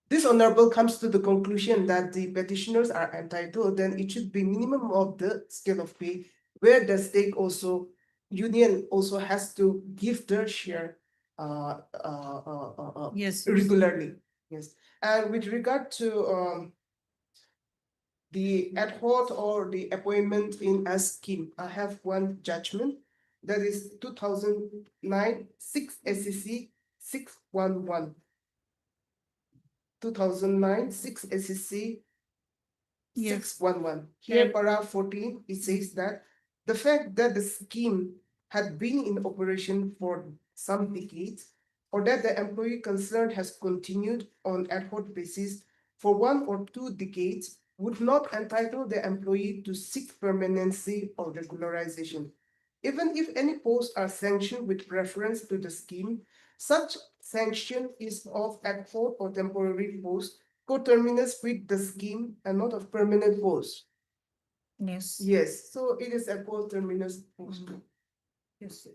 this honorable comes to the conclusion that the petitioners are entitled, then it should be minimum of the scale of pay, where the state also, union also has to give their share Yes. regularly. Yes. And with regard to the ad hoc or the appointment in a scheme, I have one judgment that is 2009 6 SEC 611. 2009 6 SEC 611. Here, paragraph 14, it says that the fact that the scheme had been in operation for some decades, or that the employee concerned has continued on ad hoc basis for 1 or 2 decades, would not entitle the employee to seek permanency or regularization. Even if any posts are sanctioned with reference to the scheme, such sanction is of ad hoc or temporary post coterminous with the scheme and not of permanent post. Yes. Yes, so it is a coterminous post. Yes.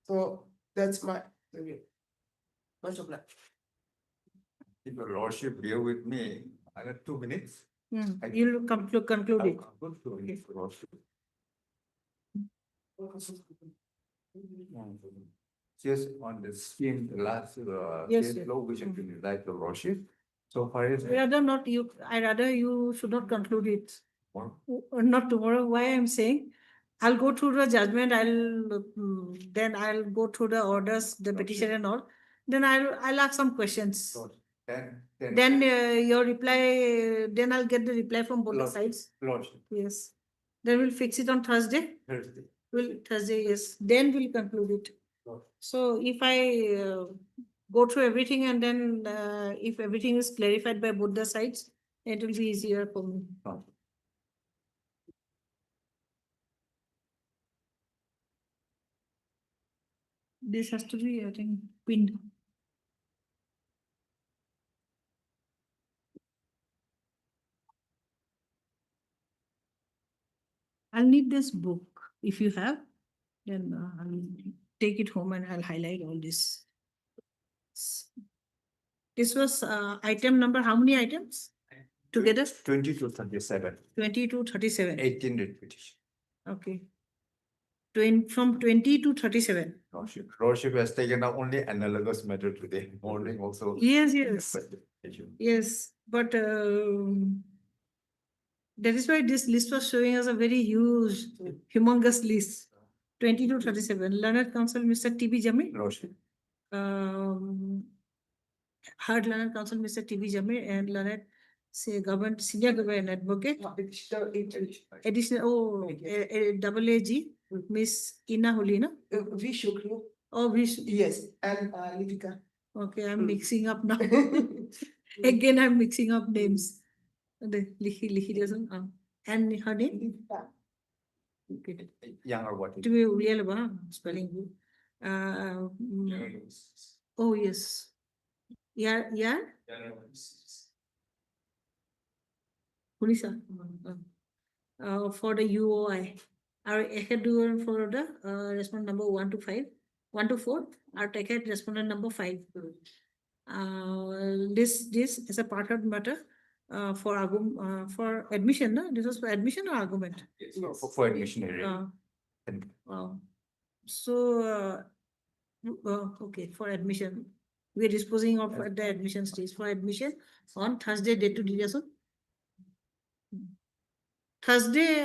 So that's my review. Much obliged. If your lordship bear with me, I got 2 minutes. You'll come to conclude it. Just on the scheme, the last Yes, case yes. law, which has been like the lordship. So far as Rather not you, I rather you should not conclude it. Or- Or not tomorrow. Why I'm saying, I'll go through the judgment, then I'll go through the orders, the petition and all. Then I'll ask some questions. Then your reply, then I'll get the reply from both the sides. lordship, Yes. Then we'll fix it on Thursday. Thursday. Thursday, yes. Then we'll conclude it. So if I go through everything and then if everything is clarified by both the sides, it will be easier for me. This has to be, I think, pinned. I'll need this book. If you have, then I'll take it home and I'll highlight all this. This was item number, how many items together? 20 to 37. 20 to 37. 18 writ petition. Okay. From 20 to 37. Lordship has taken up only analogous matter today morning also. Yes, yes. Yes, but that is why this list was showing us a very huge, humongous list. 20 to 37. Learned Counsel, Mr. T.B. Jamir. Lordship. Heard Learned Counsel, Mr. T.B. Jamir, and Learned Government Senior Government Advocate. Additional, double AG, Miss Ina Holina. Vishukru. Oh, Vish. Yes, and Livika. Okay, I'm mixing up now. Again, I'm mixing up names. The Lihi doesn't. And her name? Okay. Young or what? To be real about spelling. Oh, yes. Yeah, yeah. Kulisa. For the UOI. Our ahead doer for the respondent number 1 to 5, 1 to 4. Our ahead respondent number 5. This is a part of matter for admission. No? This was for admission or argument? No, for admission area. So okay, for admission. We are disposing of at the admission stage. For admission on Thursday, date to date. Thursday,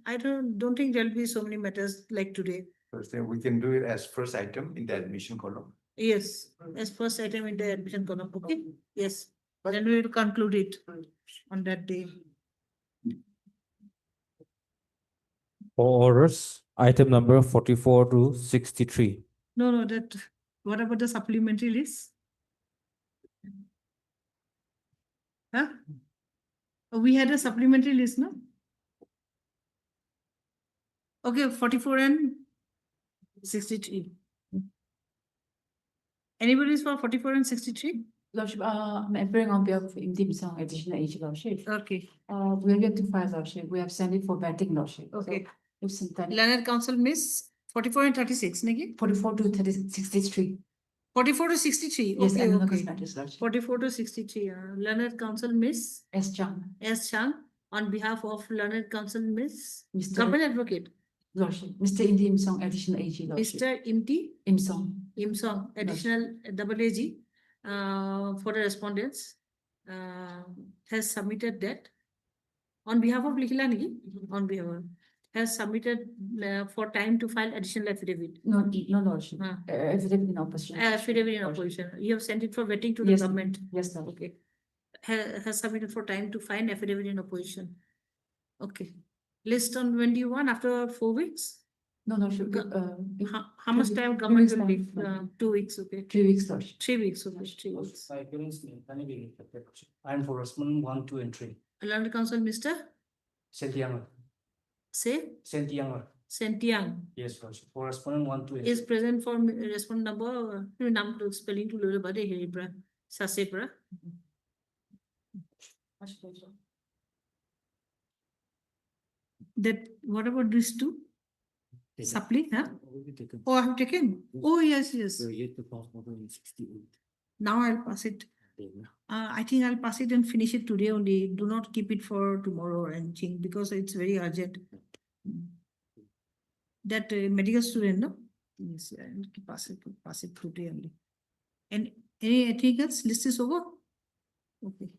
I don't think there'll be so many matters like today. Thursday, we can do it as first item in the admission column. Yes, as first item in the admission column. Okay, yes. Then we will conclude it on that day. For orders, item number 44 to 63. No, that. What about the supplementary list? Huh? We had a supplementary list, no? Okay, 44 and 63. Anybody is for 44 and 63? Lordship, I'm appearing on behalf of Imdim Song, additional age, Lordship. Okay. We are yet to file, Lordship. We have sent it for vetting, Lordship. Okay. So, Learned Counsel Miss 44 and 36, Negi? 44 to 63. 44 to 63. Yes, Okay, analogous okay. matters, Lordship. 44 to 63. Learned Counsel Miss S. Chang. S. Chang on behalf of Learned Counsel Miss Mr. Government Advocate. Lordship. Mr. Imdim Song, additional age, Lordship. Mr. Imti Imsong. Imsong, additional double AG for the respondents has submitted that on behalf of Likhilani, on behalf of, has submitted for time to file additional affidavit. No, Lordship. Affidavit in opposition. Affidavit in opposition. You have sent it for vetting to the Yes, government. Yes, Lord. Okay. Has submitted for time to find affidavit in opposition. Okay. List on when do you want? After 4 weeks? No, Lordship. How much time government will take? 2 weeks, okay. 3 weeks, Lordship. 3 weeks, okay. 3 weeks. I'm for respondent 1, 2, and 3. Learned Counsel, Mr. Sentiang. Say Sentiang. Sentiang Yes, Lordship. For respondent 1, 2, and is present for respondent number spelling to Lulu Bade Heribra Sasebra. That what about these two? Supply, huh? Oh, I have taken. Oh, yes, yes. Now I'll pass it. I think I'll pass it and finish it today only. Do not keep it for tomorrow or anything because it's very urgent. That medical student, no? Yes, I'll pass it today only. And anything else? List is over? Okay.